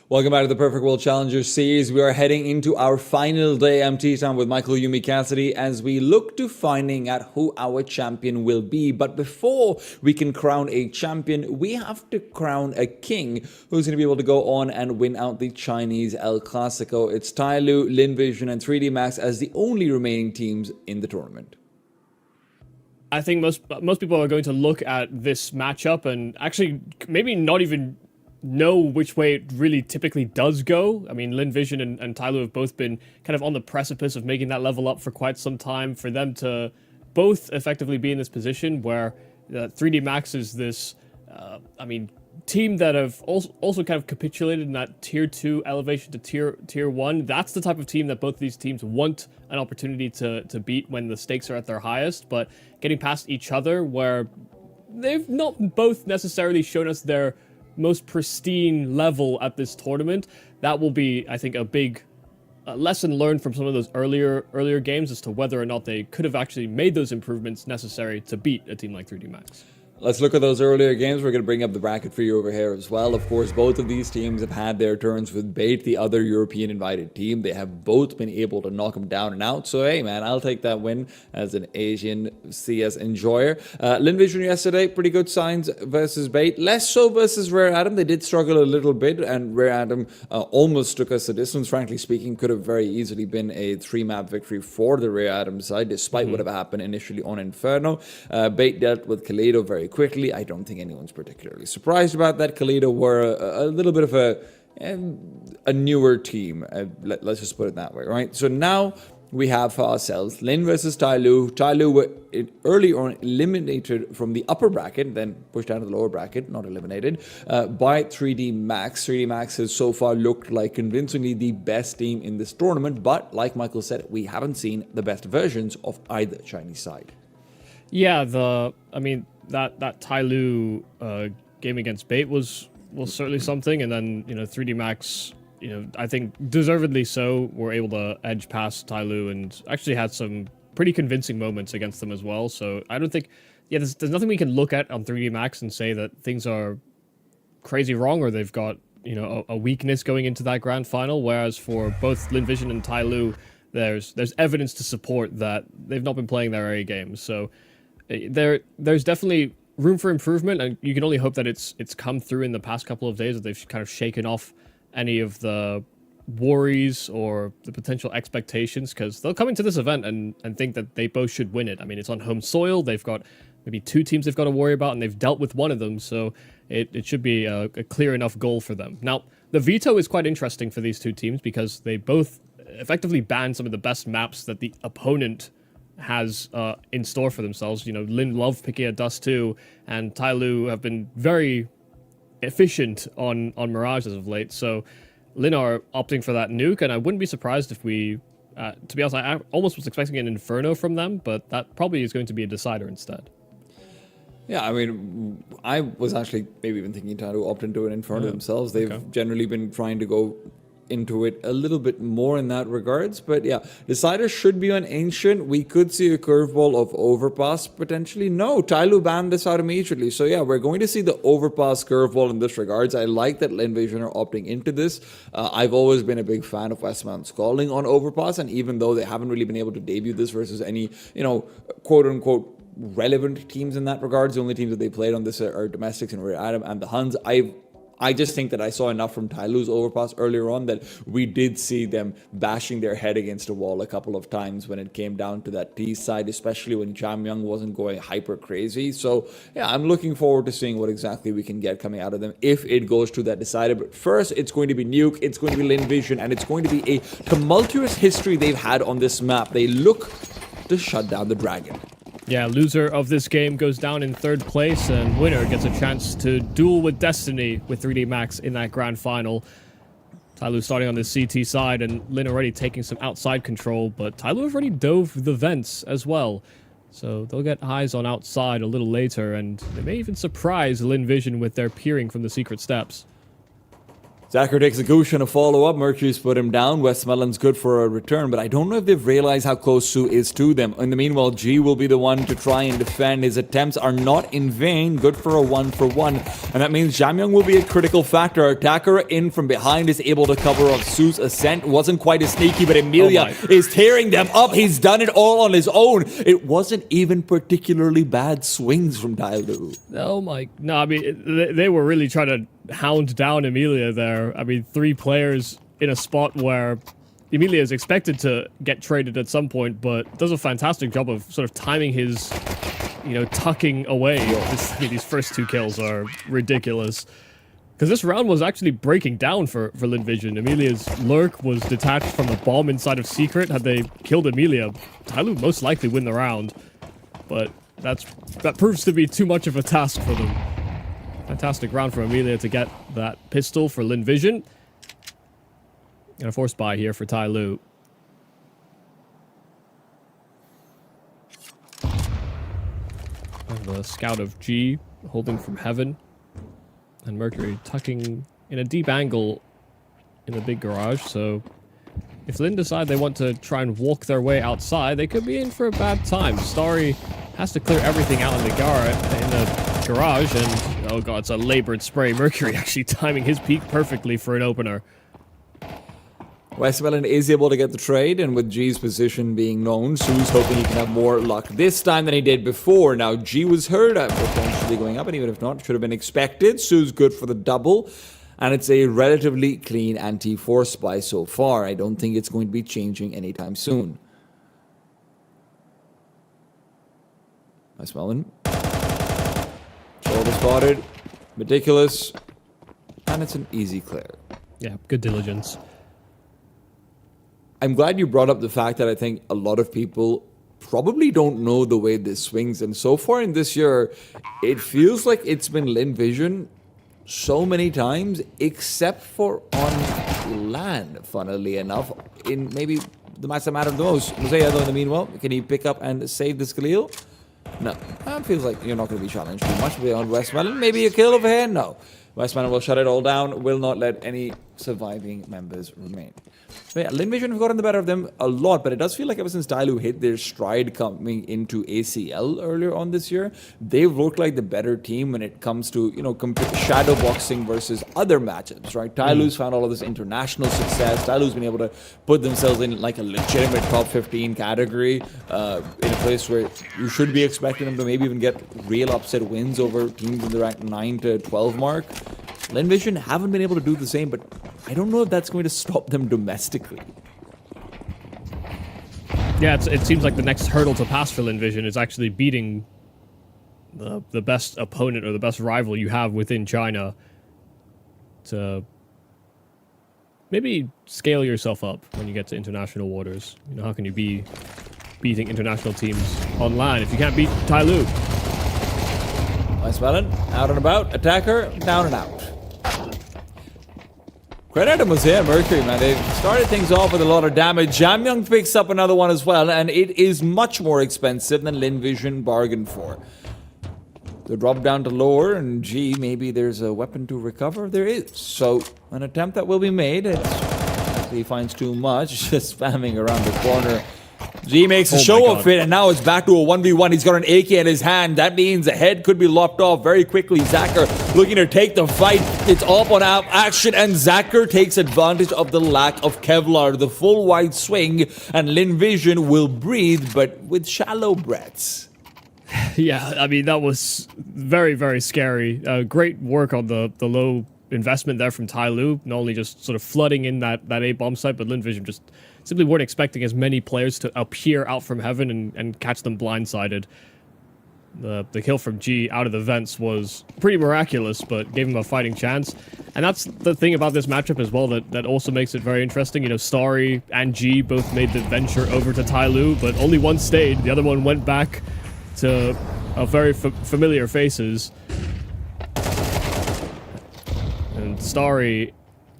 Welcome back to the Perfect World Challengers series. We are heading into our final day MT time with Michael Yumi Cassidy as we look to finding out who our champion will be. But before we can crown a champion, we have to crown a king who's going to be able to go on and win out the Chinese El Clasico. It's Tyloo, Linvision, and 3D Max as the only remaining teams in the tournament. I think most people are going to look at this matchup and actually maybe not even know which way it really typically does go. I mean, Linvision and Tyloo have both been kind of on the precipice of making that level up for quite some time. For them to both effectively be in this position where 3D Max is this, team that have also kind of capitulated in that tier 2 elevation to tier 1. That's the type of team that both of these teams want an opportunity to beat when the stakes are at their highest, but getting past each other where they've not both necessarily shown us their most pristine level at this tournament, that will be, I think, a big lesson learned from some of those earlier games as to whether or not they could have actually made those improvements necessary to beat a team like 3D Max. Let's look at those earlier games. We're going to bring up the bracket for you over here as well. Of course, both of these teams have had their turns with Bait, the other European invited team. They have both been able to knock them down and out. So, hey, man, I'll take that win as an Asian CS enjoyer. Linvision yesterday, pretty good signs versus Bait. Less so versus Rare Atom. They did struggle a little bit, and Rare Atom almost took us a distance. Frankly speaking, could have very easily been a 3-map victory for the Rare Atom side, despite what have happened initially on Inferno. Bait dealt with Kaleido very quickly. I don't think anyone's particularly surprised about that. Kaleido were a little bit of a newer team. Let's just put it that way, right? So now we have for ourselves Lin versus Tyloo. Tyloo were early on eliminated from the upper bracket, then pushed down to the lower bracket, not eliminated, by 3D Max. 3D Max has so far looked like convincingly the best team in this tournament, but like Michael said, we haven't seen the best versions of either Chinese side. Yeah, that Tyloo game against Bait was certainly something, and then 3D Max, I think deservedly so, were able to edge past Tyloo and actually had some pretty convincing moments against them as well. So I don't think, there's nothing we can look at on 3D Max and say that things are crazy wrong or they've got a weakness going into that grand final. Whereas for both Linvision and Tyloo, there's evidence to support that they've not been playing their A games. So there's definitely room for improvement, and you can only hope that it's come through in the past couple of days, that they've kind of shaken off any of the worries or the potential expectations, because they'll come into this event and think that they both should win it. I mean, it's on home soil. They've got maybe 2 teams they've got to worry about, and they've dealt with one of them, so it should be a clear enough goal for them. Now, the veto is quite interesting for these 2 teams because they both effectively ban some of the best maps that the opponent has in store for themselves. Lin love picking at Dust 2, and Tyloo have been very efficient on Mirage as of late. So Lin are opting for that Nuke, and I wouldn't be surprised if we, to be honest, I almost was expecting an Inferno from them, but that probably is going to be a decider instead. Yeah, I mean, I was actually maybe even thinking Tyloo opt into an Inferno themselves. They've generally been trying to go into it a little bit more in that regards, but yeah, decider should be on Ancient. We could see a curveball of Overpass potentially. No, Tyloo banned this out immediately, so yeah, we're going to see the Overpass curveball in this regards. I like that Linvision are opting into this. I've always been a big fan of Westmount's calling on Overpass, and even though they haven't really been able to debut this versus any quote unquote relevant teams in that regards, the only teams that they played on this are domestics and Rare Atom and the Huns. I just think that I saw enough from Tyloo's Overpass earlier on that we did see them bashing their head against a wall a couple of times when it came down to that T side, especially when Jamyang wasn't going hyper crazy. So yeah, I'm looking forward to seeing what exactly we can get coming out of them if it goes to that decider. But first, it's going to be Nuke, it's going to be Linvision, and it's going to be a tumultuous history they've had on this map. They look to shut down the dragon. Yeah, loser of this game goes down in 3rd place, and winner gets a chance to duel with Destiny with 3D Max in that grand final. Tyloo starting on the CT side, and Lin already taking some outside control, but Tyloo already dove the vents as well. So they'll get eyes on outside a little later, and they may even surprise Lin Vision with their peering from the secret steps. Zacher takes a goosh and a follow-up. Mercury's put him down. Westmelon's good for a return, but I don't know if they've realized how close Su is to them. In the meanwhile, G will be the one to try and defend. His attempts are not in vain. Good for a 1-for-1. And that means Jamyang will be a critical factor. Attacker in from behind is able to cover up Su's ascent. Wasn't quite as sneaky, but Emilia is tearing them up. He's done it all on his own. It wasn't even particularly bad swings from Dailu. Oh my... No, I mean, they were really trying to hound down Emilia there. I mean, 3 players in a spot where Emilia is expected to get traded at some point, but does a fantastic job of sort of timing his, tucking away. These first 2 kills are ridiculous. Because this round was actually breaking down for Lin Vision. Emilia's lurk was detached from a bomb inside of Secret. Had they killed Emilia, Tyloo most likely win the round. But that proves to be too much of a task for them. Fantastic round for Emilia to get that pistol for Lin Vision. And a forced buy here for Tyloo. And the scout of G holding from heaven. And Mercury tucking in a deep angle in the big garage. So if Lin decide they want to try and walk their way outside, they could be in for a bad time. Starry has to clear everything out in the garage, and oh god, it's a labored spray. Mercury actually timing his peak perfectly for an opener. Westmelon is able to get the trade, and with G's position being known, Su's hoping he can have more luck this time than he did before. Now, G was heard at potentially going up, and even if not, should have been expected. Su's good for the double, and it's a relatively clean anti-force buy so far. I don't think it's going to be changing anytime soon. Westmelon. Shoulder spotted. Ridiculous. And it's an easy clear. Yeah, good diligence. I'm glad you brought up the fact that I think a lot of people probably don't know the way this swings. And so far in this year, it feels like it's been Lin Vision so many times, except for on land, funnily enough, in maybe the match that mattered the most. Mosea, though, in the meanwhile, can he pick up and save this Khalil? No. It feels like you're not going to be challenged too much beyond Westmelon. Maybe a kill over here? No. Westmelon will shut it all down, will not let any surviving members remain. But yeah, Lin Vision have gotten the better of them a lot, but it does feel like ever since Tyloo hit their stride coming into ACL earlier on this year, they've looked like the better team when it comes to, shadow boxing versus other matchups, right? Tyloo's found all of this international success. Tyloo's been able to put themselves in like a legitimate top 15 category, in a place where you should be expecting them to maybe even get real upset wins over teams in the rank 9 to 12 mark. Lin Vision haven't been able to do the same, but I don't know if that's going to stop them domestically. Yeah, it seems like the next hurdle to pass for Lin Vision is actually beating the best opponent or the best rival you have within China to maybe scale yourself up when you get to international waters. How can you be beating international teams on land if you can't beat Tyloo? Westmelon, out and about, attacker, down and out. Credit to Mosea Mercury, man. They've started things off with a lot of damage. Jamyang picks up another one as well, and it is much more expensive than Lin Vision bargained for. They drop down to lower, and gee, maybe there's a weapon to recover. There is. So, an attempt that will be made. He finds too much, just spamming around the corner. G makes a show of it, and now it's back to a 1v1. He's got an AK in his hand. That means the head could be lopped off very quickly. Zacher looking to take the fight. It's up on action, and Zacher takes advantage of the lack of Kevlar. The full wide swing, and Lin Vision will breathe, but with shallow breaths. Yeah, I mean, that was very, very scary. Great work on the low investment there from Tyloo. Not only just sort of flooding in that A-bomb site, but Lin Vision just simply weren't expecting as many players to appear out from heaven and catch them blindsided. The kill from G out of the vents was pretty miraculous, but gave him a fighting chance. And that's the thing about this matchup as well that also makes it very interesting. Starry and G both made the venture over to Tyloo, but only one stayed. The other one went back to very familiar faces. And Starry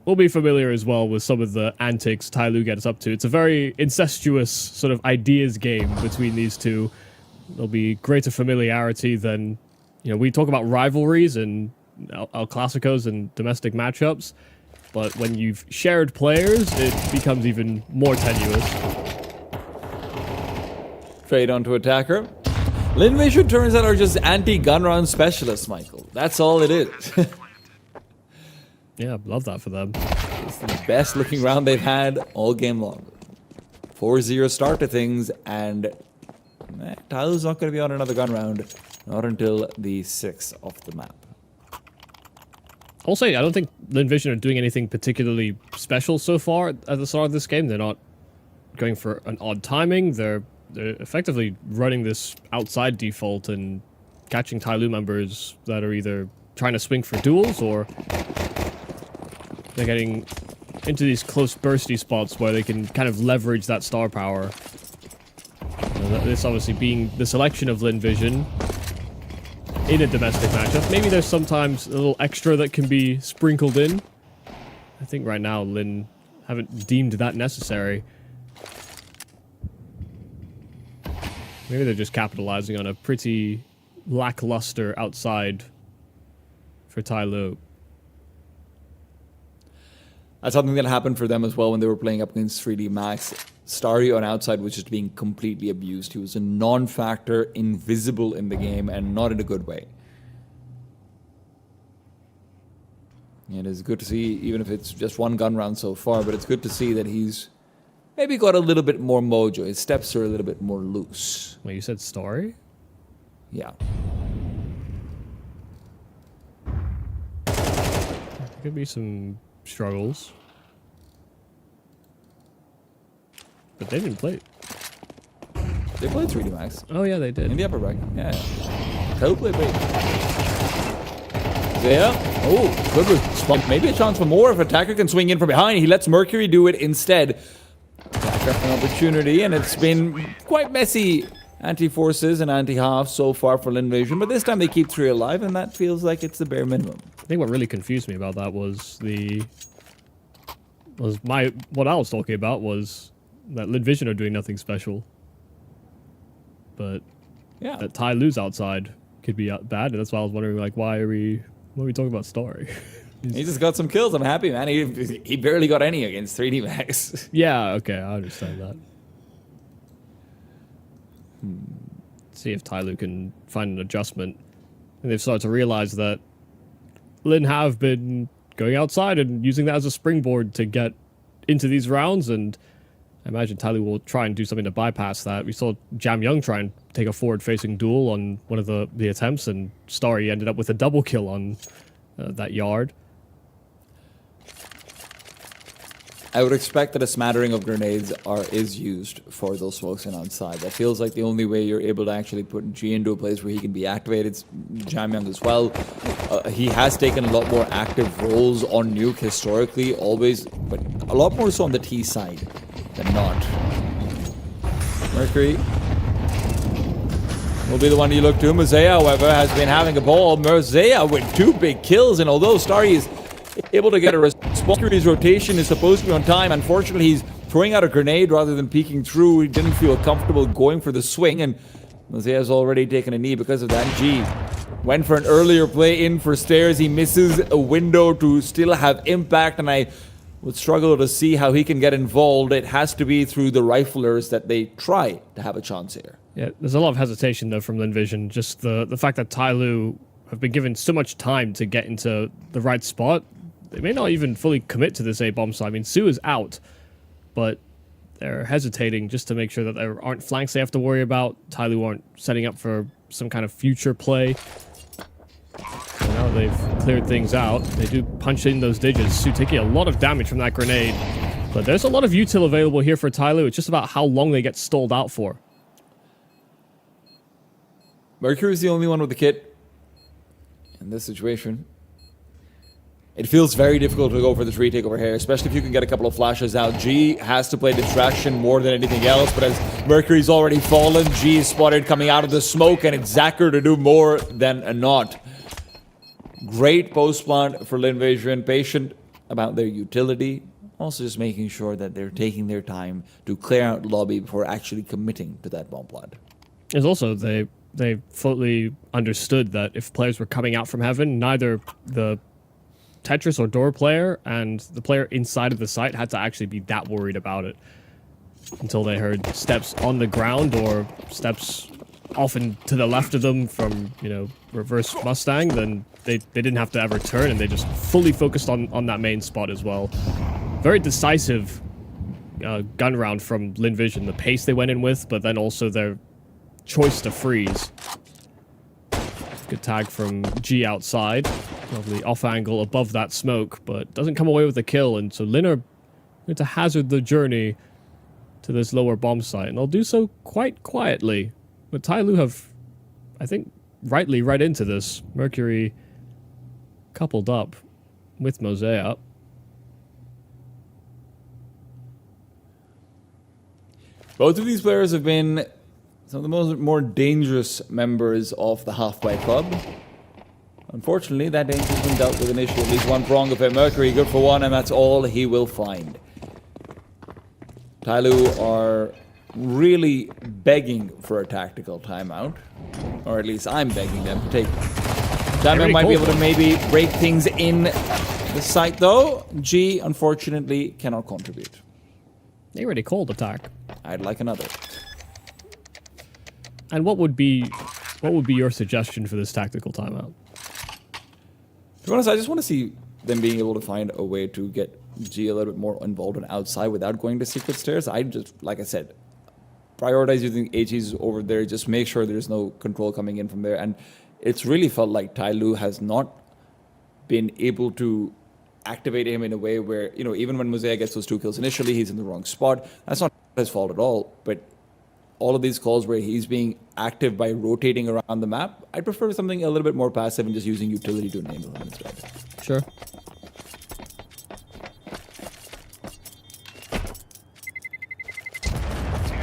will be familiar as well with some of the antics Tyloo gets up to. It's a very incestuous sort of ideas game between these two. there'll be greater familiarity than, we talk about rivalries and El Clasicos and domestic matchups, but when you've shared players, it becomes even more tenuous. Trade onto attacker. Linvision turns out are just anti-gun round specialists, Michael. That's all it is. Yeah, love that for them. It's the best looking round they've had all game long. 4-0 start to things, and Tyler's not going to be on another gun round, not until the 6th of the map. I'll say, I don't think Linvision are doing anything particularly special so far at the start of this game. They're not going for an odd timing. They're effectively running this outside default and catching Tyloo members that are either trying to swing for duels or they're getting into these close bursty spots where they can kind of leverage that star power. This obviously being the selection of Linvision in a domestic matchup. Maybe there's sometimes a little extra that can be sprinkled in. I think right now Lin haven't deemed that necessary. Maybe they're just capitalizing on a pretty lackluster outside for Tyloo. That's something that happened for them as well when they were playing up against 3D Max. Starry on outside was just being completely abused. He was a non-factor, invisible in the game, and not in a good way. It is good to see, even if it's just one gun round so far, but it's good to see that he's maybe got a little bit more mojo. His steps are a little bit more loose. Wait, you said Starry? Yeah. There could be some struggles. But they didn't play. They played 3D Max. Oh yeah, they did. In the upper bracket. Yeah. Totally played. Yeah. Oh, good response. Maybe a chance for more if Attacker can swing in from behind. He lets Mercury do it instead. Attacker an opportunity, and it's been quite messy anti-forces and anti-halves so far for Linvision, but this time they keep 3 alive, and that feels like it's the bare minimum. I think what really confused me about that was what I was talking about was that Linvision are doing nothing special, but Yeah. that Tyloo's outside could be bad, and that's why I was wondering, like, why are we talking about Starry? He just got some kills. I'm happy, man. He barely got any against 3D Max. Yeah, okay, I understand that. See if Tyloo can find an adjustment. And they've started to realize that Lin have been going outside and using that as a springboard to get into these rounds, and I imagine Tyloo will try and do something to bypass that. We saw Jam Young try and take a forward-facing duel on one of the attempts, and Starry ended up with a double kill on that yard. I would expect that a smattering of grenades is used for those smokes in onside. That feels like the only way you're able to actually put G into a place where he can be activated. Jam Young as well. He has taken a lot more active roles on Nuke historically, always, but a lot more so on the T side than not. Mercury will be the one you look to. Mosea, however, has been having a ball. Mosea with 2 big kills, and although Starry is able to get a response, his rotation is supposed to be on time. Unfortunately, he's throwing out a grenade rather than peeking through. He didn't feel comfortable going for the swing, and Mosea's already taken a knee because of that. G went for an earlier play in for stairs. He misses a window to still have impact, and I would struggle to see how he can get involved. It has to be through the riflers that they try to have a chance here. Yeah, there's a lot of hesitation, though, from Linvision. Just the fact that Tyloo have been given so much time to get into the right spot. They may not even fully commit to this A-bomb side. I mean, Sue is out, but they're hesitating just to make sure that there aren't flanks they have to worry about. Tyloo aren't setting up for some kind of future play. So now they've cleared things out. They do punch in those digits. Sue taking a lot of damage from that grenade. But there's a lot of util available here for Tyloo. It's just about how long they get stalled out for. Mercury's the only one with the kit in this situation. It feels very difficult to go for this retake over here, especially if you can get a couple of flashes out. G has to play distraction more than anything else, but as Mercury's already fallen, G is spotted coming out of the smoke, and it's Zacher to do more than a not. Great post-plant for Linvision, patient about their utility, also just making sure that they're taking their time to clear out lobby before actually committing to that bomb plant. Is also they fully understood that if players were coming out from heaven, neither the Tetris or door player and the player inside of the site had to actually be that worried about it until they heard steps on the ground or steps often to the left of them from, reverse Mustang. Then they didn't have to ever turn, and they just fully focused on that main spot as well. Very decisive gun round from Lin Vision, the pace they went in with, but then also their choice to freeze. Good tag from G outside. Lovely off angle above that smoke, but doesn't come away with a kill, and so Lin are going to hazard the journey to this lower bomb site, and they'll do so quite quietly. But Tyloo have, I think, rightly read into this. Mercury coupled up with Mosaic. Both of these players have been some of the more dangerous members of the Halfway Club. Unfortunately, that danger has been dealt with initially. At least one prong of it. Mercury, good for one, and that's all he will find. Tyloo are really begging for a tactical timeout. Or at least I'm begging them to take timeout. Might be able to maybe break things in the site, though. G, unfortunately, cannot contribute. They already called attack. I'd like another. And what would be your suggestion for this tactical timeout? To be honest, I just want to see them being able to find a way to get G a little bit more involved on outside without going to secret stairs. I just, like I said, prioritize using HEs over there. Just make sure there's no control coming in from there. And it's really felt like Tyloo has not been able to activate him in a way where, even when Mosaic gets those 2 kills initially, he's in the wrong spot. That's not his fault at all. But all of these calls where he's being active by rotating around the map, I'd prefer something a little bit more passive and just using utility to enable him instead. Sure.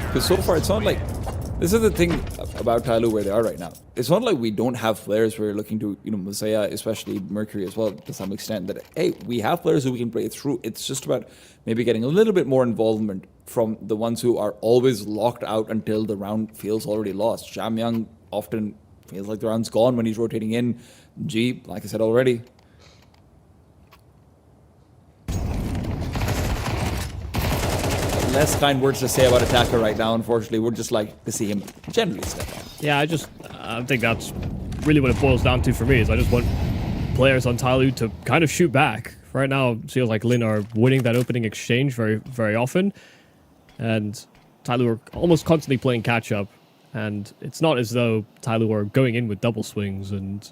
Because so far, it's not like... This is the thing about Tyloo where they are right now. It's not like we don't have players where we're looking to, Messiah, especially Mercury as well, to some extent, that, hey, we have players who we can break through. It's just about maybe getting a little bit more involvement from the ones who are always locked out until the round feels already lost. Jamyang often feels like the round's gone when he's rotating in. G, like I said already, less kind words to say about Attacker right now, unfortunately. We'd just like to see him generally step up. Yeah, I think that's really what it boils down to for me, is I just want players on Tyloo to kind of shoot back. Right now, it feels like Lin are winning that opening exchange very, very often, and Tyloo are almost constantly playing catch-up, and it's not as though Tyloo are going in with double swings and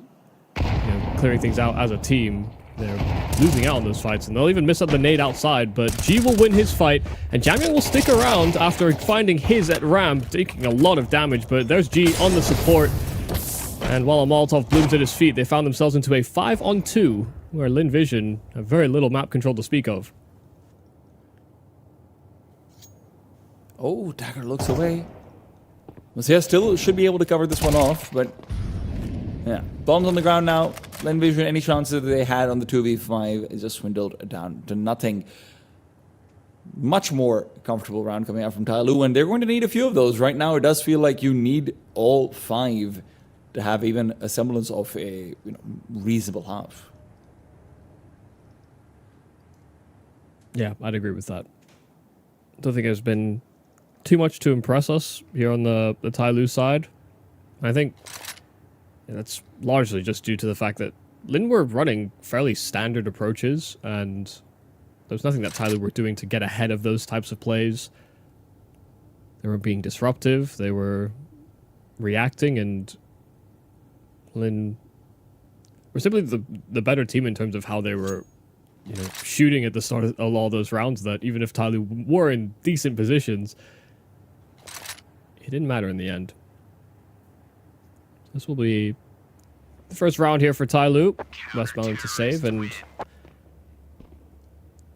clearing things out as a team. They're losing out on those fights, and they'll even miss up the nade outside, but G will win his fight, and Jamyang will stick around after finding his at ramp, taking a lot of damage, but there's G on the support, and while a Molotov blooms at his feet, they found themselves into a 5-on-2, where Lin Vision have very little map control to speak of. Oh, Dagger looks away. Messiah still should be able to cover this one off, but yeah, bombs on the ground now. Lin Vision, any chances that they had on the 2v5 is just swindled down to nothing. Much more comfortable round coming out from Tyloo, and they're going to need a few of those. Right now, it does feel like you need all 5 to have even a semblance of a reasonable half. Yeah, I'd agree with that. Don't think there's been too much to impress us here on the Tyloo side. I think that's largely just due to the fact that Lin were running fairly standard approaches, and there was nothing that Tyloo were doing to get ahead of those types of plays. They were being disruptive, they were reacting, and Lin were simply the better team in terms of how they were shooting at the start of all those rounds, that even if Tyloo were in decent positions, it didn't matter in the end. This will be the first round here for Tyloo. Westbound to save, and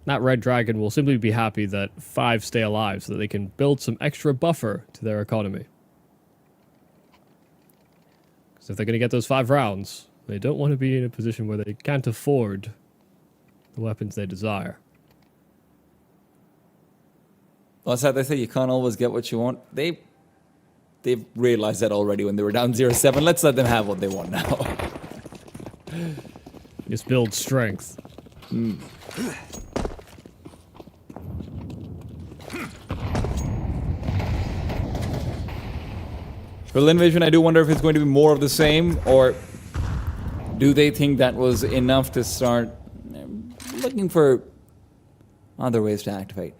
that Red Dragon will simply be happy that 5 stay alive so that they can build some extra buffer to their economy. Because if they're going to get those 5 rounds, they don't want to be in a position where they can't afford the weapons they desire. Well, that's how they say you can't always get what you want. They they've realized that already when they were down 0-7. Let's let them have what they want now. Just build strength. For Linvision, I do wonder if it's going to be more of the same, or do they think that was enough to start looking for other ways to activate?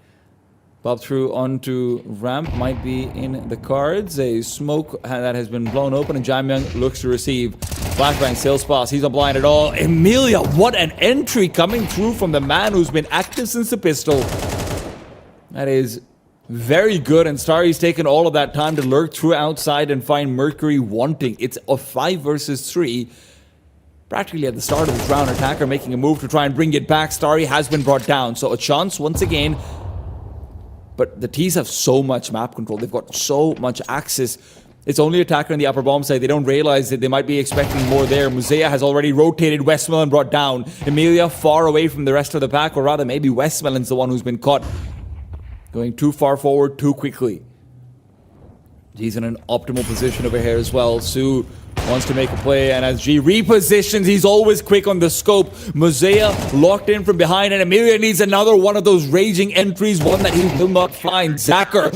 Bob through onto ramp might be in the cards. A smoke that has been blown open, and Jamyang looks to receive. Flashbang, sales pass, he's not blind at all. Emilia, what an entry coming through from the man who's been active since the pistol. That is very good, and Starry's taken all of that time to lurk through outside and find Mercury wanting. It's a 5 versus 3. Practically at the start of this round, Attacker making a move to try and bring it back. Starry has been brought down, so a chance once again. But the T's have so much map control. They've got so much access. It's only Attacker in the upper bomb side. They don't realize that they might be expecting more there. Musea has already rotated Westmelon, brought down. Emilia far away from the rest of the pack, or rather maybe Westmelon's the one who's been caught going too far forward too quickly. He's in an optimal position over here as well. Sue wants to make a play, and as G repositions, he's always quick on the scope. Musea locked in from behind, and Emilia needs another one of those raging entries, one that he will not find. Zacher,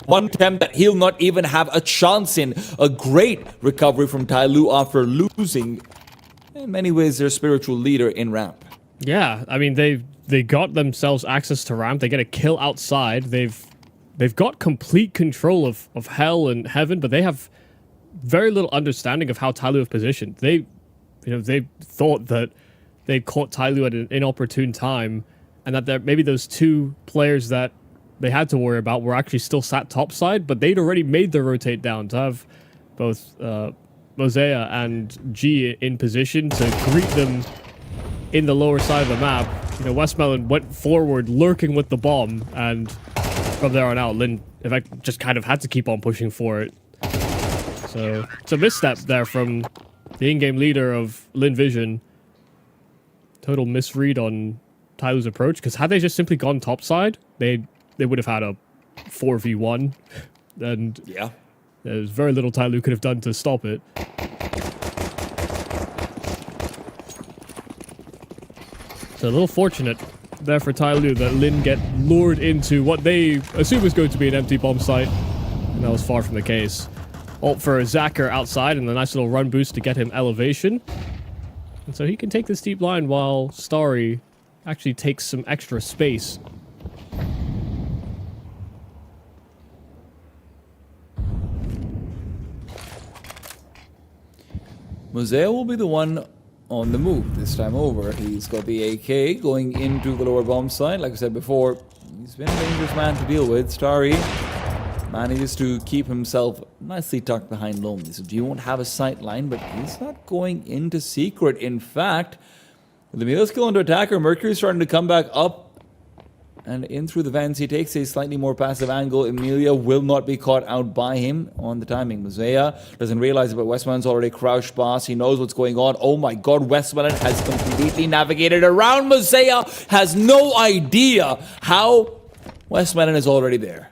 one attempt that he'll not even have a chance in. A great recovery from Tyloo after losing, in many ways, their spiritual leader in ramp. Yeah, I mean, they got themselves access to ramp. They get a kill outside. They've got complete control of hell and heaven, but they have very little understanding of how Tyloo have positioned. They thought that they caught Tyloo at an inopportune time, and that maybe those two players that they had to worry about were actually still sat topside, but they'd already made the rotate down to have both Mosea and G in position to greet them in the lower side of the map. Westmelon went forward, lurking with the bomb, and from there on out, Lin, in fact, just kind of had to keep on pushing for it. So it's a misstep there from the in-game leader of Linvision. Total misread on Tyloo's approach, because had they just simply gone topside, they would have had a 4v1, and yeah, there's very little Tyloo could have done to stop it. So a little fortunate there for Tyloo that Lin get lured into what they assume is going to be an empty bomb site, and that was far from the case. Ult for Zacher outside, and a nice little run boost to get him elevation. And so he can take this deep line while Starry actually takes some extra space. Mosea will be the one on the move this time over. He's got the AK going into the lower bomb site. Like I said before, he's been a dangerous man to deal with. Starry manages to keep himself nicely tucked behind Lonely. So G won't have a sight line, but he's not going into secret. In fact, with the meal skill into Attacker, Mercury's starting to come back up and in through the vents. He takes a slightly more passive angle. Emilia will not be caught out by him on the timing. Mosea doesn't realize it, but Westmelon's already crouched past. He knows what's going on. Oh my god, Westmelon has completely navigated around. Mosea has no idea how Westmelon is already there.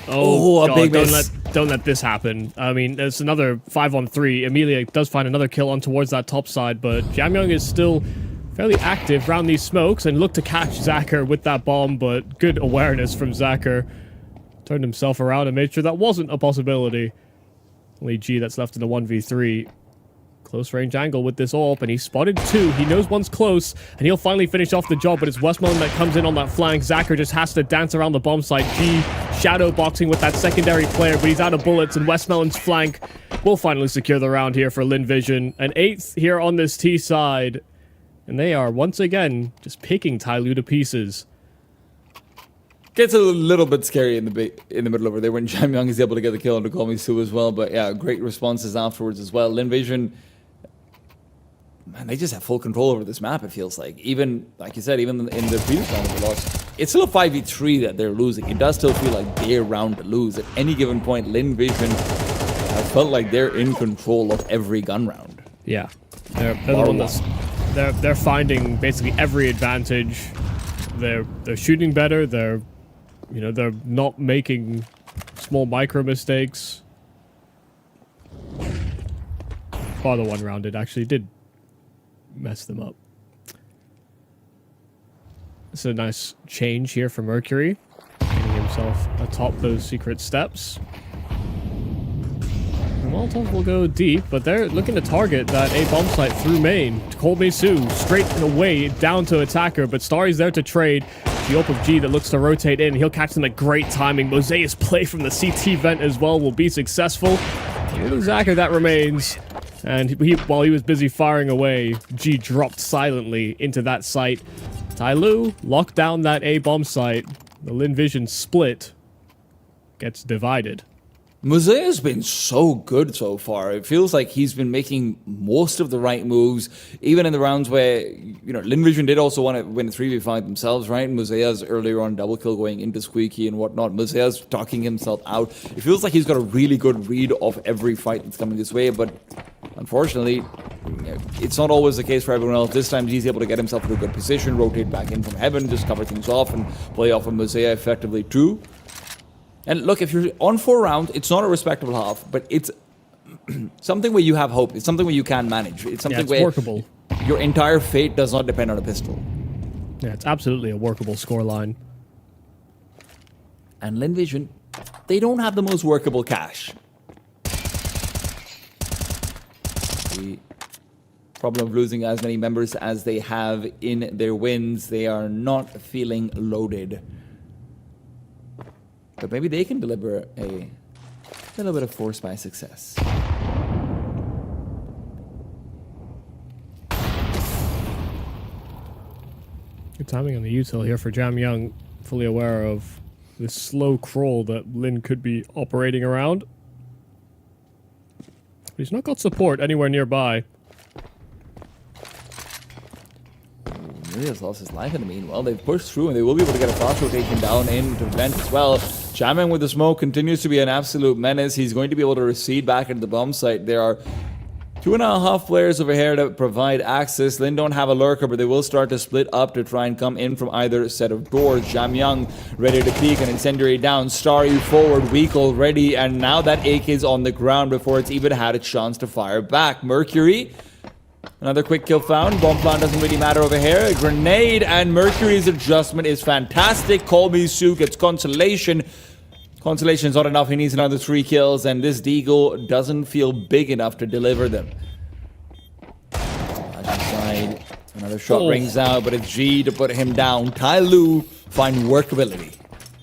Oh, a god, big miss. Don't let this happen. I mean, it's another 5-on-3. Emilia does find another kill on towards that top side, but Jamyang is still fairly active around these smokes and looked to catch Zacher with that bomb, but good awareness from Zacher. Turned himself around and made sure that wasn't a possibility. Only G that's left in the 1v3. Close range angle with this AWP, and he spotted two. He knows one's close, and he'll finally finish off the job, but it's Westmelon that comes in on that flank. Zacher just has to dance around the bomb site. G shadow boxing with that secondary player, but he's out of bullets, and Westmelon's flank will finally secure the round here for Linvision. An 8th here on this T side, and they are once again just picking Tyloo to pieces. Gets a little bit scary in the middle over there when Jamyang is able to get the kill on Nakomi Sue as well, but yeah, great responses afterwards as well. Linvision, man, they just have full control over this map, it feels like. Even, like you said, even in the previous round of the loss, it's still a 5v3 that they're losing. It does still feel like their round to lose. At any given point, Linvision have felt like they're in control of every gun round. Yeah, they're the one that's they're finding basically every advantage. They're shooting better. They're You know, they're not making small micro mistakes. Bar the one round, it actually did mess them up. It's a nice change here for Mercury, getting himself atop those secret steps. The Molotovs will go deep, but they're looking to target that A bomb site through main. Cold Mesu straight away down to attacker, but Starry's there to trade. The AWP of G that looks to rotate in. He'll catch them at great timing. Mosea's play from the CT vent as well will be successful. Only Zacher that remains. And while he was busy firing away, G dropped silently into that site. Tyloo locked down that A bomb site. The Lin Vision split gets divided. Mosea's been so good so far. It feels like he's been making most of the right moves, even in the rounds where, you know, Lin Vision did also want to win a 3v5 themselves, right? And Mosea's earlier on double kill going into Squeaky and whatnot. Mosea's talking himself out. It feels like he's got a really good read of every fight that's coming this way, but unfortunately, it's not always the case for everyone else. This time, he's able to get himself into a good position, rotate back in from heaven, just cover things off, and play off of Mosea effectively too. And look, if you're on 4 rounds, it's not a respectable half, but it's something where you have hope. It's something where you can manage. It's something where workable. Your entire fate does not depend on a pistol. Yeah, it's absolutely a workable scoreline. And Lin Vision, they don't have the most workable cash. The problem of losing as many members as they have in their wins, they are not feeling loaded. But maybe they can deliver a little bit of force by success. Good timing on the util here for Jam Young, fully aware of this slow crawl that Lin could be operating around. But he's not got support anywhere nearby. Really has lost his life in the meanwhile. They've pushed through and they will be able to get a fast rotation down into vent as well. Jamming with the smoke continues to be an absolute menace. He's going to be able to recede back into the bomb site. There are 2.5 players over here to provide access. Lin don't have a lurker, but they will start to split up to try and come in from either set of doors. Jam Young ready to peek, an incendiary down. Starry forward, weak already, and now that AK is on the ground before it's even had a chance to fire back. Mercury, another quick kill found. Bomb plant doesn't really matter over here. A grenade, and Mercury's adjustment is fantastic. Colby Sue gets consolation. Consolation is not enough. He needs another 3 kills, and this Deagle doesn't feel big enough to deliver them. Side, another shot rings out, but it's G to put him down. Tyloo find workability.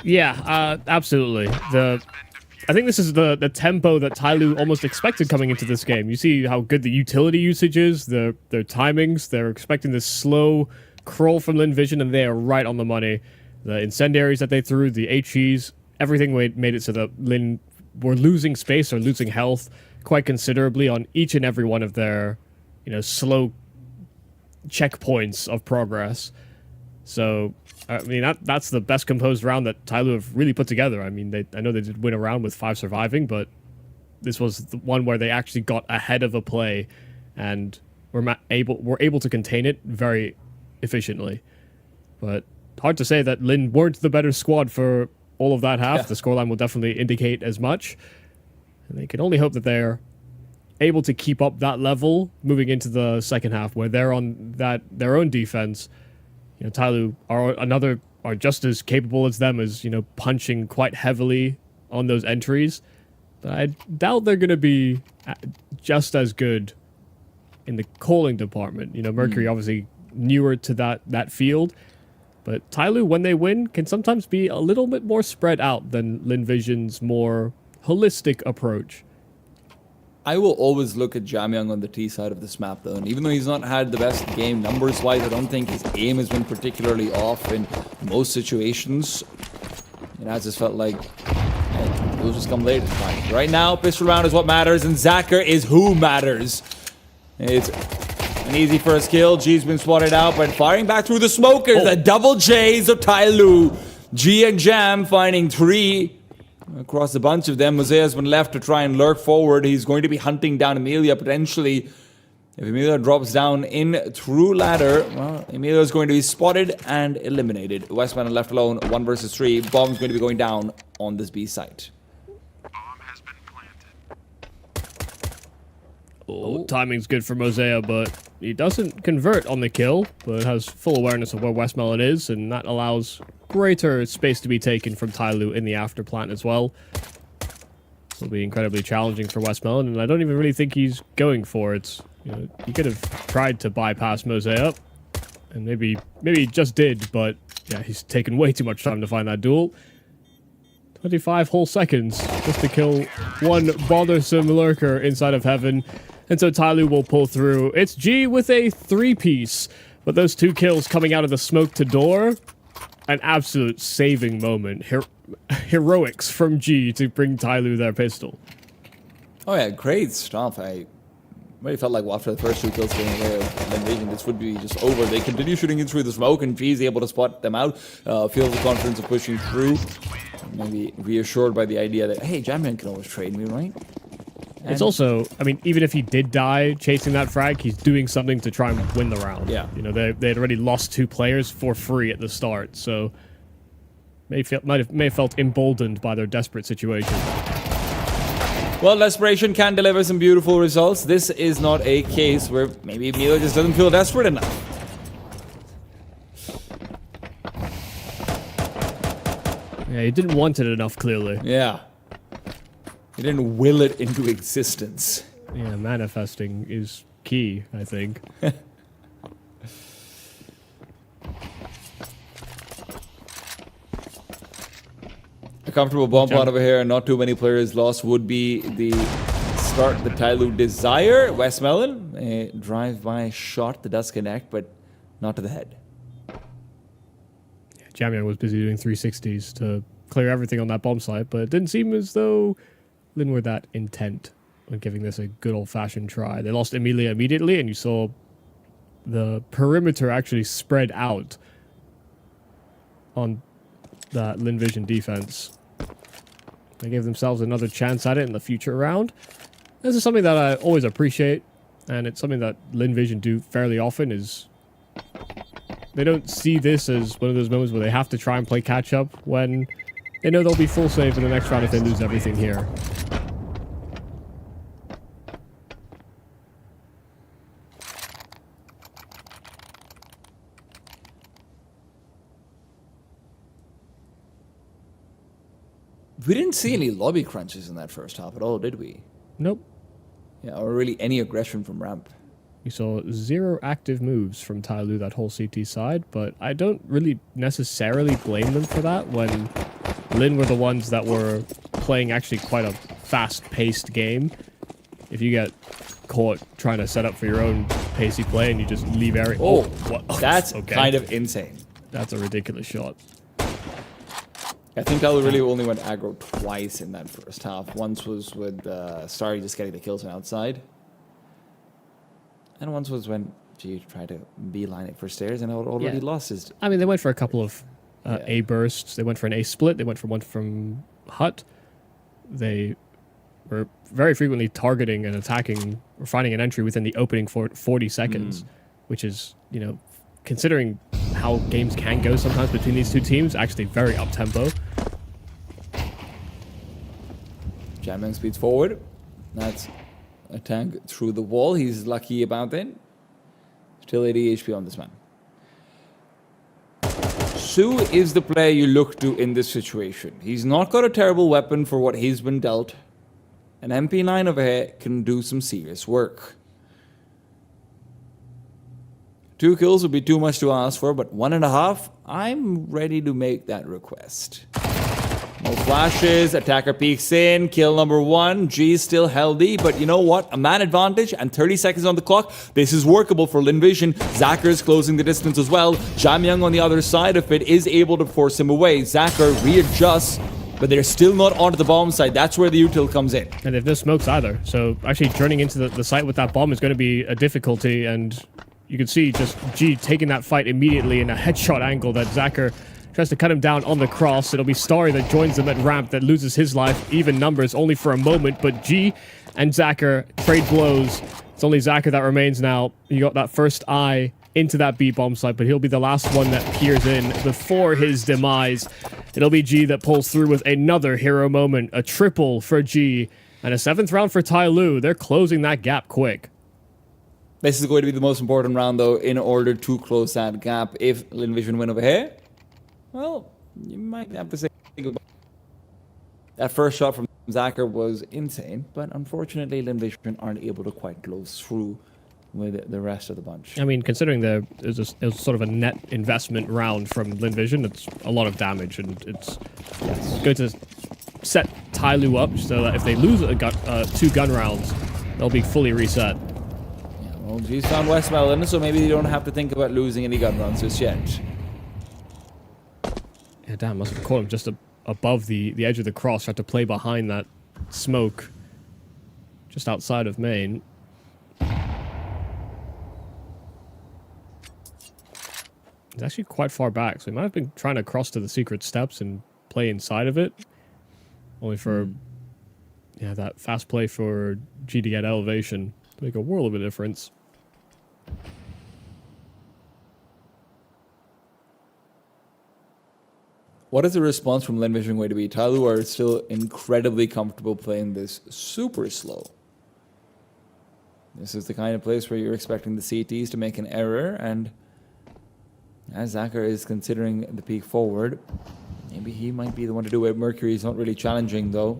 Yeah, absolutely. I think this is the tempo that Tyloo almost expected coming into this game. You see how good the utility usage is, their timings. They're expecting this slow crawl from Lin Vision, and they are right on the money. The incendiaries that they threw, the HEs, everything made it so that Lin were losing space or losing health quite considerably on each and every one of their, slow checkpoints of progress. So, I mean, that's the best composed round that Tyloo have really put together. I mean, I know they did win a round with 5 surviving, but this was the one where they actually got ahead of a play and were able to contain it very efficiently. But hard to say that Lin weren't the better squad for all of that half. Yeah. The scoreline will definitely indicate as much. And they can only hope that they're able to keep up that level moving into the second half, where they're on their own defense. Tyloo are just as capable as them as, punching quite heavily on those entries. But I doubt they're going to be just as good in the calling department. Mercury obviously newer to that field. But Tyloo, when they win, can sometimes be a little bit more spread out than Lin Vision's more holistic approach. I will always look at Jam Young on the T side of this map, though. And even though he's not had the best game numbers-wise, I don't think his aim has been particularly off in most situations. It has just felt like, hey, it'll just come later. Fine. Right now, pistol round is what matters, and Zacher is who matters. It's an easy first kill. G's been spotted out, but firing back through the smokers. The double J's of Tyloo. G and Jam finding 3 across a bunch of them. Mosea has been left to try and lurk forward. He's going to be hunting down Amelia potentially. If Emilio drops down in through ladder, well, Emilio is going to be spotted and eliminated. Westman left alone, 1 versus 3. Bomb's going to be going down on this B site. Bomb has been planted. Oh, timing's good for Mosea, but he doesn't convert on the kill, but has full awareness of where Westmelon is, and that allows greater space to be taken from Tyloo in the after plant as well. This will be incredibly challenging for Westmelon, and I don't even really think he's going for it. You know, he could have tried to bypass Mosea, and maybe he just did, but yeah, he's taken way too much time to find that duel. 25 whole seconds just to kill one bothersome lurker inside of heaven. And so Tyloo will pull through. It's G with a 3-piece, but those 2 kills coming out of the smoke to door, an absolute saving moment. Heroics from G to bring Tyloo their pistol. Oh yeah, great stuff. I really felt like after the first 2 kills getting away of Invasion, this would be just over. They continue shooting in through the smoke, and G is able to spot them out. Feels the confidence of pushing through. Maybe reassured by the idea that, hey, Jammin can always trade me, right? And it's also, I mean, even if he did die chasing that frag, he's doing something to try and win the round. Yeah. You know, they had already lost 2 players for free at the start, so may have felt emboldened by their desperate situation. Well, desperation can deliver some beautiful results. This is not a case where maybe Emilio just doesn't feel desperate enough. Yeah, he didn't want it enough, clearly. Yeah. He didn't will it into existence. Yeah, manifesting is key, I think. A comfortable bomb plot over here, not too many players lost would be the start the Tyloo desire. Westmelon, a drive-by shot that does connect, but not to the head. Jamian was busy doing 360s to clear everything on that bomb site, but it didn't seem as though Lin were that intent on giving this a good old-fashioned try. They lost Emilia immediately, and you saw the perimeter actually spread out on that Lin Vision defense. They gave themselves another chance at it in the future round. This is something that I always appreciate, and it's something that Lin Vision do fairly often, is they don't see this as one of those moments where they have to try and play catch-up when they know they'll be full save in the next round if they lose everything here. We didn't see any lobby crunches in that first half at all, did we? Nope. Yeah, or really any aggression from ramp. We saw 0 active moves from Tyloo that whole CT side, but I don't really necessarily blame them for that when Lin were the ones that were playing actually quite a fast-paced game. If you get caught trying to set up for your own pacey play and you just leave area... Oh, what? that's Okay. kind of insane. That's a ridiculous shot. I think Tyloo really only went aggro twice in that first half. Once was with Starry just getting the kills from outside. And once was when G tried to beeline it for stairs and already lost his... I mean, they went for a couple of A bursts. They went for an A split. They went for one from Hut. They were very frequently targeting and attacking or finding an entry within the opening 40 seconds, which is, you know, considering how games can go sometimes between these two teams, actually very up-tempo. Jamman speeds forward. That's a tank through the wall. He's lucky about that. Still 80 HP on this man. Su is the player you look to in this situation. He's not got a terrible weapon for what he's been dealt. An MP9 over here can do some serious work. 2 kills would be too much to ask for, but 1.5, I'm ready to make that request. No flashes, attacker peeks in, kill number 1, G is still healthy, but you know what? A man advantage and 30 seconds on the clock. This is workable for Lin Vision. Zacher is closing the distance as well. Jamyang on the other side of it is able to force him away. Zacher readjusts, but they're still not onto the bomb side. That's where the util comes in. And they've no smokes either, so actually turning into the site with that bomb is going to be a difficulty, and you can see just G taking that fight immediately in a headshot angle that Zacher tries to cut him down on the cross. It'll be Starry that joins them at ramp that loses his life. Even numbers only for a moment, but G and Zacher trade blows It's only Zaka that remains now. He got that first eye into that B bomb site, but he'll be the last one that peers in before his demise. It'll be G that pulls through with another hero moment, a triple for G, and a 7th round for Tai Lu. They're closing that gap quick. This is going to be the most important round, though, in order to close that gap. If LinVision win over here, well, you might have to say goodbye. That first shot from Zaka was insane, but unfortunately, LinVision aren't able to quite close through with the rest of the bunch. I mean, considering it was sort of a net investment round from LinVision, it's a lot of damage, and it's going to set Tai Lu up so that if they lose 2 gun rounds, they'll be fully reset. Yeah, well, G's found West Melon, so maybe they don't have to think about losing any gun rounds just yet. Yeah, damn, must have caught him just above the edge of the cross. Had to play behind that smoke just outside of main. He's actually quite far back, so he might have been trying to cross to the secret steps and play inside of it. Only for, yeah, that fast play for G to get elevation to make a world of a difference. What is the response from LinVision going to be? Tai Lu are still incredibly comfortable playing this super slow. This is the kind of place where you're expecting the CTs to make an error, and as Zaka is considering the peek forward, maybe he might be the one to do it. Mercury's not really challenging, though,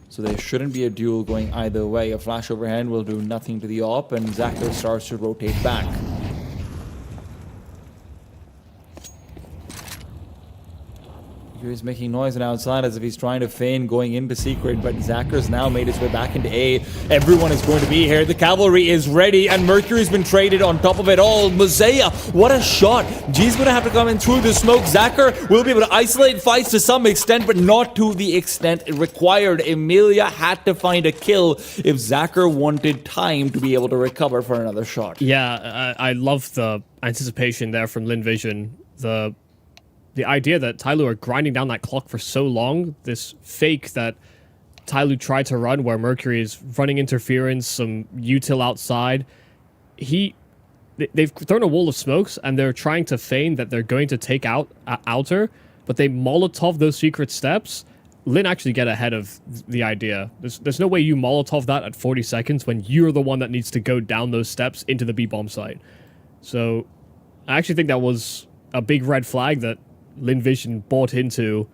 so there shouldn't be a duel going either way. A flash overhand will do nothing to the op, and Zaka starts to rotate back. He's making noise on outside as if he's trying to feign going into secret, but Zacher's now made his way back into A. Everyone is going to be here. The cavalry is ready, and Mercury's been traded on top of it all. Mosea, what a shot. G's going to have to come in through the smoke. Zacher will be able to isolate fights to some extent, but not to the extent it required. Emilia had to find a kill if Zacher wanted time to be able to recover for another shot. Yeah, I love the anticipation there from LinVision. The idea that Tai Lu are grinding down that clock for so long, this fake that Tai Lu tried to run where Mercury is running interference, some util outside. They've thrown a wall of smokes and they're trying to feign that they're going to take out outer, but they Molotov those secret steps. Lin actually get ahead of the idea. There's no way you Molotov that at 40 seconds when you're the one that needs to go down those steps into the B-bomb site. So I actually think that was a big red flag that LinVision bought into,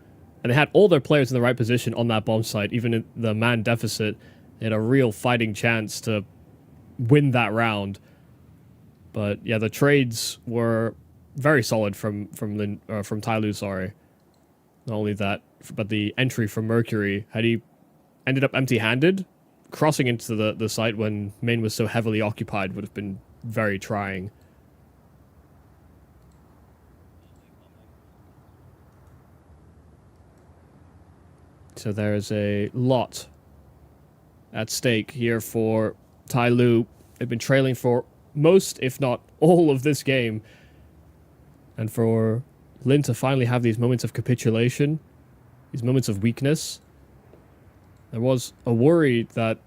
and they had all their players in the right position on that bomb site, even in the man deficit. They had a real fighting chance to win that round. But yeah, the trades were very solid from Tai Lu, sorry. Not only that, but the entry from Mercury, had he ended up empty-handed, crossing into the site when main was so heavily occupied would have been very trying. So there's a lot at stake here for Tai Lu. They've been trailing for most, if not all, of this game. And for Lin to finally have these moments of capitulation, these moments of weakness. There was a worry that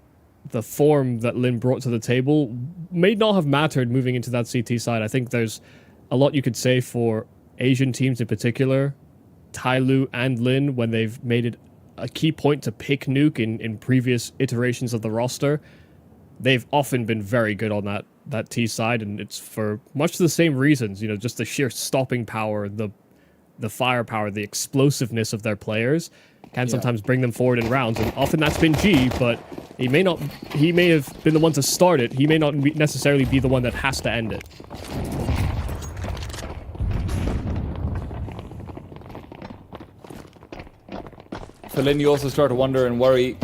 the form that Lin brought to the table may not have mattered moving into that CT side. I think there's a lot you could say for Asian teams in particular, Tai Lu and Lin, when they've made it a key point to pick Nuke in previous iterations of the roster. They've often been very good on that T side, and it's for much the same reasons, you know, just the sheer stopping power, the firepower, the explosiveness of their players can sometimes bring them forward in rounds, and often that's been G, but he may have been the one to start it. He may not necessarily be the one that has to end it. For Lin, you also start to wonder and worry,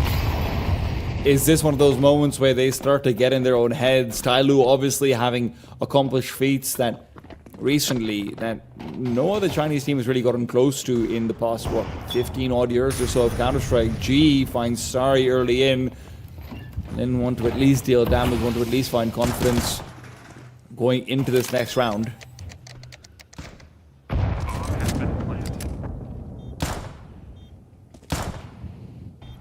is this one of those moments where they start to get in their own heads? Tai Lu obviously having accomplished feats that recently that no other Chinese team has really gotten close to in the past, 15 odd years or so of Counter-Strike. G finds Sari early in, Lin want to at least deal damage, want to at least find confidence going into this next round.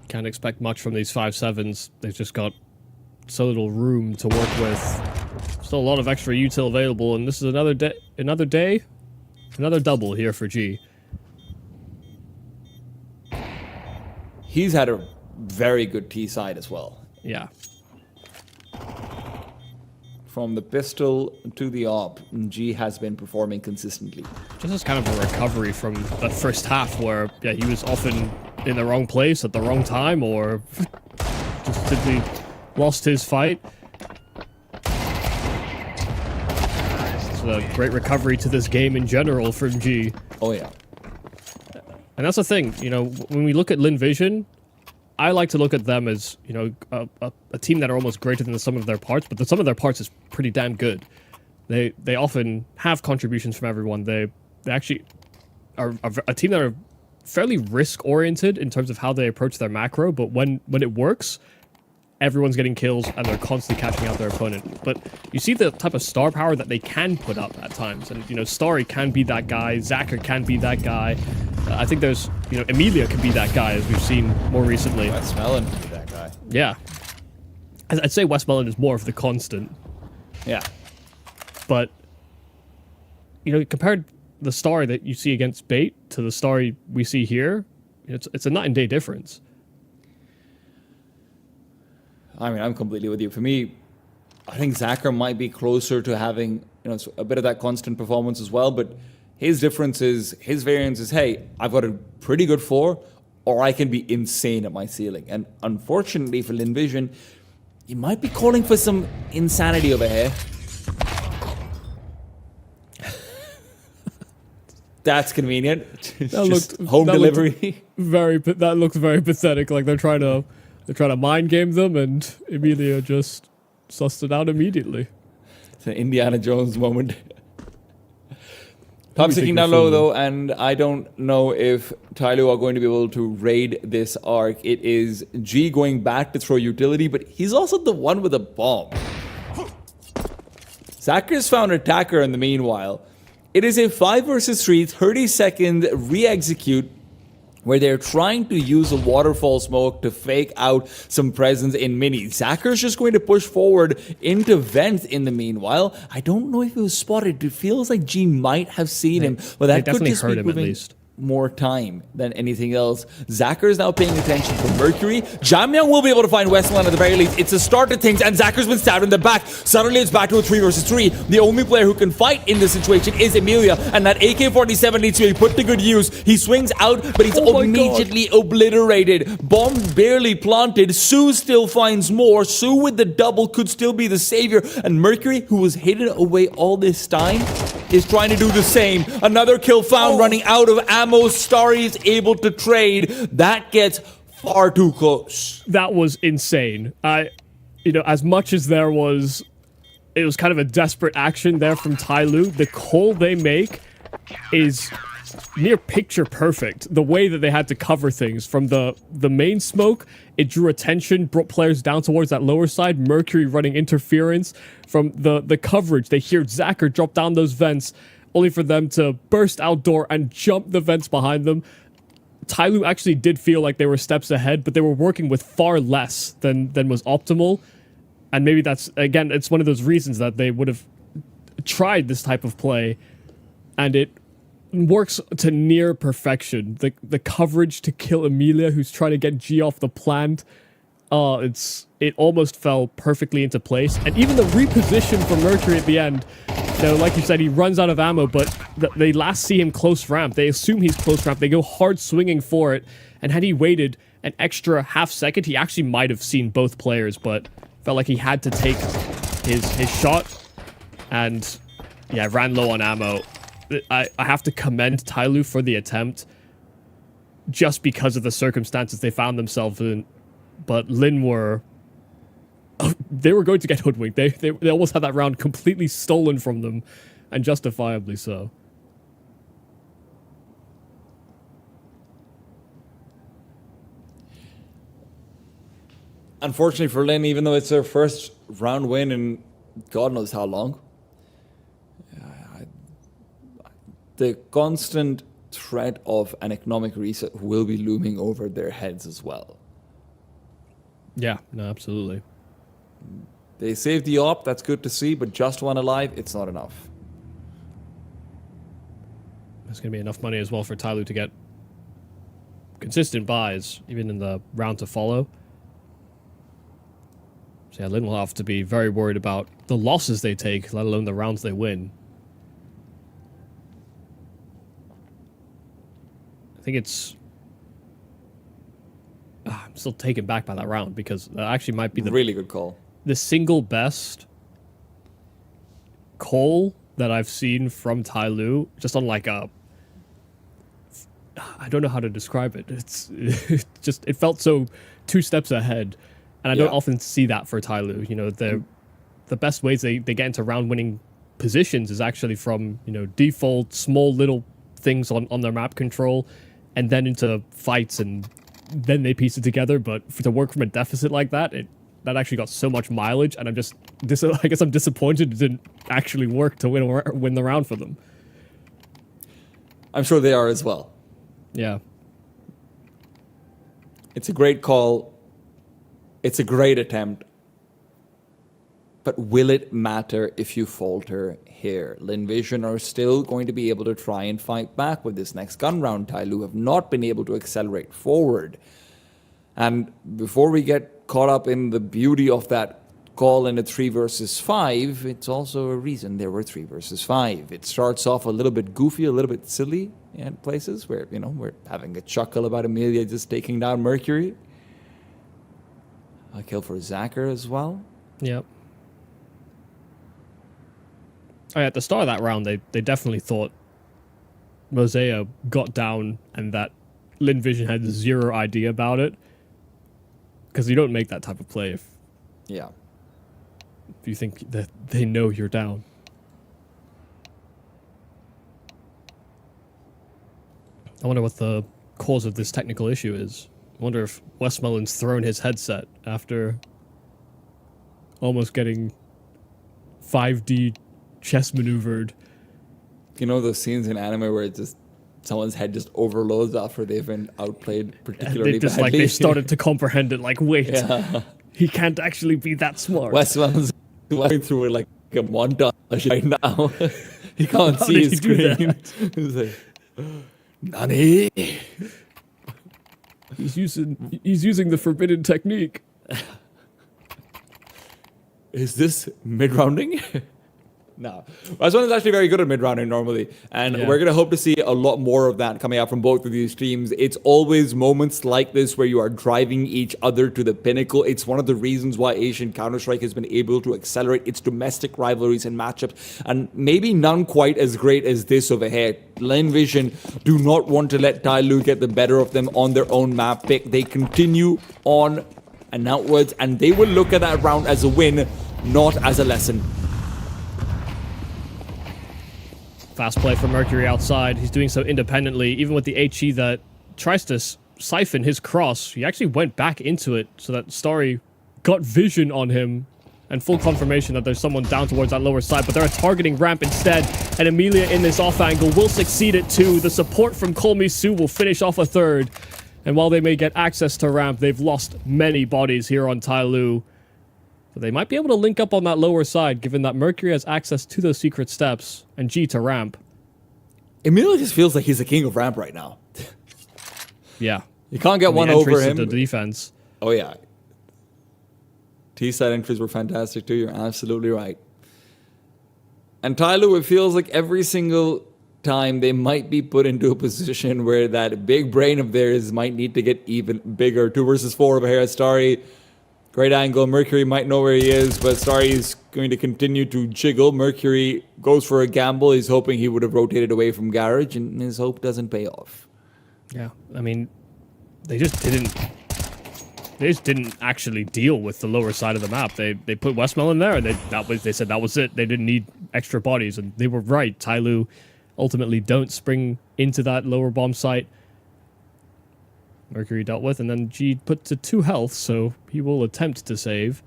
Can't expect much from these 5-7s. They've just got so little room to work with. Still a lot of extra util available, and this is another double here for G. He's had a very good T side as well. Yeah. From the pistol to the op, G has been performing consistently. Just as kind of a recovery from that first half where, yeah, he was often in the wrong place at the wrong time or just simply lost his fight. It's a great recovery to this game in general from G. Oh, yeah. And that's the thing, you know, when we look at Lin Vision, I like to look at them as, you know, a team that are almost greater than the sum of their parts, but the sum of their parts is pretty damn good. They often have contributions from everyone. They actually are a team that are fairly risk-oriented in terms of how they approach their macro, but when it works, everyone's getting kills and they're constantly catching out their opponent. But you see the type of star power that they can put up at times. And, you know, Starry can be that guy. Zacher can be that guy. I think there's, you know, Emilia can be that guy, as we've seen more recently. Westmelon can be that guy. Yeah. I'd say Westmelon is more of the constant. Yeah. But, you know, compared the Starry that you see against Bait to the Starry we see here, it's a night and day difference. I mean, I'm completely with you. For me, I think Zacher might be closer to having, you know, a bit of that constant performance as well, but his difference is, his variance is, hey, I've got a pretty good floor, or I can be insane at my ceiling. And unfortunately for Lin Vision, he might be calling for some insanity over here. That's convenient. Just home delivery. That looks very pathetic. Like they're trying to mind game them, and Emilia just sussed it out immediately. It's an Indiana Jones moment. Top sticking down low though, and I don't know if Tyloo are going to be able to raid this arc. It is G going back to throw utility, but he's also the one with a bomb. Zacher's found attacker in the meanwhile. It is a 5 versus 3, 30-second re-execute where they're trying to use a waterfall smoke to fake out some presence in mini. Zacher's just going to push forward into vent in the meanwhile. I don't know if it was spotted. It feels like G might have seen him, but that could just be moving more time than anything else. Zacher's now paying attention to Mercury. Jamyang will be able to find Westland at the very least. It's a start to things, and Zacher's been stabbed in the back. Suddenly it's back to a 3 versus 3. The only player who can fight in this situation is Emilia, and that AK-47 needs to be put to good use. He swings out, but he's immediately obliterated. Bomb barely planted. Sue still finds more. Sue with the double could still be the savior, and Mercury, who was hidden away all this time, is trying to do the same. Another kill found, running out of ammo. Starry is able to trade. That gets far too close. That was insane. You know, as much as it was kind of a desperate action there from Tyloo, the call they make is near picture perfect. The way that they had to cover things from the main smoke, it drew attention, brought players down towards that lower side. Mercury running interference from the coverage. They hear Zacher drop down those vents, only for them to burst outdoor and jump the vents behind them. Tyloo actually did feel like they were steps ahead, but they were working with far less than was optimal. And maybe that's, again, it's one of those reasons that they would have tried this type of play, and it works to near perfection. The coverage to kill Emilia, who's trying to get G off the plant, it almost fell perfectly into place. And even the reposition for Mercury at the end, you know, like you said, he runs out of ammo, but they last see him close ramp. They assume he's close ramp. They go hard swinging for it. And had he waited an extra half second, he actually might have seen both players, but felt like he had to take his shot. And yeah, ran low on ammo. I have to commend Tyloo for the attempt, just because of the circumstances they found themselves in. But Lin they were going to get hoodwinked. They almost had that round completely stolen from them, and justifiably so. Unfortunately for Lin, even though it's their first round win in God knows how long, the constant threat of an economic reset will be looming over their heads as well. Yeah, no, absolutely. They saved the op, that's good to see, but just one alive, it's not enough. There's going to be enough money as well for Tyloo to get consistent buys, even in the round to follow. So yeah, Lin will have to be very worried about the losses they take, let alone the rounds they win. I think it's... I'm still taken back by that round, because that actually might be the really good call. The single best call that I've seen from Tyloo, just on like a... I don't know how to describe it. It felt so 2 steps ahead. And I don't often see that for Tyloo. You know, the best ways they get into round-winning positions is actually from, you know, default small little things on their map control, and then into fights, and then they piece it together. But to work from a deficit like that, that actually got so much mileage, and I guess I'm disappointed it didn't actually work to win the round for them. I'm sure they are as well. Yeah. It's a great call. It's a great attempt. But will it matter if you falter here? Linvision are still going to be able to try and fight back with this next gun round. Tyloo have not been able to accelerate forward. And before we get caught up in the beauty of that call in a 3 versus 5, it's also a reason there were 3 versus 5. It starts off a little bit goofy, a little bit silly in places where, you know, we're having a chuckle about Amelia just taking down Mercury. A kill for Zacher as well. Yep. Oh, yeah, at the start of that round, they definitely thought Mosea got down and that Linvision had zero idea about it. Because you don't make that type of play if you think that they know you're down. I wonder what the cause of this technical issue is. I wonder if Westmoreland's thrown his headset after almost getting 5D chess maneuvered. You know those scenes in anime where it's just someone's head just overloads after they've been outplayed particularly just badly? Like they started to comprehend it, like, wait, he can't actually be that smart. Westmoreland's going through it like a montage right now. He can't How see did his he do screen. that? He's like, Nani? He's using the forbidden technique. Is this mid-rounding? No. Westmoreland is actually very good at mid-rounding normally. And we're going to hope to see a lot more of that coming out from both of these teams. It's always moments like this where you are driving each other to the pinnacle. It's one of the reasons why Asian Counter-Strike has been able to accelerate its domestic rivalries and matchups. And maybe none quite as great as this over here. Linvision do not want to let Tyloo get the better of them on their own map pick. They continue on and outwards, and they will look at that round as a win, not as a lesson. Fast play from Mercury outside. He's doing so independently, even with the HE that tries to siphon his cross. He actually went back into it so that Starry got vision on him and full confirmation that there's someone down towards that lower side, but they're targeting ramp instead, and Amelia in this off angle will succeed it too. The support from Kolmi Su will finish off a third, and while they may get access to ramp, they've lost many bodies here on Tyloo. But they might be able to link up on that lower side, given that Mercury has access to those secret steps, and G to ramp. Amelia just feels like he's the king of ramp right now. Yeah. You can't get one over him. The defense. Oh, yeah. T-side entries were fantastic too. You're absolutely right. And Tyloo, it feels like every single time they might be put into a position where that big brain of theirs might need to get even bigger. 2 versus 4 over here at Starry. Great angle. Mercury might know where he is, but Starry is going to continue to jiggle. Mercury goes for a gamble. He's hoping he would have rotated away from Garage, and his hope doesn't pay off. Yeah, I mean, they just didn't actually deal with the lower side of the map. They put Westmoreland there, and they said that was it. They didn't need extra bodies, and they were right. Tyloo ultimately don't spring into that lower bomb site. Mercury dealt with, and then G put to 2 health, so he will attempt to save.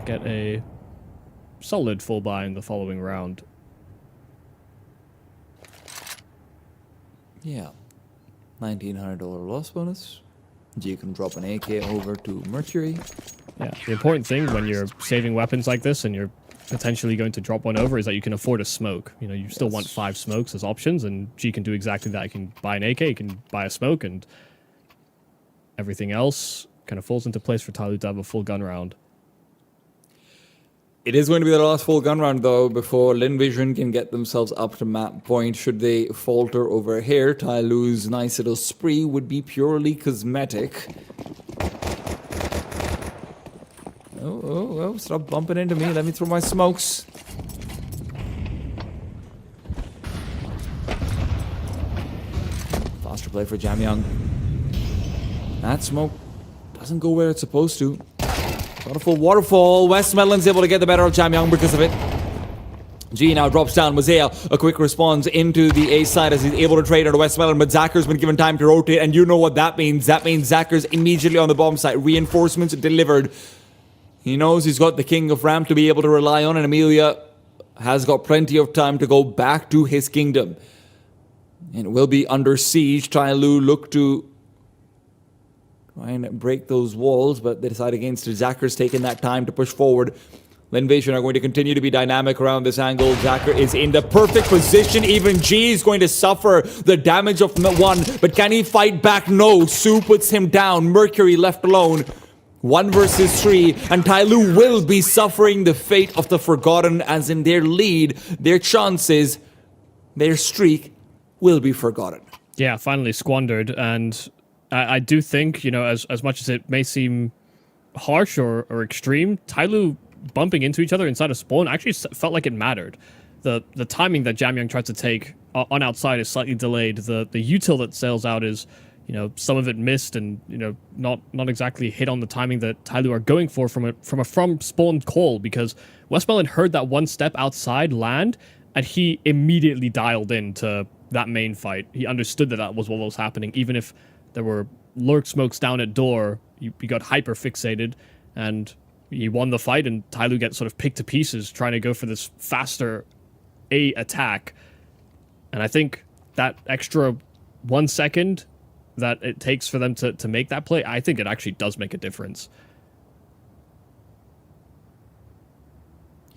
Get a solid full buy in the following round. Yeah. $1,900 loss bonus. G can drop an AK over to Mercury. Yeah, the important thing when you're saving weapons like this and you're potentially going to drop one over is that you can afford a smoke. You know, you still want 5 smokes as options, and G can do exactly that. You can buy an AK, you can buy a smoke, and everything else kind of falls into place for Tyloo to have a full gun round. It is going to be the last full gun round, though, before Linvision can get themselves up to map point. Should they falter over here, Tyloo's nice little spree would be purely cosmetic. Oh, stop bumping into me. Let me throw my smokes. Faster play for Jamyang. That smoke doesn't go where it's supposed to. Got a full waterfall. Westmoreland's able to get the better of Jamyang because of it. G now drops down. Mazea, a quick response into the A side as he's able to trade out of Westmoreland, but Zacker's been given time to rotate, and you know what that means. That means Zacker's immediately on the bomb site. Reinforcements delivered. He knows he's got the king of ramp to be able to rely on, and Amelia has got plenty of time to go back to his kingdom. And will be under siege. Tyloo look to try and break those walls, but they decide against it. Zacker's taking that time to push forward. Linvision are going to continue to be dynamic around this angle. Zacker is in the perfect position. Even G is going to suffer the damage of one, but can he fight back? No. Sue puts him down. Mercury left alone. 1 versus 3, and Tyloo will be suffering the fate of the Forgotten, as in their lead, their chances, their streak will be forgotten. Yeah, finally squandered, and I do think, you know, as much as it may seem harsh or extreme, Tyloo bumping into each other inside of spawn actually felt like it mattered. The timing that Jamyang tried to take on outside is slightly delayed. The util that sails out is, you know, some of it missed and, you know, not exactly hit on the timing that Tyloo are going for from a spawn call, because Westmoreland heard that one step outside land and he immediately dialed into that main fight. He understood that was what was happening. Even if there were lurk smokes down at door, he got hyper fixated and he won the fight, and Tyloo gets sort of picked to pieces trying to go for this faster A attack. And I think that extra 1 second that it takes for them to make that play, I think it actually does make a difference.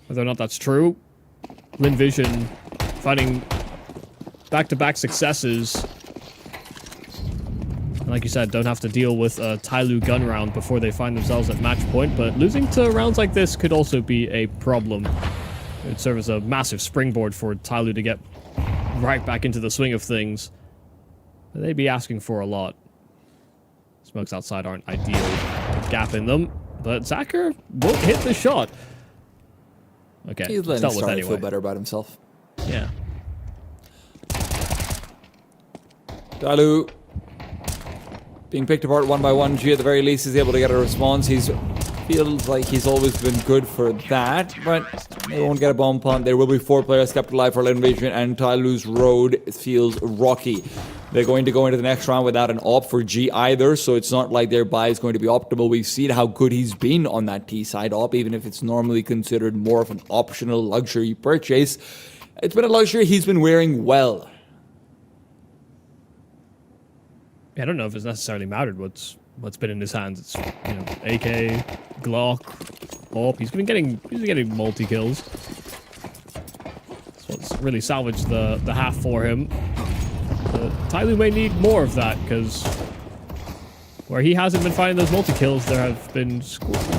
Whether or not that's true, Linvision finding back-to-back successes. And like you said, don't have to deal with a Tyloo gun round before they find themselves at match point, but losing to rounds like this could also be a problem. It would serve as a massive springboard for Tyloo to get right back into the swing of things. They'd be asking for a lot. Smokes outside aren't ideal. Gap in them, but Zacker won't hit the shot. Okay, he's letting Starry feel better about himself. Yeah. Tyloo being picked apart 1 by 1. G at the very least is able to get a response. He feels like he's always been good for that, but they won't get a bomb plant. There will be 4 players kept alive for Linvision, and Tyloo's road feels rocky. They're going to go into the next round without an op for G either, so it's not like their buy is going to be optimal. We've seen how good he's been on that T-side op, even if it's normally considered more of an optional luxury purchase. It's been a luxury he's been wearing well. I don't know if it's necessarily mattered what's been in his hands. It's, you know, AK, Glock, op. He's been getting multi kills. That's what's really salvaged the half for him. Tyloo may need more of that, because where he hasn't been finding those multi-kills, there have been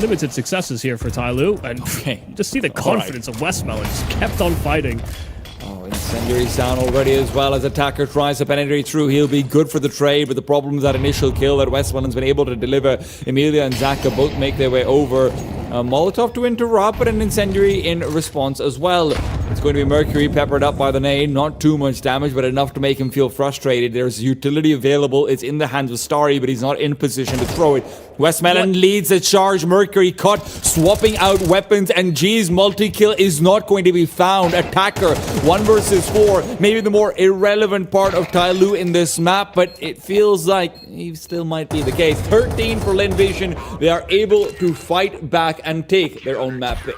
limited successes here for Tyloo, and you just see the confidence of Westmoreland just kept on fighting. Oh, Incendiary's down already, as well as Attacker tries to penetrate through. He'll be good for the trade, but the problem is that initial kill that Westmoreland's been able to deliver. Emilia and Zaka both make their way over. Molotov to interrupt, but an Incendiary in response as well. It's going to be Mercury peppered up by the nade. Not too much damage, but enough to make him feel frustrated. There's utility available. It's in the hands of Starry, but he's not in position to throw it. Westmoreland leads the charge. Mercury cut, swapping out weapons, and G's multi-kill is not going to be found. Attacker, 1 versus 4. Maybe the more irrelevant part of Tyloo in this map, but it feels like he still might be the case. 13 for Linvision. They are able to fight back and take their own map pick.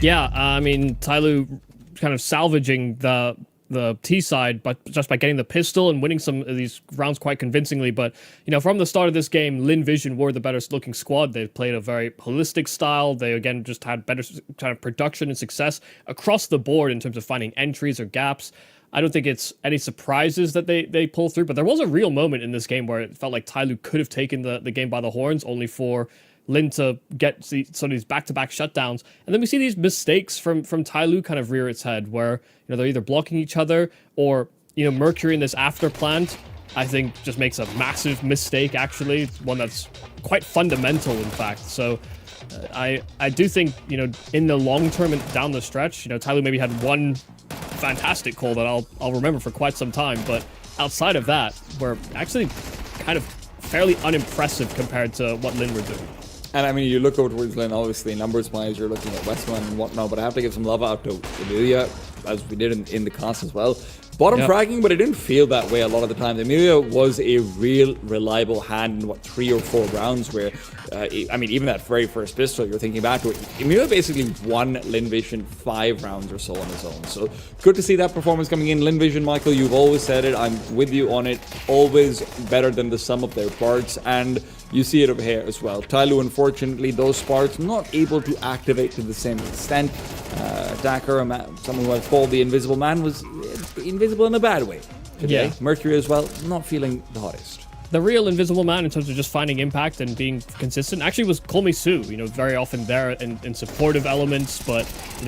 Yeah, I mean, Tyloo kind of salvaging the the T side, but just by getting the pistol and winning some of these rounds quite convincingly. But from the start of this game, Lin Vision were the better looking squad. They played a very holistic style. They again just had better kind of production and success across the board in terms of finding entries or gaps. I don't think it's any surprises that they pull through, but there was a real moment in this game where it felt like Tyloo could have taken the game by the horns, only for Lin to get some of these back-to-back shutdowns. And then we see these mistakes from Tyloo kind of rear its head, where they're either blocking each other or Mercury in this after plant, I think, just makes a massive mistake, actually, one that's quite fundamental, in fact. So I do think, in the long term and down the stretch, Tyloo maybe had one fantastic call that I'll remember for quite some time, but outside of that, we're actually kind of fairly unimpressive compared to what Lin were doing. And I mean, you look over towards Lin, obviously, numbers-wise, you're looking at Westman and whatnot, but I have to give some love out to Emilia, as we did in the cast as well. Bottom fragging, but it didn't feel that way a lot of the time. Emilia was a real reliable hand in, 3 or 4 rounds where, I mean, even that very first pistol, you're thinking back to it, Emilia basically won Lin Vision 5 rounds or so on his own. So good to see that performance coming in. Lin Vision, Michael, you've always said it. I'm with you on it. Always better than the sum of their parts. And you see it over here as well. Tyloo, unfortunately, those parts not able to activate to the same extent. Attacker, someone who I called the Invisible Man, was invisible in a bad way today. Yeah. Mercury as well, not feeling the hottest. The real Invisible Man in terms of just finding impact and being consistent actually was Komisu, very often there in supportive elements, but,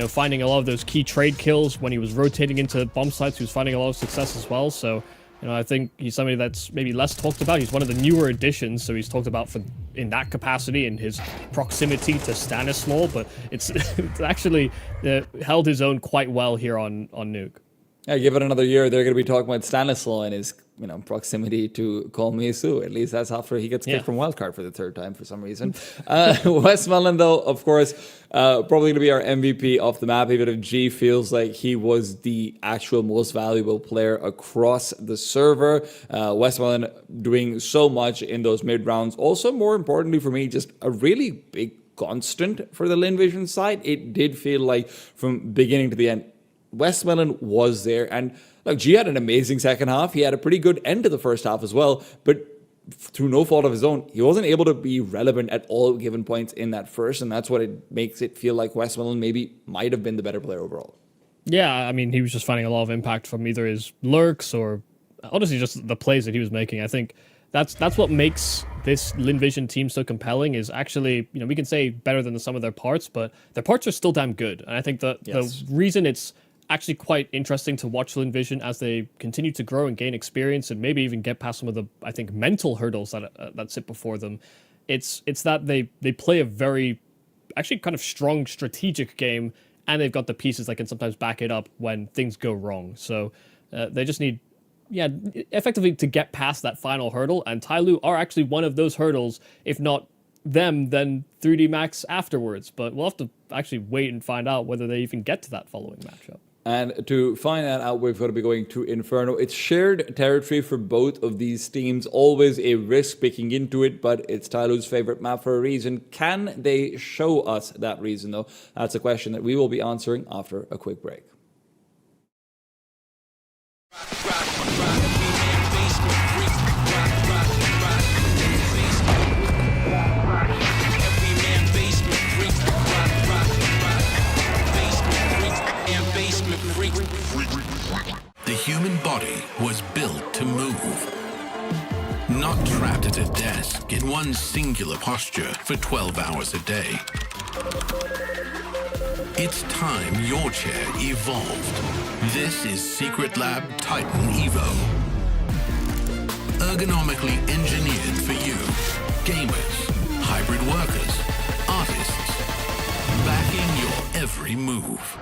finding a lot of those key trade kills when he was rotating into bomb sites. He was finding a lot of success as well. So, I think he's somebody that's maybe less talked about. He's one of the newer additions, so he's talked about in that capacity, in his proximity to Stanislaw, but it's actually held his own quite well here on Nuke. Yeah, give it another year, they're going to be talking about Stanislaw and his proximity to Call Me Sue. At least that's after he gets kicked from wildcard for the 3rd time for some reason. Westmoreland, though, of course, probably going to be our MVP off the map, even if G feels like he was the actual most valuable player across the server. Westmoreland doing so much in those mid rounds. Also, more importantly for me, just a really big constant for the Lin Vision side. It did feel like from beginning to the end, Westmoreland was there, and look, G had an amazing second half. He had a pretty good end to the first half as well, but through no fault of his own, he wasn't able to be relevant at all given points in that first, and that's what it makes it feel like Westmoreland maybe might have been the better player overall. Yeah, I mean, he was just finding a lot of impact from either his lurks or honestly just the plays that he was making. I think that's what makes this Lin Vision team so compelling, is actually, we can say better than the sum of their parts, but their parts are still damn good. And I think the reason it's actually quite interesting to watch Lin Vision as they continue to grow and gain experience and maybe even get past some of the, I think, mental hurdles that sit before them. It's that they play a very, actually kind of strong strategic game, and they've got the pieces that can sometimes back it up when things go wrong. So they just need, effectively to get past that final hurdle, and Tyloo are actually one of those hurdles, if not them, then 3D Max afterwards. But we'll have to actually wait and find out whether they even get to that following matchup. And to find that out, we've got to be going to Inferno. It's shared territory for both of these teams. Always a risk picking into it, but it's Tyloo's favorite map for a reason. Can they show us that reason, though? That's a question that we will be answering after a quick break. The human body was built to move, not trapped at a desk in one singular posture for 12 hours a day. It's time your chair evolved. This is Secret Lab Titan Evo. Ergonomically engineered for you, gamers, hybrid workers, artists, backing your every move.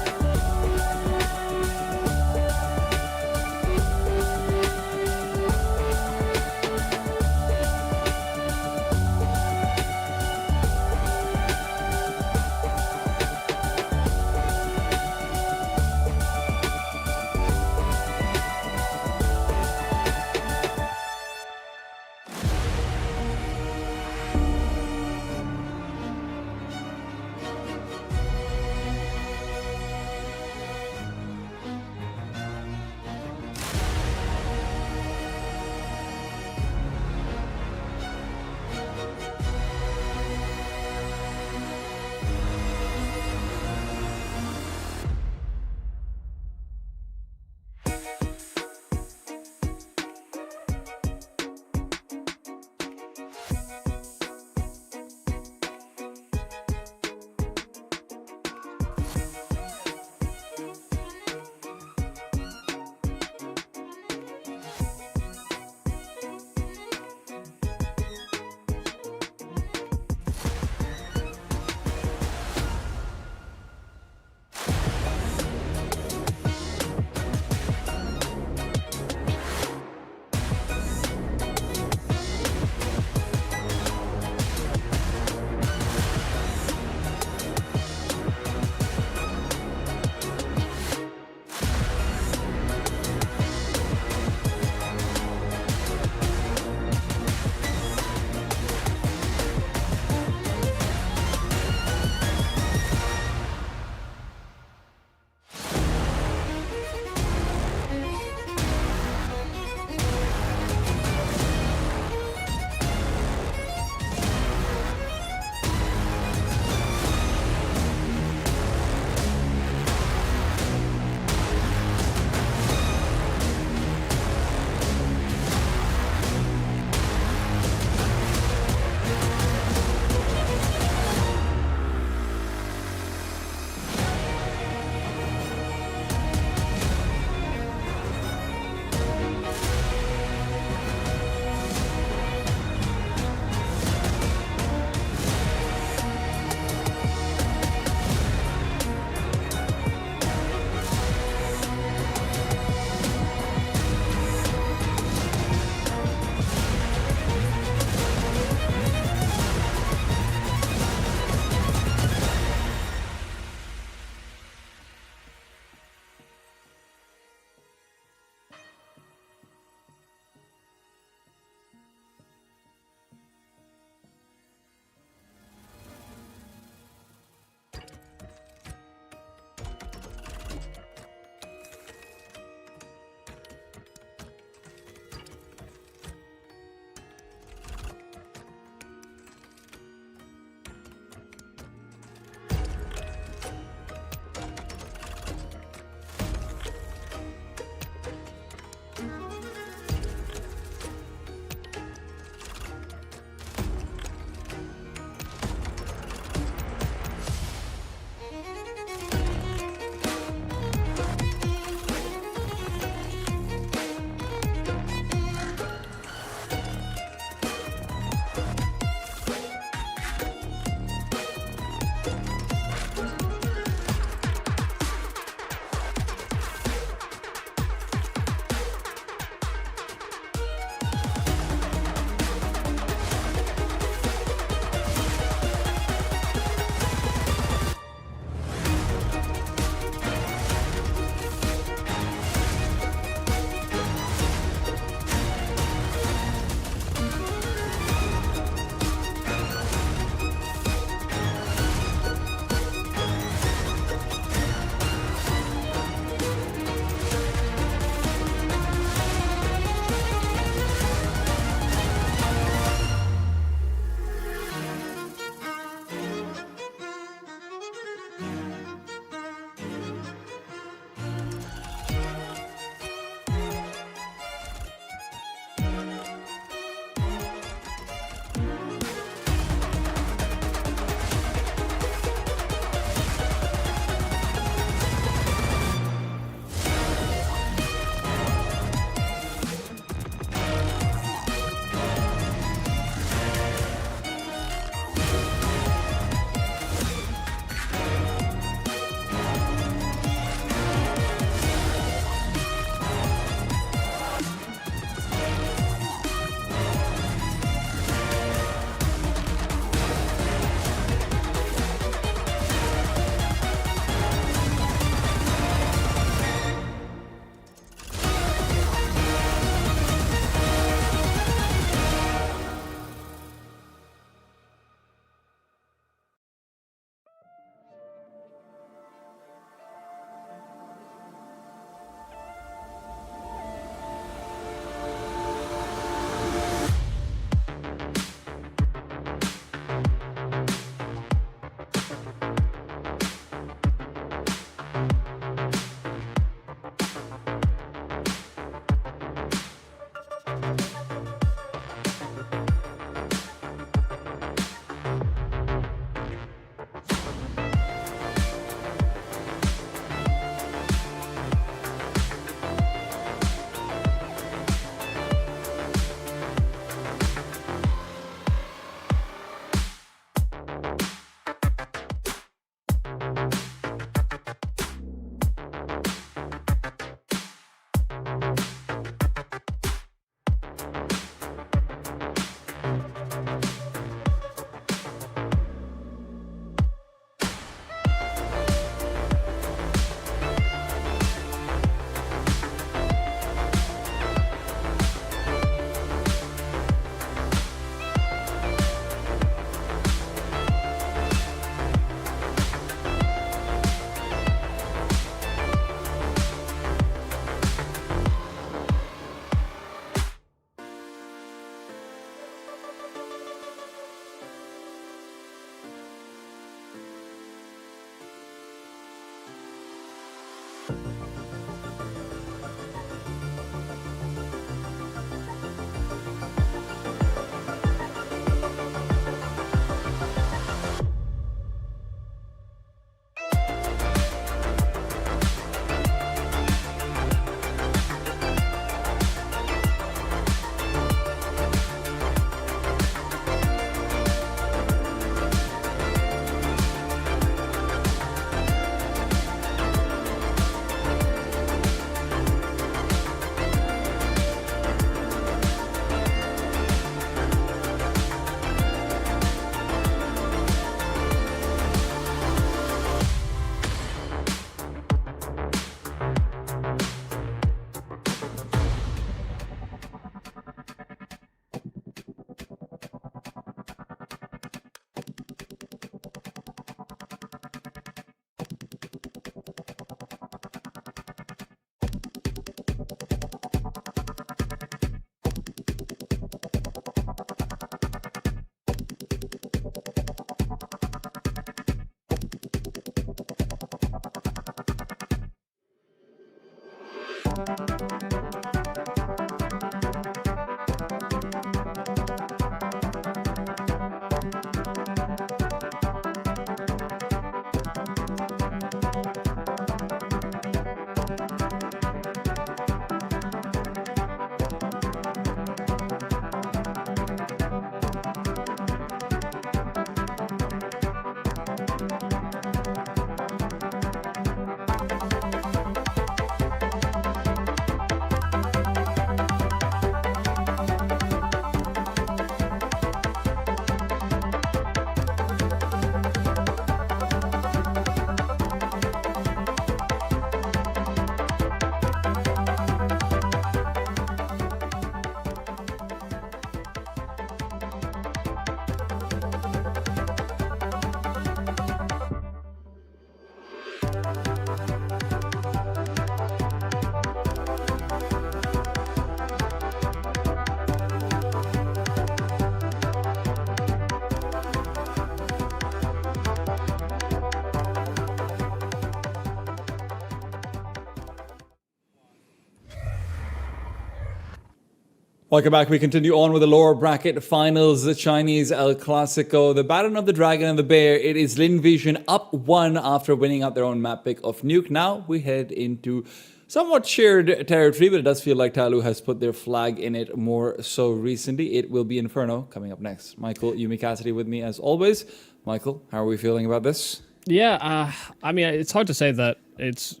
Welcome back. We continue on with the lower bracket finals, the Chinese El Clasico, the Battle of the Dragon and the Bear. It is Lin Vision up 1 after winning out their own map pick of Nuke. Now we head into somewhat shared territory, but it does feel like Tyloo has put their flag in it more so recently. It will be Inferno coming up next. Michael, Yumi Cassidy with me as always. Michael, how are we feeling about this? Yeah, I mean, it's hard to say that it's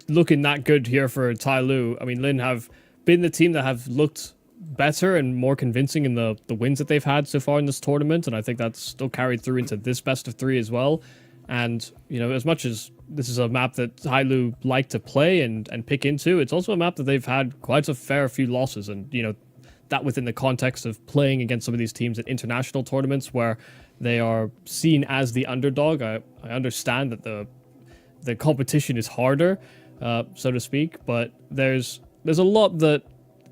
looking that good here for Tyloo. I mean, Lin have been the team that have looked better and more convincing in the wins that they've had so far in this tournament, and I think that's still carried through into this best of 3 as well. And, you know, as much as this is a map that Tyloo like to play and pick into, it's also a map that they've had quite a fair few losses, and, you know, that within the context of playing against some of these teams at international tournaments where they are seen as the underdog. I understand that the competition is harder, so to speak, but there's a lot that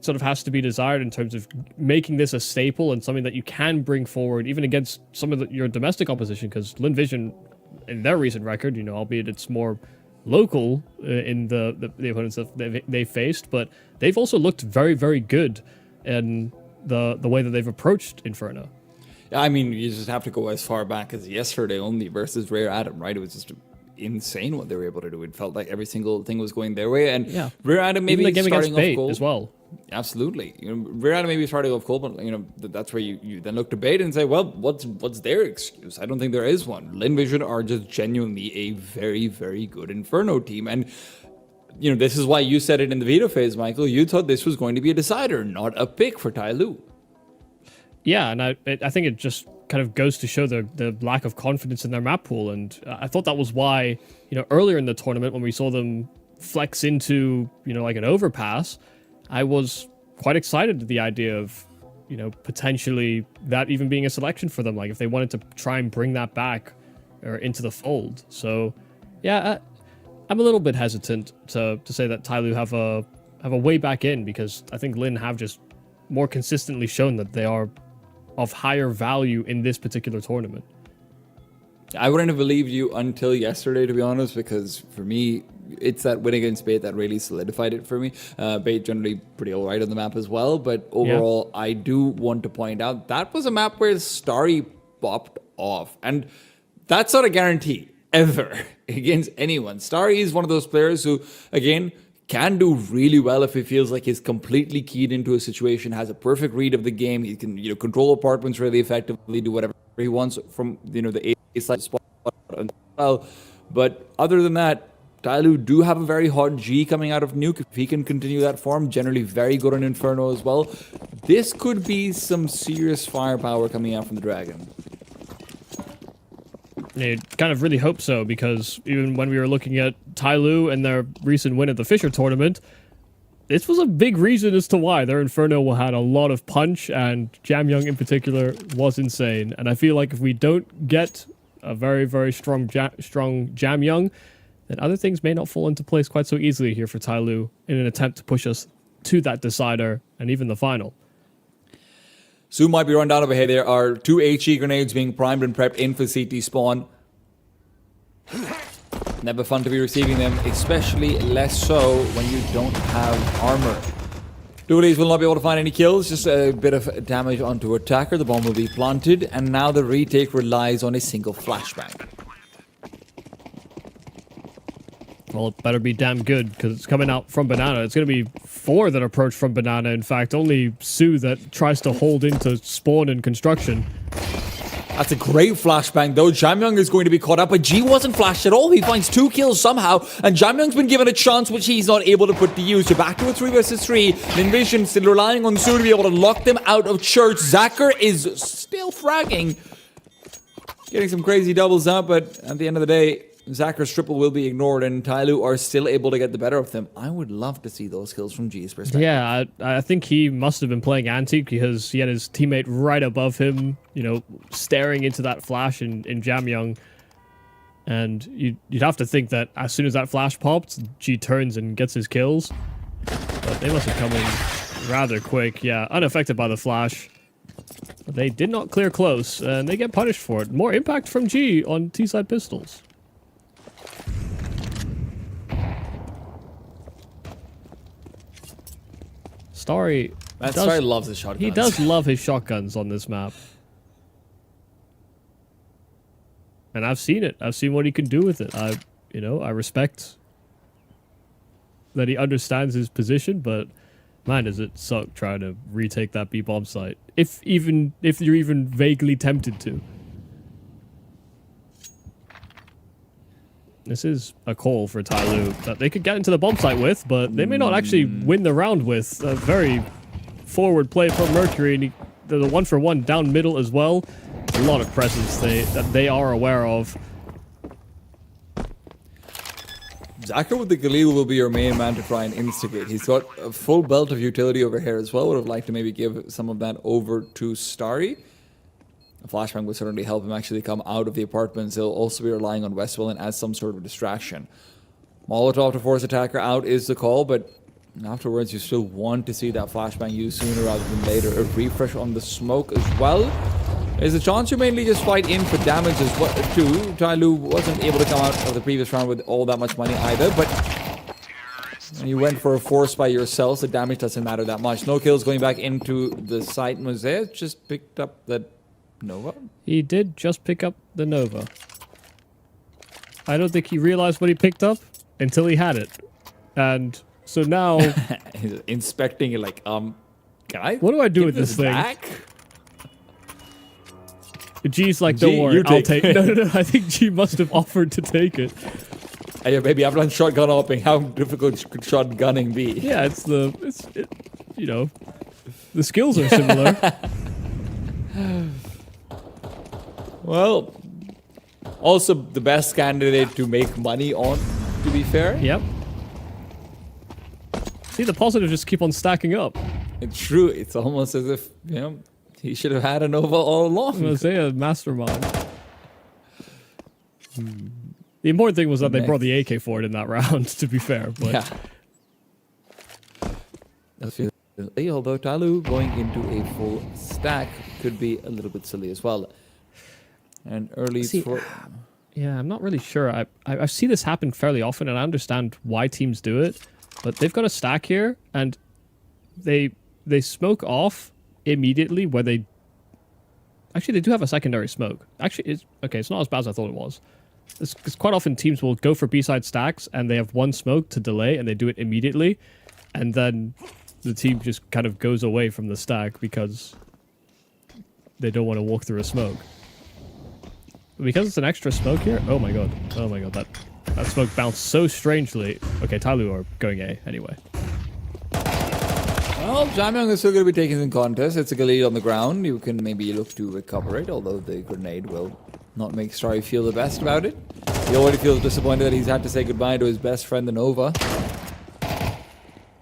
sort of has to be desired in terms of making this a staple and something that you can bring forward even against some of your domestic opposition, because Lin Vision, in their recent record, you know, albeit it's more local in the opponents that they faced, but they've also looked very, very good in the way that they've approached Inferno. I mean, you just have to go as far back as yesterday only versus Rare Adam, right? It was just insane what they were able to do. It felt like every single thing was going their way, and yeah. Rare Adam maybe even the game starting against Bait off cold as well. Absolutely, you know, Rare Adam maybe starting off cold, but you know that's where you then look to Bait and say, well, what's their excuse? I don't think there is one. Lin Vision are just genuinely a very, very good Inferno team, and you know this is why you said it in the veto phase, Michael. You thought this was going to be a decider, not a pick for Tyloo. Yeah, and I think it just kind of goes to show the lack of confidence in their map pool, and I thought that was why, you know, earlier in the tournament when we saw them flex into, you know, like an overpass, I was quite excited at the idea of, you know, potentially that even being a selection for them, like if they wanted to try and bring that back or into the fold. So yeah, I'm a little bit hesitant to say that Tyloo have a way back in, because I think Lin have just more consistently shown that they are of higher value in this particular tournament. I wouldn't have believed you until yesterday, to be honest, because for me, it's that win against Bait that really solidified it for me. Bait generally pretty alright on the map as well, but overall, yeah. I do want to point out that was a map where Starry popped off, and that's not a guarantee ever against anyone. Starry is one of those players who, again, can do really well if he feels like he's completely keyed into a situation, has a perfect read of the game. He can, you know, control apartments really effectively, do whatever he wants from, you know, the A side spot as well. But other than that, Tyloo do have a very hot G coming out of Nuke. If he can continue that form, generally very good on Inferno as well. This could be some serious firepower coming out from the Dragon. I kind of really hope so, because even when we were looking at Tyloo and their recent win at the Fisher tournament, this was a big reason as to why their Inferno had a lot of punch, and Jam Young in particular was insane. And I feel like if we don't get a very, very strong Jam Young, then other things may not fall into place quite so easily here for Tyloo in an attempt to push us to that decider and even the final. Soon might be run down over here. There are 2 HE grenades being primed and prepped in for CT spawn. Never fun to be receiving them, especially less so when you don't have armor. Dualies will not be able to find any kills, just a bit of damage onto attacker. The bomb will be planted, and now the retake relies on a single flashbang. Well, it better be damn good, because it's coming out from Banana. It's going to be 4 that approach from Banana, in fact. Only Sue that tries to hold into spawn and construction. That's a great flashbang, though. Jamyang is going to be caught up, but G wasn't flashed at all. He finds 2 kills somehow, and Jamyang's been given a chance which he's not able to put to use. So back to a 3 versus 3. Invasion still relying on Sue to be able to lock them out of church. Zacher is still fragging. Getting some crazy doubles out, but at the end of the day, Zacher's triple will be ignored, and Tyloo are still able to get the better of them. I would love to see those kills from G's perspective. Yeah, I think he must have been playing anti because he had his teammate right above him, you know, staring into that flash in Jamyang. And you'd have to think that as soon as that flash popped, G turns and gets his kills. But they must have come in rather quick. Yeah, unaffected by the flash. But they did not clear close, and they get punished for it. More impact from G on T-side pistols. Starry loves his shotguns. He does love his shotguns on this map. And I've seen it. I've seen what he can do with it. I respect that he understands his position, but man, does it suck trying to retake that B-bomb site. If you're even vaguely tempted to. This is a call for Tyloo that they could get into the bomb site with, but they may not actually win the round with. A very forward play from Mercury, and the 1-for-1 down middle as well. A lot of presence that they are aware of. Zacher with the Galil will be your main man to try and instigate. He's got a full belt of utility over here as well. Would have liked to maybe give some of that over to Starry. A flashbang would certainly help him actually come out of the apartments. He'll also be relying on Westwell as some sort of distraction. Molotov to force attacker out is the call, but afterwards you still want to see that flashbang used sooner rather than later. A refresh on the smoke as well. There's a chance you mainly just fight in for damage as well too. Tyloo wasn't able to come out of the previous round with all that much money either, but when you went for a force by yourself, the damage doesn't matter that much. No kills going back into the site. Mosaic just picked up the Nova? He did just pick up the Nova. I don't think he realized what he picked up until he had it. And so now... He's inspecting it like, can I... What do I do with this thing? Back? G's like, don't worry, I'll take it. No. I think G must have offered to take it. Hey, baby, I've done shotgun hopping. How difficult could shotgunning be? Yeah, you know, the skills are similar. Well, also the best candidate to make money on, to be fair. Yep. See, the positives just keep on stacking up. It's true. It's almost as if, he should have had a Nova all along. I'm going to say a mastermind. The important thing was that they brought the AK for it in that round, to be fair. But yeah. Although Tyloo going into a full stack could be a little bit silly as well. And early for... Yeah, I'm not really sure. I see this happen fairly often, and I understand why teams do it. But they've got a stack here, and they smoke off immediately where they... Actually, they do have a secondary smoke. Actually, it's not as bad as I thought it was. Because quite often teams will go for B-side stacks, and they have one smoke to delay, and they do it immediately. And then the team just kind of goes away from the stack because they don't want to walk through a smoke. Because it's an extra smoke here... Oh my god, that smoke bounced so strangely. Okay, Tyloo are going A anyway. Well, Jamyang is still going to be taking the contest. It's a Galil on the ground. You can maybe look to recover it, although the grenade will not make Starry feel the best about it. He already feels disappointed that he's had to say goodbye to his best friend, the Nova.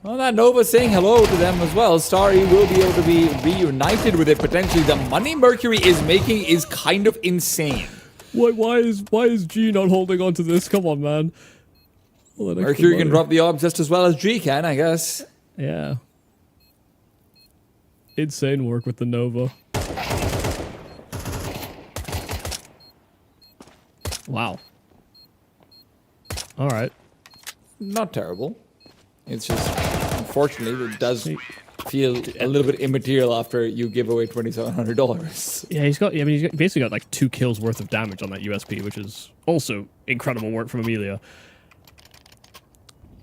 Well, that Nova saying hello to them as well. Starry will be able to be reunited with it potentially. The money Mercury is making is kind of insane. Why is G not holding on to this? Come on, man. Mercury can drop the orb just as well as G can, I guess. Yeah. Insane work with the Nova. Wow. All right. Not terrible. It's just, unfortunately, it does feel a little bit immaterial after you give away $2,700. Yeah, he's basically got like 2 kills worth of damage on that USP, which is also incredible work from Amelia.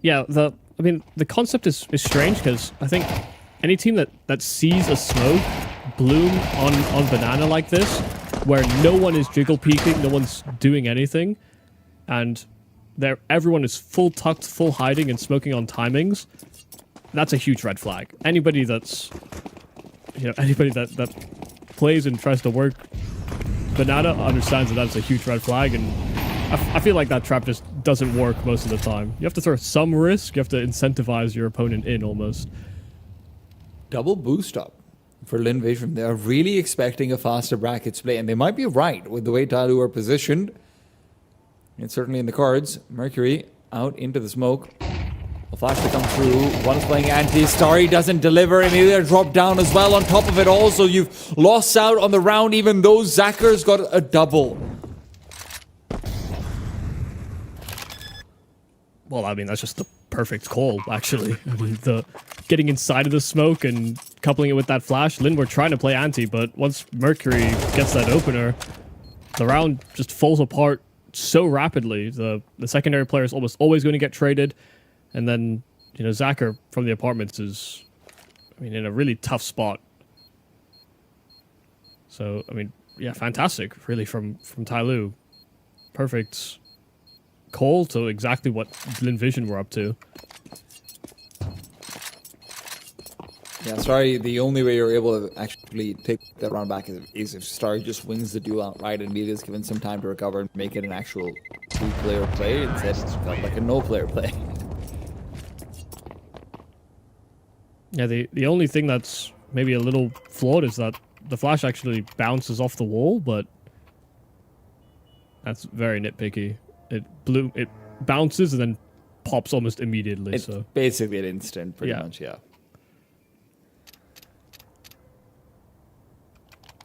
Yeah, the concept is strange because I think any team that sees a smoke bloom on banana like this, where no one is jiggle peeking, no one's doing anything, and everyone is full tucked, full hiding, and smoking on timings. That's a huge red flag. Anybody that plays and tries to work banana understands that that's a huge red flag, and I feel like that trap just doesn't work most of the time. You have to throw some risk. You have to incentivize your opponent in almost. Double boost up for Lin Vision. They're really expecting a faster bracket split, and they might be right with the way Tyloo are positioned. It's certainly in the cards. Mercury out into the smoke. A flash to come through. One's playing anti. Starry doesn't deliver. Amelia dropped down as well. On top of it all, so you've lost out on the round, even though Zacker's got a double. Well, I mean, that's just the perfect call, actually. I mean, the getting inside of the smoke and coupling it with that flash. Lin were trying to play anti, but once Mercury gets that opener, the round just falls apart so rapidly. The secondary player is almost always going to get traded. And then, Zacher from the apartments is, in a really tough spot. So, yeah, fantastic, really, from Tyloo. Perfect call to exactly what Lin Vision were up to. Yeah, Starry, the only way you're able to actually take that round back is if Starry just wins the duel outright and Amelia's given some time to recover and make it an actual 2-player play. Instead, it's felt like a no-player play. Yeah, the only thing that's maybe a little flawed is that the flash actually bounces off the wall, but that's very nitpicky. It bounces and then pops almost immediately. It's basically an instant, pretty much, yeah.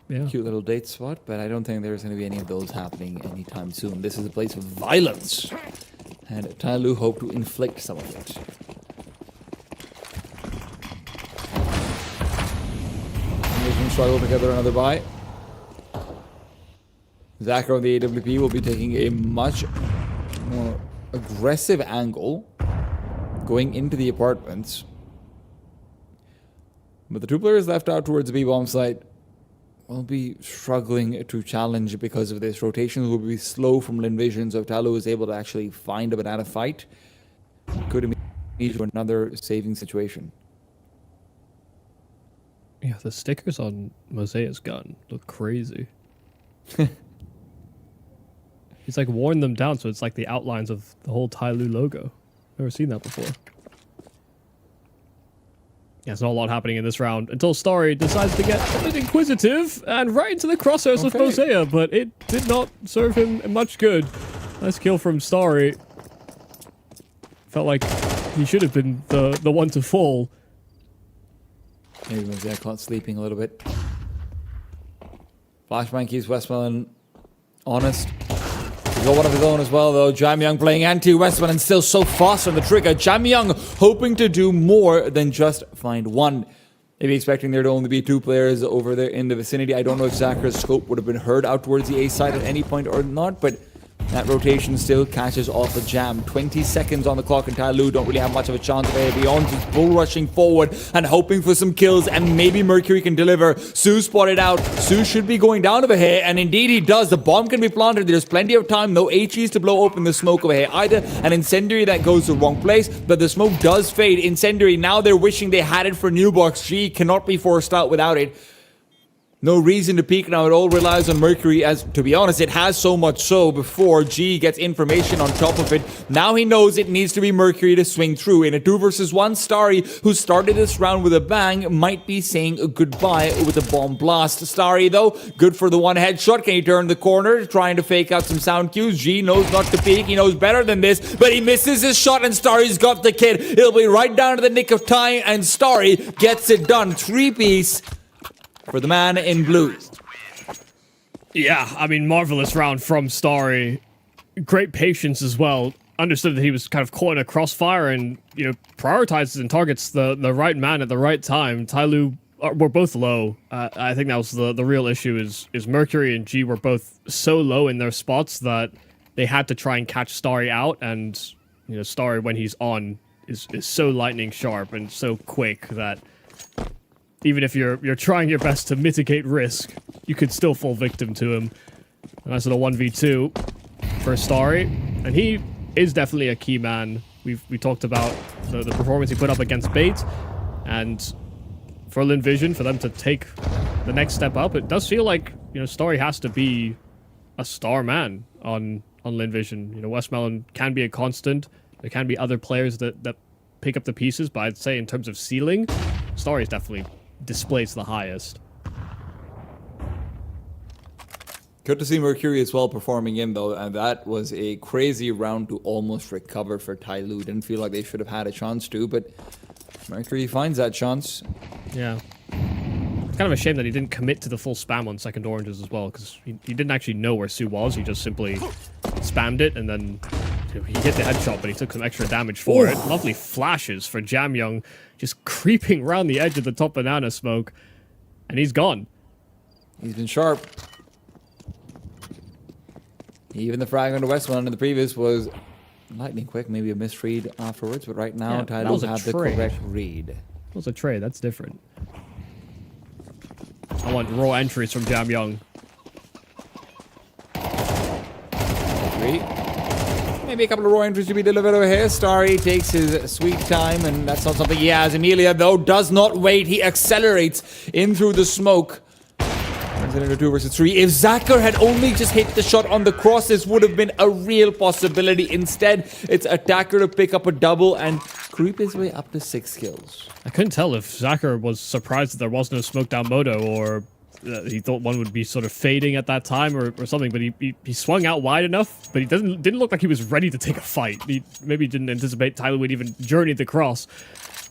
Yeah. Cute little date spot, but I don't think there's going to be any of those happening anytime soon. This is a place of violence, and Tyloo hope to inflict some of it. Struggle to gather another buy. Zacher on the AWP will be taking a much more aggressive angle going into the apartments. But the 2 players left out towards the B-bomb site will be struggling to challenge because of this. Rotations will be slow from Lin Vision, so if Tyloo is able to actually find a banana fight, could lead to another saving situation. Yeah, the stickers on Mosea's gun look crazy. He's like worn them down, so it's like the outlines of the whole Tyloo logo. Never seen that before. Yeah, there's not a lot happening in this round until Starry decides to get a bit inquisitive and right into the crosshairs of Mosea, but it did not serve him much good. Nice kill from Starry. Felt like he should have been the one to fall. Maybe Mosea caught sleeping a little bit. Flashbang keeps Westmelon honest. He's got one of his own as well, though. Jamyoung playing anti-Westmelon, still so fast on the trigger. Jamyoung hoping to do more than just find one. Maybe expecting there to only be 2 players over there in the vicinity. I don't know if Zacher's scope would have been heard out towards the A side at any point or not, but that rotation still catches off a jam. 20 seconds on the clock, and Tyloo don't really have much of a chance of it. Beyond is bull rushing forward and hoping for some kills, and maybe Mercury can deliver. Su spotted out. Su should be going down over here, and indeed he does. The bomb can be planted. There's plenty of time. No HEs to blow open the smoke over here either. An incendiary that goes to the wrong place, but the smoke does fade. Incendiary, now they're wishing they had it for new box. G cannot be forced out without it. No reason to peek now. It all relies on Mercury, as, to be honest, it has so much so before G gets information on top of it. Now he knows it needs to be Mercury to swing through. In a 2 versus 1, Starry, who started this round with a bang, might be saying a goodbye with a bomb blast. Starry, though, good for the one headshot. Can he turn the corner, trying to fake out some sound cues? G knows not to peek. He knows better than this, but he misses his shot, and Starry's got the kid. It'll be right down to the nick of time, and Starry gets it done. 3-piece. For the man in blue. Yeah, marvelous round from Starry. Great patience as well. understood that he was kind of caught in a crossfire and, you know, prioritizes and targets the right man at the right time. Tyloo were both low. I think that was the real issue is Mercury and G were both so low in their spots that they had to try and catch Starry out, and, you know, Starry, when he's on, is so lightning sharp and so quick that even if you're trying your best to mitigate risk, you could still fall victim to him. And that's a 1v2 for Starry, and he is definitely a key man. We talked about the performance he put up against Bait, and for Linvision, for them to take the next step up, it does feel like, you know, Starry has to be a star man on Linvision. You know, Westmelon can be a constant. There can be other players that pick up the pieces, but I'd say in terms of ceiling, Starry definitely displays the highest. Good to see Mercury as well performing in, though, and that was a crazy round to almost recover for Tyloo. Didn't feel like they should have had a chance to, but Mercury finds that chance. Yeah. It's kind of a shame that he didn't commit to the full spam on second oranges as well, because he didn't actually know where Sue was. He just simply spammed it, and then, you know, he hit the headshot, but he took some extra damage for it. Lovely flashes for Jamyoung, just creeping around the edge of the top banana smoke, and he's gone. He's been sharp. Even the frag on the West one in the previous was lightning quick, maybe a misread afterwards, but right now Tyloo had the correct read. It was a trade, that's different. I want raw entries from Jamyoung. Maybe a couple of raw entries to be delivered over here. Starry takes his sweet time, and that's not something he has. Emilia, though, does not wait. He accelerates in through the smoke. Turns it into 2 versus 3. If Zacher had only just hit the shot on the cross, this would have been a real possibility. Instead, it's Attacker to pick up a double and creep his way up to 6 kills. I couldn't tell if Zacher was surprised that there was no smoke down Moto, or he thought one would be sort of fading at that time or something, but he swung out wide enough, but he didn't look like he was ready to take a fight. He maybe didn't anticipate Tyloo would even journey the cross.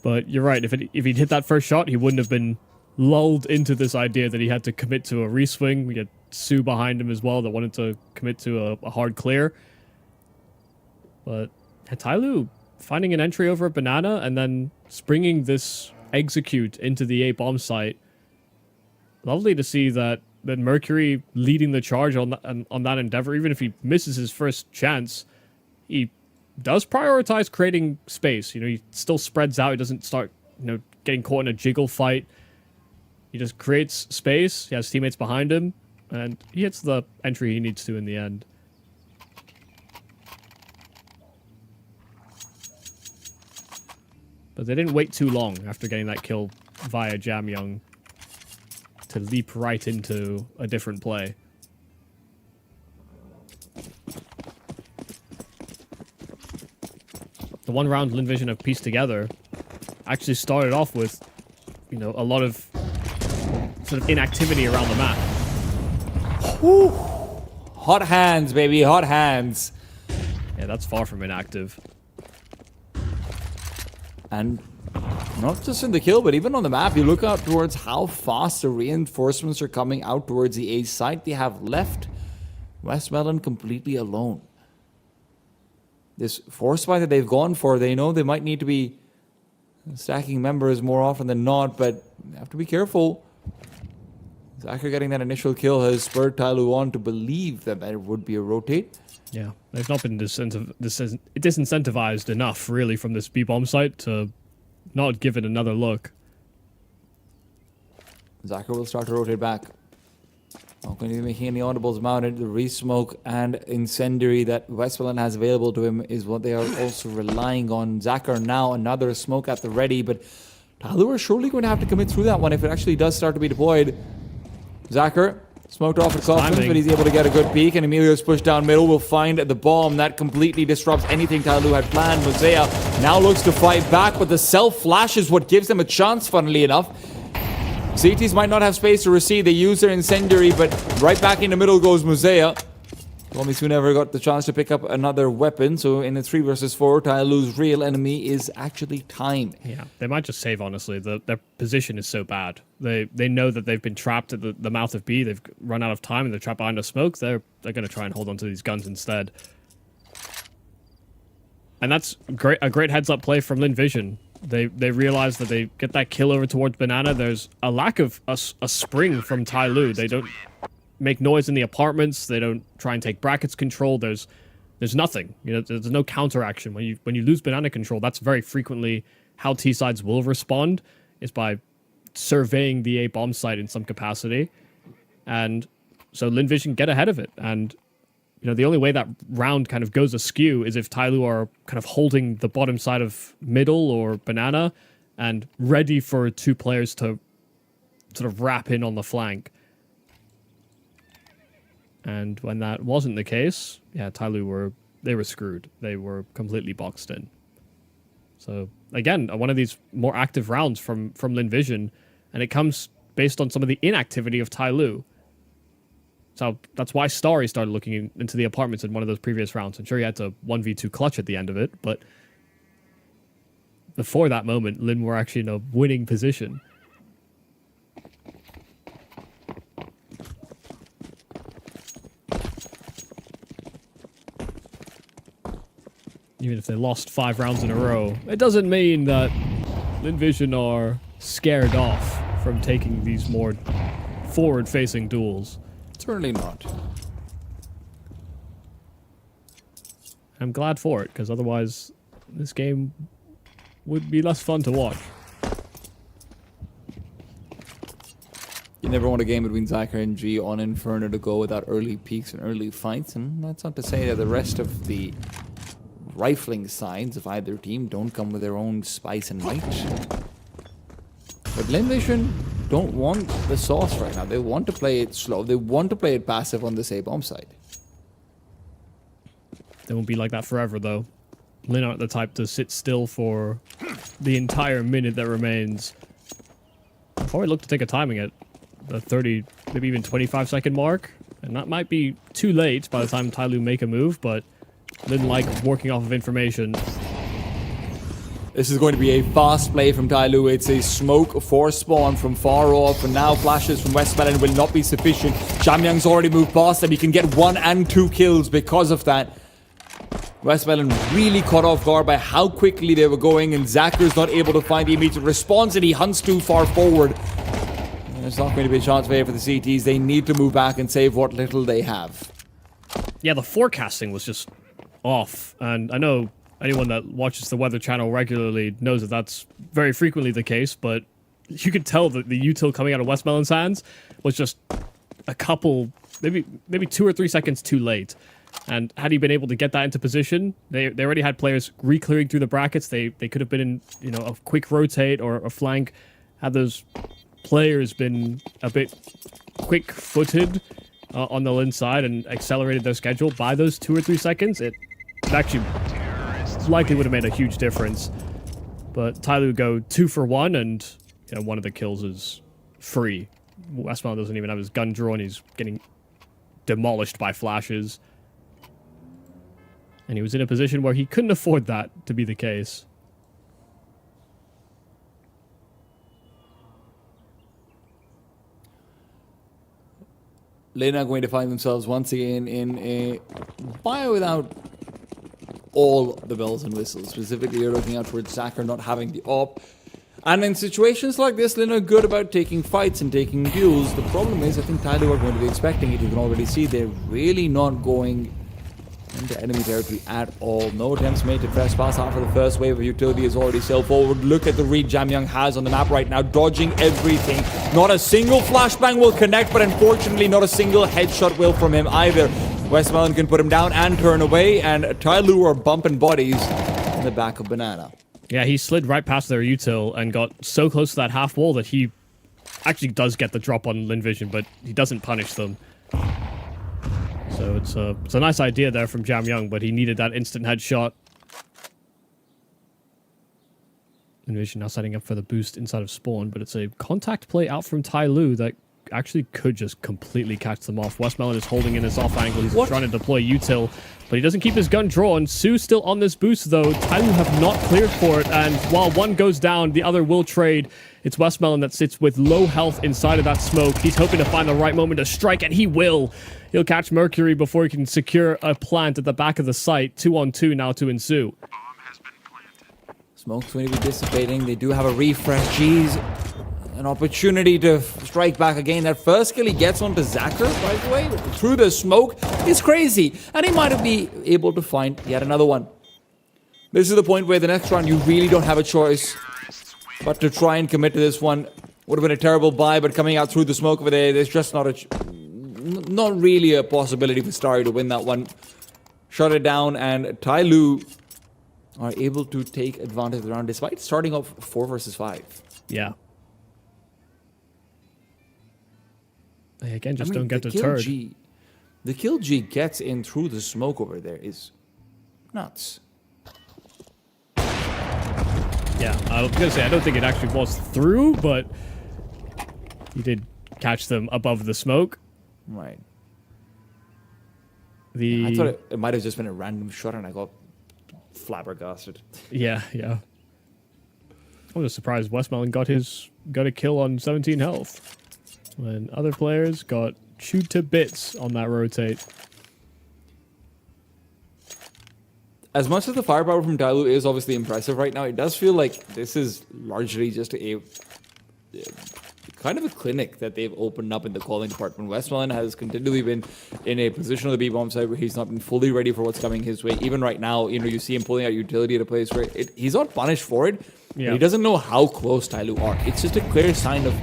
But you're right, if he'd hit that first shot, he wouldn't have been lulled into this idea that he had to commit to a reswing. We had Sue behind him as well that wanted to commit to a hard clear. But Tyloo finding an entry over a banana and then springing this execute into the A bomb site. Lovely to see that Mercury leading the charge on that endeavor. Even if he misses his first chance, he does prioritize creating space. You know, he still spreads out. He doesn't start, you know, getting caught in a jiggle fight. He just creates space. He has teammates behind him, and he hits the entry he needs to in the end. But they didn't wait too long after getting that kill via Jamyoung to leap right into a different play. The one round Linvision have pieced together actually started off with, you know, a lot of sort of inactivity around the map. Whew. Hot hands, baby, hot hands. Yeah, that's far from inactive. And not just in the kill, but even on the map, you look out towards how fast the reinforcements are coming out towards the A site. They have left Westmelon completely alone. This force fight that they've gone for, they know they might need to be stacking members more often than not, but they have to be careful. Zacher getting that initial kill has spurred Tyloo on to believe that there would be a rotate. Yeah, they've not been disincentivized enough, really, from this B-bomb site to not give it another look. Zacher will start to rotate back. Not going to be making any audibles mounted. The re-smoke and incendiary that Westmelon has available to him is what they are also relying on. Zacher now another smoke at the ready, but Tyloo are surely going to have to commit through that one if it actually does start to be deployed. Zacher smoked off at Coffins, but he's able to get a good peek, and Emilio's pushed down middle will find the bomb. That completely disrupts anything Tyloo had planned. Mosea now looks to fight back, but the self-flash is what gives them a chance, funnily enough. CTs might not have space to receive. They use their incendiary, but right back in the middle goes Mosea. Tomisu never got the chance to pick up another weapon, so in a 3 versus 4, Tyloo's real enemy is actually time. Yeah, they might just save, honestly. Their position is so bad. They know that they've been trapped at the mouth of B. They've run out of time, and they're trapped behind a smoke. They're going to try and hold on to these guns instead. And that's a great heads-up play from Lin Vision. They realize that they get that kill over towards Banana. There's a lack of a spring from Tai Lu. They don't make noise in the apartments. They don't try and take brackets control. There's nothing. You know, there's no counteraction. When you lose Banana control, that's very frequently how T-sides will respond, is by surveying the A bomb site in some capacity. And so Lin Vision get ahead of it. And you know, the only way that round kind of goes askew is if Tai Lu are kind of holding the bottom side of middle or Banana and ready for two players to sort of wrap in on the flank. And when that wasn't the case, yeah, Tai Lu were screwed. They were completely boxed in. So again, one of these more active rounds from Lin Vision, and it comes based on some of the inactivity of Tai Lu. So that's why Starry started looking into the apartments in one of those previous rounds. I'm sure he had to 1v2 clutch at the end of it, but before that moment, Lin were actually in a winning position. Even if they lost 5 rounds in a row, it doesn't mean that Lin Vision are scared off from taking these more forward-facing duels. Certainly not. I'm glad for it, because otherwise this game would be less fun to watch. You never want a game between Zyker and G on Inferno to go without early peaks and early fights, and that's not to say that the rest of the rifling sides of either team don't come with their own spice and might. But Lin Vision don't want the sauce right now. They want to play it slow. They want to play it passive on this A-bomb side. They won't be like that forever, though. Lin aren't the type to sit still for the entire minute that remains. I'll probably look to take a timing at the 30, maybe even 25-second mark. And that might be too late by the time Tai Lu make a move, but Lin like working off of information. This is going to be a fast play from Tai Lu. It's a smoke for spawn from far off, and now flashes from West Melon will not be sufficient. Jamyang's already moved past them. He can get 1 and 2 kills because of that. West Melon really caught off guard by how quickly they were going, and Zacker's not able to find the immediate response, and he hunts too far forward. There's not going to be a chance for the CTs. They need to move back and save what little they have. Yeah, the forecasting was just off, and I know anyone that watches the Weather Channel regularly knows that that's very frequently the case, but you could tell that the util coming out of West Melon's hands was just a couple, maybe 2 or 3 seconds too late. And had he been able to get that into position, they already had players re-clearing through the brackets. They could have been in, you know, a quick rotate or a flank. Had those players been a bit quick-footed on the Lin side and accelerated their schedule by those 2 or 3 seconds, it actually likely would have made a huge difference. But Tai Lu go 2 for 1, and you know, one of the kills is free. Westmount doesn't even have his gun drawn. He's getting demolished by flashes. And he was in a position where he couldn't afford that to be the case. Lin are going to find themselves once again in a fire without all the bells and whistles. Specifically, you're looking out towards Zacher not having the op. And in situations like this, Lin are good about taking fights and taking duels. The problem is, I think Tai Lu are going to be expecting it. You can already see they're really not going into enemy territory at all. No attempts made to trespass after the first wave of utility is already sailed forward. Look at the read Jamyang has on the map right now, dodging everything. Not a single flashbang will connect, but unfortunately not a single headshot will from him either. Westmelon can put him down and turn away, and Tai Lu are bumping bodies in the back of Banana. Yeah, he slid right past their util and got so close to that half wall that he actually does get the drop on Lin Vision, but he doesn't punish them. So it's a nice idea there from Jamyang, but he needed that instant headshot. Lin Vision now setting up for the boost inside of spawn, but it's a contact play out from Tai Lu that actually could just completely catch them off. Westmelon is holding in this off angle. He's trying to deploy util, but he doesn't keep his gun drawn. Sue's still on this boost, though. Tai Lu have not cleared for it, and while one goes down, the other will trade. It's Westmelon that sits with low health inside of that smoke. He's hoping to find the right moment to strike, and he will. He'll catch Mercury before he can secure a plant at the back of the site. 2-on-2 now to ensue. Bomb Smoke's going to be dissipating. They do have a refresh. Jeez. An opportunity to strike back again. That first kill he gets onto Zacher, by the way, through the smoke, is crazy. And he might be able to find yet another one. This is the point where the next round you really don't have a choice but to try and commit to this one. Would have been a terrible buy, but coming out through the smoke over there, there's just not really a possibility for Starry to win that one. Shut it down, and Tyloo are able to take advantage of the round despite starting off 4 versus 5. Yeah. They again just don't get deterred. The kill G gets in through the smoke over there is nuts. Yeah, I was gonna say I don't think it actually was through, but he did catch them above the smoke. Right. I thought it might have just been a random shot, and I got flabbergasted. Yeah. I was surprised Westmelon got a kill on 17 health, when other players got chewed to bits on that rotate. As much as the firepower from Tyloo is obviously impressive right now, it does feel like this is largely just a kind of a clinic that they've opened up in the calling department. Westmelon has continually been in a position on the B-bomb side where he's not been fully ready for what's coming his way. Even right now, you see him pulling out utility at a place where he's not punished for it. Yeah. He doesn't know how close Tyloo are. It's just a clear sign of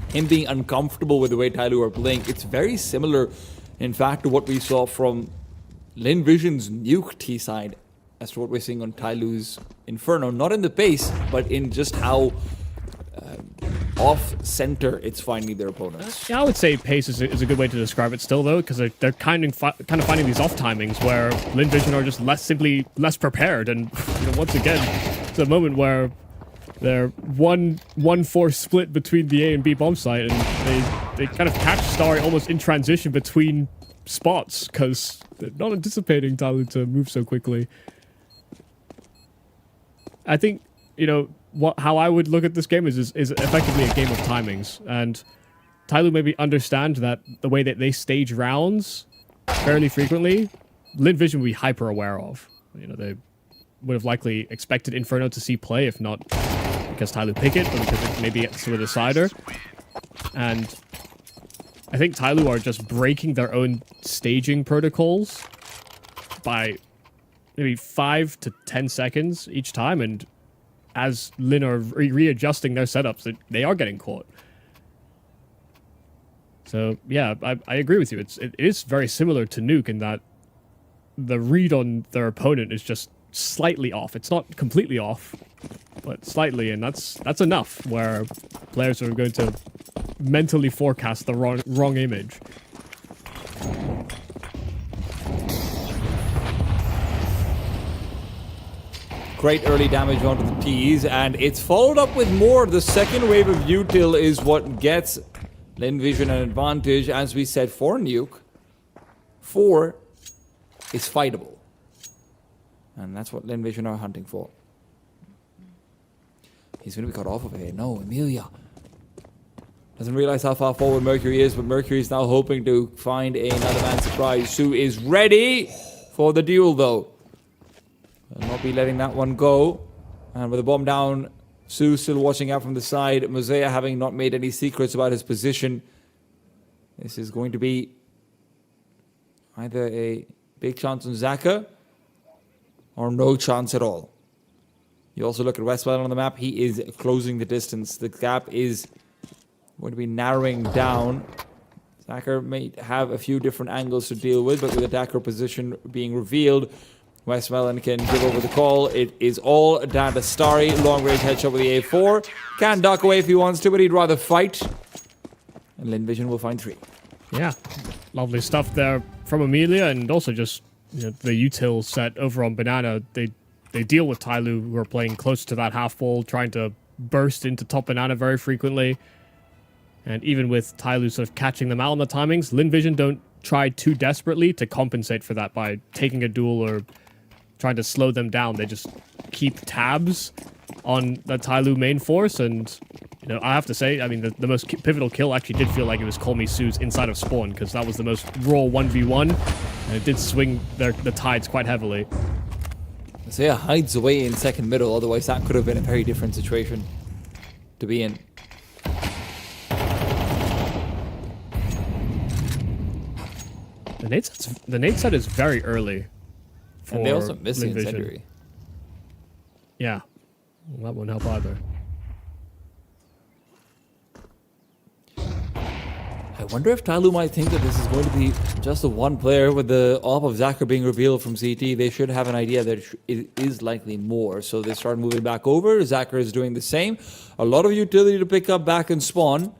him being uncomfortable with the way Tyloo are playing. It's very similar, in fact, to what we saw from Linvision's Nuke T side as to what we're seeing on Tyloo's Inferno. Not in the pace, but in just how off-center it's finding their opponents. Yeah, I would say pace is a good way to describe it still, though, because they're kind of finding these off timings where Linvision are just simply less prepared. And once again, it's a moment where they're 1-4 split between the A and B bomb site, and they kind of catch Starry almost in transition between spots because they're not anticipating Tyloo to move so quickly. I think, how I would look at this game is effectively a game of timings, and Tyloo maybe understand that the way that they stage rounds fairly frequently, Linvision would be hyper aware of. They would have likely expected Inferno to see play, if not because Tyloo pick it, but because it maybe gets to a decider. And I think Tyloo are just breaking their own staging protocols by maybe 5 to 10 seconds each time, and as Lin are readjusting their setups, they are getting caught. So yeah, I agree with you. It is very similar to Nuke in that the read on their opponent is just slightly off. It's not completely off, but slightly, and that's enough where players are going to mentally forecast the wrong image. Great early damage onto the T's, and it's followed up with more. The second wave of util is what gets Linvision an advantage. As we said, for Nuke, 4 is fightable. And that's what Linvision are hunting for. He's going to be cut off over here. No, Emilia doesn't realize how far forward Mercury is, but Mercury is now hoping to find another man surprise. Sue is ready for the duel, though. Will not be letting that one go. And with the bomb down, Sue still watching out from the side. Mosea having not made any secrets about his position. This is going to be either a big chance on Zaka or no chance at all. You also look at Westwell on the map. He is closing the distance. The gap is going to be narrowing down. Zaka may have a few different angles to deal with, but with the Dakar position being revealed, Westmelon can give over the call. It is all down to Starry. Long-range headshot with the A4. Can duck away if he wants to, but he'd rather fight. And Linvision will find 3. Yeah, lovely stuff there from Emilia, and also just the util set over on Banana. They deal with Tyloo, who are playing close to that half wall, trying to burst into top Banana very frequently. And even with Tyloo sort of catching them out on the timings, Linvision don't try too desperately to compensate for that by taking a duel or trying to slow them down. They just keep tabs on the Tyloo main force, and I have to say, I mean, the most pivotal kill actually did feel like it was Call Me Sue's inside of spawn, because that was the most raw 1v1, and it did swing the tides quite heavily. Zaya hides away in second middle, otherwise that could have been a very different situation to be in. The nade set is very early. For And they also miss the Lin Vision. incendiary. Yeah. Well, that won't help either. I wonder if Tyloo might think that this is going to be just a one player with the op of Zacher being revealed from CT. They should have an idea that it is likely more. So they start moving back over. Zacher is doing the same. A lot of utility to pick up back and spawn.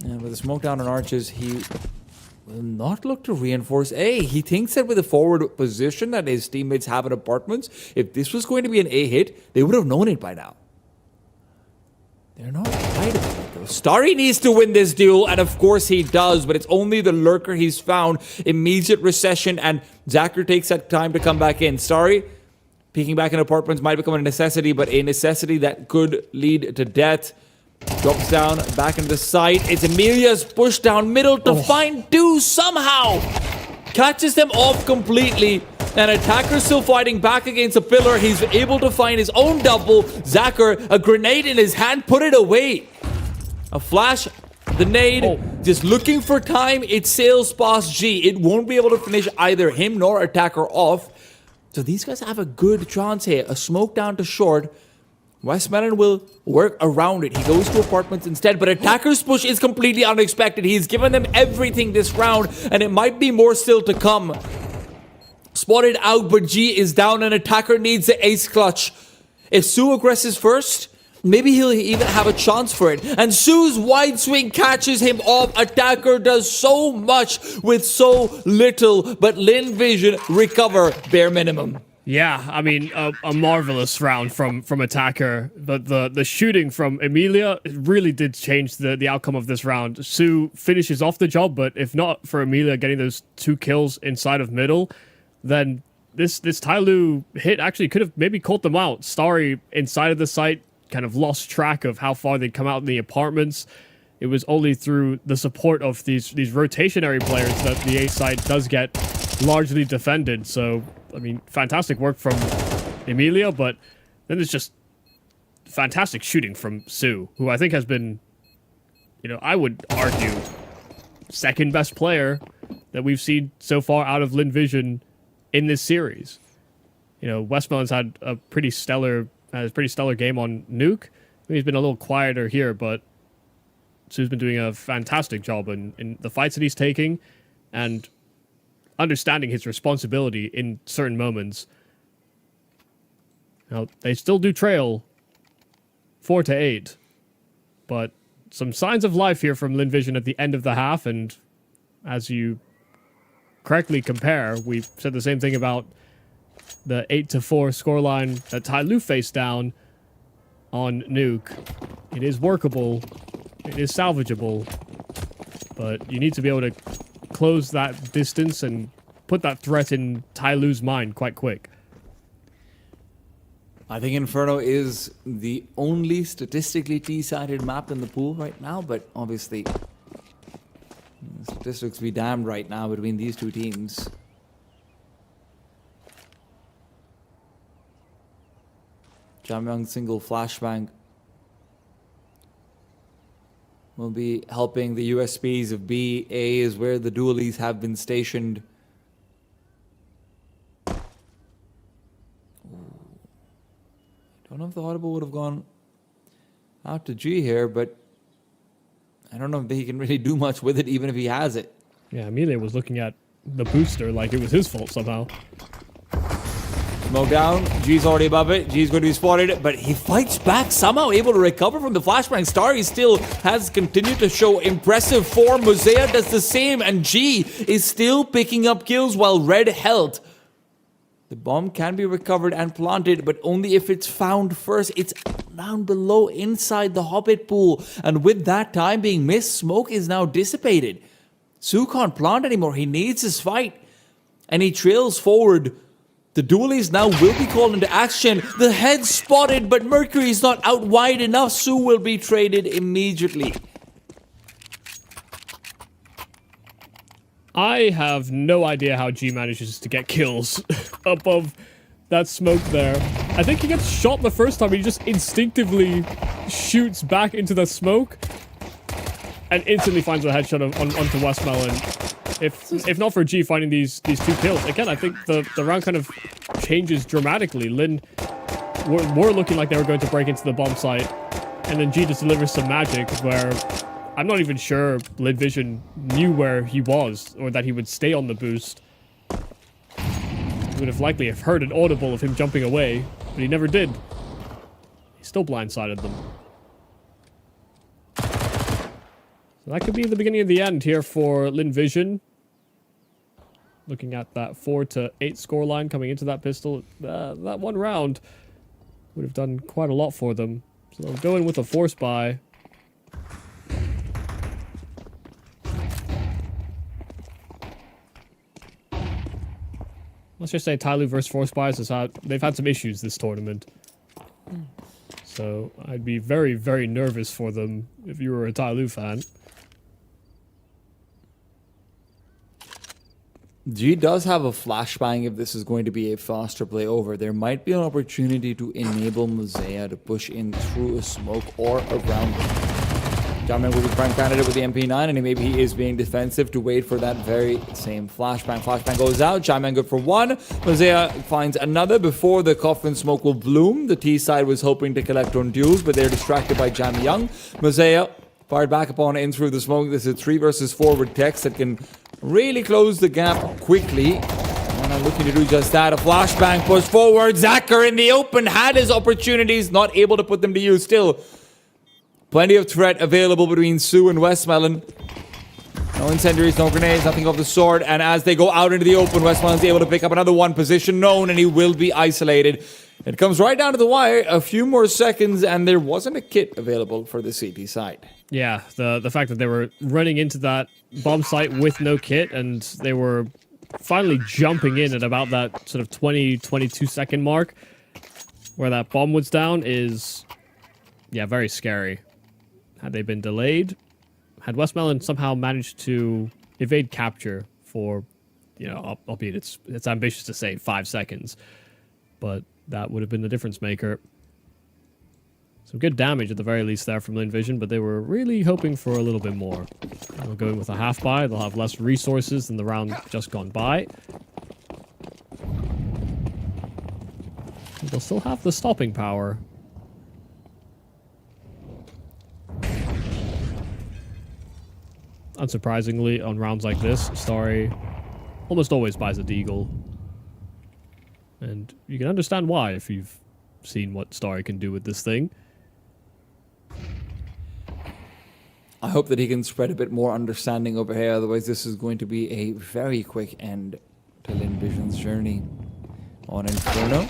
And with the smoke down on arches, he will not look to reinforce A. He thinks that with the forward position that his teammates have in apartments, if this was going to be an A hit, they would have known it by now. They're not right about it, though. Starry needs to win this duel, and of course he does, but it's only the lurker he's found. Immediate recession, and Zacher takes that time to come back in. Starry, peeking back in apartments might become a necessity, but a necessity that could lead to death. Drops down, back into the site. It's Emilia's push down middle to find Do somehow. Catches them off completely. And Attacker's still fighting back against a pillar. He's able to find his own double. Zacher, a grenade in his hand, put it away. A flash, the nade, just looking for time. It sails past G. It won't be able to finish either him nor Attacker off. So these guys have a good chance here. A smoke down to short. Westmelon will work around it. He goes to apartments instead, but Attacker's push is completely unexpected. He's given them everything this round, and it might be more still to come. Spotted out, but G is down, and Attacker needs the ace clutch. If Su aggresses first, maybe he'll even have a chance for it. And Su's wide swing catches him off. Attacker does so much with so little, but Lin Vision recover bare minimum. Yeah, I mean, a marvelous round from Attacker. The shooting from Emilia really did change the outcome of this round. Su finishes off the job, but if not for Emilia getting those 2 kills inside of middle, then this Tyloo hit actually could have maybe caught them out. Starry inside of the site kind of lost track of how far they'd come out in the apartments. It was only through the support of these rotationary players that the A site does get largely defended. So, I mean, fantastic work from Emilia, but then there's just fantastic shooting from Su, who I think has been, I would argue, second best player that we've seen so far out of Lin Vision in this series. Westmelon's had a pretty stellar game on Nuke. He's been a little quieter here, but Su's been doing a fantastic job in the fights that he's taking and understanding his responsibility in certain moments. Now, they still do trail 4-8, but some signs of life here from Lin Vision at the end of the half, and as you correctly compare, we said the same thing about the 8-4 scoreline that Tyloo faced down on Nuke. It is workable, it is salvageable, but you need to be able to close that distance and put that threat in Tyloo's mind quite quick. I think Inferno is the only statistically T-sided map in the pool right now, but obviously statistics be damned right now between these two teams. Jamyang single flashbang will be helping the USPs of B. A is where the dualies have been stationed. I don't know if the audible would have gone out to G here, but I don't know if he can really do much with it, even if he has it. Yeah, Emilia was looking at the booster like it was his fault somehow. Smoke down. G's already above it. G's going to be spotted, but he fights back, somehow able to recover from the flashbang. Starry still has continued to show impressive form. Mosea does the same, and G is still picking up kills while Red held. The bomb can be recovered and planted, but only if it's found first. It's down below inside the Hobbit pool, and with that time being missed, smoke is now dissipated. Su can't plant anymore. He needs his fight, and he trails forward. The dualies now will be called into action. The head spotted, but Mercury is not out wide enough. Su will be traded immediately. I have no idea how G manages to get kills above that smoke there. I think he gets shot the first time. He just instinctively shoots back into the smoke and instantly finds a headshot onto Westmelon. If not for G finding these two kills, again, I think the round kind of changes dramatically. Lin were looking like they were going to break into the bomb site, and then G just delivers some magic where I'm not even sure Lin Vision knew where he was or that he would stay on the boost. He would have likely heard an audible of him jumping away, but he never did. He still blindsided them. So that could be the beginning of the end here for Lin Vision. Looking at that 4-8 scoreline coming into that pistol, that one round would have done quite a lot for them. So they'll go in with a force buy. Let's just say Tyloo versus force buys they've had some issues this tournament. So I'd be very, very nervous for them if you were a Tyloo fan. G does have a flashbang if this is going to be a faster play over. There might be an opportunity to enable Mosea to push in through a smoke or around it. Jamyang will be prime candidate with the MP9, and maybe he is being defensive to wait for that very same flashbang. Flashbang goes out, Jamyang good for one. Mosea finds another before the coffin smoke will bloom. The T side was hoping to collect on duels, but they're distracted by Jamyang. Mosea fired back upon in through the smoke. This is 3 versus 4 with Tex that can really close the gap quickly. And I'm looking to do just that. A flashbang push forward. Zacher in the open had his opportunities, not able to put them to use. Still, plenty of threat available between Sue and Westmelon. No incendiaries, no grenades, nothing of the sort. And as they go out into the open, Westmelon's able to pick up another one. Position known, and he will be isolated. It comes right down to the wire. A few more seconds, and there wasn't a kit available for the CT side. Yeah, the fact that they were running into that bomb site with no kit, and they were finally jumping in at about that sort of 22 second mark where that bomb was down is, yeah, very scary. Had they been delayed, had Westmelon somehow managed to evade capture for, you know, albeit it's ambitious to say 5 seconds, but that would have been the difference maker. Some good damage at the very least there from Lin Vision, but they were really hoping for a little bit more. They'll go in with a half buy. They'll have less resources than the round just gone by. They'll still have the stopping power. Unsurprisingly, on rounds like this, Starry almost always buys a deagle. And you can understand why if you've seen what Starry can do with this thing. I hope that he can spread a bit more understanding over here, otherwise this is going to be a very quick end to Lin Vision's journey on Inferno.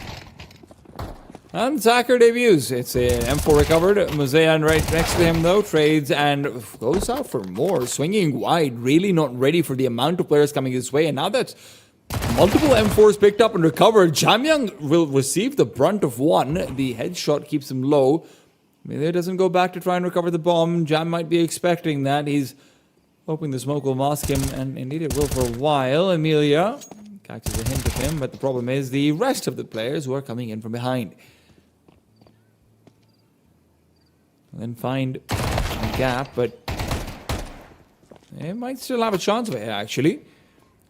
And Zacher debuts. It's an M4 recovered. Mosean right next to him, though, trades and goes out for more. Swinging wide, really not ready for the amount of players coming his way. And now that multiple M4s picked up and recovered, Jamyang will receive the brunt of one. The headshot keeps him low. Amelia doesn't go back to try and recover the bomb. Jam might be expecting that. He's hoping the smoke will mask him, and indeed it will for a while. Amelia catches a hint of him, but the problem is the rest of the players who are coming in from behind. Then find a gap, but it might still have a chance of it, actually.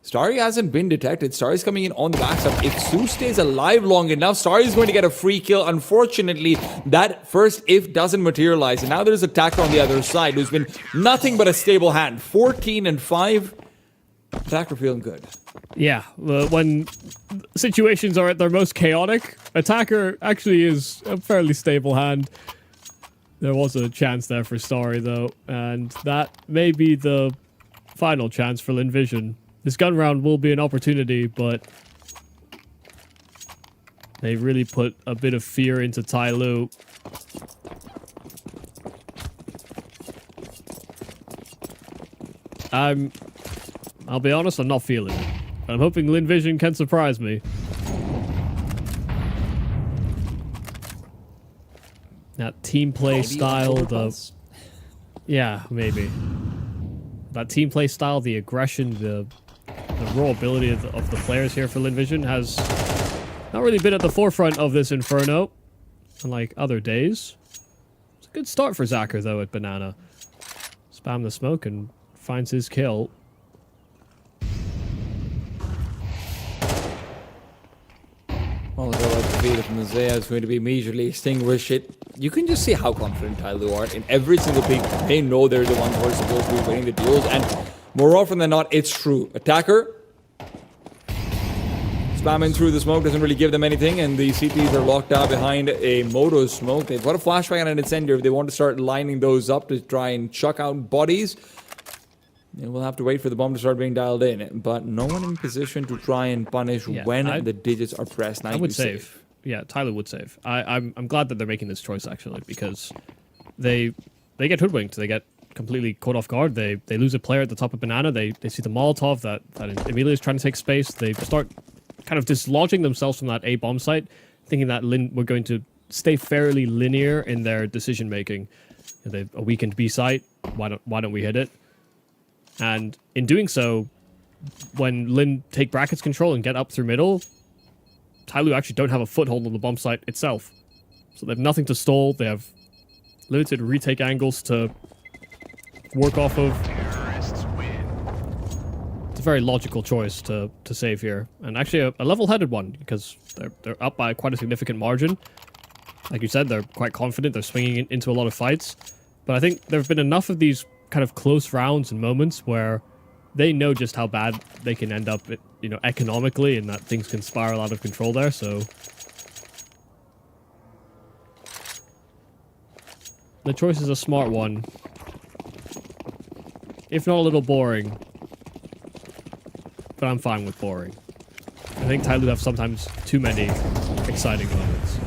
Starry hasn't been detected. Starry's coming in on the backside. If Sue stays alive long enough, Starry's going to get a free kill. Unfortunately, that first if doesn't materialize. And now there's Attacker on the other side, who's been nothing but a stable hand. 14 and 5. Attacker feeling good. Yeah, when situations are at their most chaotic, Attacker actually is a fairly stable hand. There was a chance there for Starry, though, and that may be the final chance for Lin Vision. This gun round will be an opportunity, but they really put a bit of fear into Tyloo. I'll be honest, I'm not feeling it. I'm hoping Lin Vision can surprise me. That team play style, yeah, maybe. That team play style, the aggression, the raw ability of the players here for Lin Vision has Not really been at the forefront of this Inferno, unlike other days. It's a good start for Zacher, though, at Banana. Spam the smoke and finds his kill. Well, the goal to beat it from Isaiah is going to be immediately extinguish it. You can just see how confident Tyloo are in every single pick. They know they're the ones who are supposed to be winning the duels, and more often than not, it's true. Attacker spamming through the smoke doesn't really give them anything, and the CTs are locked out behind a Moto smoke. They've got a flashbang and an incendiary. If they want to start lining those up to try and chuck out bodies, we'll have to wait for the bomb to start being dialed in. But no one in position to try and punish when the digits are pressed. I would save. Yeah, Tyloo would save. I'm glad that they're making this choice, actually, because they get hoodwinked. They get completely caught off guard. They lose a player at the top of Banana. They see the Molotov that Emilia's trying to take space. They start kind of dislodging themselves from that A bomb site, thinking that we're going to stay fairly linear in their decision making. They've a weakened B site. Why don't we hit it? And in doing so, when Lin take brackets control and get up through middle, Tyloo actually don't have a foothold on the bomb site itself. So they have nothing to stall. They have limited retake angles to work off of. It's a very logical choice to save here. And actually a level-headed one, because they're up by quite a significant margin. Like you said, they're quite confident. They're swinging into a lot of fights. But I think there have been enough of these kind of close rounds and moments where they know just how bad they can end up, economically, and that things can spiral out of control there, so the choice is a smart one. If not a little boring. But I'm fine with boring. I think Tyloo have sometimes too many exciting moments.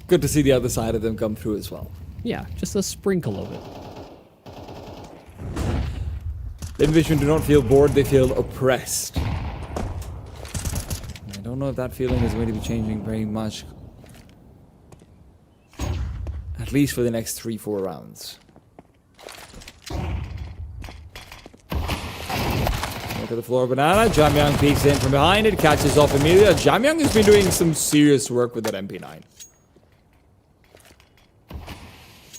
Good to see the other side of them come through as well. Yeah, just a sprinkle of it. Invision do not feel bored, they feel oppressed. I don't know if that feeling is going to be changing very much. At least for the next 3-4 rounds. Look at the floor of Banana. Jamyang peeks in from behind it, catches off Emilia. Jamyang has been doing some serious work with that MP9.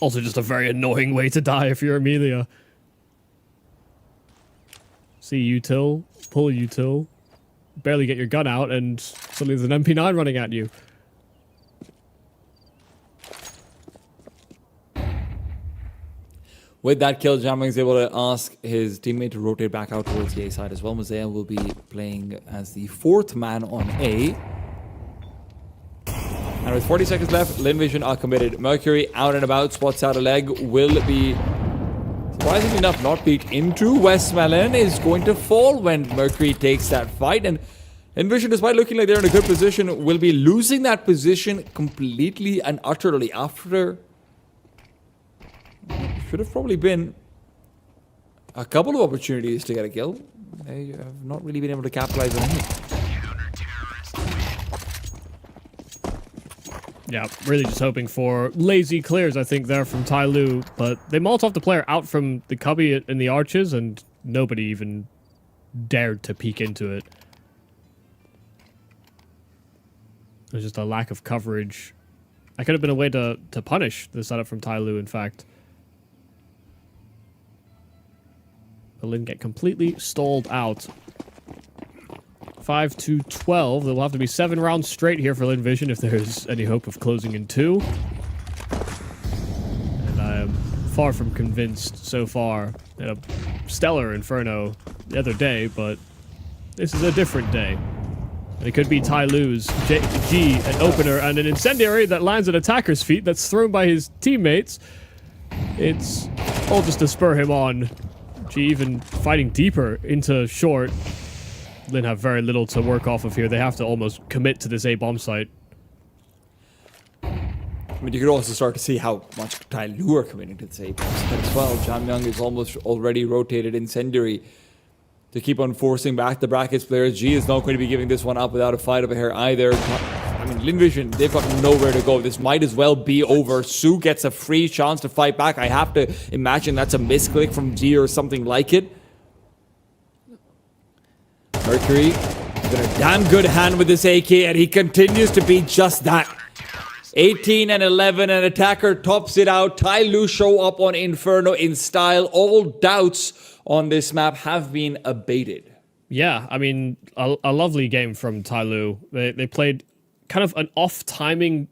Also just a very annoying way to die if you're Emilia. See util, pull util, barely get your gun out, and suddenly there's an MP9 running at you. With that kill, Jamyang is able to ask his teammate to rotate back out towards the A side as well. Mosea will be playing as the 4th man on A. And with 40 seconds left, Linvision are committed. Mercury out and about, spots out a leg, will be, surprisingly enough, not beat into. Westmelon is going to fall when Mercury takes that fight. And Linvision, despite looking like they're in a good position, will be losing that position completely and utterly after. Should have probably been a couple of opportunities to get a kill. They have not really been able to capitalize on any. Yeah, really just hoping for lazy clears, I think, there from Tyloo. But they Molotov the player out from the cubby in the arches, and nobody even dared to peek into it. There's just a lack of coverage. That could have been a way to punish the setup from Tyloo, in fact. But Lin get completely stalled out. 5-12. There will have to be 7 rounds straight here for Linvision if there's any hope of closing in 2. And I am far from convinced so far. Had a stellar Inferno the other day, but this is a different day. It could be Tyloo's G, an opener, and an incendiary that lands at attacker's feet that's thrown by his teammates. It's all just to spur him on. G even fighting deeper into short. Lin have very little to work off of here. They have to almost commit to this A bomb site. I mean, you could also start to see how much Tyloo are committing to this A bomb site as well. Jamyang is almost already rotated incendiary to keep on forcing back the brackets players. G is not going to be giving this one up without a fight over here either. I mean, Linvision, they've got nowhere to go. This might as well be over. Su gets a free chance to fight back. I have to imagine that's a misclick from G or something like it. Mercury in a damn good hand with this AK, and he continues to be just that. 18 and 11, and Attacker tops it out. Tai Lu show up on Inferno in style. All doubts on this map have been abated. Yeah, I mean, a lovely game from Tai Lu. They played kind of an off-timing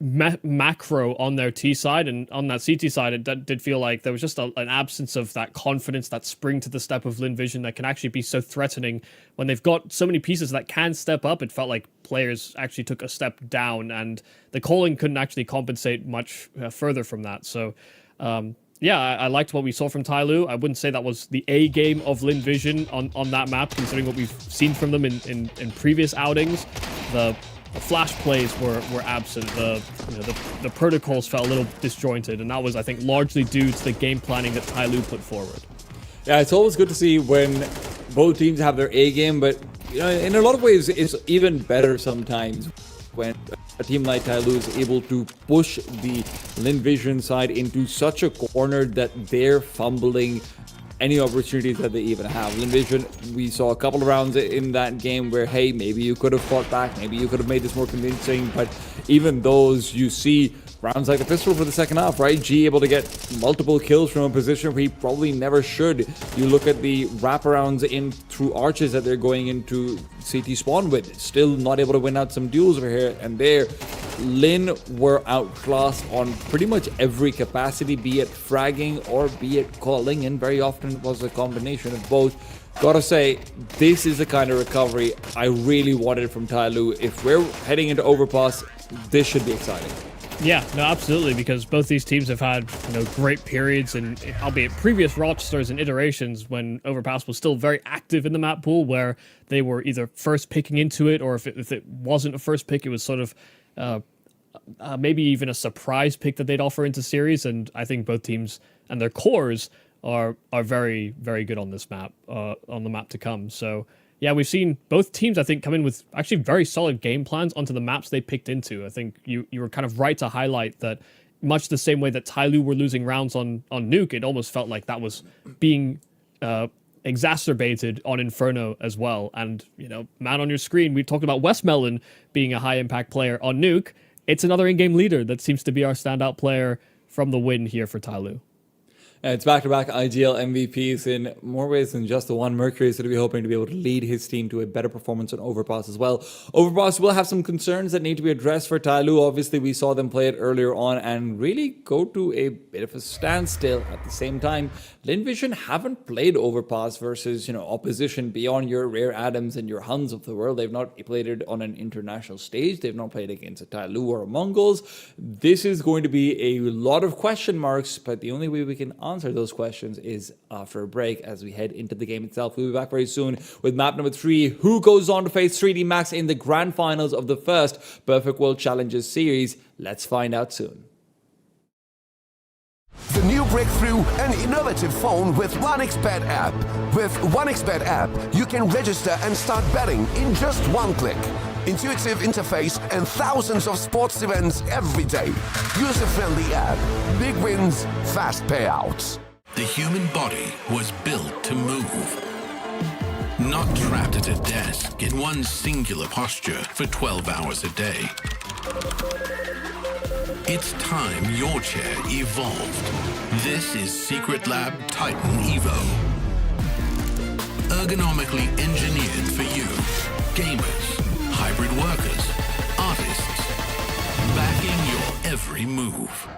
macro on their T side, and on that CT side, it did feel like there was just an absence of that confidence, that spring to the step of Lin Vision that can actually be so threatening when they've got so many pieces that can step up. It felt like players actually took a step down, and the calling couldn't actually compensate much further from that. So, yeah, I liked what we saw from Tai Lu. I wouldn't say that was the A game of Lin Vision on that map, considering what we've seen from them in previous outings. The flash plays were absent. The protocols felt a little disjointed, and that was, I think, largely due to the game planning that Tai Lu put forward. Yeah, it's always good to see when both teams have their A game, but in a lot of ways, it's even better sometimes when a team like Tai Lu is able to push the Lin Vision side into such a corner that they're fumbling any opportunities that they even have. Lin Vision, we saw a couple of rounds in that game where, hey, maybe you could have fought back, maybe you could have made this more convincing, but even those, you see rounds like the pistol for the second half, right? G able to get multiple kills from a position where he probably never should. You look at the wraparounds in through arches that they're going into CT spawn with, still not able to win out some duels over here and there. Lin were outclassed on pretty much every capacity, be it fragging or be it calling, and very often it was a combination of both. Gotta say, this is the kind of recovery I really wanted from Tai Lu. If we're heading into Overpass, this should be exciting. Yeah, no, absolutely, because both these teams have had, great periods, and albeit previous rosters and iterations when Overpass was still very active in the map pool, where they were either first picking into it, or if it wasn't a first pick, it was sort of maybe even a surprise pick that they'd offer into series. And I think both teams and their cores are very, very good on this map, on the map to come. So yeah, we've seen both teams, I think, come in with actually very solid game plans onto the maps they picked into. I think you were kind of right to highlight that, much the same way that Tai Lu were losing rounds on Nuke, it almost felt like that was being exacerbated on Inferno as well. And, man on your screen, we talked about Westmelon being a high-impact player on Nuke. It's another in-game leader that seems to be our standout player from the win here for Tai Lu. It's back-to-back IGL MVPs in more ways than just the one. Mercury is going to be hoping to be able to lead his team to a better performance on Overpass as well. Overpass will have some concerns that need to be addressed for Tai Lu. Obviously, we saw them play it earlier on and really go to a bit of a standstill. At the same time, Lin Vision haven't played Overpass versus, opposition beyond your Rare Adams and your Huns of the world. They've not played it on an international stage. They've not played against a Tai Lu or a Mongols. This is going to be a lot of question marks, but the only way we can answer those questions is after a break as we head into the game itself. We'll be back very soon with map number 3. Who goes on to face 3D Max in the grand finals of the first Perfect World Challenges series? Let's find out soon. The new breakthrough, an innovative phone with 1xBet app. With 1xBet app, you can register and start betting in just one click. Intuitive interface and thousands of sports events every day. User-friendly app. Big wins, fast payouts. The human body was built to move. Not trapped at a desk in one singular posture for 12 hours a day. It's time your chair evolved. This is Secret Lab Titan Evo. Ergonomically engineered for you, gamers, hybrid workers, artists, backing your every move.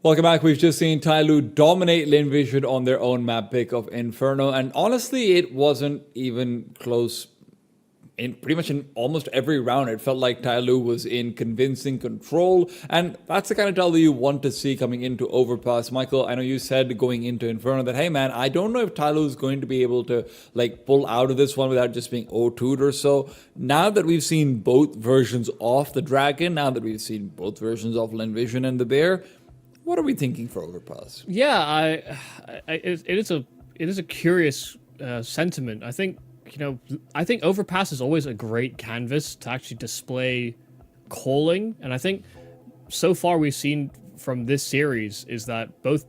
Welcome back. We've just seen Tyloo dominate Linvision on their own map pick of Inferno, and honestly, it wasn't even close. In pretty much in almost every round, it felt like Tyloo was in convincing control, and that's the kind of Tyloo you want to see coming into Overpass. Michael, I know you said going into Inferno that, hey man, I don't know if Tyloo is going to be able to like pull out of this one without just being O2'd or so. Now that we've seen both versions of the Dragon, now that we've seen both versions of Linvision and the Bear, what are we thinking for Overpass? Yeah, it is a curious sentiment. I think Overpass is always a great canvas to actually display calling, and I think so far we've seen from this series is that both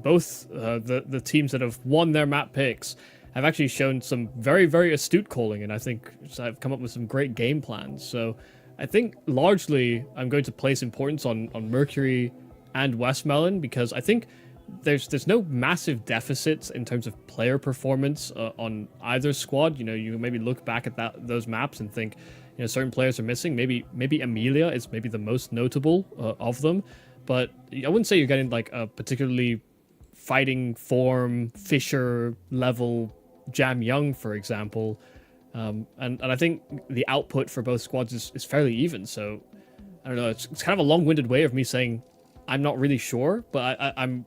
the teams that have won their map picks have actually shown some very, very astute calling, and I think have come up with some great game plans. So I think largely I'm going to place importance on Mercury and Westmelon, because I think there's no massive deficits in terms of player performance on either squad. You maybe look back at those maps and think, certain players are missing. Maybe Amelia is maybe the most notable of them, but I wouldn't say you're getting like a particularly fighting form Fisher level Jam Young, for example. And I think the output for both squads is fairly even. So I don't know. It's kind of a long-winded way of me saying I'm not really sure, but I'm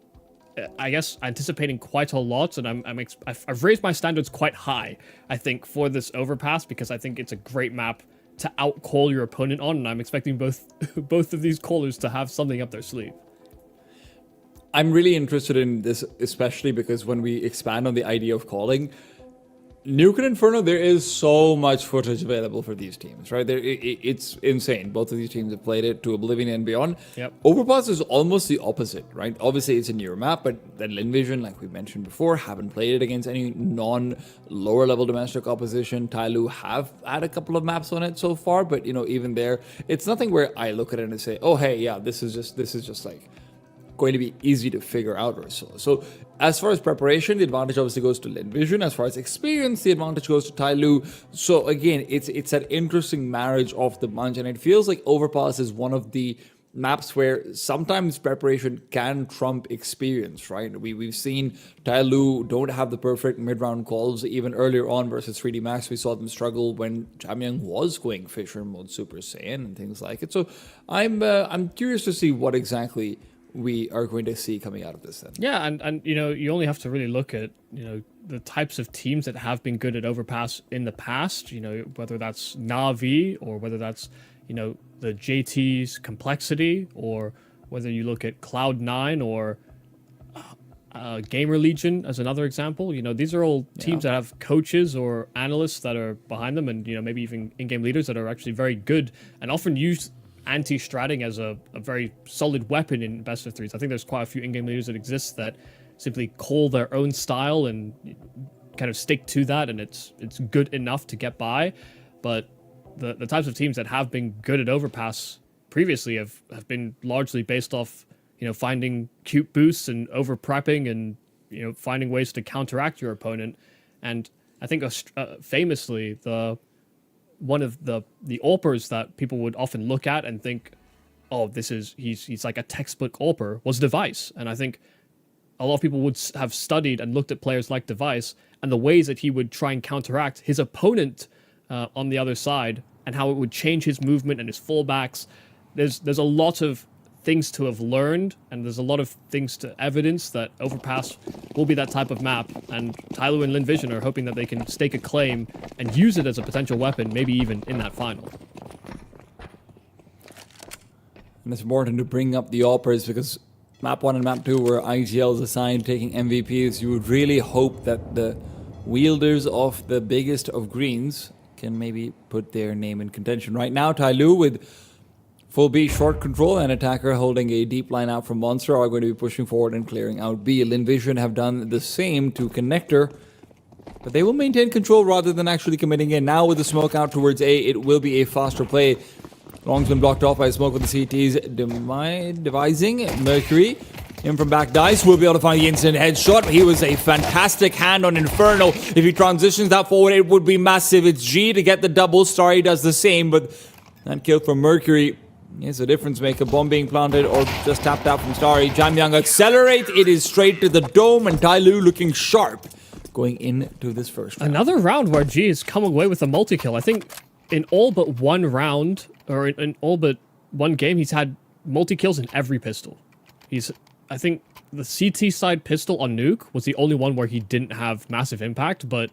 I guess anticipating quite a lot, and I've raised my standards quite high, I think, for this Overpass, because I think it's a great map to outcall your opponent on, and I'm expecting both of these callers to have something up their sleeve. I'm really interested in this, especially because when we expand on the idea of calling, Nuke and Inferno, there is so much footage available for these teams, right? It's insane. Both of these teams have played it to oblivion and beyond. Yep. Overpass is almost the opposite, right? Obviously, it's a newer map, but then Linvision, like we mentioned before, haven't played it against any non-lower level domestic opposition. Tyloo have had a couple of maps on it so far, but even there, it's nothing where I look at it and say, oh, hey, yeah, this is just like going to be easy to figure out or so. So as far as preparation, the advantage obviously goes to Linvision. As far as experience, the advantage goes to Tyloo. So again, it's that interesting marriage of the bunch, and it feels like Overpass is one of the maps where sometimes preparation can trump experience, right? We've seen Tyloo don't have the perfect mid-round calls. Even earlier on versus 3D Max, we saw them struggle when Jamyang was going Fisher mode Super Saiyan and things like it. So I'm curious to see what exactly we are going to see coming out of this then. Yeah, and you only have to really look at the types of teams that have been good at Overpass in the past, whether that's Na'Vi or whether that's the JT's Complexity, or whether you look at Cloud9 or Gamer Legion as another example. These are all teams that have coaches or analysts that are behind them, and maybe even in-game leaders that are actually very good and often use anti-stratting as a very solid weapon in best of threes. I think there's quite a few in-game leaders that exist that simply call their own style and kind of stick to that, and it's good enough to get by. But the types of teams that have been good at Overpass previously have been largely based off finding cute boosts and over prepping and finding ways to counteract your opponent. And I think famously one of the AWPers that people would often look at and think, oh, he's like a textbook AWPer, was Device. And I think a lot of people would have studied and looked at players like Device and the ways that he would try and counteract his opponent on the other side, and how it would change his movement and his fallbacks. There's a lot of things to have learned, and there's a lot of things to evidence that Overpass will be that type of map, and Tyloo and Linvision are hoping that they can stake a claim and use it as a potential weapon, maybe even in that final. And it's important to bring up the AWPers, because map 1 and map 2 were IGLs assigned taking MVPs. You would really hope that the wielders of the biggest of greens can maybe put their name in contention. Right now, Tyloo with full B short control and attacker holding a deep line out from Monster are going to be pushing forward and clearing out B. Linvision have done the same to Connector, but they will maintain control rather than actually committing in. Now with the smoke out towards A, it will be a faster play. Long's been blocked off by smoke with the CTs devising. Mercury in from back dice will be able to find the instant headshot. He was a fantastic hand on Inferno. If he transitions that forward, it would be massive. It's G to get the double. Starry does the same, but that kill from Mercury Is a difference maker. Bomb being planted or just tapped out from Starry. Jamyang accelerate. It is straight to the dome, and Tyloo looking sharp going into this first round. Another round where G has come away with a multi-kill. I think in all but one round, or in all but one game, he's had multi-kills in every pistol. I think the CT side pistol on Nuke was the only one where he didn't have massive impact, but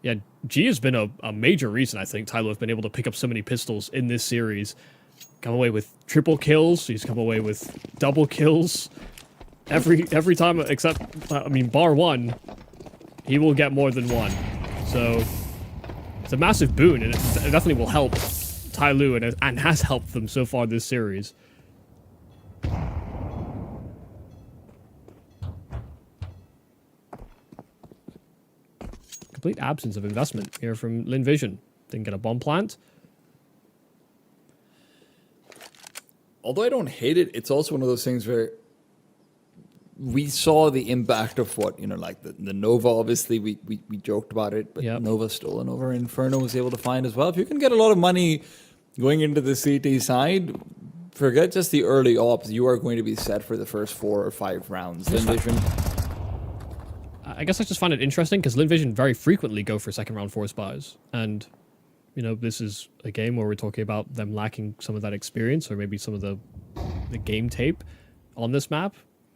yeah, G has been a major reason, I think, Tyloo has been able to pick up so many pistols in this series. Come away with triple kills, he's come away with double kills. Every time, except, I mean, bar one, he will get more than one. So, it's a massive boon, and it definitely will help Tyloo, and has helped them so far this series. Complete absence of investment here from Lin Vision. Didn't get a bomb plant. Although I don't hate it, it's also one of those things where we saw the impact of what, like the Nova, obviously, we joked about it, but Nova stolen over. Inferno was able to find as well. If you can get a lot of money going into the CT side, forget just the early ops, you are going to be set for the first 4 or 5 rounds. Lin Vision. I guess I just find it interesting because Lin Vision very frequently go for second round force buys, and this is a game where we're talking about them lacking some of that experience, or maybe some of the game tape on this map.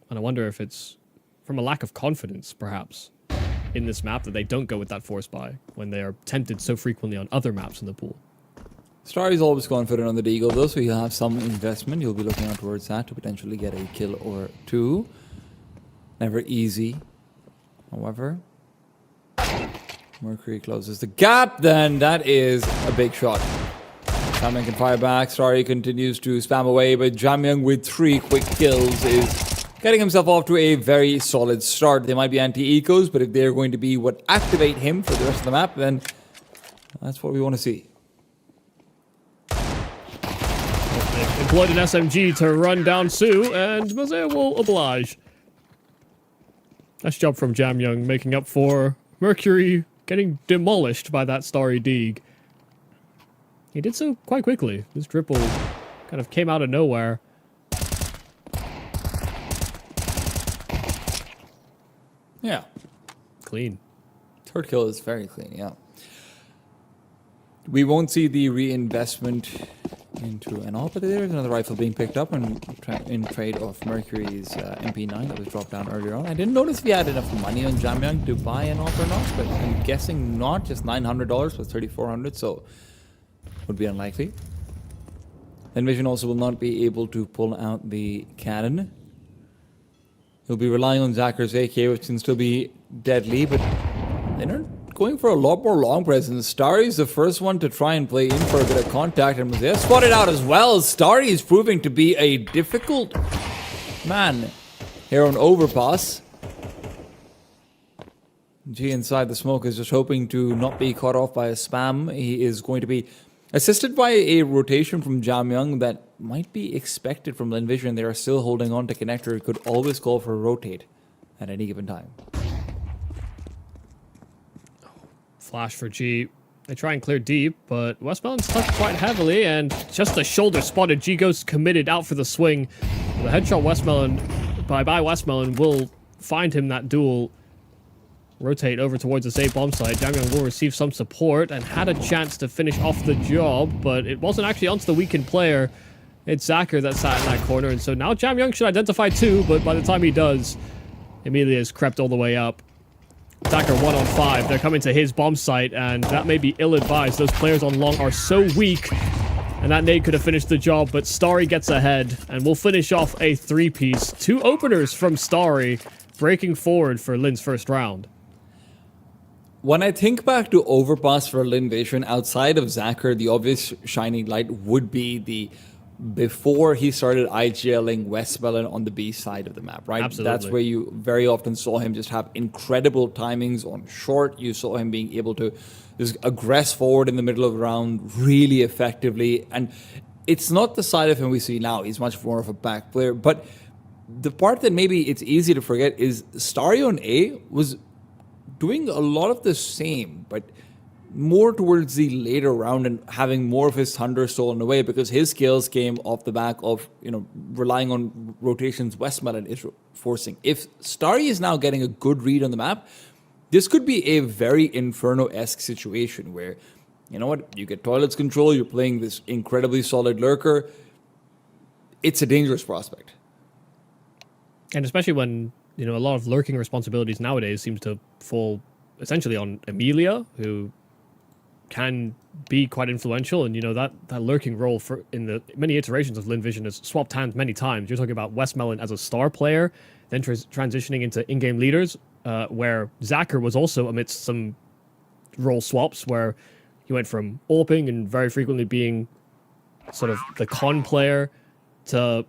And I wonder if it's from a lack of confidence, perhaps, in this map that they don't go with that force buy when they are tempted so frequently on other maps in the pool. Starry's always confident on the Deagle, though, so he'll have some investment. He'll be looking out towards that to potentially get a kill or 2. Never easy, however. Mercury closes the gap, then that is a big shot. Jamyang can fire back. Starry continues to spam away, but Jamyang with 3 quick kills is getting himself off to a very solid start. They might be anti-ecos, but if they're going to be what activate him for the rest of the map, then that's what we want to see. They've employed an SMG to run down Sue, and Mosaic will oblige. Nice job from Jamyang, making up for Mercury getting demolished by that Starry Deeg. He did so quite quickly. This triple kind of came out of nowhere. Yeah. Clean. Third kill is very clean, yeah. We won't see the reinvestment into an AWP, but there is another rifle being picked up in trade of Mercury's MP9 that was dropped down earlier on. I didn't notice if he had enough money on Jamyang to buy an AWP or not, but I'm guessing not. Just $900 plus $3,400, so would be unlikely. Envision also will not be able to pull out the cannon. He'll be relying on Zacker's AK, which can still be deadly, but they're not going for a lot more long presence. Starry's the first one to try and play in for a bit of contact, and was there spotted out as well. Starry is proving to be a difficult man here on Overpass. G inside the smoke is just hoping to not be caught off by a spam. He is going to be assisted by a rotation from Jamyang that might be expected from Lin Vision. They are still holding on to connector. It could always call for a rotate at any given time. Flash for G. They try and clear deep, but Westmelon's touched quite heavily, and just a shoulder spotted. G goes committed out for the swing. The headshot Westmelon, by Westmelon, will find him that duel. Rotate over towards the safe bomb site. Jamyang will receive some support and had a chance to finish off the job, but it wasn't actually onto the weakened player. It's Zacher that sat in that corner, and so now Jamyang should identify 2, but by the time he does, Emilia has crept all the way up. Zacher 1 on 5. They're coming to his bomb site, and that may be ill-advised. Those players on long are so weak, and that nade could have finished the job, but Starry gets ahead, and we'll finish off a 3-piece. 2 openers from Starry, breaking forward for Lin's first round. When I think back to Overpass for Lin Vision, outside of Zacher, the obvious shining light would be the before he started IGLing Westmelon on the B side of the map, right? Absolutely. That's where you very often saw him just have incredible timings on short. You saw him being able to just aggress forward in the middle of the round really effectively. And it's not the side of him we see now. He's much more of a back player. But the part that maybe it's easy to forget is Starry on A was doing a lot of the same, but more towards the later round and having more of his thunder stolen away because his skills came off the back of, relying on rotations Westmelon is forcing. If Starry is now getting a good read on the map, this could be a very Inferno-esque situation where, you know what, you get Toilets control, you're playing this incredibly solid lurker. It's a dangerous prospect. And especially when, a lot of lurking responsibilities nowadays seems to fall essentially on Amelia, who can be quite influential. And, that lurking role in the many iterations of LinVision has swapped hands many times. You're talking about Westmelon as a star player, then transitioning into in-game leaders, where Zacher was also amidst some role swaps where he went from AWPing and very frequently being sort of the con player to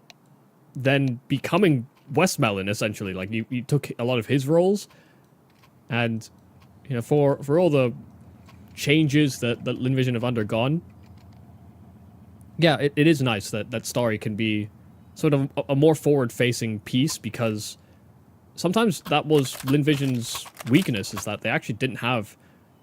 then becoming Westmelon, essentially. Like, you took a lot of his roles. And, for all the changes that LinVision have undergone, yeah, it is nice that Starry can be sort of a more forward-facing piece, because sometimes that was LinVision's weakness, is that they actually didn't have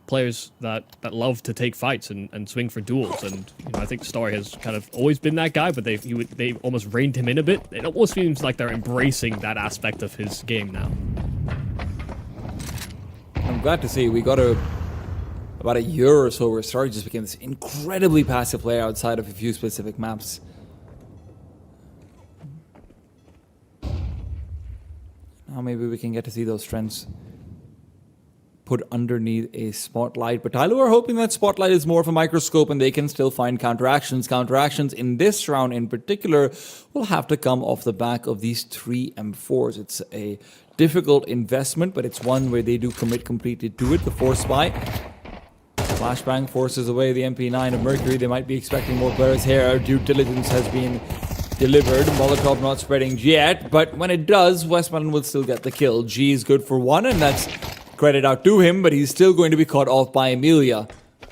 players that love to take fights and swing for duels. And I think Starry has kind of always been that guy, but they almost reined him in a bit. It almost seems like they're embracing that aspect of his game now. I'm glad to see we got about a year or so where Starry just became this incredibly passive player outside of a few specific maps. Now maybe we can get to see those trends put underneath a spotlight. But Tyler are hoping that spotlight is more of a microscope and they can still find counteractions. Counteractions in this round in particular will have to come off the back of these 3 M4s. It's a difficult investment, but it's one where they do commit completely to it. The Force Spy. Flashbang forces away the MP9 of Mercury. They might be expecting more players here. Due diligence has been delivered. Molotov not spreading yet, but when it does, Westmelon will still get the kill. G is good for 1, and that's credit out to him, but he's still going to be caught off by Amelia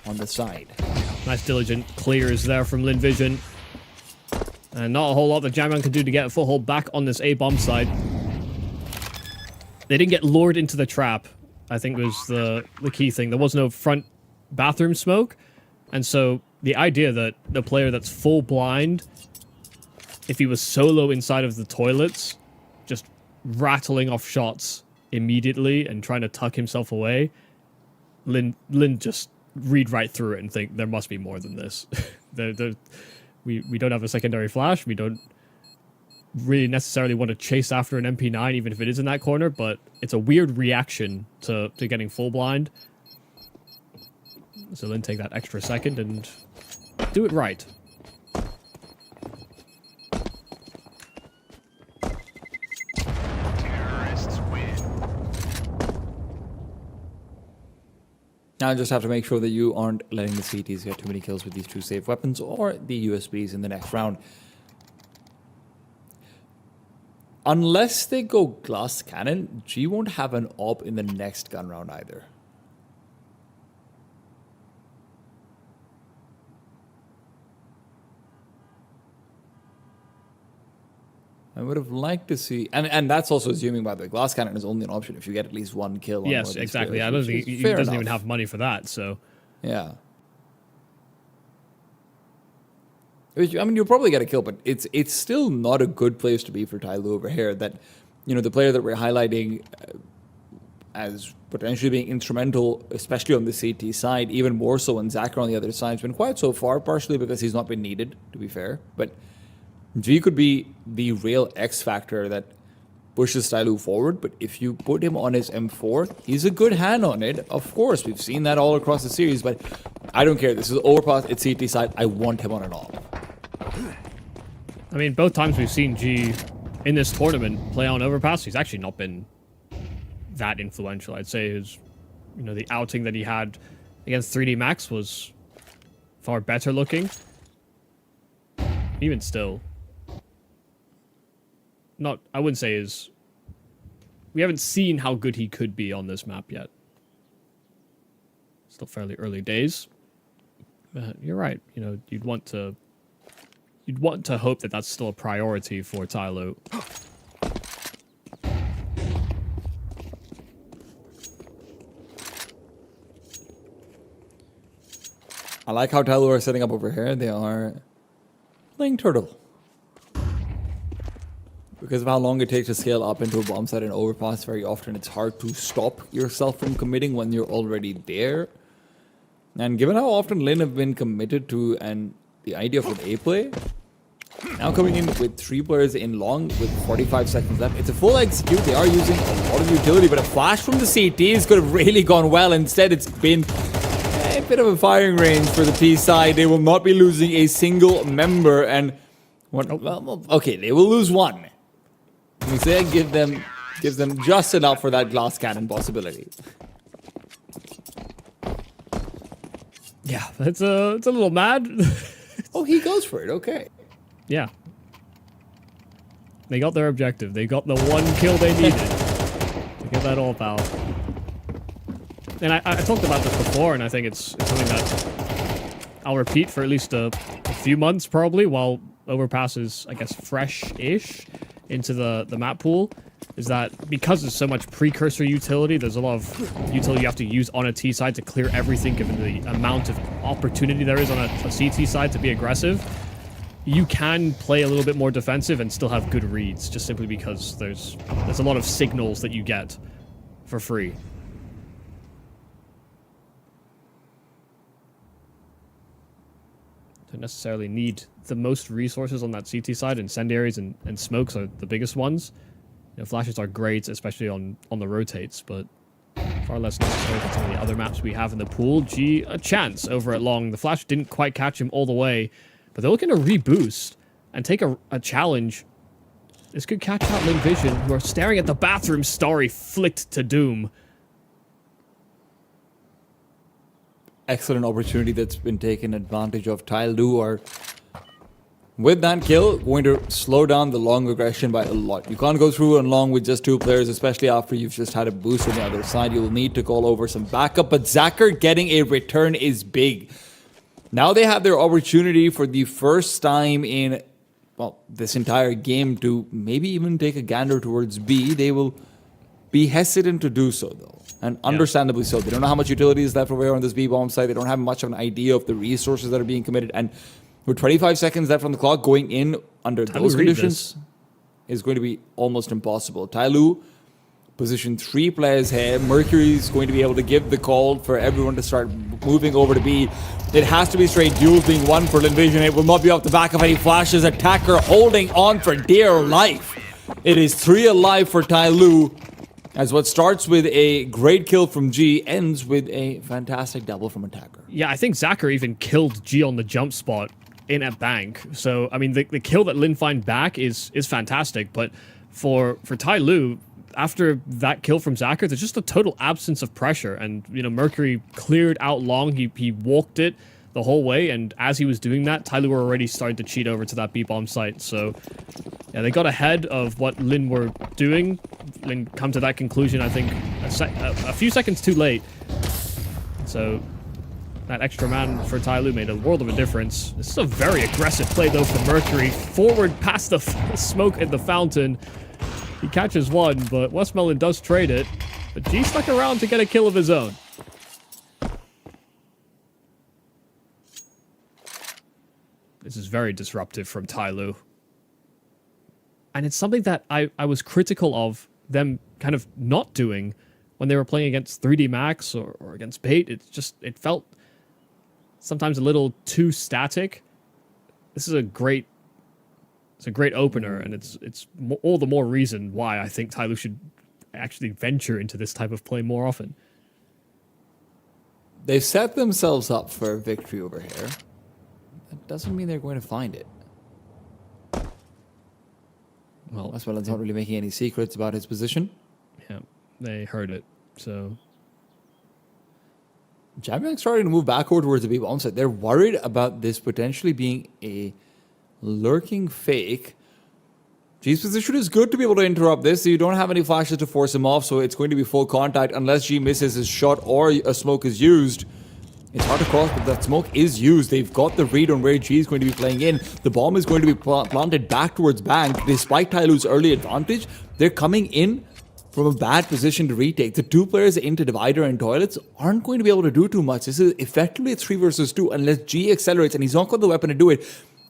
on the side. Nice diligent clears there from LinVision. And not a whole lot that Jamman can do to get a foothold back on this A-bomb side. They didn't get lured into the trap, I think was the key thing. There was no front bathroom smoke, and so the idea that the player that's full blind, if he was solo inside of the toilets, just rattling off shots immediately and trying to tuck himself away, Lin just read right through it and think there must be more than this. We don't have a secondary flash. We don't really necessarily want to chase after an MP9, even if it is in that corner, but it's a weird reaction to getting full blind. So Lin take that extra second and do it right. Terrorists win. Now I just have to make sure that you aren't letting the CTs get too many kills with these 2 safe weapons or the USBs in the next round. Unless they go glass cannon, G won't have an AWP in the next gun round either. I would have liked to see, and that's also assuming, by the way, glass cannon is only an option if you get at least 1 kill. Yes, exactly. Players, I don't think he doesn't even have money for that. So yeah. I mean, you'll probably get a kill, but it's still not a good place to be for Tyloo over here. That, the player that we're highlighting as potentially being instrumental, especially on the CT side, even more so when Zacher on the other side has been quiet so far, partially because he's not been needed, to be fair. But G could be the real X factor that pushes Tyloo forward, but if you put him on his M4, he's a good hand on it. Of course, we've seen that all across the series, but I don't care. This is Overpass, it's CT side. I want him on an AWP. I mean, both times we've seen G in this tournament play on Overpass, he's actually not been that influential. I'd say his, the outing that he had against 3D Max was far better looking. Even still, I wouldn't say we haven't seen how good he could be on this map yet. Still fairly early days. You're right. You'd want to hope that that's still a priority for Tyloo. I like how Tyloo are setting up over here. They are playing turtle. Because of how long it takes to scale up into a bomb site and overpass, very often it's hard to stop yourself from committing when you're already there. And given how often Lin have been committed to the idea of an A play, now coming in with 3 players in long with 45 seconds left, it's a full execute. They are using a lot of utility, but a flash from the CTs could have really gone well. Instead, it's been a bit of a firing range for the T side. They will not be losing a single member, and well, okay, they will lose one. Mosaic gives them just enough for that glass cannon possibility. Yeah, it's a little mad. Oh, he goes for it. Okay. Yeah. They got their objective. They got the 1 kill they needed to get that AWP out. And I talked about this before, and I think it's something that I'll repeat for at least a few months probably, while Overpass is, I guess, fresh-ish into the map pool, is that because there's so much precursor utility, there's a lot of utility you have to use on a T side to clear everything, given the amount of opportunity there is on a CT side to be aggressive. You can play a little bit more defensive and still have good reads, just simply because there's a lot of signals that you get for free. Don't necessarily need the most resources on that CT side. Incendiaries and smokes are the biggest ones. You know, flashes are great, especially on the rotates, but far less necessary than some of the other maps we have in the pool. G, a chance over at long. The flash didn't quite catch him all the way, but they're looking to reboost and take a challenge. This could catch out Lin Vision, who are staring at the bathroom story flicked to doom. Excellent opportunity that's been taken advantage of. Tyloo are, with that kill, going to slow down the long aggression by a lot. You can't go through and long with just 2 players, especially after you've just had a boost on the other side. You'll need to call over some backup, but Zacher getting a return is big. Now they have their opportunity for the first time in, well, this entire game to maybe even take a gander towards B. They will be hesitant to do so, though. And understandably so. They don't know how much utility is left over here on this B-bomb site. They don't have much of an idea of the resources that are being committed. And with 25 seconds left on the clock, going in under those conditions is going to be almost impossible. Tyloo, position 3 players here. Mercury's going to be able to give the call for everyone to start moving over to B. It has to be straight duels being won for Lin Vision. It will not be off the back of any flashes. Attacker holding on for dear life. It is 3 alive for Tyloo, as what starts with a great kill from G ends with a fantastic double from Attacker. Yeah, I think Zacher even killed G on the jump spot in a bank. So, I mean, the kill that Lin find back is fantastic, but for Tyloo, after that kill from Zacher, there's just a total absence of pressure, and, you know, Mercury cleared out long. He walked it the whole way, and as he was doing that, Tyloo were already starting to cheat over to that B-bomb site. So, yeah, they got ahead of what Lin were doing. Lin come to that conclusion, I think, a few seconds too late. So, that extra man for Tyloo made a world of a difference. This is a very aggressive play, though, for Mercury. Forward past the smoke in the fountain. He catches one, but Westmelon does trade it. But G stuck around to get a kill of his own. This is very disruptive from Tyloo. And it's something that I was critical of them kind of not doing when they were playing against 3D Max or against Bait. It felt sometimes a little too static. This is a great opener, and it's all the more reason why I think Tyloo should actually venture into this type of play more often. They've set themselves up for a victory over here. That doesn't mean they're going to find it. Well, Westmelon's not really making any secrets about his position. Yeah, they heard it, so... Jamyang's starting to move backward towards the B-bomb site. They're worried about this potentially being a lurking fake. G's position is good to be able to interrupt this, so you don't have any flashes to force him off, so it's going to be full contact unless G misses his shot or a smoke is used. It's hard to cross, but that smoke is used. They've got the read on where G is going to be playing in. The bomb is going to be planted back towards bank. Despite Tyloo's early advantage, they're coming in from a bad position to retake. The two players into Divider and Toilets aren't going to be able to do too much. This is effectively a 3 versus 2 unless G accelerates, and he's not got the weapon to do it.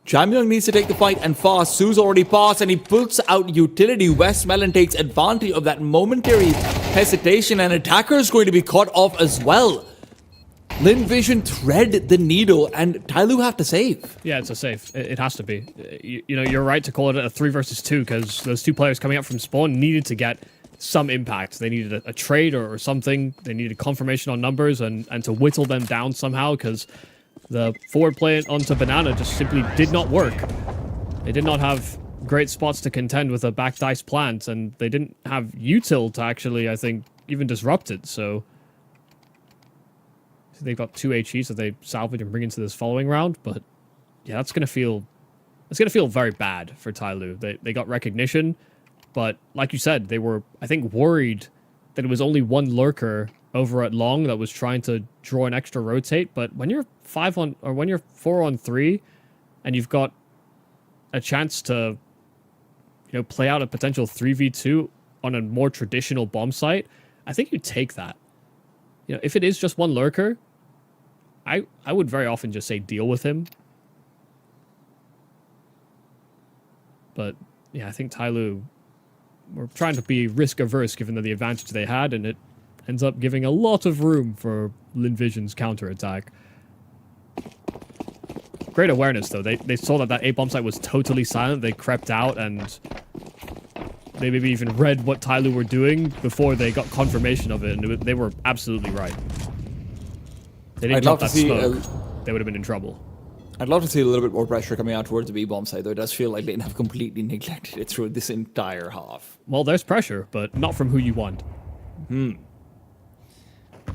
Jamyoung needs to take the fight, and fast. Su's already passed, and he puts out utility. Westmelon takes advantage of that momentary hesitation, and Attacker is going to be caught off as well. Lin Vision thread the needle, and Tyloo have to save. Yeah, it's a save. It has to be. You know, you're right to call it a 3 versus 2 because those two players coming up from spawn needed to get some impact. They needed a trade or something. They needed confirmation on numbers and to whittle them down somehow because the forward play onto Banana just simply did not work. They did not have great spots to contend with a back dice plant, and they didn't have util to actually, I think, even disrupt it, so they've got 2 HEs that they salvage and bring into this following round, but yeah, it's gonna feel very bad for Tyloo. They got recognition, but like you said, they were, I think, worried that it was only one lurker over at long that was trying to draw an extra rotate, but when you're 4 on 3 and you've got a chance to, you know, play out a potential 3v2 on a more traditional bomb site, I think you take that. You know, if it is just one lurker, I would very often just say deal with him. But yeah, I think Tyloo were trying to be risk averse given the advantage they had, and it ends up giving a lot of room for Lin Vision's counterattack. Great awareness though. They saw that A bomb site was totally silent. They crept out and they maybe even read what Tyloo were doing before they got confirmation of it, and they were absolutely right. They didn't drop that smoke, they would have been in trouble. I'd love to see a little bit more pressure coming out towards the B-bomb side, though. It does feel like they have completely neglected it through this entire half. Well, there's pressure, but not from who you want.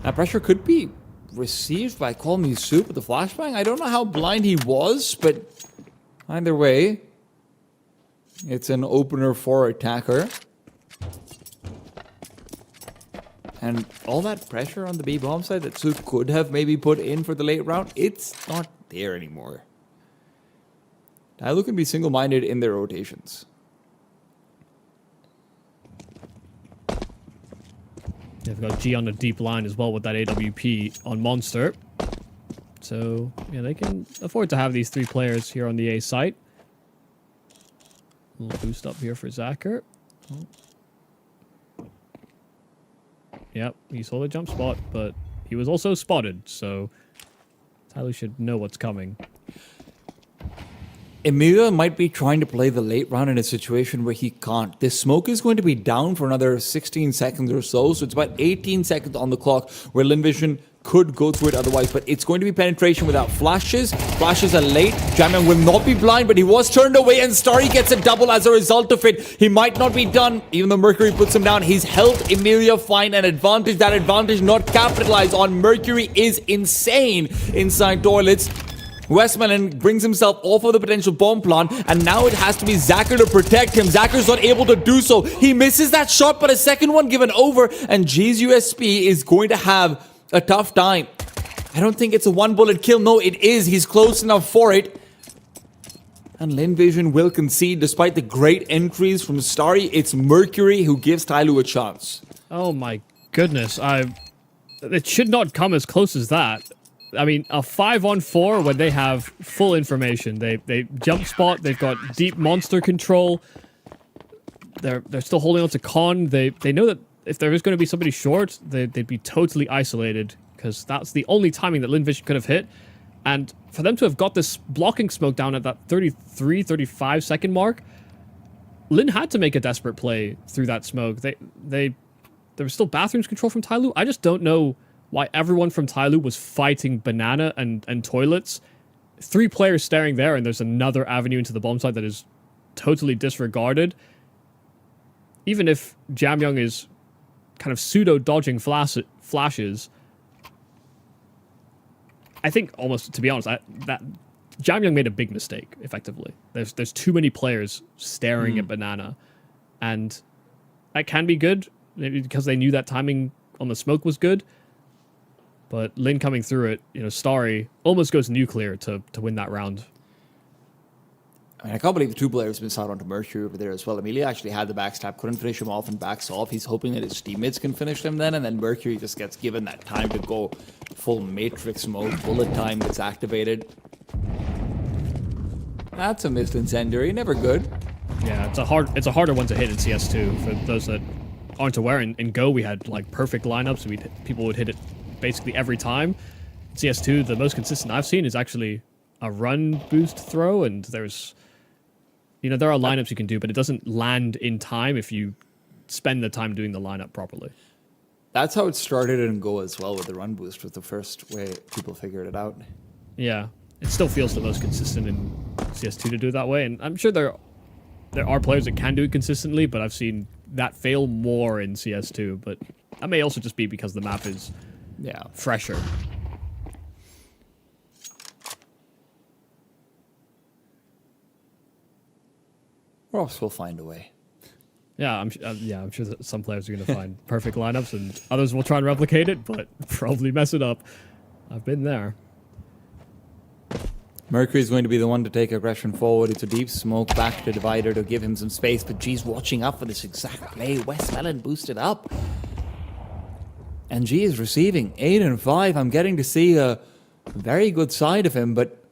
That pressure could be received by Call Me Soup with the flashbang. I don't know how blind he was, but either way, it's an opener for Attacker. And all that pressure on the B-bomb side that Soup could have maybe put in for the late round, it's not there anymore. Tyloo can be single-minded in their rotations. They've got G on the deep line as well with that AWP on Monster. So, yeah, they can afford to have these 3 players here on the A site. A little boost up here for Zacher. Oh. Yep, he saw the jump spot, but he was also spotted, so Tyloo should know what's coming. Emilia might be trying to play the late round in a situation where he can't. This smoke is going to be down for another 16 seconds or so it's about 18 seconds on the clock where Lin Vision could go through it otherwise, but it's going to be penetration without flashes. Flashes are late. Jamyoung will not be blind, but he was turned away, and Starry gets a double as a result of it. He might not be done, even though Mercury puts him down. He's held Emilia fine, an advantage. That advantage not capitalized on. Mercury is insane inside Toilets. Westmelon brings himself off of the potential bomb plant, and now it has to be Zacher to protect him. Zacher's not able to do so. He misses that shot, but a second one given over, and G's USP is going to have a tough time. I don't think it's a 1-bullet kill. No, it is. He's close enough for it. And Lin Vision will concede despite the great entries from Starry. It's Mercury who gives Tyloo a chance. Oh my goodness. It should not come as close as that. I mean, a 5-on-4 when they have full information. They jump spot, they've got deep monster control. They're still holding on to Con. They know that if there is going to be somebody short, they'd be totally isolated, because that's the only timing that Lin Vision could have hit. And for them to have got this blocking smoke down at that 33, 35 second mark, Lin had to make a desperate play through that smoke. There was still bathrooms control from Tyloo. I just don't know why everyone from Tyloo was fighting Banana and Toilets. 3 players staring there, and there's another avenue into the bomb site that is totally disregarded. Even if Jamyoung is kind of pseudo-dodging flashes, I think almost, to be honest, that Jamyoung made a big mistake, effectively. There's too many players staring at Banana, and that can be good, maybe because they knew that timing on the smoke was good. But Lin coming through it, you know, Starry almost goes nuclear to win that round. I mean, I can't believe the two players missed out onto Mercury over there as well. Amelia actually had the backstab, couldn't finish him off and backs off. He's hoping that his teammates can finish him then, and then Mercury just gets given that time to go full Matrix mode. Bullet time gets activated. That's a missed incendiary, never good. Yeah, it's a harder one to hit in CS2 for those that aren't aware. In Go, we had like perfect lineups. People would hit it basically every time. In CS2, the most consistent I've seen is actually a run boost throw, and there's, you know, there are lineups you can do, but it doesn't land in time if you spend the time doing the lineup properly. That's how it started in Go as well with the run boost, was the first way people figured it out. Yeah, it still feels the most consistent in CS2 to do it that way, and I'm sure there are players that can do it consistently, but I've seen that fail more in CS2, but that may also just be because the map is fresher. Ross will find a way. Yeah, I'm sure that some players are going to find perfect lineups, and others will try and replicate it, but probably mess it up. I've been there. Mercury's going to be the one to take aggression forward. It's a deep smoke back to Divider to give him some space, but G's watching up for this exact play. West Melon boosted up. And G is receiving 8 and 5. I'm getting to see a very good side of him, but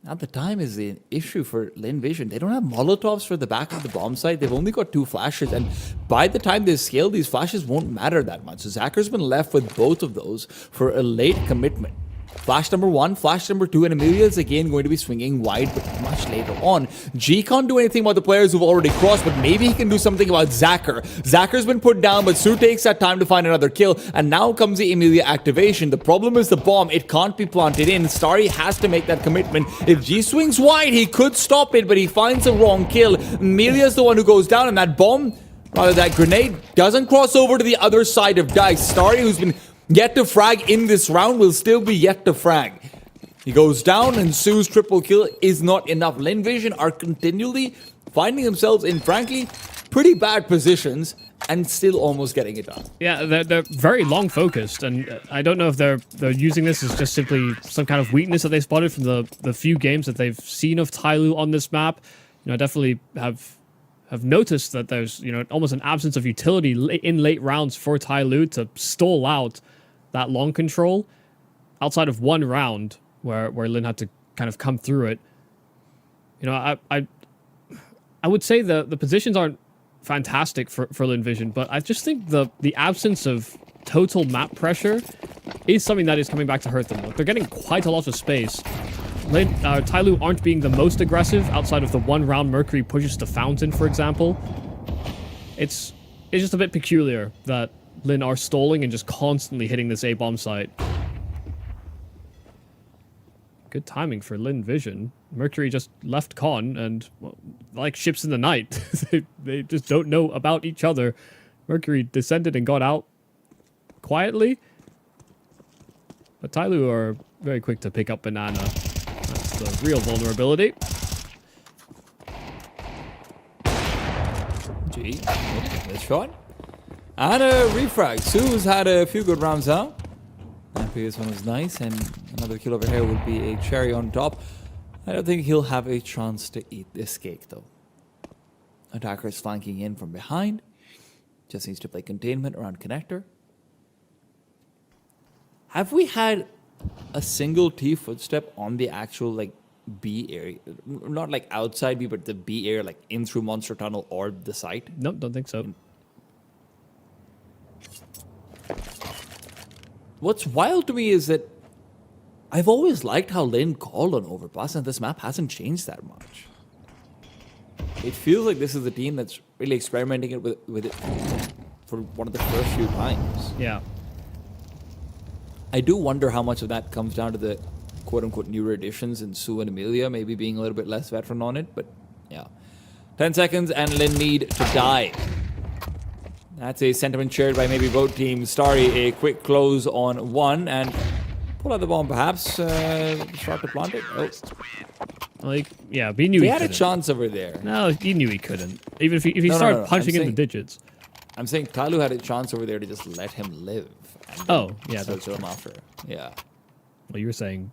at the time is the issue for Lin Vision. They don't have Molotovs for the back of the bomb site. They've only got 2 flashes, and by the time they scale, these flashes won't matter that much. So Zacker's been left with both of those for a late commitment. Flash number 1, flash number 2, and Amelia is again going to be swinging wide, but much later on. G can't do anything about the players who've already crossed, but maybe he can do something about Zacher. Zacher's been put down, but Sue takes that time to find another kill, and now comes the Amelia activation. The problem is the bomb. It can't be planted in. Starry has to make that commitment. If G swings wide, he could stop it, but he finds a wrong kill. Amelia's the one who goes down, and that bomb, rather that grenade, doesn't cross over to the other side of Dice. Starry, who's been yet to frag in this round, will still be yet to frag. He goes down, and Sue's triple kill is not enough. Lin Vision are continually finding themselves in, frankly, pretty bad positions and still almost getting it done. Yeah, they're very long focused, and I don't know if they're using this as just simply some kind of weakness that they spotted from the few games that they've seen of Tyloo on this map. You know, I definitely have noticed that there's, you know, almost an absence of utility in late rounds for Tyloo to stall out that long control outside of one round where Lin had to kind of come through it. You know, I would say the positions aren't fantastic for Lin Vision, but I just think the absence of total map pressure is something that is coming back to hurt them. They're getting quite a lot of space. Tyloo aren't being the most aggressive outside of the one round Mercury pushes to Fountain, for example. It's just a bit peculiar that Lin are stalling and just constantly hitting this A-bomb site. Good timing for Lin Vision. Mercury just left Con, and, well, like ships in the night, they just don't know about each other. Mercury descended and got out quietly. But Tyloo are very quick to pick up Banana. That's the real vulnerability. G, this shot. And a refrag. Sue's had a few good rounds out. That previous one was nice, and another kill over here would be a cherry on top. I don't think he'll have a chance to eat this cake, though. Attacker is flanking in from behind. Just needs to play containment around connector. Have we had a single T footstep on the actual, like, B area? Not like outside B, but the B area, like in through Monster Tunnel or the site? Nope, don't think so. What's wild to me is that I've always liked how Lin called on Overpass, and this map hasn't changed that much. It feels like this is the team that's really experimenting with it for one of the first few times. Yeah. I do wonder how much of that comes down to the quote-unquote newer additions in Sue and Amelia, maybe being a little bit less veteran on it, but yeah. 10 seconds, and Lin need to die. That's a sentiment shared by maybe both teams. Starry, a quick close on one, and pull out the bomb perhaps. Start to plant it. Oh. Like, yeah, but he knew he had couldn't. a chance over there. No, he knew he couldn't. Even if he started punching in the digits. I'm saying Tyloo had a chance over there to just let him live. Oh, yeah, that's him after. Yeah. Well, you were saying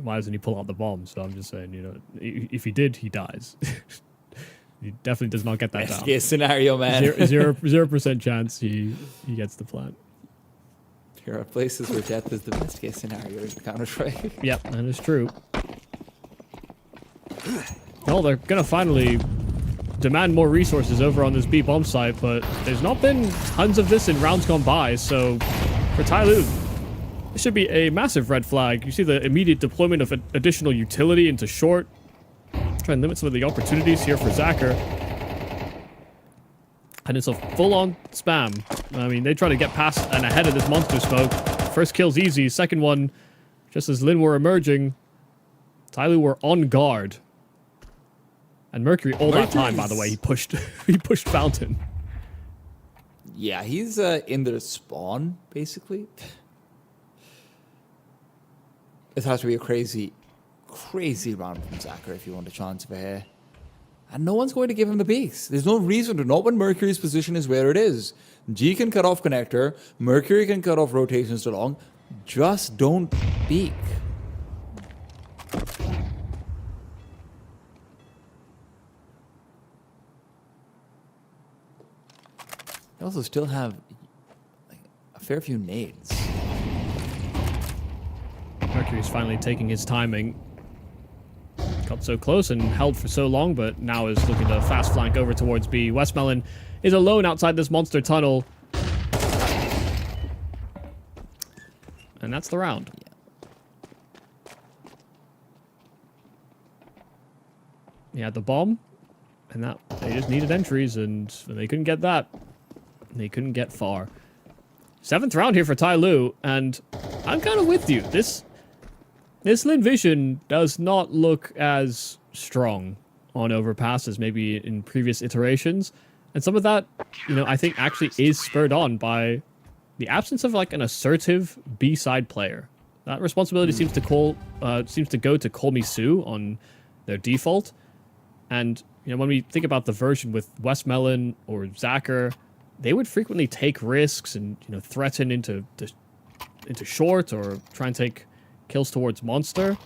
why doesn't he pull out the bomb? So I'm just saying, you know, if he did, he dies. He definitely does not get that Best down. case scenario, man. 0% chance he gets the plant. There are places where death is the best case scenario in Counter-Strike. Yep, that is true. Well, they're gonna finally demand more resources over on this B bomb site, but there's not been tons of this in rounds gone by, so for Tyloo, this should be a massive red flag. You see the immediate deployment of additional utility into short. Try and limit some of the opportunities here for Zacher. And it's a full-on spam. I mean, they try to get past and ahead of this monster smoke. First kill's easy. Second one, just as Lin were emerging, Tyloo were on guard. And Mercury all that time, by the way, he pushed Fountain. Yeah, he's in the spawn, basically. It has to be a crazy round from Zacher if you want a chance of a hair. And no one's going to give him the base. There's no reason to, not when Mercury's position is where it is. G can cut off connector, Mercury can cut off rotations to long. Just don't peek. They also still have like, a fair few nades. Mercury's finally taking his timing. Got so close and held for so long, but now is looking to fast flank over towards B. Westmelon is alone outside this monster tunnel. And that's the round. He had the bomb, and that they just needed entries, and they couldn't get that. They couldn't get far. 7th round here for Tyloo, and I'm kind of with you. This Lin Vision does not look as strong on Overpass as maybe in previous iterations. And some of that, you know, I think actually is spurred on by the absence of like an assertive B-side player. That responsibility seems to go to Call Me Sue on their default. And, you know, when we think about the version with Westmelon or Zacher, they would frequently take risks and, you know, threaten into short or try and take kills towards monster,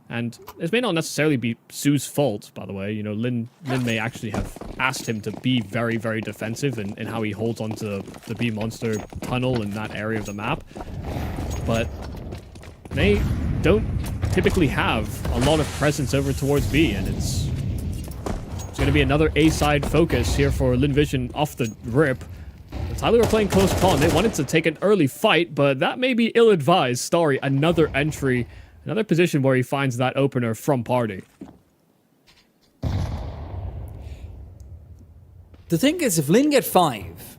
and this may not necessarily be Sue's fault, by the way. You know, Lin may actually have asked him to be very, very defensive in how he holds onto the B monster tunnel in that area of the map, but they don't typically have a lot of presence over towards B, and it's going to be another A-side focus here for Lin Vision off the rip. Tyloo were playing close pawn. They wanted to take an early fight, but that may be ill-advised. Starry, another entry, another position where he finds that opener from party. The thing is, if Lin get 5,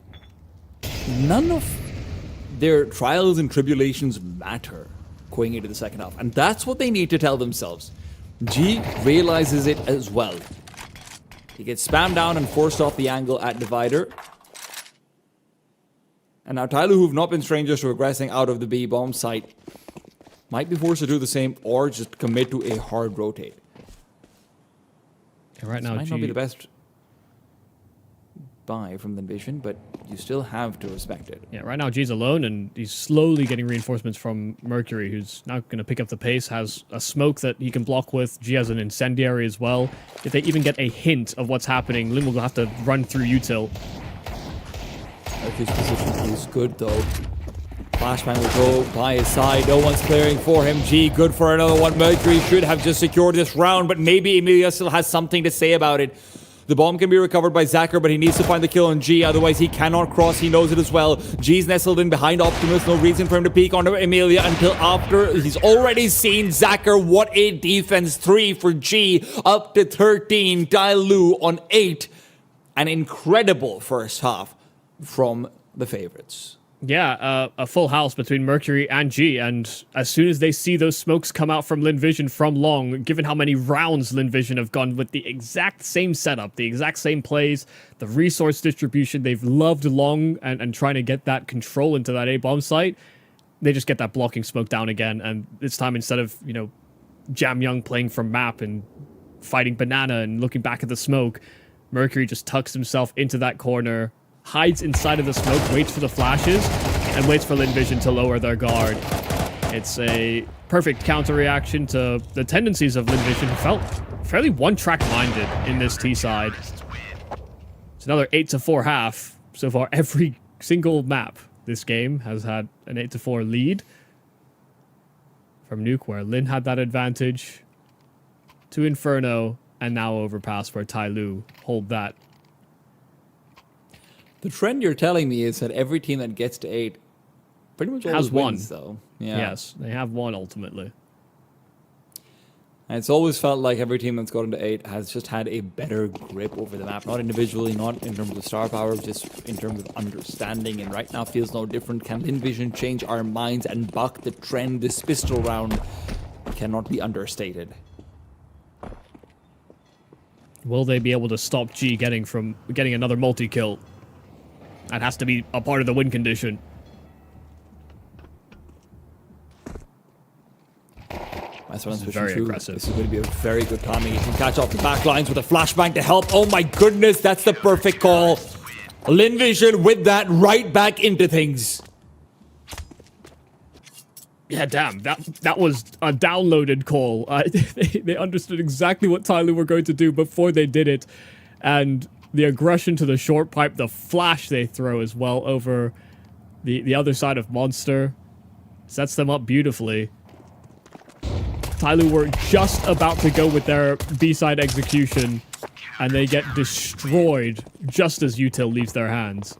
none of their trials and tribulations matter going into the second half. And that's what they need to tell themselves. G realizes it as well. He gets spammed down and forced off the angle at Divider. And now Tyloo, who've not been strangers to aggressing out of the B bomb site, might be forced to do the same or just commit to a hard rotate. And right now, might not be the best buy from the Vision, but you still have to respect it. Yeah, right now G's alone, and he's slowly getting reinforcements from Mercury, who's now going to pick up the pace, has a smoke that he can block with. G has an incendiary as well. If they even get a hint of what's happening, Lin will have to run through util. Mercury's position is good, though. Flashbang will go by his side. No one's clearing for him. G, good for another one. Mercury should have just secured this round, but maybe Emilia still has something to say about it. The bomb can be recovered by Zacher, but he needs to find the kill on G, otherwise he cannot cross. He knows it as well. G's nestled in behind Optimus. No reason for him to peek onto Emilia until after he's already seen Zacher. What a defense. 3 for G, up to 13. Tyloo on 8. An incredible first half from the favorites. Yeah, a full house between Mercury and G, and as soon as they see those smokes come out from Lin Vision from long, given how many rounds Lin Vision have gone with the exact same setup, the exact same plays, the resource distribution, they've loved long and trying to get that control into that A-bomb site, they just get that blocking smoke down again, and this time instead of, you know, Jam Young playing from map and fighting Banana and looking back at the smoke, Mercury just tucks himself into that corner, hides inside of the smoke, waits for the flashes, and waits for Lin Vision to lower their guard. It's a perfect counter reaction to the tendencies of Linvision, who felt fairly one-track minded in this T side. It's another 8-4 half. So far, every single map this game has had an 8-4 lead from Nuke, where Lin had that advantage, to Inferno, and now Overpass, where Tyloo hold that. The trend you're telling me is that every team that gets to 8 pretty much always Has won. wins, though. Yeah. Yes, they have won ultimately. And it's always felt like every team that's gotten to 8 has just had a better grip over the map. Not individually, not in terms of star power, just in terms of understanding. And right now feels no different. Can Invision change our minds and buck the trend? This pistol round cannot be understated. Will they be able to stop G getting another multi-kill? That has to be a part of the win condition. That's what I'm Very aggressive. This is going to be a very good timing. He can catch off the back lines with a flashbang to help. Oh my goodness, that's the perfect call. Linvision with that right back into things. Yeah, damn, that was a downloaded call. They understood exactly what Tyloo were going to do before they did it. And the aggression to the short pipe, the flash they throw as well over the other side of Monster, sets them up beautifully. Tyloo were just about to go with their B-side execution, and they get destroyed just as Util leaves their hands.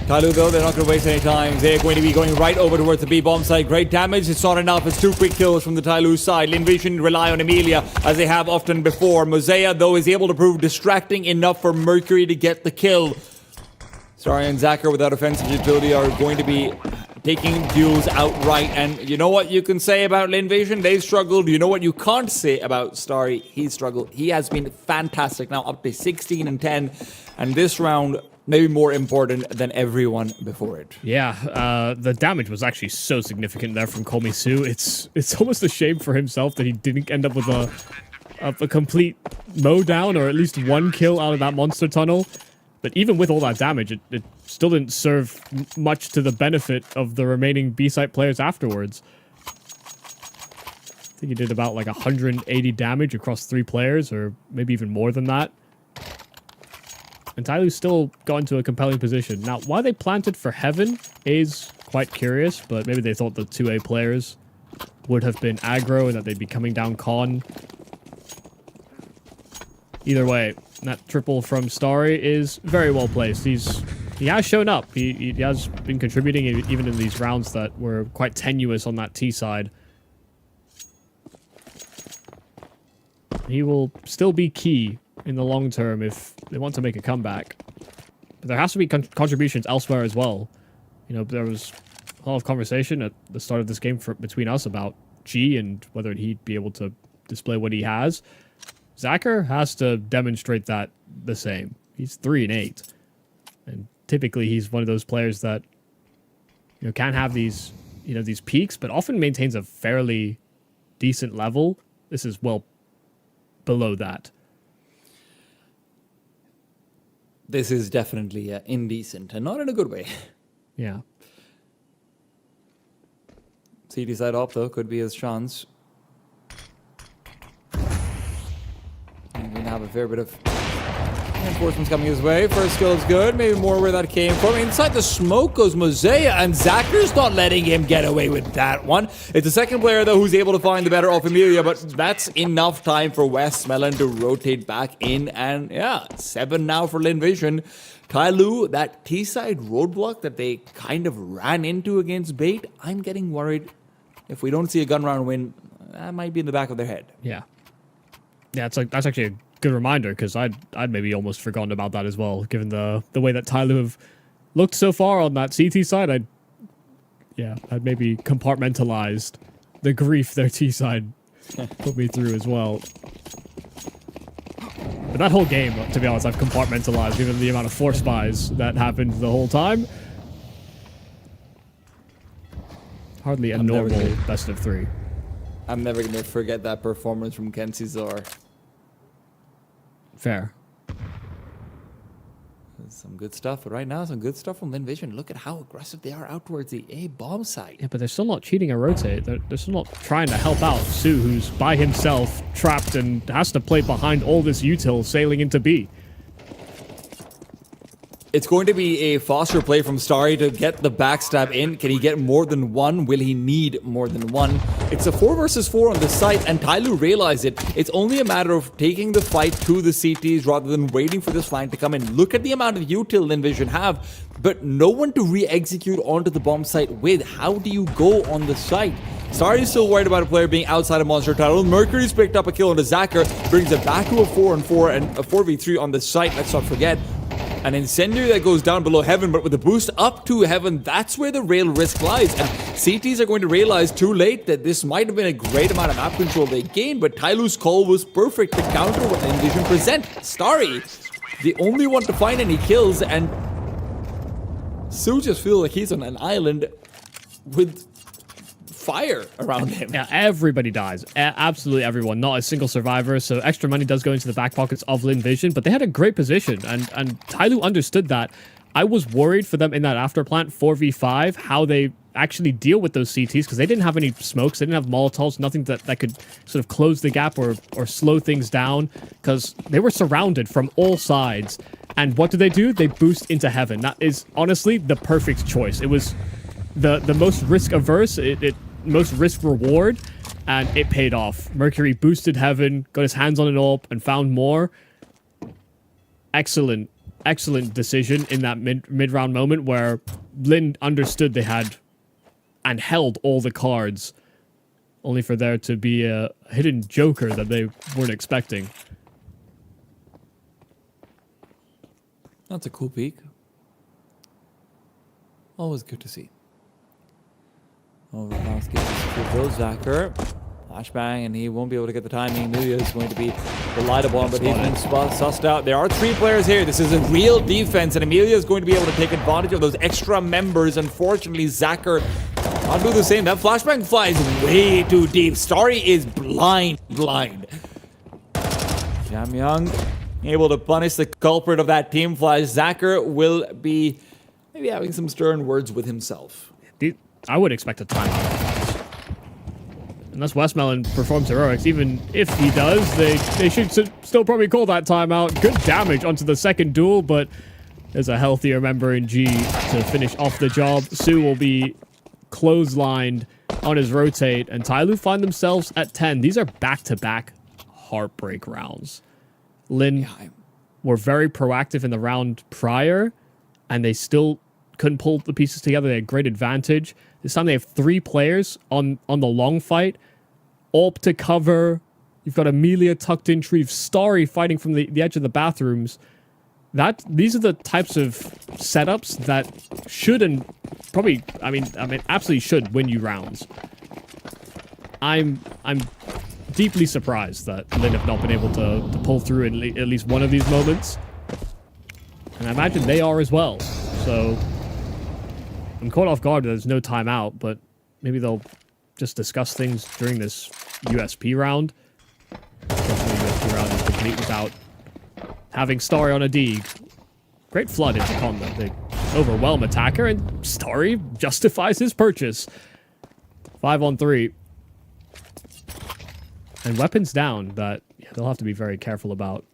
Tyloo, though, they're not going to waste any time. They're going to be going right over towards the B-bomb side. Great damage. It's not enough. It's 2 quick kills from the Tyloo side. Linvision rely on Emilia, as they have often before. Mosea, though, is able to prove distracting enough for Mercury to get the kill. Starry and Zacher, without offensive utility, are going to be taking duels outright. And you know what you can say about Linvision? They've struggled. You know what you can't say about Starry? He's struggled. He has been fantastic. Now up to 16 and 10. And this round, maybe more important than everyone before it. Yeah, the damage was actually so significant there from Komisu. It's almost a shame for himself that he didn't end up with a complete mowdown, or at least 1 kill out of that monster tunnel. But even with all that damage, it still didn't serve much to the benefit of the remaining B-site players afterwards. I think he did about like 180 damage across 3 players, or maybe even more than that. And Tyloo still got into a compelling position. Now, why they planted for Heaven is quite curious, but maybe they thought the 2A players would have been aggro and that they'd be coming down con. Either way, that triple from Starry is very well placed. He has shown up. He has been contributing even in these rounds that were quite tenuous on that T side. He will still be key in the long term if they want to make a comeback. But there has to be contributions elsewhere as well. You know, there was a lot of conversation at the start of this game between us about G and whether he'd be able to display what he has. Zacher has to demonstrate that the same. He's 3 and 8. And typically he's one of those players that, you know, can have these, you know, these peaks, but often maintains a fairly decent level. This is well below that. This is definitely indecent, and not in a good way. Yeah. CT side up, though, could be his chance. And we have a fair bit of reinforcements coming his way. First kill is good. Maybe more where that came from. Inside the smoke goes Mosea, and Zacher's not letting him get away with that one. It's the second player, though, who's able to find the better of Emilia, but that's enough time for Westmelon to rotate back in. And yeah, 7 now for Linvision. Tyloo, that T-side roadblock that they kind of ran into against Bait, I'm getting worried. If we don't see a gun round win, that might be in the back of their head. Yeah. Yeah, it's like that's actually a good reminder, because I'd maybe almost forgotten about that as well, given the way that Tyloo have looked so far on that CT side. I'd maybe compartmentalized the grief their T side put me through as well. But that whole game, to be honest, I've compartmentalized, given the amount of force buys that happened the whole time. Hardly a normal best of 3. I'm never going to forget that performance from Kenzie Zor. Fair. Some good stuff, but right now, some good stuff from Vision. Look at how aggressive they are out towards the A bomb site. Yeah, but they're still not cheating a rotate. They're still not trying to help out Su, who's by himself, trapped, and has to play behind all this util sailing into B. It's going to be a foster play from Starry to get the backstab in. Can he get more than one? Will he need more than one? It's a 4 versus 4 on the site, and Tyloo realized it. It's only a matter of taking the fight to the CTs rather than waiting for this flank to come in. Look at the amount of util Vision have, but no one to re-execute onto the bomb site with. How do you go on the site? Starry is still worried about a player being outside of Monster Title. Mercury's picked up a kill on the Zacher, brings it back to a 4-on-4 and a 4v3 on the site. Let's not forget. An incendiary that goes down below Heaven, but with the boost up to Heaven, that's where the real risk lies. And CTs are going to realize too late that this might have been a great amount of map control they gained, but Tyloo's call was perfect to counter what Envision present. Starry, the only one to find any kills, and Su just feels like he's on an island with fire around him. Yeah, everybody dies. Absolutely everyone. Not a single survivor. So extra money does go into the back pockets of Vision, but they had a great position, and Tyloo understood that. I was worried for them in that after plant 4v5, how they actually deal with those CTs, because they didn't have any smokes, they didn't have Molotovs, nothing that could sort of close the gap or slow things down, because they were surrounded from all sides. And what do? They boost into Heaven. That is honestly the perfect choice. It was the most risk averse, most risk reward, and it paid off. Mercury boosted Heaven, got his hands on an AWP, and found more. Excellent decision in that mid-round moment where Lin understood they had and held all the cards, only for there to be a hidden joker that they weren't expecting. That's a cool peek. Always good to see. Overpass gets to those Zacher. Flashbang, and he won't be able to get the timing. Amelia is going to be relied upon, but he's been sussed out. There are 3 players here. This is a real defense, and Amelia is going to be able to take advantage of those extra members. Unfortunately, Zacher can't do the same. That flashbang flies way too deep. Starry is blind. Jamyang able to punish the culprit of that team flash. Zacher will be maybe having some stern words with himself. I would expect a timeout. Unless Westmelon performs heroics, even if he does, they should still probably call that timeout. Good damage onto the second duel, but there's a healthier member in G to finish off the job. Su will be clotheslined on his rotate, and Tyloo find themselves at 10. These are back-to-back heartbreak rounds. Lin were very proactive in the round prior, and they still couldn't pull the pieces together. They had great advantage. This time they have 3 players on the long fight. AWP to cover. You've got Amelia tucked in. Treve, Starry fighting from the edge of the bathrooms. These are the types of setups that should and probably, I mean, absolutely should win you rounds. I'm deeply surprised that Lin have not been able to pull through in at least one of these moments. And I imagine they are as well. So I'm caught off guard that there's no timeout, but maybe they'll just discuss things during this USP round. Unfortunately, the USP round is complete without having Starry on a D. Great flood into Con, though. They overwhelm attacker, and Starry justifies his purchase. 5-on-3. And weapons down that they'll have to be very careful about.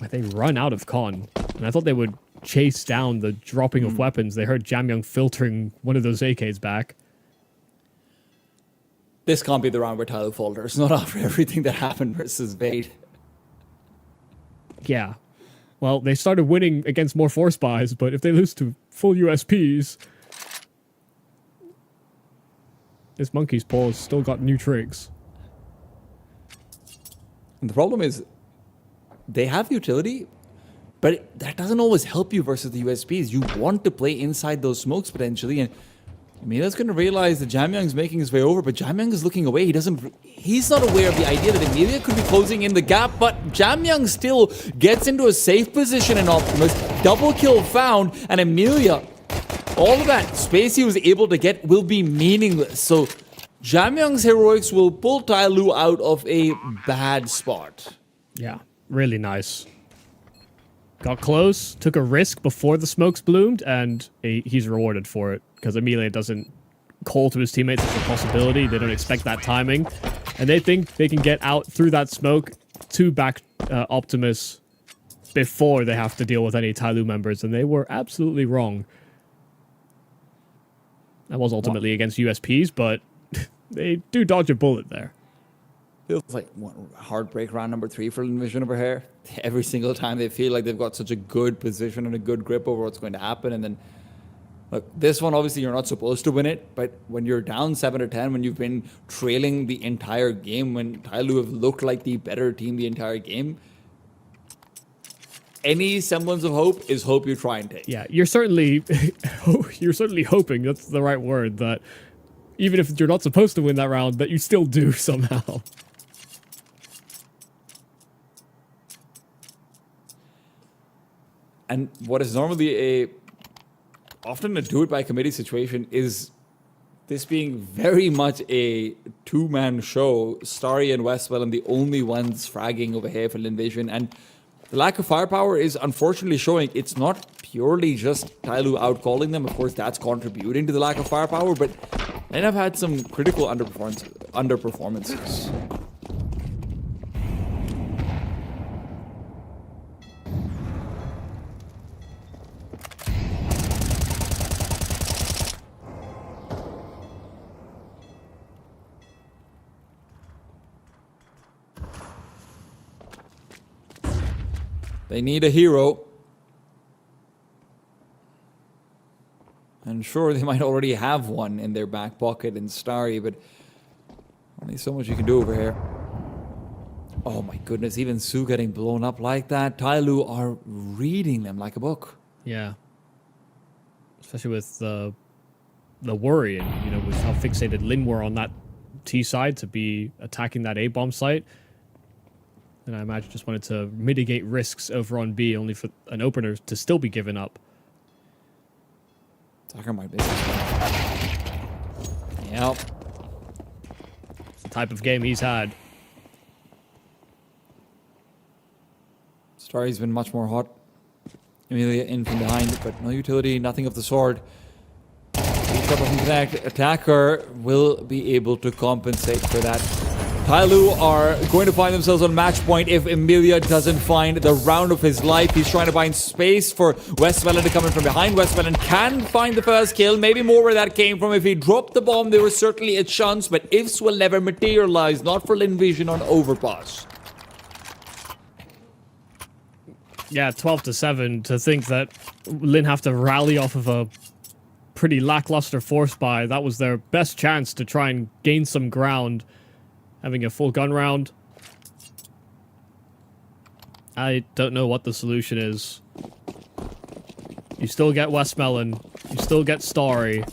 They run out of Con, and I thought they would chase down the dropping of weapons. They heard Jamyang filtering one of those AKs back. This can't be the round where Tyloo falters, not after everything that happened versus Bait. Yeah. Well, they started winning against more force buys, but if they lose to full USPs, this monkey's paw's still got new tricks. And the problem is, they have utility, but that doesn't always help you versus the USPs. You want to play inside those smokes potentially, and Amelia's going to realize that Jamyang's making his way over, but Jamyang is looking away. He's not aware of the idea that Amelia could be closing in the gap, but Jamyang still gets into a safe position in Optimus. Double kill found, and Amelia, all of that space he was able to get will be meaningless. So Jamyang's heroics will pull Tyloo out of a bad spot. Yeah, really nice. got close, took a risk before the smokes bloomed, and he's rewarded for it because Amelia doesn't call to his teammates as a possibility. They don't expect that timing, and they think they can get out through that smoke to back Optimus before they have to deal with any Tyloo members, and they were absolutely wrong. That was ultimately against USPs, but they do dodge a bullet there. Feels like heartbreak round number 3 for Envision over here. Every single time they feel like they've got such a good position and a good grip over what's going to happen, and then look, this one obviously you're not supposed to win it, but when you're down 7-10, when you've been trailing the entire game, when Tyloo have looked like the better team the entire game, any semblance of hope is hope you try and take. Yeah, you're certainly hoping, that's the right word, that even if you're not supposed to win that round, that you still do somehow. And what is normally often a do-it-by-committee situation is this being very much a two-man show. Starry and Westwell and the only ones fragging over here for Linvision, and the lack of firepower is unfortunately showing. It's not purely just Tyloo outcalling them. Of course, that's contributing to the lack of firepower, but then I've had some critical underperformances. They need a hero. And sure, they might already have one in their back pocket in Starry, but only so much you can do over here. Oh my goodness, even Sue getting blown up like that. Tyloo are reading them like a book. Yeah. Especially with the worry and, you know, with how fixated Lin were on that T side to be attacking that A-bomb site. And I imagine just wanted to mitigate risks over on B, only for an opener to still be given up. Talking my business. Yep. It's the type of game he's had. Starry's been much more hot. Amelia in from behind, but no utility, nothing of the sort. Attacker will be able to compensate for that. Tyloo are going to find themselves on match point if Amelia doesn't find the round of his life. He's trying to find space for Westwellen to come in from behind. Westwellen can find the first kill. Maybe more where that came from. If he dropped the bomb, there was certainly a chance, but ifs will never materialize. Not for Linvision on Overpass. Yeah, 12-7. To think that Lin have to rally off of a pretty lackluster force buy. That was their best chance to try and gain some ground. Having a full gun round. I don't know what the solution is. You still get Westmelon. You still get Starry.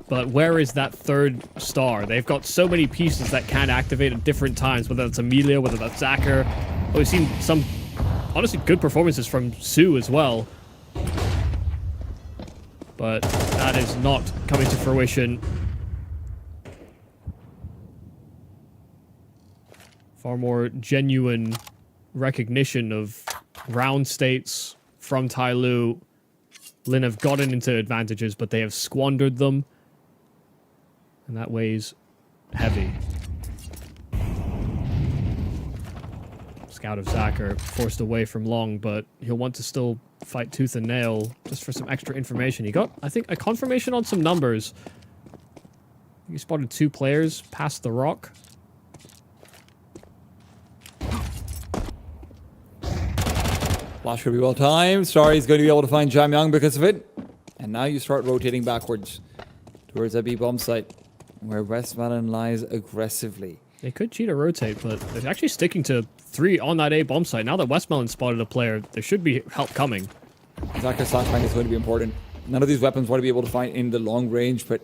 But where is that third star? They've got so many pieces that can activate at different times, whether that's Amelia, whether that's Zacher. Oh, we've seen some, honestly, good performances from Sue as well. But that is not coming to fruition. Far more genuine recognition of round states from Tyloo. Lin have gotten into advantages, but they have squandered them. And that weighs heavy. Scout of Zacher forced away from Long, but he'll want to still fight tooth and nail just for some extra information. He got, I think, a confirmation on some numbers. He spotted 2 players past the rock. Flash could be well timed. Starry's going to be able to find Jamyang because of it. And now you start rotating backwards towards that B-bomb site where Westmelon lies aggressively. They could cheat a rotate, but they're actually sticking to 3 on that A-bomb site. Now that Westmelon spotted a player, there should be help coming. Zacher's flashbang is going to be important. None of these weapons want to be able to find in the long range, but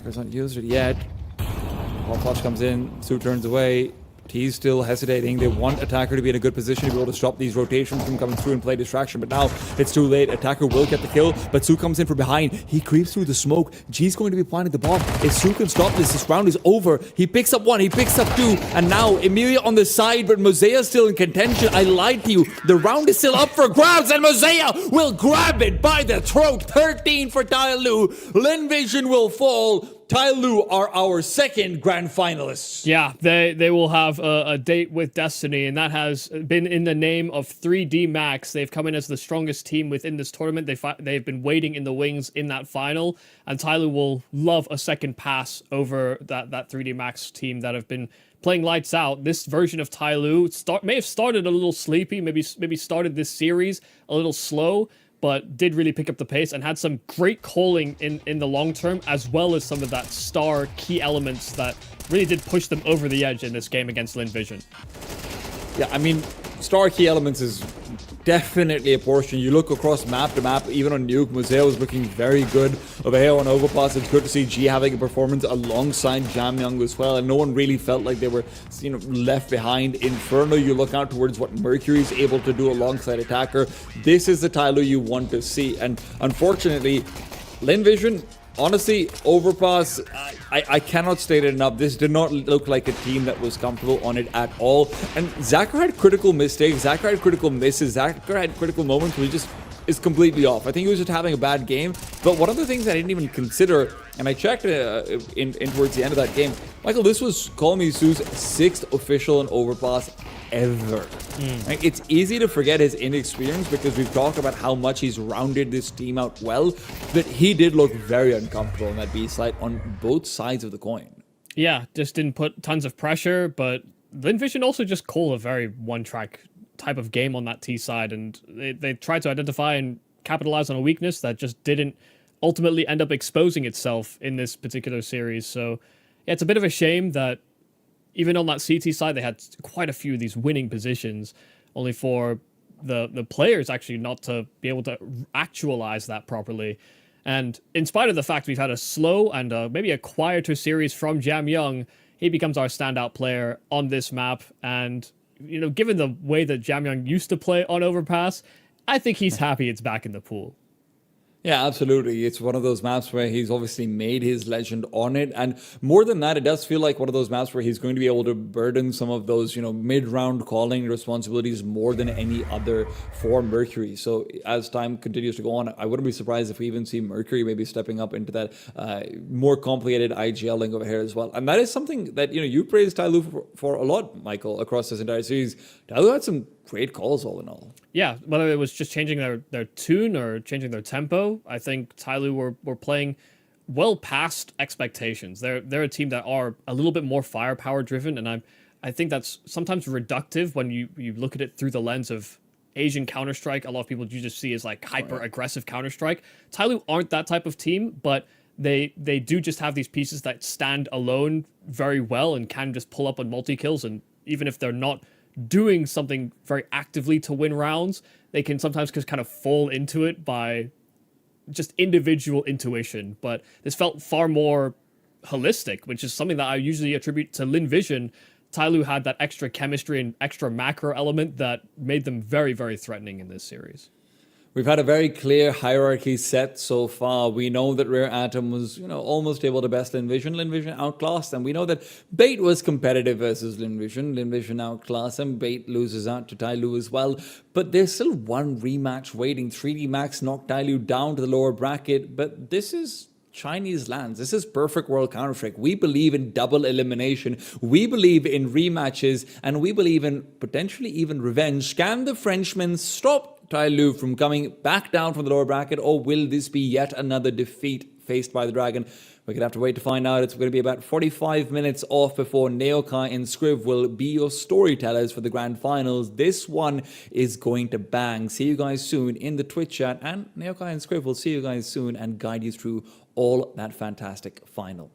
Zacher's not used it yet. Hot flash comes in, Sue turns away. T's still hesitating. They want Attacker to be in a good position to be able to stop these rotations from coming through and play distraction. But now it's too late. Attacker will get the kill, but Su comes in from behind. He creeps through the smoke. G's going to be planting the bomb. If Su can stop this round is over. He picks up one, he picks up two, and now Emilia on the side, but Mosea's still in contention. I lied to you. The round is still up for grabs, and Mosea will grab it by the throat. 13 for Tyloo. Linvision will fall. Tyloo are our second grand finalists. Yeah, they will have a date with Destiny, and that has been in the name of 3D Max. They've come in as the strongest team within this tournament. They've been waiting in the wings in that final, and Tyloo will love a second pass over that 3D Max team that have been playing lights out. This version of Tyloo may have started a little sleepy, maybe started this series a little slow, but did really pick up the pace and had some great calling in the long term, as well as some of that star key elements that really did push them over the edge in this game against Linvision. Yeah, I mean, star key elements is definitely a portion. You look across map to map, even on Nuke, Mosea was looking very good. Over here on Overpass, it's good to see G having a performance alongside Jamyoung as well, and no one really felt like they were, left behind. Inferno, you look out towards what Mercury's able to do alongside Attacker. This is the Tyloo you want to see, and unfortunately, Linvision, honestly, Overpass, I cannot state it enough. This did not look like a team that was comfortable on it at all. And Zachar had critical mistakes. Zachar had critical misses. Zachar had critical moments where he just is completely off. I think he was just having a bad game. But one of the things I didn't even consider, and I checked in towards the end of that game, Michael, this was Call Me Su's 6th official in Overpass ever. Like, it's easy to forget his inexperience because we've talked about how much he's rounded this team out well, but he did look very uncomfortable in that B side on both sides of the coin. Yeah, just didn't put tons of pressure, but Linvision also just call a very one-track type of game on that T side, and they tried to identify and capitalize on a weakness that just didn't ultimately end up exposing itself in this particular series. So yeah, it's a bit of a shame that even on that CT side, they had quite a few of these winning positions, only for the players actually not to be able to actualize that properly. And in spite of the fact we've had a slow and maybe a quieter series from Jamyoung, he becomes our standout player on this map. And, given the way that Jamyoung used to play on Overpass, I think he's happy it's back in the pool. Yeah, absolutely. It's one of those maps where he's obviously made his legend on it. And more than that, it does feel like one of those maps where he's going to be able to burden some of those, mid-round calling responsibilities more than any other for Mercury. So as time continues to go on, I wouldn't be surprised if we even see Mercury maybe stepping up into that more complicated IGLing over here as well. And that is something that, you praised Tyloo for a lot, Michael, across this entire series. Tyloo had some great calls all in all. Yeah, whether it was just changing their tune or changing their tempo, I think Tyloo were playing well past expectations. They're a team that are a little bit more firepower driven, and I think that's sometimes reductive when you look at it through the lens of Asian Counter-Strike. A lot of people you just see as like hyper aggressive Counter-Strike. Tyloo aren't that type of team, but they do just have these pieces that stand alone very well and can just pull up on multi-kills, and even if they're not doing something very actively to win rounds, they can sometimes just kind of fall into it by just individual intuition. But this felt far more holistic, which is something that I usually attribute to Linvision. Tyloo had that extra chemistry and extra macro element that made them very, very threatening in this series. We've had a very clear hierarchy set so far. We know that Rare Atom was, almost able to best Linvision. Linvision outclassed, and we know that Bait was competitive versus Linvision. Linvision outclassed, and Bait loses out to Tyloo as well. But there's still one rematch waiting. 3D Max knocked Tyloo down to the lower bracket, but this is Chinese lands. This is perfect world Counter-Strike. We believe in double elimination. We believe in rematches, and we believe in potentially even revenge. Can the Frenchman stop Tyloo from coming back down from the lower bracket, or will this be yet another defeat faced by the Dragon? We're going to have to wait to find out. It's going to be about 45 minutes off before Neokai and Scriv will be your storytellers for the grand finals. This one is going to bang. See you guys soon in the Twitch chat, and Neokai and Scriv will see you guys soon and guide you through all that fantastic final.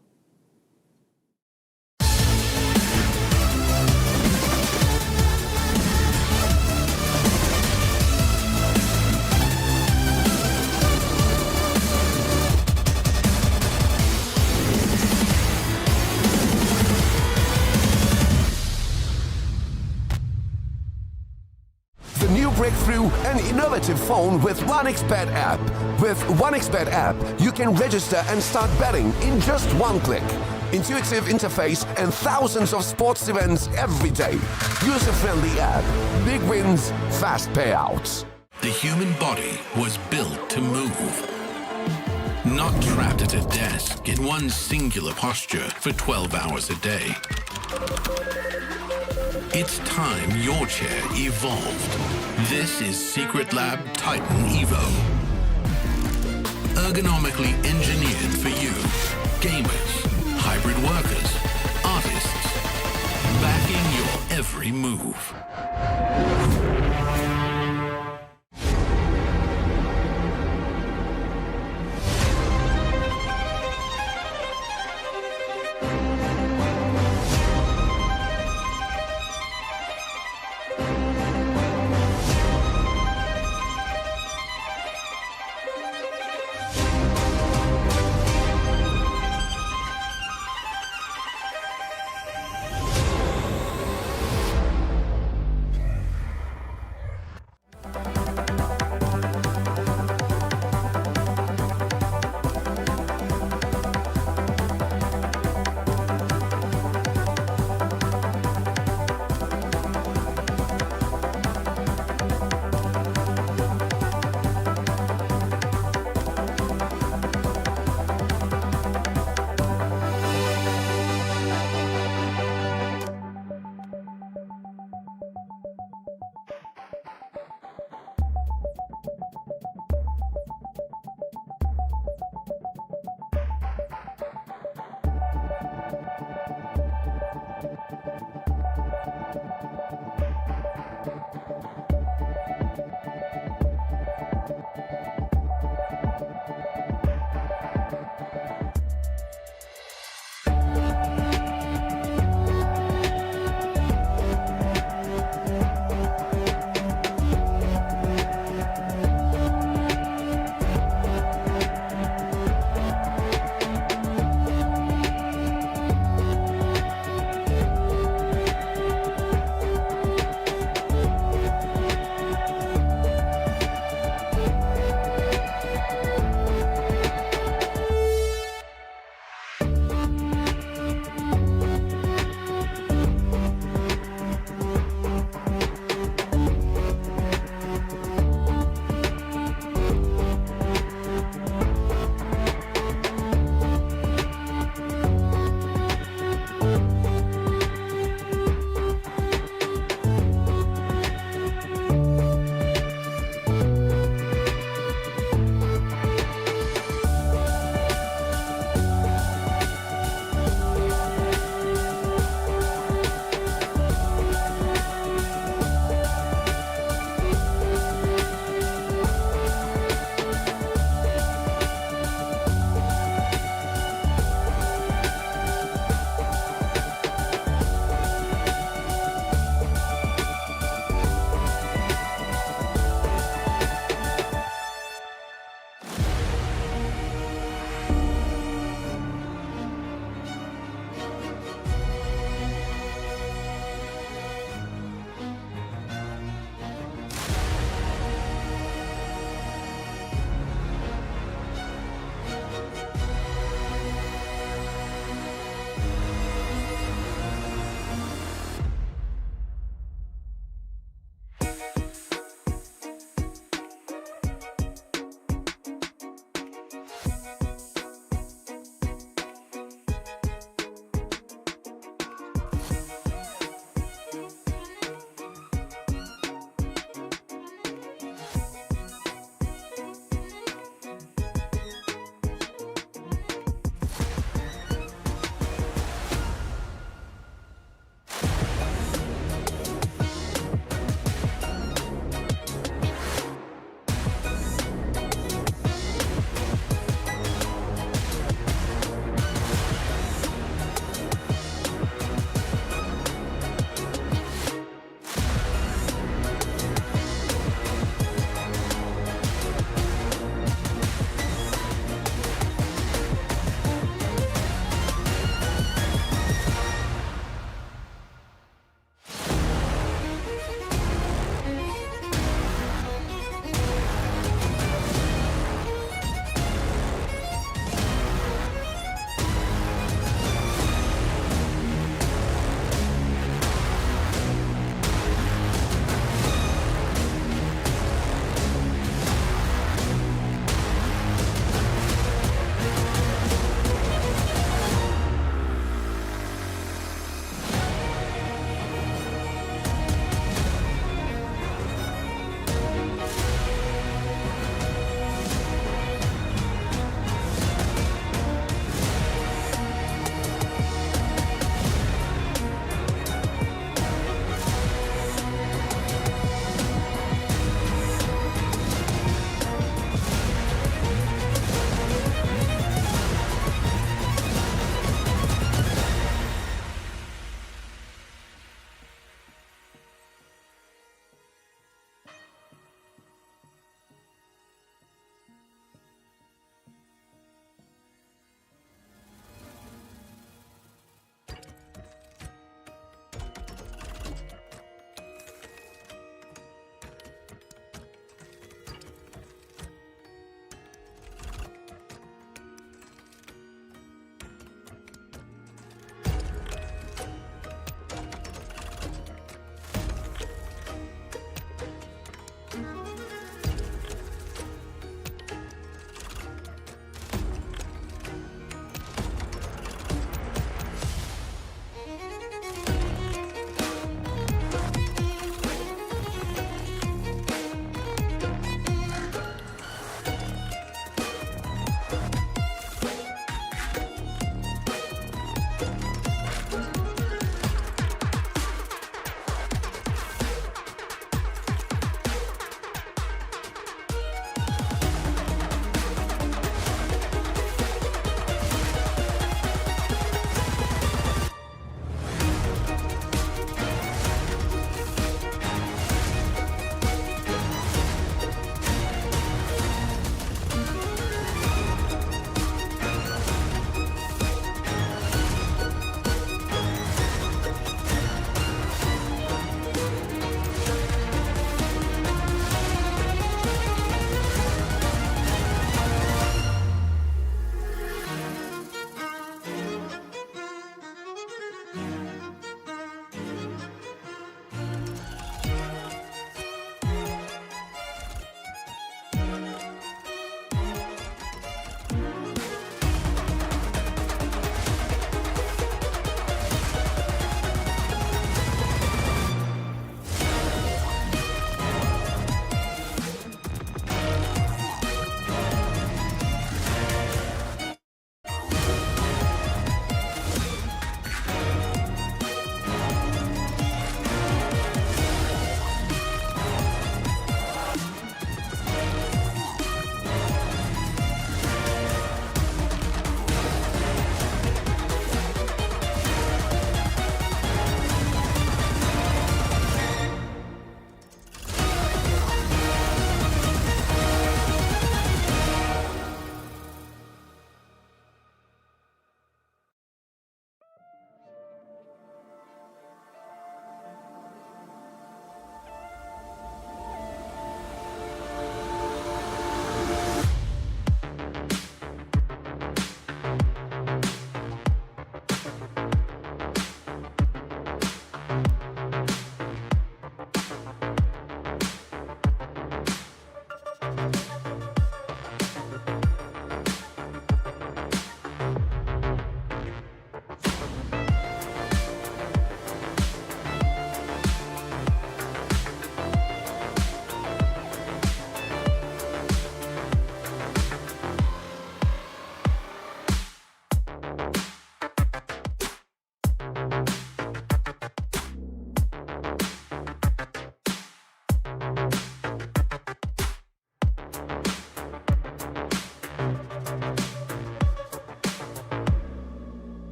innovative phone with 1xBet app. With 1xBet app, you can register and start betting in just one click. Intuitive interface and thousands of sports events every day. User-friendly app. Big wins, fast payouts. The human body was built to move. Not trapped at a desk in one singular posture for 12 hours a day. It's time your chair evolved. This is Secret Lab Titan Evo. Ergonomically engineered for you, gamers, hybrid workers, artists, backing your every move.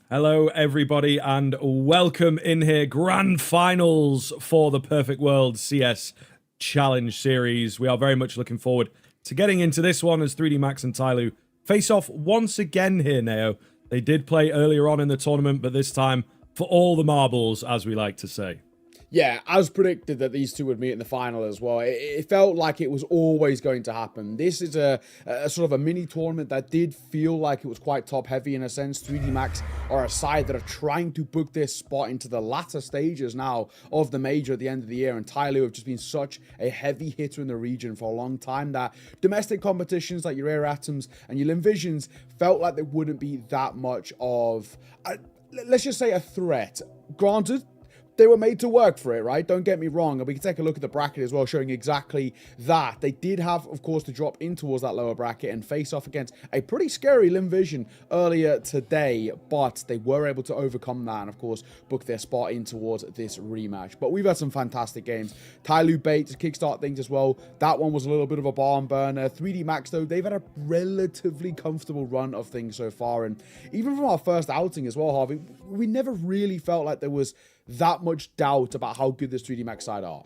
Hello, everybody, and welcome in here. Grand finals for the Perfect World CS Challenge Series. We are very much looking forward to getting into this one as 3D Max and Tyloo face off once again here, Neo. They did play earlier on in the tournament, but this time for all the marbles, as we like to say. Yeah, as predicted that these two would meet in the final as well. It felt like it was always going to happen. This is a sort of a mini tournament that did feel like it was quite top heavy in a sense. 3D Max are a side that are trying to book their spot into the latter stages now of the major at the end of the year. And Tyloo have just been such a heavy hitter in the region for a long time that domestic competitions like your Air Atoms and your Limvisions felt like there wouldn't be that much of, let's just say, a threat. Granted, they were made to work for it, right? Don't get me wrong. And we can take a look at the bracket as well, showing exactly that. They did have, of course, to drop in towards that lower bracket and face off against a pretty scary Limvision earlier today, but they were able to overcome that and, of course, book their spot in towards this rematch. But we've had some fantastic games. Tyloo Bait to kickstart things as well. That one was a little bit of a barn burner. 3D Max, though, they've had a relatively comfortable run of things so far. And even from our first outing as well, Harvey, we never really felt like there was that much doubt about how good this 3D Max side are.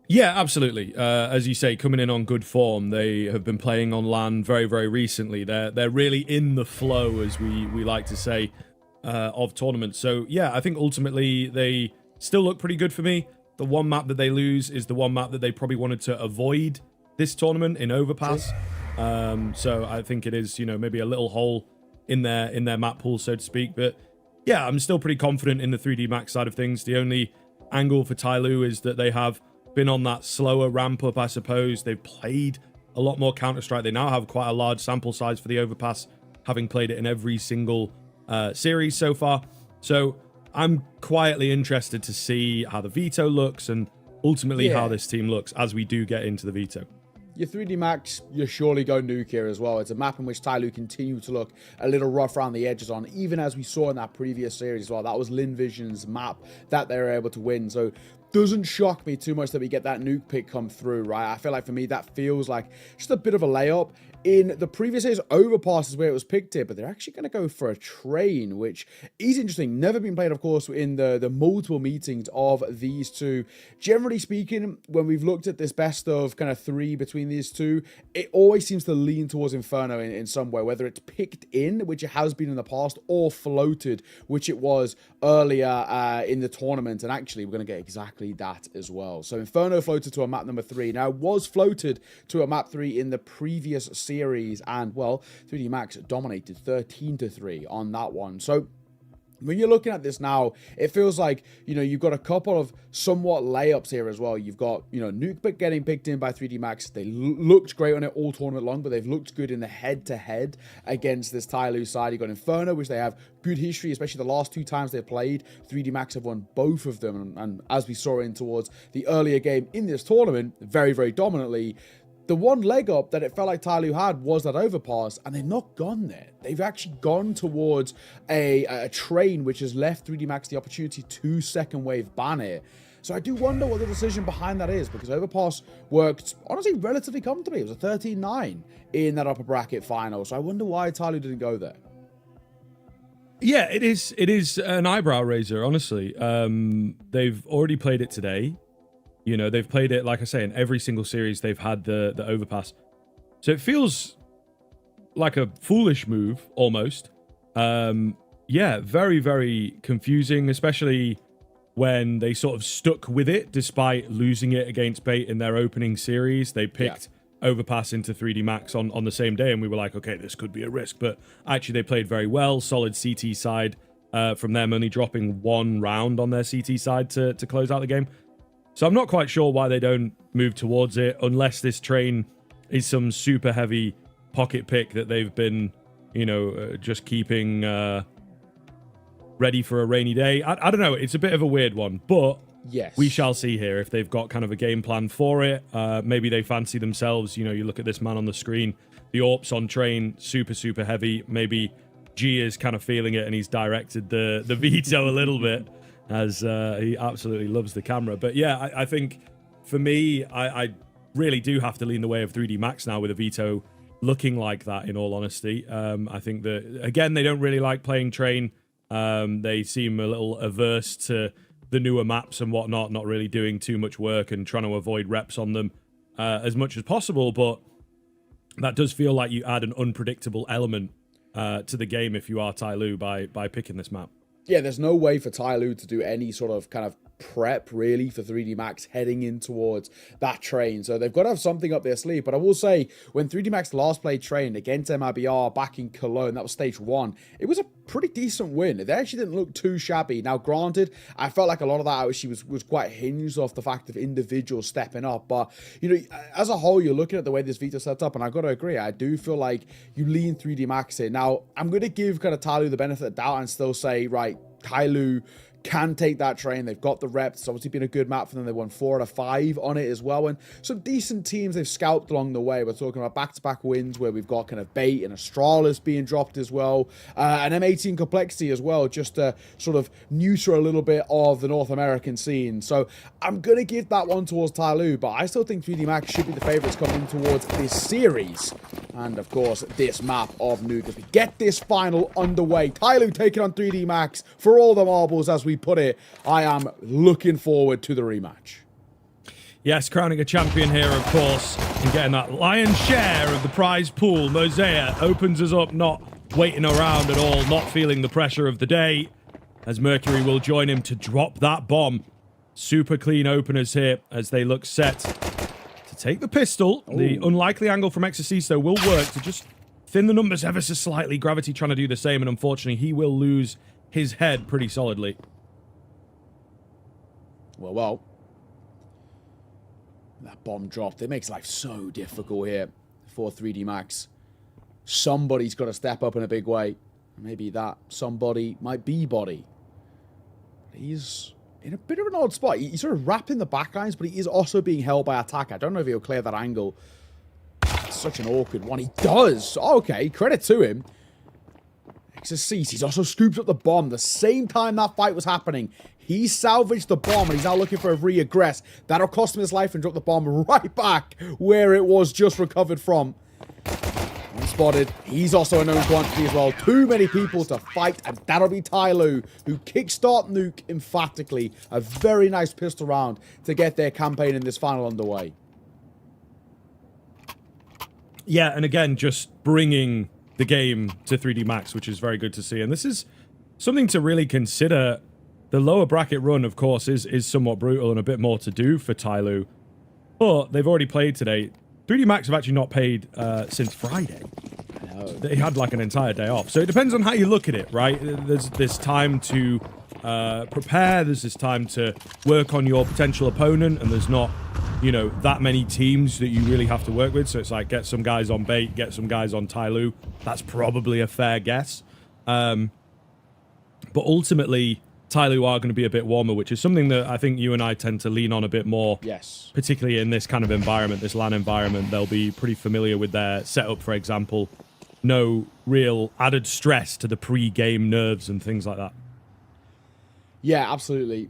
Yeah, absolutely. As you say, coming in on good form, they have been playing on LAN very, very recently. They're really in the flow, as we like to say, of tournaments. So yeah, I think ultimately they still look pretty good for me. The one map that they lose is the one map that they probably wanted to avoid this tournament in Overpass. So I think it is, maybe a little hole in their map pool, so to speak. But yeah, I'm still pretty confident in the 3D Max side of things. The only angle for Tyloo is that they have been on that slower ramp up, I suppose. They've played a lot more Counter-Strike. They now have quite a large sample size for the Overpass, having played it in every single series so far. So I'm quietly interested to see how the veto looks and ultimately how this team looks as we do get into the veto. Your 3D Max, you surely go Nuke here as well. It's a map in which Tyloo continue to look a little rough around the edges on, even as we saw in that previous series as well. That was Limvision's map that they were able to win. So doesn't shock me too much that we get that Nuke pick come through, right? I feel like for me, that feels like just a bit of a layup. In the previous years, Overpass is where it was picked here, but they're actually going to go for a train, which is interesting. Never been played, of course, in the multiple meetings of these two. Generally speaking, when we've looked at this best of kind of three between these two, it always seems to lean towards Inferno in some way, whether it's picked in, which it has been in the past, or floated, which it was earlier in the tournament. And actually, we're going to get exactly that as well. So Inferno floated to a map number 3. Now, it was floated to a map 3 in the previous series, and well, 3D Max dominated 13-3 on that one. So when you're looking at this now, it feels like, you've got a couple of somewhat layups here as well. You've got, Nuke getting picked in by 3D Max. They looked great on it all tournament long, but they've looked good in the head-to-head against this Tyloo side. You've got Inferno, which they have good history, especially the last 2 times they've played. 3D Max have won both of them, and as we saw in towards the earlier game in this tournament, very, very dominantly. The one leg up that it felt like Tyloo had was that Overpass, and they've not gone there. They've actually gone towards a train, which has left 3D Max the opportunity to second wave ban it. So I do wonder what the decision behind that is, because Overpass worked, honestly, relatively comfortably. It was a 13-9 in that upper bracket final. So I wonder why Tyloo didn't go there. Yeah, it is an eyebrow raiser, honestly. They've already played it today. You know, they've played it, like I say, in every single series they've had the Overpass. So it feels like a foolish move, almost. Yeah, very, very confusing, especially when they sort of stuck with it despite losing it against Bait in their opening series. They picked Overpass into 3D Max on the same day, and we were like, okay, this could be a risk. But actually, they played very well. Solid CT side from them, only dropping 1 round on their CT side to close out the game. So I'm not quite sure why they don't move towards it, unless this train is some super heavy pocket pick that they've been, you know, just keeping ready for a rainy day. I don't know. It's a bit of a weird one, but yes, we shall see here if they've got kind of a game plan for it. Maybe they fancy themselves. You know, you look at this man on the screen, the AWPs on train, super, super heavy. Maybe G is kind of feeling it and he's directed the veto a little bit, as he absolutely loves the camera. But yeah, I think for me, I really do have to lean the way of 3D Max now with a veto looking like that, in all honesty. I think that, again, they don't really like playing train. They seem a little averse to the newer maps and whatnot, not really doing too much work and trying to avoid reps on them as much as possible. But that does feel like you add an unpredictable element to the game if you are Tyloo by picking this map. Yeah, there's no way for Tyloo to do any sort of kind of prep really for 3D Max heading in towards that train. So they've got to have something up their sleeve. But I will say, when 3D Max last played train against MIBR back in Cologne, that was stage 1, it was a pretty decent win. They actually didn't look too shabby. Now, granted, I felt like a lot of that actually was quite hinged off the fact of individuals stepping up. But, you know, as a whole, you're looking at the way this veto set up, and I've got to agree, I do feel like you lean 3D Max in. Now, I'm going to give kind of Tyloo the benefit of the doubt and still say, right, Tyloo can take that train. They've got the reps. It's obviously been a good map for them. They won 4 out of 5 on it as well. And some decent teams they've scalped along the way. We're talking about back-to-back wins where we've got kind of Bait and Astralis being dropped as well. And M18 Complexity as well, just to sort of neuter a little bit of the North American scene. So I'm going to give that one towards Tyloo, but I still think 3D Max should be the favourites coming towards this series. And, of course, this map of Nuke as we get this final underway. Tyloo taking on 3D Max for all the marbles, as we put it. I am looking forward to the rematch. Yes, crowning a champion here, of course, and getting that lion's share of the prize pool. Mosaic opens us up, not waiting around at all, not feeling the pressure of the day, as Mercury will join him to drop that bomb. Super clean openers here as they look set to take the pistol. Ooh. The unlikely angle from Exorcisto will work to just thin the numbers ever so slightly. Gravity trying to do the same, and unfortunately, he will lose his head pretty solidly. Well. That bomb dropped. It makes life so difficult here for 3D Max. Somebody's got to step up in a big way. Maybe that somebody might be Body. He's in a bit of an odd spot. He's sort of wrapping the backlines, but he is also being held by attack. I don't know if he'll clear that angle. It's such an awkward one. He does. Okay, credit to him. Exorcist, he's also scooped up the bomb. The same time that fight was happening, he salvaged the bomb, and he's now looking for a reaggress. That'll cost him his life and drop the bomb right back where it was just recovered from. Unspotted. He's also a known quantity as well. Too many people to fight, and that'll be Tyloo, who kickstart Nuke emphatically. A very nice pistol round to get their campaign in this final underway. Yeah, and again, just bringing the game to 3D Max, which is very good to see. And this is something to really consider. The lower bracket run, of course, is somewhat brutal and a bit more to do for Tyloo. But they've already played today. 3D Max have actually not played since Friday. They had like an entire day off. So it depends on how you look at it, right? There's this time to prepare. There's this time to work on your potential opponent. And there's not, you know, that many teams that you really have to work with. So it's like, get some guys on Bait, get some guys on Tyloo. That's probably a fair guess. But ultimately, Tyloo are going to be a bit warmer, which is something that I think you and I tend to lean on a bit more. Yes. Particularly in this kind of environment, this LAN environment. They'll be pretty familiar with their setup, for example. No real added stress to the pre-game nerves and things like that. Yeah, absolutely.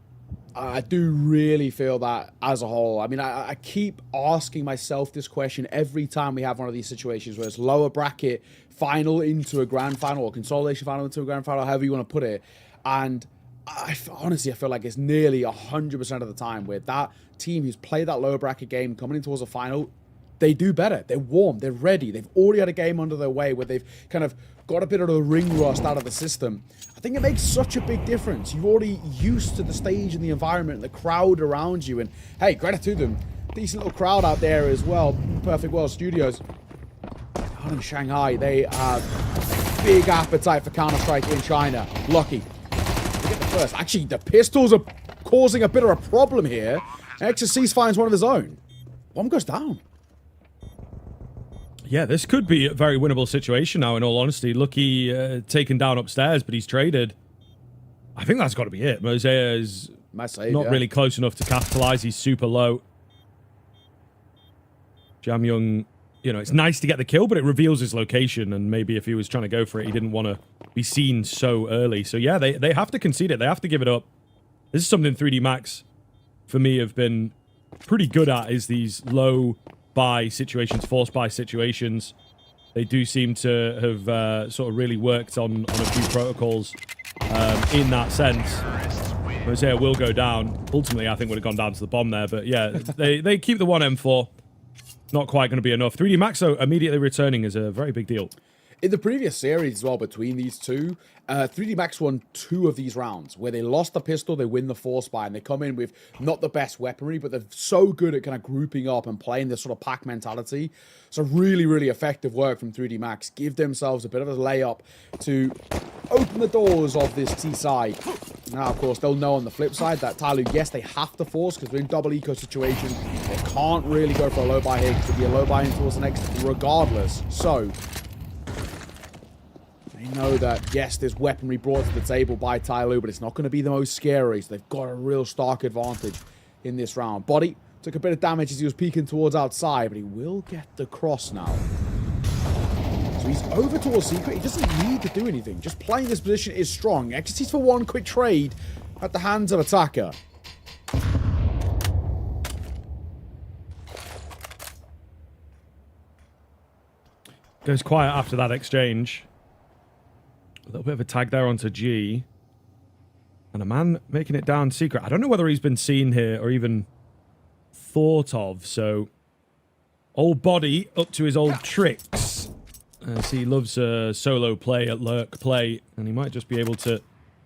I do really feel that as a whole. I mean, I keep asking myself this question every time we have one of these situations where it's lower bracket final into a grand final or consolidation final into a grand final, however you want to put it. And honestly, I feel like it's nearly 100% of the time where that team who's played that lower bracket game coming in towards the final, they do better. They're warm. They're ready. They've already had a game under their way where they've kind of got a bit of the ring rust out of the system. I think it makes such a big difference. You're already used to the stage and the environment and the crowd around you. And hey, credit to them. Decent little crowd out there as well. Perfect World Studios. Out in Shanghai, they have big appetite for Counter-Strike in China. Lucky. They get the first. Actually, the pistols are causing a bit of a problem here. XSC's finds one of his own. One goes down. Yeah, this could be a very winnable situation now, in all honesty. Lucky taken down upstairs, but he's traded. I think that's got to be it. Mosea is not really close enough to capitalize. He's super low. Jamyoung, you know, it's nice to get the kill, but it reveals his location, and maybe if he was trying to go for it, he didn't want to be seen so early. So yeah, they have to concede it. They have to give it up. This is something 3D Max, for me, have been pretty good at, is these low buy situations, forced buy situations. They do seem to have sort of really worked on a few protocols in that sense. Mosea will go down. Ultimately, I think would have gone down to the bomb there, but yeah, they keep the 1M4. Not quite going to be enough. 3D Max, though, immediately returning is a very big deal. In the previous series as well, between these two, 3D Max won 2 of these rounds where they lost the pistol, they win the force buy, and they come in with not the best weaponry, but they're so good at kind of grouping up and playing this sort of pack mentality. So really, really effective work from 3D Max. Give themselves a bit of a layup to open the doors of this T side. Now, of course, they'll know on the flip side that Tyloo, yes, they have to force because they're in double eco situation. They can't really go for a low buy here because it'll be a low buy in towards the next regardless. So they know that, yes, there's weaponry brought to the table by Tyloo, but it's not going to be the most scary. So they've got a real stark advantage in this round. Body took a bit of damage as he was peeking towards outside, but he will get the cross now. So he's over towards Secret. He doesn't need to do anything. Just playing this position is strong. Exits for one quick trade at the hands of Attacker. Goes quiet after that exchange. A little bit of a tag there onto G. And a man making it down Secret. I don't know whether he's been seen here or even thought of. So, old Body up to his old tricks. As he loves solo play at lurk play. And he might just be able to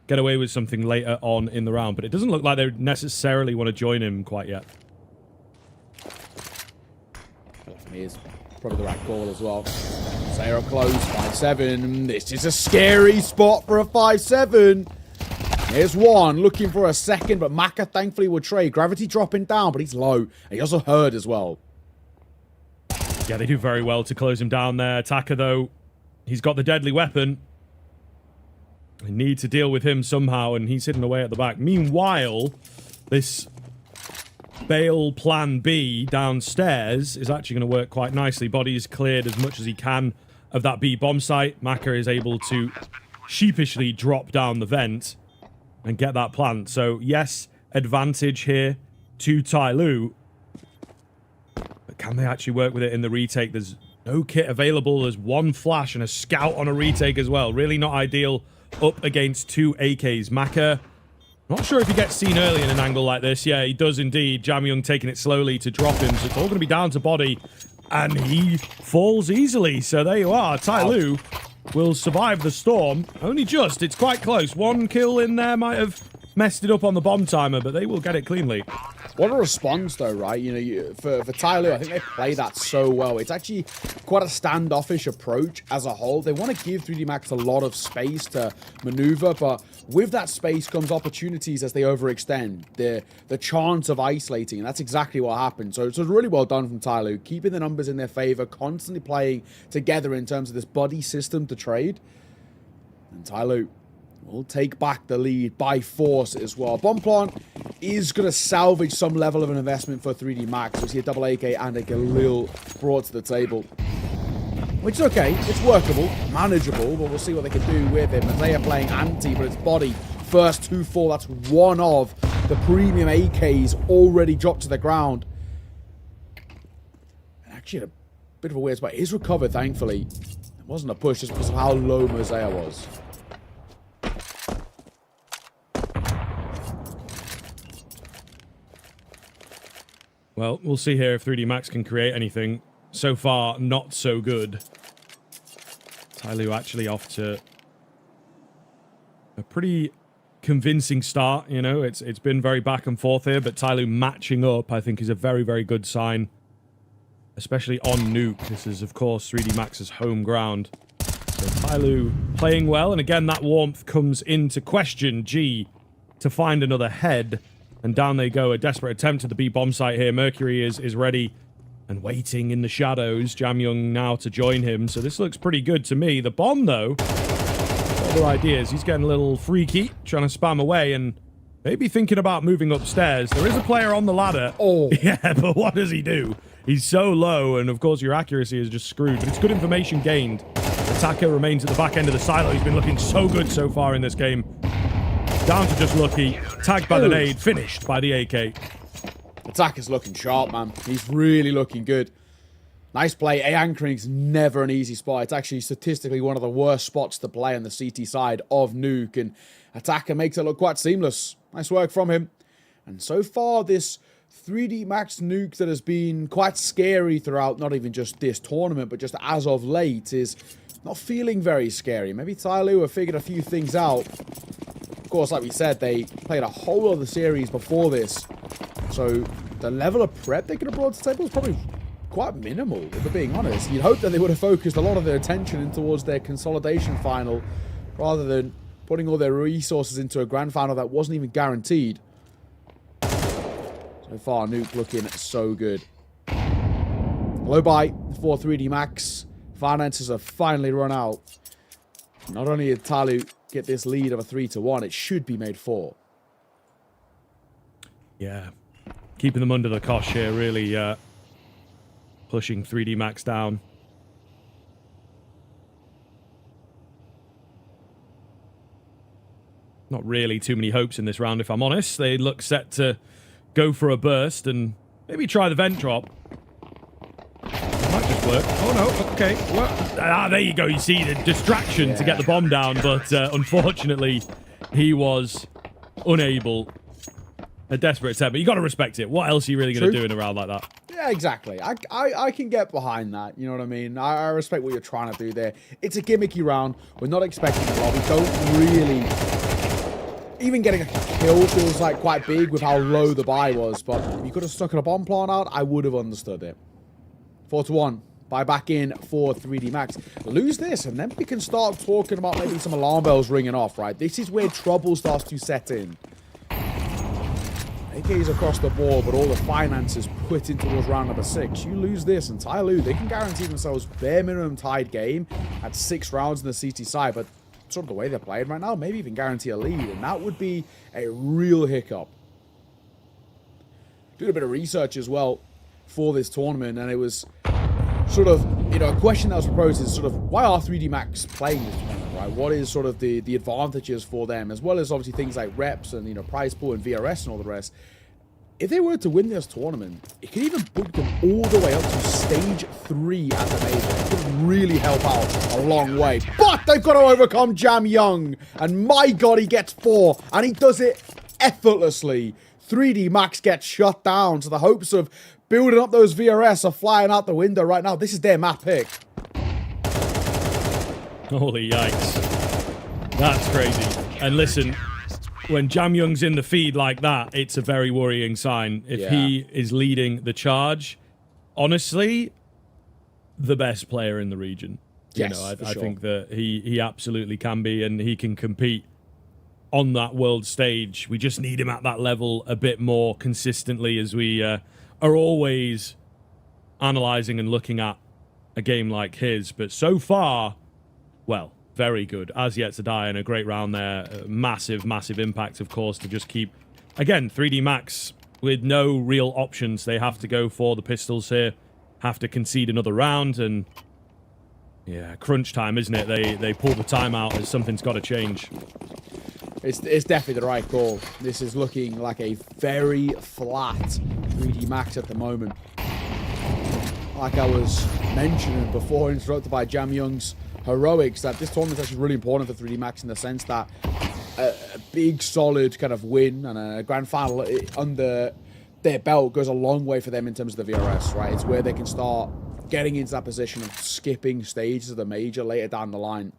get away with something later on in the round. But it doesn't look like they necessarily want to join him quite yet. He is probably the right call as well. Sarah close, 5-7. This is a scary spot for a 5-7. Here's one, looking for a second, but Maka thankfully will trade. Gravity dropping down, but he's low. And he also heard as well. Yeah, they do very well to close him down there. Attacker, though, he's got the deadly weapon. They need to deal with him somehow, and he's hidden away at the back. Meanwhile, this Bale plan B downstairs is actually going to work quite nicely. Body is cleared as much as he can of that B bomb site. Maka is able to sheepishly drop down the vent and get that plant. So, yes, advantage here to Tyloo. But can they actually work with it in the retake? There's no kit available. There's one flash and a scout on a retake as well. Really not ideal up against 2 AKs. Maka, not sure if he gets seen early in an angle like this. Yeah, he does indeed. Jamyoung taking it slowly to drop him. So it's all going to be down to Body. And he falls easily. So there you are. Tyloo will survive the storm. Only just. It's quite close. One kill in there might have messed it up on the bomb timer, but they will get it cleanly. What a response, though, right? You know, for Tyloo, I think they play that so well. It's actually quite a standoffish approach as a whole. They want to give 3D Max a lot of space to maneuver, but with that space comes opportunities as they overextend. The chance of isolating, and that's exactly what happened. So it's really well done from Tyloo, keeping the numbers in their favor, constantly playing together in terms of this buddy system to trade. And Tyloo will take back the lead by force as well. Bomb plant is going to salvage some level of an investment for 3D Max. We see a double AK and a Galil brought to the table, which is okay. It's workable, manageable, but we'll see what they can do with it. Mosea playing anti, but it's Body. First 2-4, that's one of the premium AKs already dropped to the ground. And actually a bit of a weird spot. It is recovered, thankfully. It wasn't a push just because of how low Mosea was. Well, we'll see here if 3D Max can create anything. So far, not so good. Tyloo actually off to a pretty convincing start, you know. It's been very back and forth here, but Tyloo matching up, I think, is a very, very good sign. Especially on Nuke. This is, of course, 3D Max's home ground. So Tyloo playing well, and again, that warmth comes into question. G to find another head, and down they go. A desperate attempt at the B bomb site here. Mercury is ready and waiting in the shadows. Jamyoung now to join him, so this looks pretty good to me. The bomb, though, other ideas. He's getting a little freaky, trying to spam away, and maybe thinking about moving upstairs. There is a player on the ladder. Oh. Yeah, but what does he do? He's so low, and of course your accuracy is just screwed, but it's good information gained. Attacker remains at the back end of the silo. He's been looking so good so far in this game. Down to just lucky. Tagged by the nade. Finished by the AK. Attacker's looking sharp, man. He's really looking good. Nice play. A anchoring's never an easy spot. It's actually statistically one of the worst spots to play on the CT side of Nuke, and Attacker makes it look quite seamless. Nice work from him. And so far, this 3D Max Nuke that has been quite scary throughout not even just this tournament, but just as of late, is not feeling very scary. Maybe Tyloo have figured a few things out. Of course, like we said, they played a whole other series before this, so the level of prep they could have brought to the table is probably quite minimal, if we're being honest. You'd hope that they would have focused a lot of their attention in towards their consolidation final, rather than putting all their resources into a grand final that wasn't even guaranteed. So far, Nuke looking so good. Low buy for 3D Max. Finances have finally run out. Not only did Tyloo get this lead of a 3-1, it should be made 4. Yeah. Keeping them under the cosh here, really pushing 3D Max down. Not really too many hopes in this round, if I'm honest. They look set to go for a burst and maybe try the vent drop. Might just work. Oh no, okay. Well, there you go. You see the distraction to get the bomb down, but unfortunately, he was unable. A desperate attempt, but you got to respect it. What else are you really going to do in a round like that? Yeah, exactly. I can get behind that. You know what I mean? I respect what you're trying to do there. It's a gimmicky round. We're not expecting a lot. We don't really... Even getting a kill feels like quite big with how low the buy was, but if you could have stuck a bomb plant out, I would have understood it. 4-1. Buy back in for 3D Max. Lose this, and then we can start talking about maybe some alarm bells ringing off, right? This is where trouble starts to set in. AKs across the board, but all the finances put in towards round number 6. You lose this, and Tyloo, they can guarantee themselves bare minimum tied game at 6 rounds in the CT side, but sort of the way they're playing right now, maybe even guarantee a lead, and that would be a real hiccup. Doing a bit of research as well for this tournament, and it was sort of, you know, a question that was proposed is sort of, why are 3D Max playing this tournament, right? What is sort of the advantages for them, as well as obviously things like reps and, you know, prize pool and VRS and all the rest. If they were to win this tournament, it could even book them all the way up to stage 3 at the major. It could really help out a long way. But they've got to overcome Jamyoung, and my god, he gets 4, and he does it effortlessly. 3D Max gets shut down, so the hopes of building up those VRS are flying out the window right now. This is their map pick. Holy yikes. That's crazy. And listen, when Jamyoung's in the feed like that, it's a very worrying sign. If he is leading the charge, honestly, the best player in the region. Yes, you know, I sure. think that he absolutely can be, and he can compete on that world stage. We just need him at that level a bit more consistently, as we are always analysing and looking at a game like his. But so far, well, very good. As yet to die, and a great round there. Massive, massive impact, of course, to just keep... Again, 3D Max with no real options. They have to go for the pistols here, have to concede another round, and... yeah, crunch time, isn't it? They pull the timeout as something's got to change. It's definitely the right call. This is looking like a very flat 3D Max at the moment. Like I was mentioning before, interrupted by Jamyoung's heroics, that this tournament is actually really important for 3D Max in the sense that a big, solid kind of win and a grand final under their belt goes a long way for them in terms of the VRS, right? It's where they can start getting into that position of skipping stages of the major later down the line.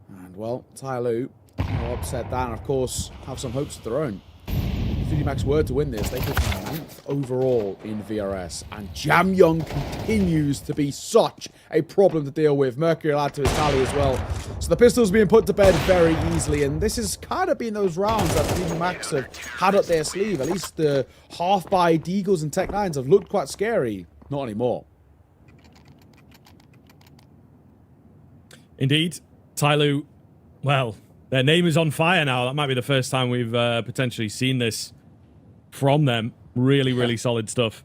And, well, Tyloo will upset that and, of course, have some hopes of their own. If 3D Max were to win this, they could be 9th overall in VRS. And Jam Young continues to be such a problem to deal with. Mercury will add to his tally as well. So the pistol's being put to bed very easily. And this has kind of been those rounds that 3D Max have had up their sleeve. At least the half-by Deagles and Tech 9s have looked quite scary. Not anymore. Indeed. Tyloo, well, their name is on fire now. That might be the first time we've potentially seen this from them. Really, really solid stuff.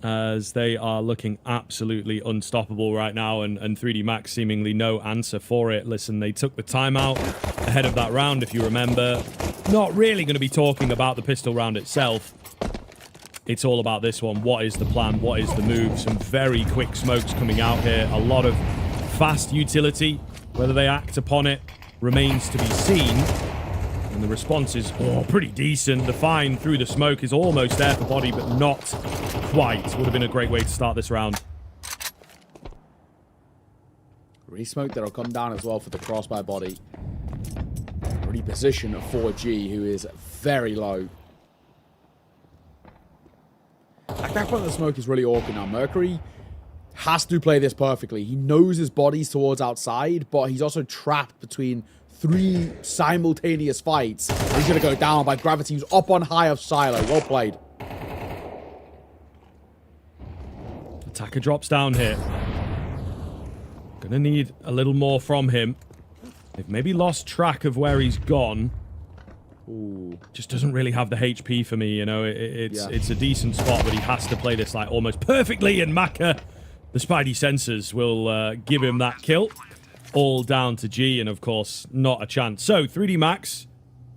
As they are looking absolutely unstoppable right now, and 3D Max seemingly no answer for it. Listen, they took the timeout ahead of that round, if you remember. Not really going to be talking about the pistol round itself. It's all about this one. What is the plan? What is the move? Some very quick smokes coming out here. A lot of fast utility. Whether they act upon it remains to be seen. And the response is pretty decent. The find through the smoke is almost there for body, but not quite. Would have been a great way to start this round. Resmoke that'll come down as well for the cross by body. Reposition of 4G, who is very low. At that point, the smoke is really awkward now. Mercury has to play this perfectly. He knows his body's towards outside, but he's also trapped between 3 simultaneous fights. He's going to go down by gravity. He's up on high of Silo. Well played. Attacker drops down here. Gonna need a little more from him. They've maybe lost track of where he's gone. Ooh. Just doesn't really have the HP for me, you know. It's a decent spot, but he has to play this like almost perfectly, and Maka, the Spidey sensors, will give him that kill. All down to G, and of course, not a chance. So, 3D Max,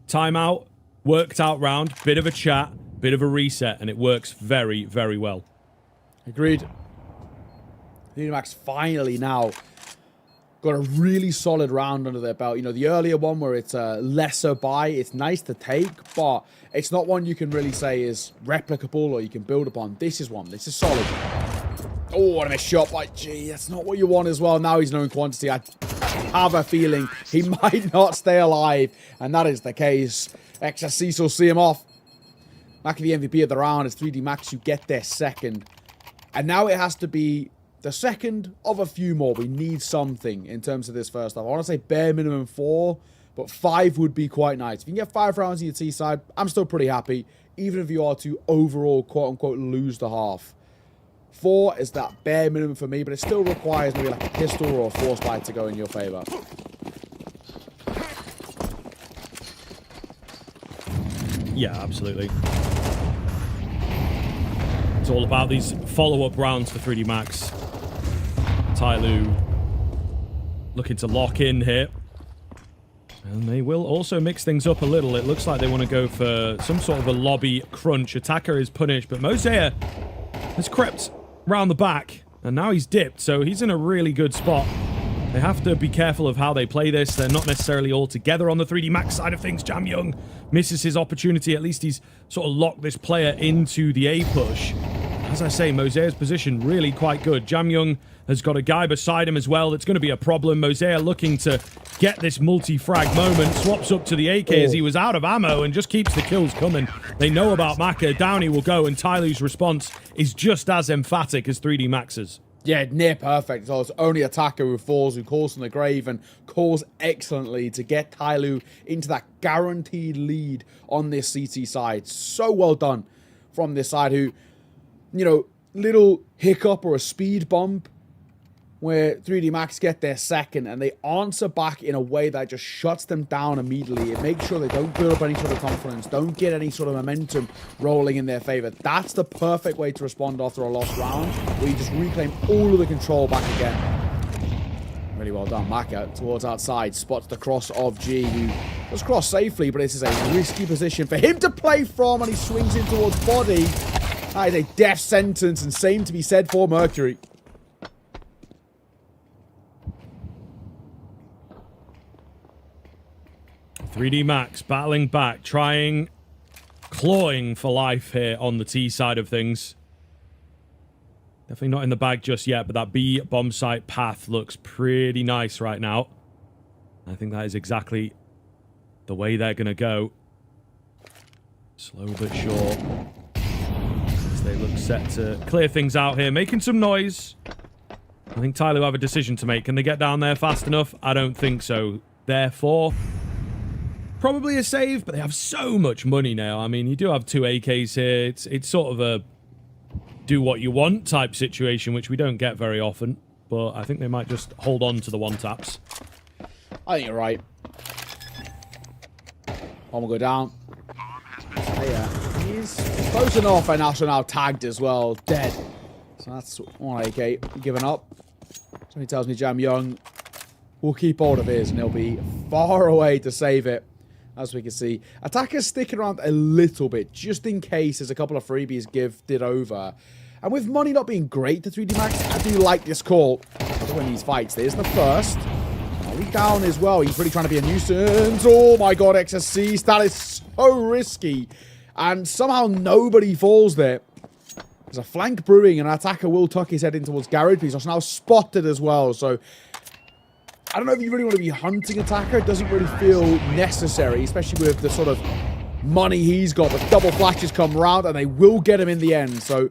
timeout, worked out round, bit of a chat, bit of a reset, and it works very, very well. Agreed. 3D Max finally now got a really solid round under their belt. You know, the earlier one where it's a lesser buy, it's nice to take, but it's not one you can really say is replicable or you can build upon. This is one. This is solid. Oh, what a missed shot by G. That's not what you want as well. Now he's known quantity. I have a feeling he might not stay alive, and that is the case. Excess Cecil see him off. Back to the MVP of the round is 3D Max. You get their second. And now it has to be the second of a few more. We need something in terms of this first half. I want to say bare minimum 4, but 5 would be quite nice. If you can get 5 rounds in your T side, I'm still pretty happy, even if you are to overall, quote-unquote, lose the half. 4 is that bare minimum for me, but it still requires maybe like a pistol or a force bite to go in your favor. Yeah, absolutely. It's all about these follow-up rounds for 3D Max. Tyloo looking to lock in here. And they will also mix things up a little. It looks like they want to go for some sort of a lobby crunch. Attacker is punished, but Mosea has crept round the back, and now he's dipped, so he's in a really good spot. They have to be careful of how they play this. They're not necessarily all together on the 3D Max side of things. Jam Young misses his opportunity. At least he's sort of locked this player into the A push. As I say, Mosea's position really quite good. Jam Young has got a guy beside him as well. That's going to be a problem. Mosea looking to get this multi-frag moment. Swaps up to the AK as he was out of ammo and just keeps the kills coming. They know about Maka. Down he will go, and Tyloo's response is just as emphatic as 3D Max's. Yeah, near perfect. So it's only Attacker who falls, who calls from the grave, and calls excellently to get Tyloo into that guaranteed lead on this CT side. So well done from this side, who, you know, little hiccup or a speed bump where 3D Max get their second, and they answer back in a way that just shuts them down immediately. It makes sure they don't build up any sort of confidence, don't get any sort of momentum rolling in their favor. That's the perfect way to respond after a lost round, where you just reclaim all of the control back again. Really well done. Maka towards outside, spots the cross of G, who does cross safely, but this is a risky position for him to play from, and he swings in towards body. That is a death sentence, and same to be said for Mercury. 3D Max battling back, trying clawing for life here on the T side of things. Definitely not in the bag just yet, but that B bomb site path looks pretty nice right now. I think that is exactly the way they're going to go. Slow but sure. As they look set to clear things out here, making some noise. I think Tyler will have a decision to make. Can they get down there fast enough? I don't think so. Therefore, probably a save, but they have so much money now. I mean, you do have 2 AKs here. It's sort of a do what you want type situation, which we don't get very often. But I think they might just hold on to the one taps. I think you're right. One will go down. Yeah, he's close enough, and also now tagged as well, dead. So that's 1 AK given up. Somebody tells me Jam Young will keep hold of his, and he'll be far away to save it, as we can see. Attackers sticking around a little bit, just in case there's a couple of freebies gifted over. And with money not being great to 3D Max, I do like this call to win these fights. There's the first. He's down as well. He's really trying to be a nuisance. Oh my god, XSCs. That is so risky. And somehow nobody falls there. There's a flank brewing, and an attacker will tuck his head in towards garage. He's also now spotted as well. So I don't know if you really want to be hunting attacker. It doesn't really feel necessary, especially with the sort of money he's got. The double flashes come round, and they will get him in the end. So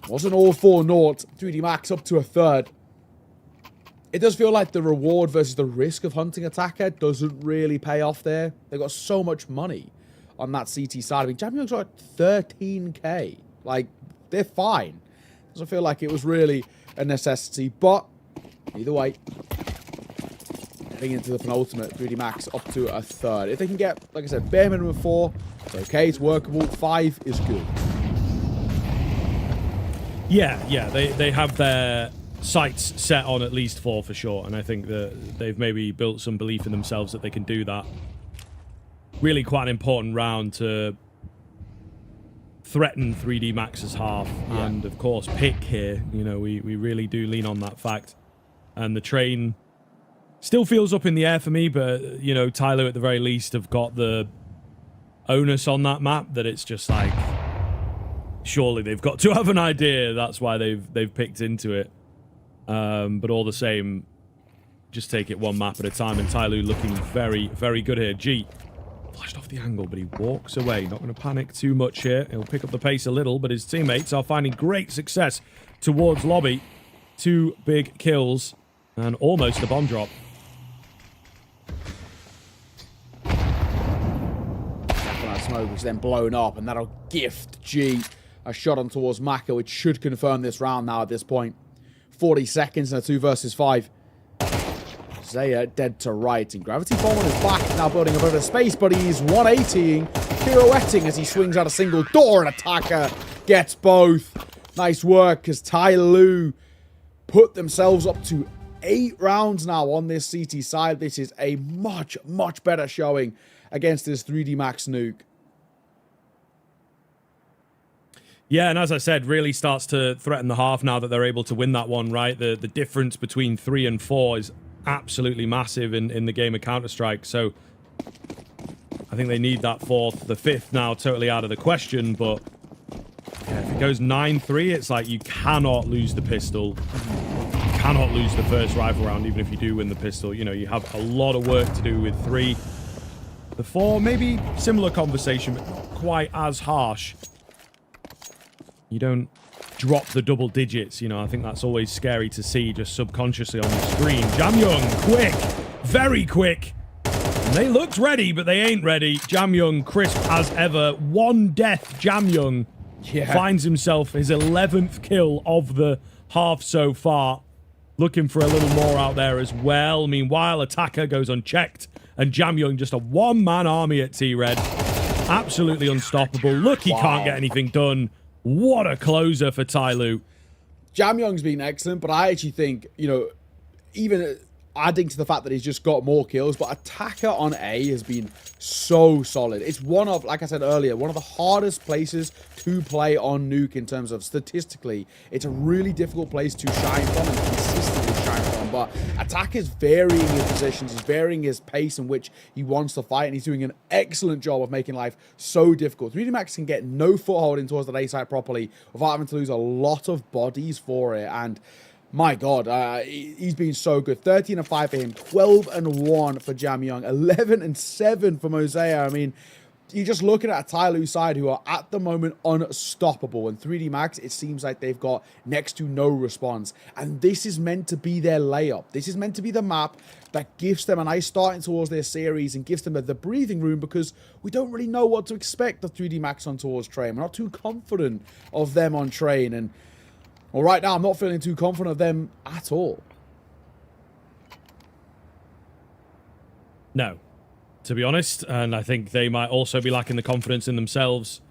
wasn't all 4-0. 3D Max up to a third. It does feel like the reward versus the risk of hunting attacker doesn't really pay off there. They've got so much money on that CT side. I mean, Jamion's got 13k. Like, they're fine. Doesn't feel like it was really a necessity, but either way, heading into the penultimate, 3D Max up to a third. If they can get, like I said, bare minimum 4, it's okay, it's workable. 5 is good. Yeah, they have their sights set on at least 4 for sure, and I think that they've maybe built some belief in themselves that they can do that. Really quite an important round to threaten 3D Max's half, and of course pick here. You know, we really do lean on that fact. And the train still feels up in the air for me, but, you know, Tyler at the very least have got the onus on that map that it's just like, surely they've got to have an idea. That's why they've picked into it. But all the same, just take it one map at a time, and Tyloo looking very, very good here. G flashed off the angle, but he walks away. Not going to panic too much here. He'll pick up the pace a little, but his teammates are finding great success towards lobby. 2 big kills and almost a bomb drop. That smoke is then blown up, and that'll gift G a shot on towards Maka, which should confirm this round now at this point. 40 seconds and a 2 versus 5. Zaya dead to right, and Gravity Fallen is back, now building a bit of space, but he's 180ing, pirouetting as he swings out a single door, and attacker gets both. Nice work, as Tyloo put themselves up to 8 rounds now on this CT side. This is a much, much better showing against this 3D Max Nuke. Yeah, and as I said, really starts to threaten the half now that they're able to win that one, right? The difference between 3 and 4 is absolutely massive in the game of Counter-Strike, so I think they need that 4th. The 5th now totally out of the question, but yeah, if it goes 9-3, it's like you cannot lose the pistol. You cannot lose the first rifle round, even if you do win the pistol. You know, you have a lot of work to do with 3. The 4, maybe similar conversation, but not quite as harsh. You don't drop the double digits, you know. I think that's always scary to see just subconsciously on the screen. Jamyoung, quick, very quick. And they looked ready, but they ain't ready. Jamyoung, crisp as ever. 1 death, Jamyoung finds himself his 11th kill of the half so far. Looking for a little more out there as well. Meanwhile, attacker goes unchecked, and Jamyoung just a one-man army at T-Red. Absolutely unstoppable. Look, he can't get anything done. What a closer for Tyloo. Jamyoung's been excellent, but I actually think, you know, even adding to the fact that he's just got more kills. But Attacker on A has been so solid. It's one of, like I said earlier, one of the hardest places to play on Nuke in terms of statistically. It's a really difficult place to shine from and consistently shine from. But Attacker's varying his positions, he's varying his pace in which he wants to fight, and he's doing an excellent job of making life so difficult. 3D Max can get no foothold in towards the A site properly without having to lose a lot of bodies for it. And my God, he's been so good. 13-5 for him, 12-1 for Jamyung, 11-7 for Mosaic. I mean, you're just looking at a Tyloo side who are at the moment unstoppable. And 3D Max, it seems like they've got next to no response. And this is meant to be their layup. This is meant to be the map that gives them a nice starting towards their series and gives them the breathing room, because we don't really know what to expect of 3D Max on towards Train. We're not too confident of them on Train. And well, right now, I'm not feeling too confident of them at all. No, to be honest, and I think they might also be lacking the confidence in themselves.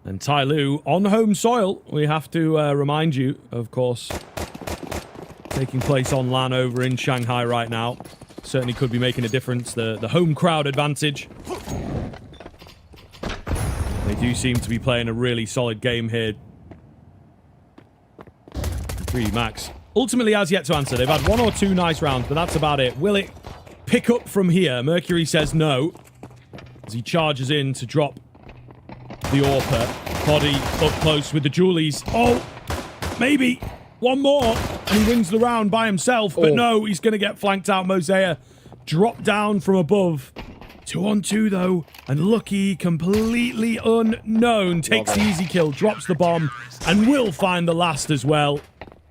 And Tyloo, on home soil, we have to remind you, of course, taking place on LAN over in Shanghai right now. Certainly could be making a difference, the home crowd advantage. They do seem to be playing a really solid game here. 3D Max ultimately has yet to answer. They've had 1 or 2 nice rounds, but that's about it. Will it pick up from here? Mercury says no, as he charges in to drop the AWP. Body up close with the Julies. Oh, maybe one more, and he wins the round by himself. But no, he's going to get flanked out. Mosaic drop down from above. 2-on-2 though, and Lucky, completely unknown, takes the easy kill, drops the bomb, and will find the last as well.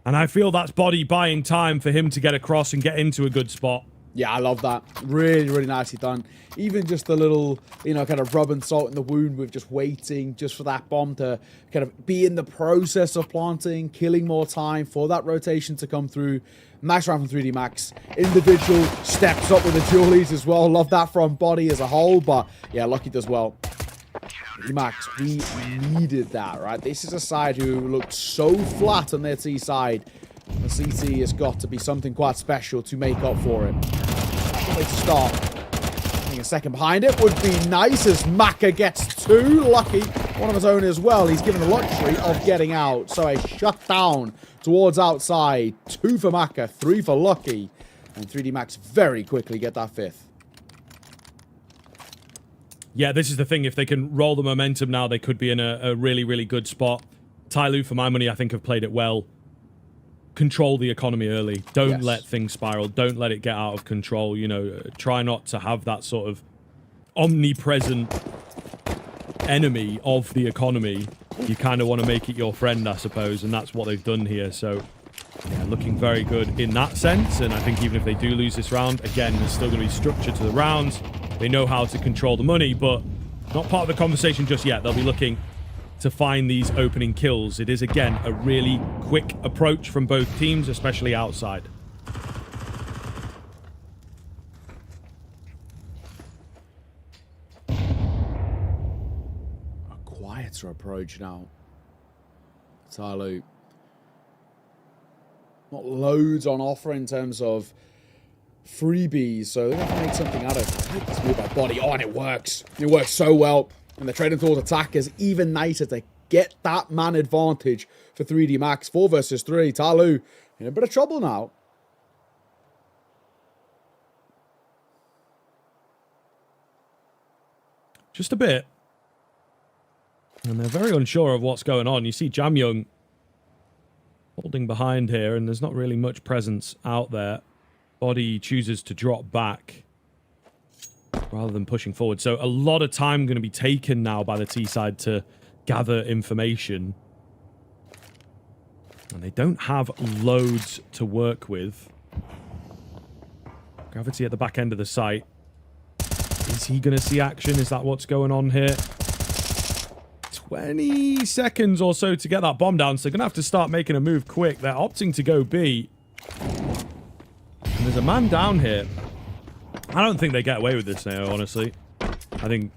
And I feel that's Body buying time for him to get across and get into a good spot. Yeah, I love that. Really, really nicely done. Even just the little, you know, kind of rubbing salt in the wound with just waiting just for that bomb to kind of be in the process of planting, killing more time for that rotation to come through. Nice round from 3D Max. Individual steps up with the Julies as well. Love that from Body as a whole, but yeah, Lucky does well. 3D Max, we needed that, right? This is a side who looked so flat on their T side. The CT has got to be something quite special to make up for it. Way to start. I think a second behind it would be nice as Maka gets 2. Lucky, one of his own as well. He's given the luxury of getting out. So a shutdown towards outside. 2 for Maka, 3 for Lucky. And 3D Max very quickly get that 5th. Yeah, this is the thing. If they can roll the momentum now, they could be in a really, really good spot. Tyloo, for my money, I think have played it well. Control the economy early. Don't let things spiral. Don't let it get out of control. You know, try not to have that sort of omnipresent enemy of the economy. You kind of want to make it your friend, I suppose, and that's what they've done here. So, yeah, looking very good in that sense. And I think even if they do lose this round, again, there's still going to be structure to the rounds. They know how to control the money, but not part of the conversation just yet. They'll be looking to find these opening kills. It is, again, a really quick approach from both teams, especially outside. A quieter approach now. Tyloo. Not loads on offer in terms of freebies, so they're going to have to make something out of it. This move by Body. Oh, and it works. It works so well. And the trading towards attackers even nicer to get that man advantage for 3D Max. 4 versus 3. Tyloo in a bit of trouble now. Just a bit. And they're very unsure of what's going on. You see Jamyung holding behind here, and there's not really much presence out there. Body chooses to drop back rather than pushing forward. So a lot of time going to be taken now by the T side to gather information. And they don't have loads to work with. Gravity at the back end of the site. Is he going to see action? Is that what's going on here? 20 seconds or so to get that bomb down. So they're going to have to start making a move quick. They're opting to go B. And there's a man down here. I don't think they get away with this now, honestly. I think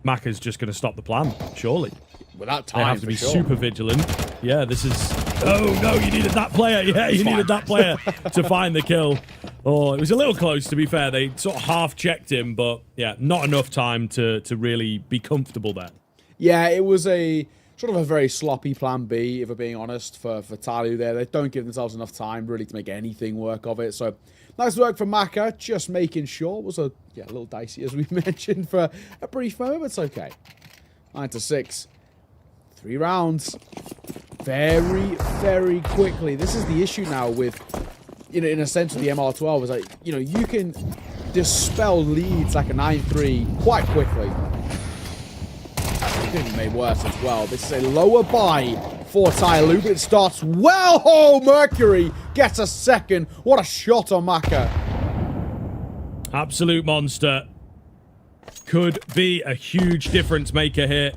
Maka's just going to stop the plan, surely. Without time, they have to be super vigilant. Yeah, this is Oh, no, you needed that player. Yeah, you needed that player to find the kill. Oh, it was a little close, to be fair. They sort of half-checked him, but, yeah, not enough time to really be comfortable there. Yeah, it was a sort of a very sloppy plan B, if we're being honest, for Talu there. They don't give themselves enough time, really, to make anything work of it. So, nice work from Maka, just making sure. It was a little dicey, as we mentioned, for a brief moment, but it's okay. 9-6. 3 rounds. Very, very quickly. This is the issue now with, in a sense, with the MR12, is like, you can dispel leads like a 9-3 quite quickly. It could be made worse as well. This is a lower buy for Tyloo, but it starts well. Oh, Mercury gets a second. What a shot on Maka. Absolute monster. Could be a huge difference maker here.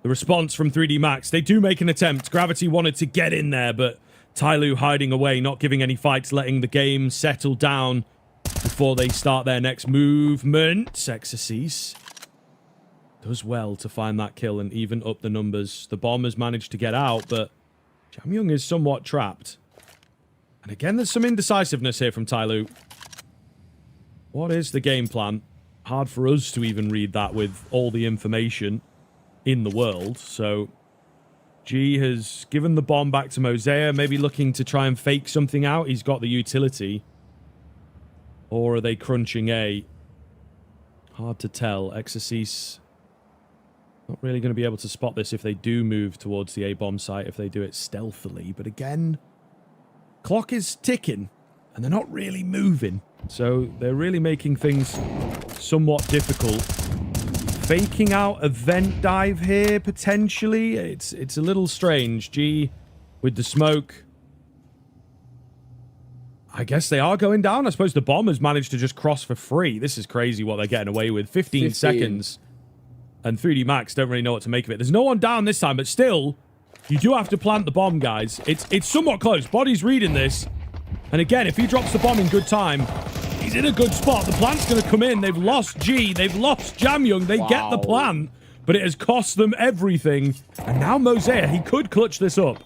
The response from 3D Max. They do make an attempt. Gravity wanted to get in there, but Tyloo hiding away, not giving any fights, letting the game settle down before they start their next movement. Exorcise does well to find that kill and even up the numbers. The bomb has managed to get out, but Jamyoung is somewhat trapped. And again, there's some indecisiveness here from Tyloo. What is the game plan? Hard for us to even read that with all the information in the world. So G has given the bomb back to Mosea, maybe looking to try and fake something out. He's got the utility. Or are they crunching A? Hard to tell. Exorcise not really going to be able to spot this if they do move towards the A-bomb site, if they do it stealthily. But again, clock is ticking, and they're not really moving. So they're really making things somewhat difficult. Faking out a vent dive here, potentially. It's a little strange. G with the smoke. I guess they are going down. I suppose the bomb has managed to just cross for free. This is crazy what they're getting away with. 15 seconds. And 3D Max don't really know what to make of it. There's no one down this time, but still, you do have to plant the bomb, guys. It's somewhat close. Body's reading this. And again, if he drops the bomb in good time, he's in a good spot. The plant's going to come in. They've lost G. They've lost Jamyoung. They get the plant, but it has cost them everything. And now Mosea, he could clutch this up.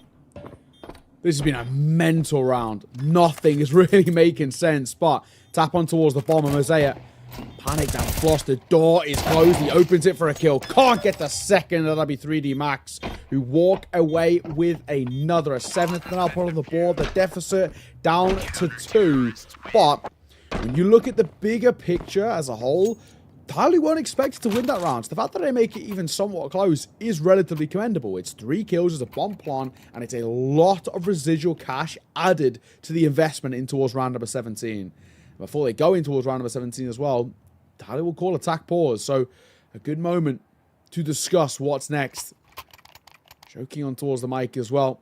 This has been a mental round. Nothing is really making sense, but tap on towards the bomb, and Mosea panicked and floss. The door is closed. He opens it for a kill. Can't get the second. That'll be 3D Max, who walk away with another. A 7th now put on the board. The deficit down to 2. But when you look at the bigger picture as a whole, Tyloo weren't expected to win that round. So the fact that they make it even somewhat close is relatively commendable. It's 3 kills as a bomb plant, and it's a lot of residual cash added to the investment in towards round number 17. Before they go in towards round number 17 as well, Tyloo will call attack pause. So a good moment to discuss what's next. Choking on towards the mic as well.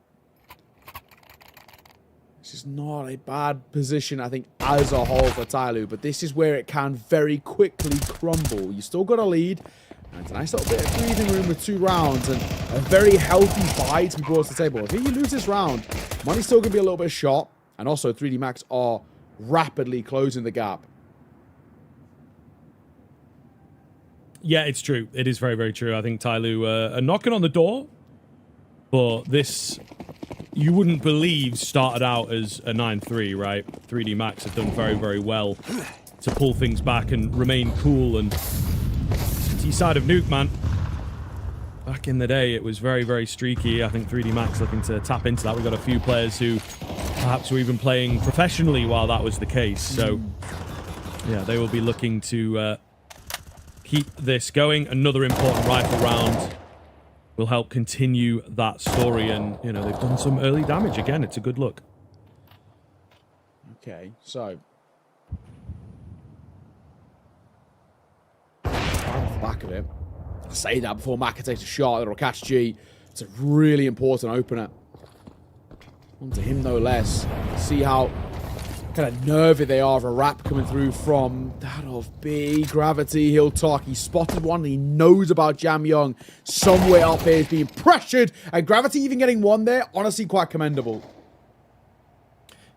This is not a bad position, I think, as a whole for Tyloo, but this is where it can very quickly crumble. You still got a lead, and it's a nice little bit of breathing room with 2 rounds, and a very healthy buy to be brought to the table. If you lose this round, money's still going to be a little bit short, and also 3D Max are rapidly closing the gap. Yeah, it's true. It is very, very true. I think Tyloo are knocking on the door, but this, you wouldn't believe, started out as a 9-3, right? 3D Max have done very, very well to pull things back and remain cool. And T-side of Nuke, man. Back in the day, it was very, very streaky. I think 3D Max looking to tap into that. We've got a few players who perhaps were even playing professionally while that was the case. So, yeah, they will be looking to keep this going. Another important rifle round will help continue that story. And, you know, they've done some early damage. Again, it's a good look. Okay, so off the back of it, I say that before Maka takes a shot that'll catch G. It's a really important opener. Onto him, no less. See how kind of nervy they are of a wrap coming through from that of B. Gravity, he'll talk. He spotted one, and he knows about Jamyoung. Somewhere up here is being pressured, and Gravity even getting one there, honestly quite commendable.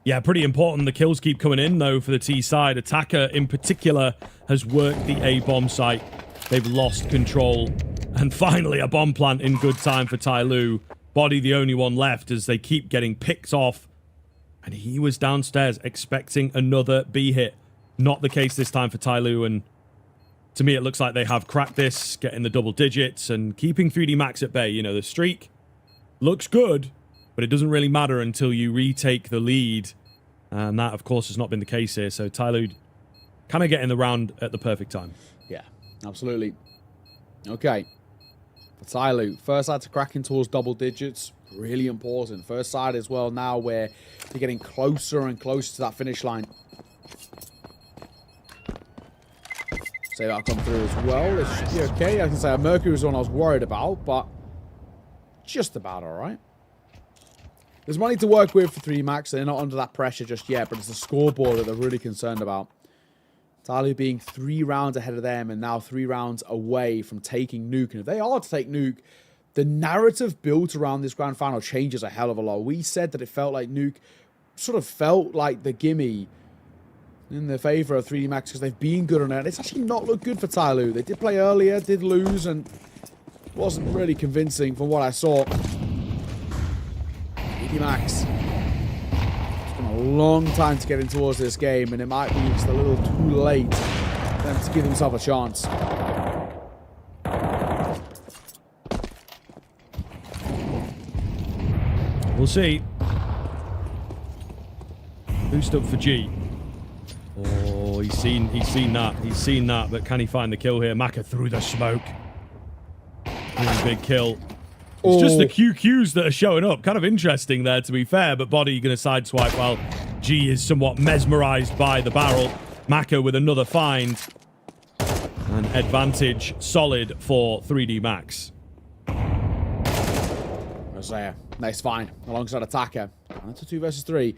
Yeah, pretty important. The kills keep coming in, though, for the T side. Attacker, in particular, has worked the A-bomb site. They've lost control. And finally, a bomb plant in good time for Tyloo. Body the only one left as they keep getting picked off. And he was downstairs expecting another B hit. Not the case this time for Tyloo, and to me it looks like they have cracked this, getting the double digits and keeping 3D Max at bay. You know, the streak looks good, but it doesn't really matter until you retake the lead. And that, of course, has not been the case here. So Tyloo kind of getting the round at the perfect time. Yeah, absolutely. Okay. For Tyloo, first side to cracking towards double digits. Really important. First side as well now where you're getting closer and closer to that finish line. Say that'll come through as well. It should be okay. I can say Mercury was the one I was worried about, but just about alright. There's money to work with for 3D Max. They're not under that pressure just yet, but it's the scoreboard that they're really concerned about. Tyloo being 3 rounds ahead of them and now 3 rounds away from taking Nuke. And if they are to take Nuke, the narrative built around this grand final changes a hell of a lot. We said that it felt like Nuke sort of felt like the gimme in the favor of 3D Max because they've been good on it. It's actually not looked good for Tyloo. They did play earlier, did lose, and wasn't really convincing from what I saw. 3D Max. It's been a long time to get in towards this game, and it might be just a little too late for them to give themselves a chance. We'll see. Boost up for G. Oh, he's seen that, but can he find the kill here? Maka through the smoke. Really big kill. It's just the QQs that are showing up. Kind of interesting there, to be fair, but Body going to sideswipe while G is somewhat mesmerized by the barrel. Maka with another find. An advantage solid for 3D Max. Isaiah, nice find alongside Attacker. That's a 2 versus 3.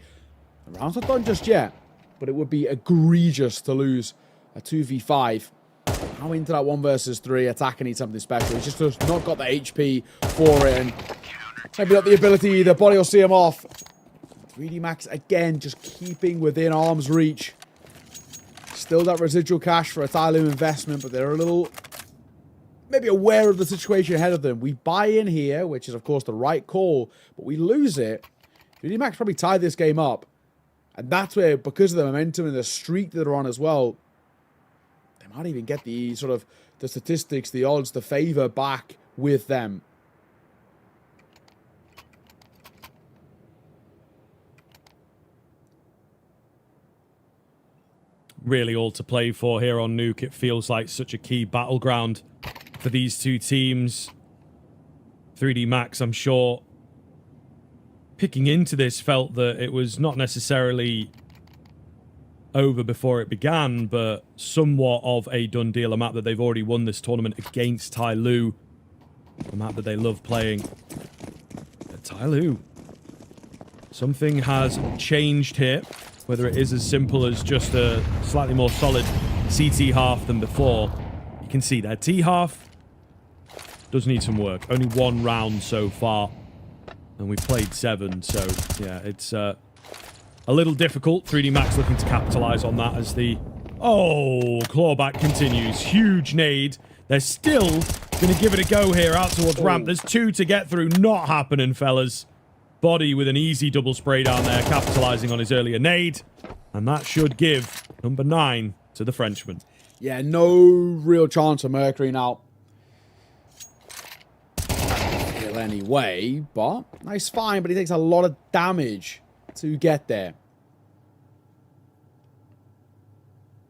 The round's not done just yet, but it would be egregious to lose a 2v5. Now into that 1 versus 3, Attacker needs something special. He's just not got the HP for it, and maybe not the ability. The Body will see him off. 3D Max again, just keeping within arm's reach. Still that residual cash for a Tyloo investment, but they're a little maybe aware of the situation ahead of them. We buy in here, which is of course the right call, but we lose it. 3D Max probably tied this game up. And that's where, because of the momentum and the streak that they're on as well, they might even get the sort of the statistics, the odds, the favor back with them. Really all to play for here on Nuke. It feels like such a key battleground for these two teams. 3D Max, I'm sure, picking into this, felt that it was not necessarily over before it began, but somewhat of a done deal. A map that they've already won this tournament against Tyloo. A map that they love playing. But Tyloo, something has changed here. Whether it is as simple as just a slightly more solid CT half than before. You can see their T half does need some work. Only 1 round so far. And we've played 7, so yeah, it's a little difficult. 3D Max looking to capitalize on that as the... Oh, clawback continues. Huge nade. They're still going to give it a go here out towards ramp. There's 2 to get through. Not happening, fellas. Body with an easy double spray down there, capitalizing on his earlier nade. And that should give number 9 to the Frenchman. Yeah, no real chance for Mercury now. Anyway, but nice find, but he takes a lot of damage to get there.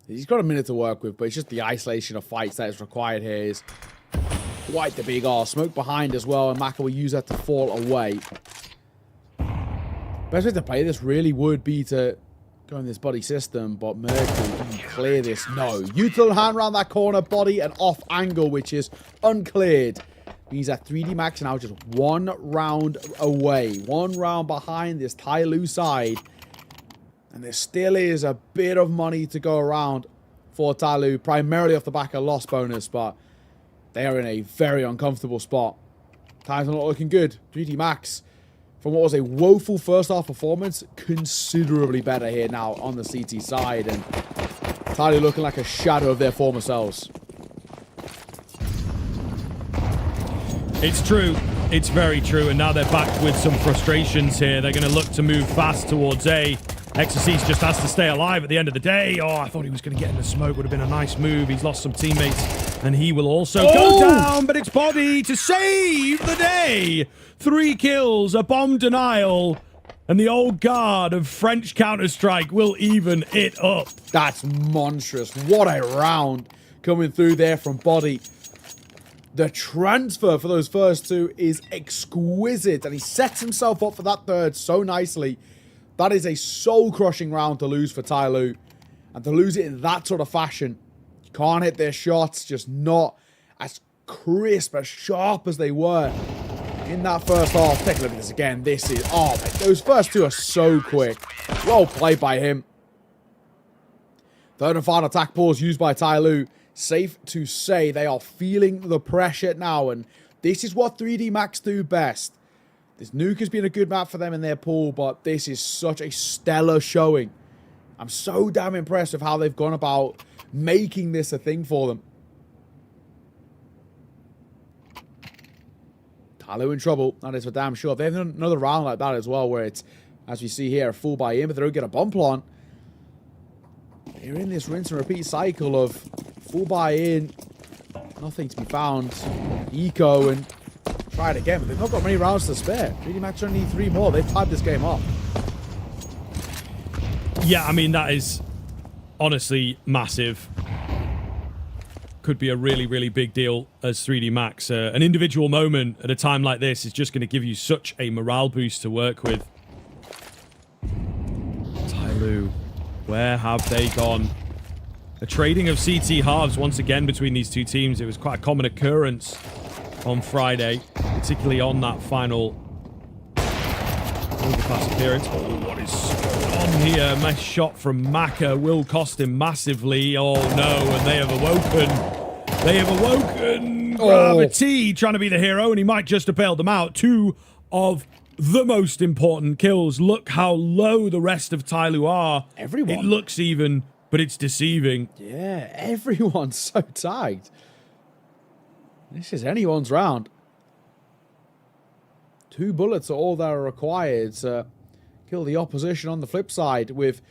He's got a minute to work with, but it's just the isolation of fights that is required here is quite the big R. Smoke behind as well, and Maka will use that to fall away. Best way to play this really would be to go in this Body system, but Mercury can clear this. No. Util hand around that corner, Body, and off angle, which is uncleared. Means that 3D Max now just 1 round away. 1 round behind this Tyloo side. And there still is a bit of money to go around for Tyloo, primarily off the back of loss bonus, but they are in a very uncomfortable spot. Times are not looking good. 3D Max, from what was a woeful first half performance, considerably better here now on the CT side, and Tyloo looking like a shadow of their former selves. It's true. It's very true, and now they're back with some frustrations here. They're going to look to move fast towards A. Exorcist just has to stay alive at the end of the day. Oh, I thought he was going to get in the smoke. Would have been a nice move. He's lost some teammates, and he will also go down, but it's Body to save the day. 3 kills, a bomb denial, and the old guard of French Counter-Strike will even it up. That's monstrous. What a round coming through there from Body. The transfer for those first 2 is exquisite, and he sets himself up for that third so nicely. That is a soul-crushing round to lose for Ty Lue. And to lose it in that sort of fashion. You can't hit their shots, just not as crisp, as sharp as they were in that first half. Take a look at this again. This is... Oh, man, those first 2 are so quick. Well played by him. Third and final attack pause used by Ty Lue. Safe to say they are feeling the pressure now. And this is what 3D Max do best. This Nuke has been a good map for them in their pool, but this is such a stellar showing. I'm so damn impressed with how they've gone about making this a thing for them. Ty Lue in trouble, that is for damn sure. They have another round like that as well, where it's, as we see here, a full buy-in, but they don't get a bomb plant. They're in this rinse and repeat cycle of full buy-in, nothing to be found, eco, and try it again, but they've not got many rounds to spare. 3D Max only need 3 more. They've tied this game up. Yeah, I mean, that is honestly massive. Could be a really, really big deal as 3D Max. An individual moment at a time like this is just going to give you such a morale boost to work with. Ty Lue, where have they gone? A trading of CT halves once again between these 2 teams. It was quite a common occurrence on Friday, particularly on that final Overpass appearance. Oh, what is going on here? Nice shot from Maka will cost him massively. Oh no, and they have awoken. They have awoken. Gravity trying to be the hero, and he might just have bailed them out. 2 of the most important kills. Look how low the rest of Ty Lue are. Everyone. It looks even, but it's deceiving. Yeah, everyone's so tagged. This is anyone's round. 2 bullets are all that are required to kill the opposition on the flip side, with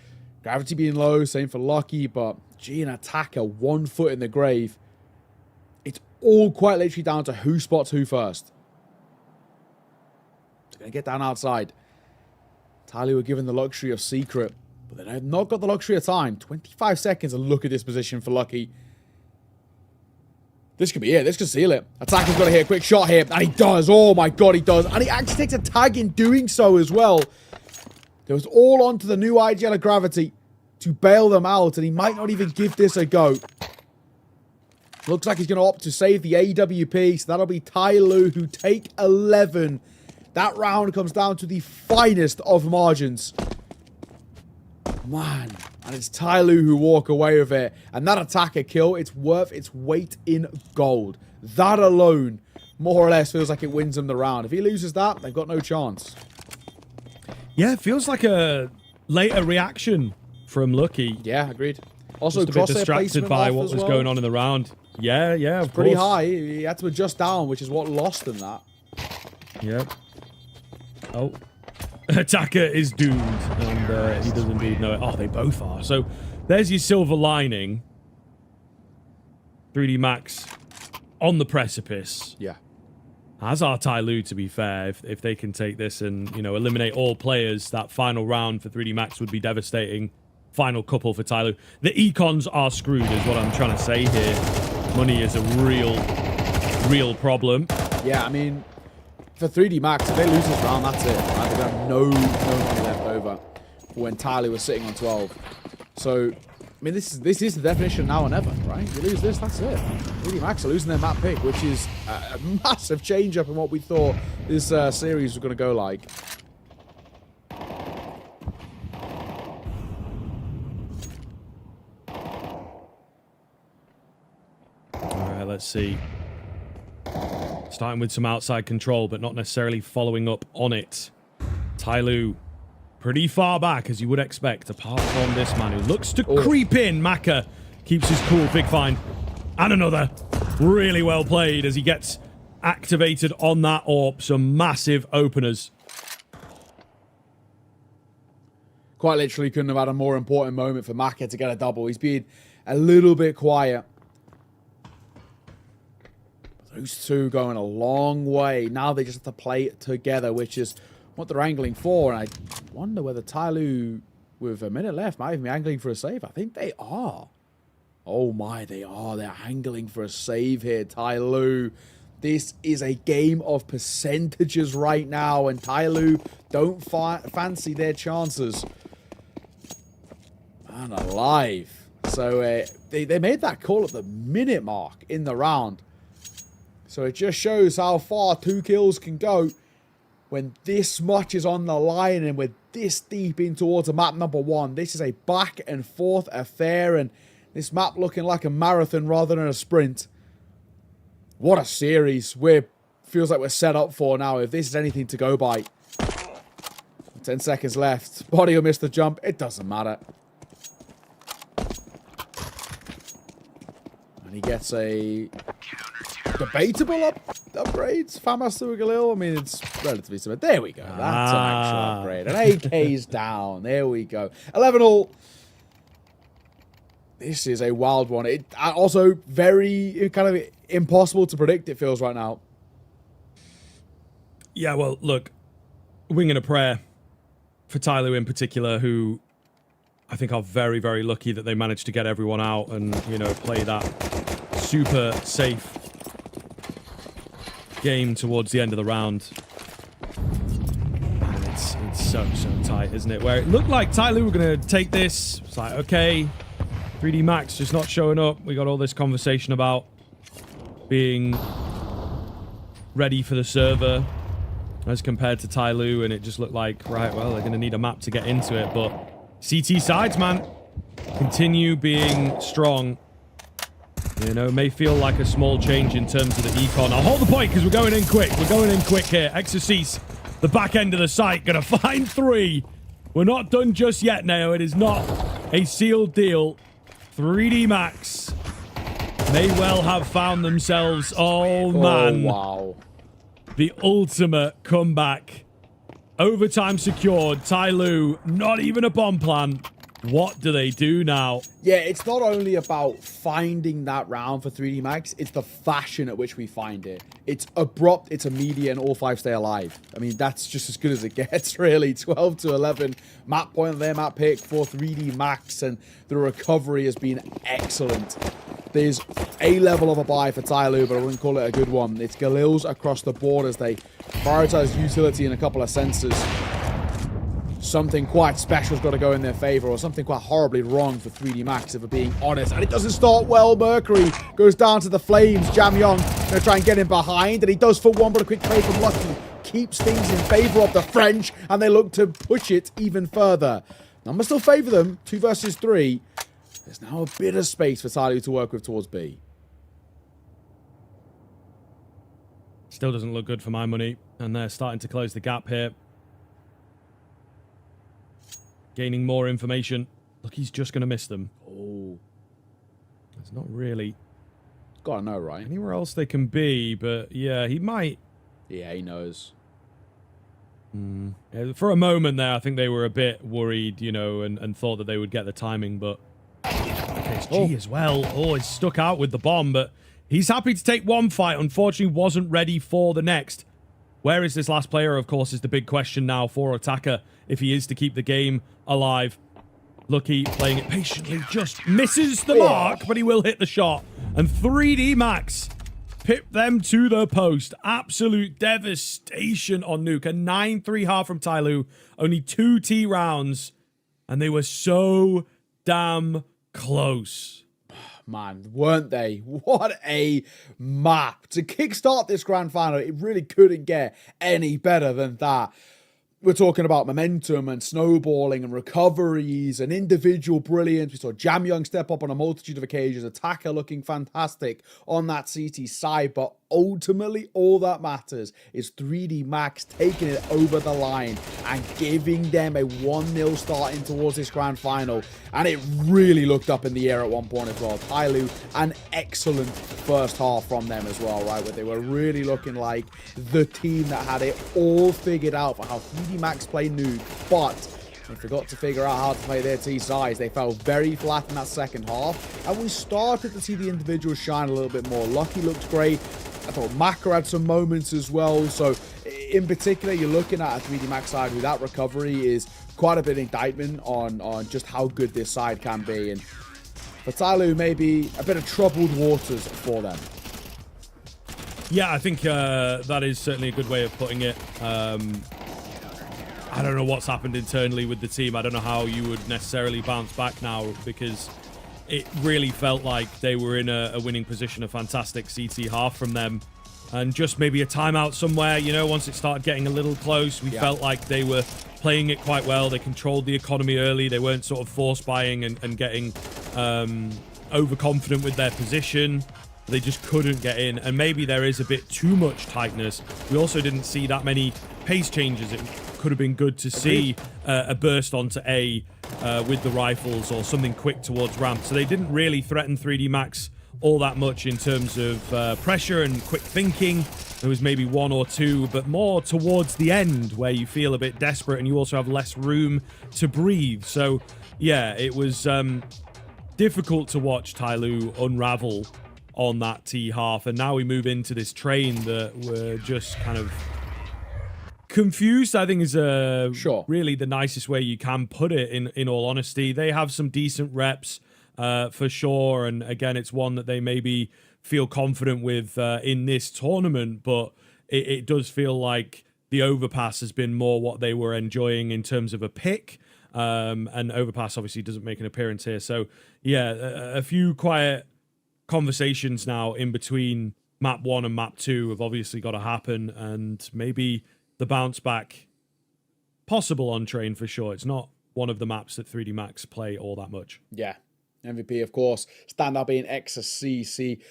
Gravity being low, same for Lucky, but G and Attacker 1 foot in the grave. It's all quite literally down to who spots who first. They're going to get down outside. Ty Lue were given the luxury of secret, but they have not got the luxury of time. 25 seconds, and look at this position for Lucky. This could be it. This could seal it. Attacker's got to hit a quick shot here. And he does. Oh my god, he does. And he actually takes a tag in doing so as well. It was all onto the new IGL of Gravity to bail them out. And he might not even give this a go. Looks like he's going to opt to save the AWP. So that'll be Ty Lue, who take 11. That round comes down to the finest of margins. Man. And it's Ty Lue who walk away with it. And that Attacker kill, it's worth its weight in gold. That alone, more or less, feels like it wins them the round. If he loses that, they've got no chance. Yeah, it feels like a later reaction from Lucky. Yeah, agreed. Also, just a bit distracted by what was going on in the round. Yeah, of course. Pretty high. He had to adjust down, which is what lost him that. Yep. Oh. Attacker is doomed, and he does indeed know it. Oh, they both are. So there's your silver lining. 3D Max on the precipice. Yeah. As are Ty Lue, to be fair. If they can take this and, you know, eliminate all players, that final round for 3D Max would be devastating. Final couple for Ty Lue. The econs are screwed, is what I'm trying to say here. Money is a real problem. Yeah, I mean, for 3D Max, if they lose this round, that's it. Right? They're going to have no money left over when Ty Lue was sitting on 12. So, I mean, this is the definition now or never, right? You lose this, that's it. 3D Max are losing their map pick, which is a massive change up in what we thought this series was going to go like. All right, let's see. Starting with some outside control, but not necessarily following up on it. Ty Lue pretty far back, as you would expect, apart from this man who looks to creep in. Maka keeps his cool. Big find. And another. Really well played as he gets activated on that AWP. Some massive openers. Quite literally couldn't have had a more important moment for Maka to get a double. He's been a little bit quiet. Those two going a long way. Now they just have to play it together, which is what they're angling for. And I wonder whether Tyloo, with a minute left, might even be angling for a save. I think they are. Oh my, they are. They're angling for a save here, Tyloo. This is a game of percentages right now, and Tyloo don't fancy their chances. Man alive. So they made that call at the minute mark in the round. So it just shows how far 2 kills can go when this much is on the line and we're this deep in towards a map number 1. This is a back and forth affair, and this map looking like a marathon rather than a sprint. What a series feels like we're set up for now, if this is anything to go by. 10 seconds left. Body will miss the jump. It doesn't matter. And he gets a debatable upgrade. Famas to a Galil. I mean, it's relatively similar. There we go. That's an actual upgrade. An AK's down. There we go. 11-all. This is a wild one. It also very kind of impossible to predict, it feels right now. Yeah, well, look, wing and a prayer for Tyloo in particular, who I think are very, very lucky that they managed to get everyone out and, you know, play that super safe game towards the end of the round. And it's so tight, isn't it? Where it looked like Tyloo were going to take this. It's like, okay, 3D Max just not showing up. We got all this conversation about being ready for the server as compared to Tyloo, and it just looked like, right, well, they're going to need a map to get into it. But CT sides, man, continue being strong. You know, may feel like a small change in terms of the econ. I'll hold the point because we're going in quick. We're going in quick here. Exorcise, the back end of the site, going to find 3. We're not done just yet now. It is not a sealed deal. 3D Max may well have found themselves, oh man, wow, the ultimate comeback. Overtime secured. Tyloo, not even a bomb plan. What do they do now? Yeah, it's not only about finding that round for 3D Max, it's the fashion at which we find it. It's abrupt, it's immediate, and all 5 stay alive. I mean, that's just as good as it gets, really. 12-11, map point on their map pick for 3D Max, and the recovery has been excellent. There's a level of a buy for Tyloo, but I wouldn't call it a good one. It's Galil's across the board as they prioritize utility in a couple of sensors. Something quite special's got to go in their favor, or something quite horribly wrong for 3D Max, if we're being honest. And it doesn't start well. Mercury goes down to the flames. Jam Young going to try and get him behind, and he does for one, but a quick play from Lucky keeps things in favor of the French, and they look to push it even further. Numbers still favor them, 2 versus 3. There's now a bit of space for Tyloo to work with towards B. Still doesn't look good for my money, and they're starting to close the gap here. Gaining more information. Look, he's just going to miss them. Oh. It's not really Gotta know, right? anywhere else they can be, but yeah, he might. Yeah, he knows. Yeah, for a moment there, I think they were a bit worried, you know, and thought that they would get the timing, but KSG as well. Oh, he's stuck out with the bomb, but he's happy to take one fight. Unfortunately, wasn't ready for the next. Where is this last player, of course, is the big question now for Attacker, if he is to keep the game alive. Lucky playing it patiently, just misses the mark, but he will hit the shot. And 3D Max pip them to the post. Absolute devastation on Nuke. A 9-3 half from Tyloo. Only 2 T rounds. And they were so damn close. Man, weren't they? What a map. To kickstart this grand final, it really couldn't get any better than that. we're talking about momentum and snowballing and recoveries and individual brilliance. We saw Jam Young step up on a multitude of occasions, Attacker looking fantastic on that CT side, but ultimately all that matters is 3D Max taking it over the line and giving them a 1-0 start in towards this grand final, and it really looked up in the air at one point as well. Tyloo, an excellent first half from them as well, right, where they were really looking like the team that had it all figured out for how 3D Max play Nuke, but they forgot to figure out how to play their T sides. They fell very flat in that second half, and we started to see the individuals shine a little bit more. Lucky looked great. I thought Maka had some moments as well. So in particular, you're looking at a 3D Max side who that recovery is quite a bit of indictment on just how good this side can be. And for Tyloo, maybe a bit of troubled waters for them. Yeah, I think that is certainly a good way of putting it. I don't know what's happened internally with the team. I don't know how you would necessarily bounce back now, because it really felt like they were in a winning position, a fantastic CT half from them. And just maybe a timeout somewhere, you know, once it started getting a little close, we felt like they were playing it quite well. They controlled the economy early. They weren't sort of force buying and getting overconfident with their position. They just couldn't get in. And maybe there is a bit too much tightness. We also didn't see that many pace changes. It could have been good to see a burst onto A with the rifles or something quick towards ramp. So they didn't really threaten 3D Max all that much in terms of pressure and quick thinking. There was maybe one or two, but more towards the end where you feel a bit desperate and you also have less room to breathe. So yeah, it was difficult to watch Tyloo unravel on that T half, and now we move into this train that we're just kind of confused, I think, is really the nicest way you can put it, in all honesty. They have some decent reps for sure, and again, it's one that they maybe feel confident with in this tournament, but it does feel like the Overpass has been more what they were enjoying in terms of a pick, and Overpass obviously doesn't make an appearance here. So yeah, a few quiet conversations now in between map 1 and map 2 have obviously got to happen, and maybe the bounce back possible on train for sure. It's not one of the maps that 3D Max play all that much. Yeah. MVP, of course, standout being XCC,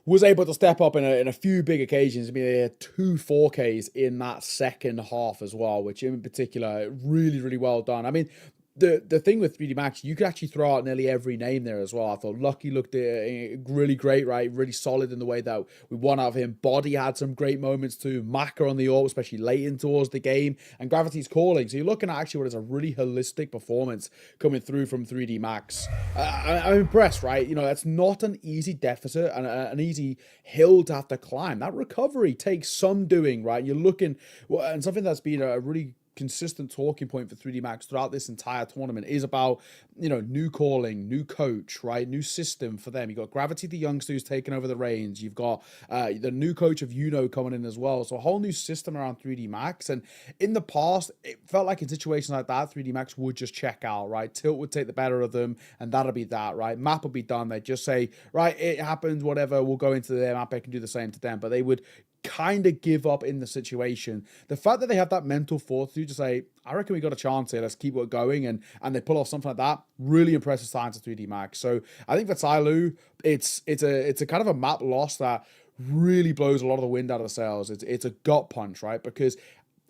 was able to step up in a few big occasions. I mean, they had 2 4Ks in that second half as well, which in particular, really, really well done. I mean, the thing with 3D Max, you could actually throw out nearly every name there as well. I thought Lucky looked really great, right? Really solid in the way that we won out of him. Body had some great moments too. Maka on the AWP, especially late in towards the game. And Gravity's calling. So you're looking at actually what is a really holistic performance coming through from 3D Max. I'm impressed, right? You know, that's not an easy deficit and an easy hill to have to climb. That recovery takes some doing, right? You're looking, and something that's been a really consistent talking point for 3D Max throughout this entire tournament is about, you know, new calling, new coach, right? New system for them. You've got Gravity, the youngster who's taken over the reins. You've got the new coach of coming in as well. So a whole new system around 3D Max. And in the past, it felt like in situations like that, 3D Max would just check out, right? Tilt would take the better of them, and that'll be that, right? Map would be done. They'd just say, right, it happens, whatever, we'll go into their map, I can do the same to them. But they would kind of give up in the situation. The fact that they have that mental fortitude to say, I reckon we got a chance here, let's keep it going, and they pull off something like that, really impressive signs of 3D Max. So I think for Tyloo, it's a kind of a map loss that really blows a lot of the wind out of the sails. It's a gut punch, right? Because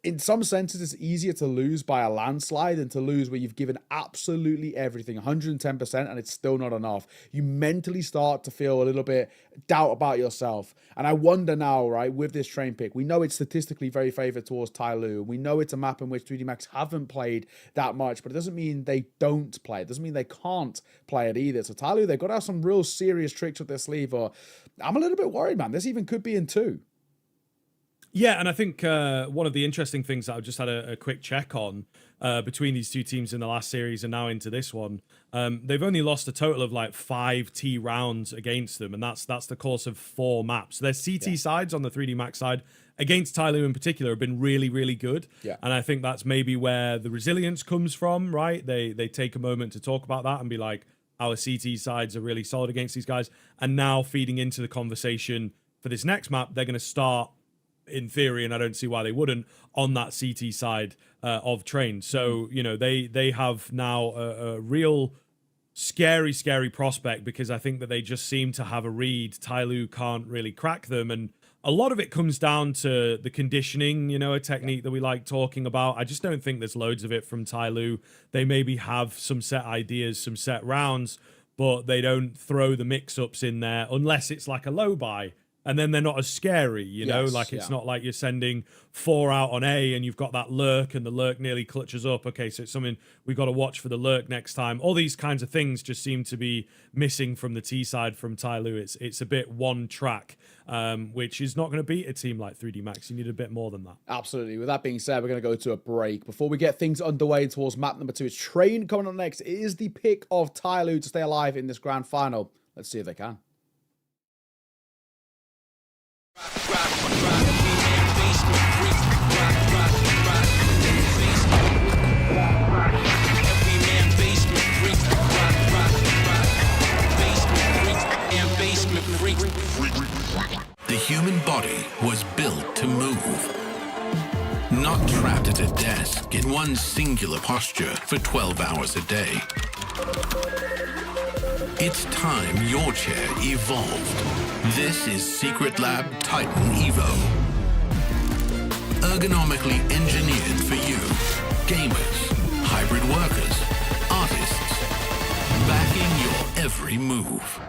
in some senses, it's easier to lose by a landslide than to lose where you've given absolutely everything, 110%, and it's still not enough. You mentally start to feel a little bit doubt about yourself. And I wonder now, right, with this train pick, we know it's statistically very favored towards Tyloo. We know it's a map in which 3D Max haven't played that much, but it doesn't mean they don't play. It doesn't mean they can't play it either. So Tyloo, they've got to have some real serious tricks up their sleeve, or I'm a little bit worried, man. This even could be in 2. Yeah, and I think one of the interesting things that I just had a quick check on between these two teams in the last series and now into this one, they've only lost a total of like 5 T rounds against them, and that's the course of 4 maps. Their CT sides on the 3D Max side against Tyloo in particular have been really, really good. Yeah. And I think that's maybe where the resilience comes from, right? They take a moment to talk about that and be like, our CT sides are really solid against these guys. And now feeding into the conversation for this next map, they're going to start in theory, and I don't see why they wouldn't, on that CT side of Train. So, you know, they have now a real scary prospect, because I think that they just seem to have a read. Tyloo can't really crack them, and a lot of it comes down to the conditioning, you know, a technique that we like talking about. I just don't think there's loads of it from Tyloo. They maybe have some set ideas, some set rounds, but they don't throw the mix-ups in there unless it's like a low buy. And then they're not as scary, you know, like it's not like you're sending 4 out on A and you've got that lurk and the lurk nearly clutches up. Okay, so it's something we've got to watch for the lurk next time. All these kinds of things just seem to be missing from the T side from Tyloo. It's a bit one track, which is not going to beat a team like 3D Max. You need a bit more than that. Absolutely. With that being said, we're going to go to a break. Before we get things underway towards map number 2, it's Train coming up next. It is the pick of Tyloo to stay alive in this grand final. Let's see if they can. The human body was built to move, not trapped at a desk in one singular posture for 12 hours a day. It's time your chair evolved. This is Secret Lab Titan Evo. Ergonomically engineered for you, gamers, hybrid workers, artists, backing your every move.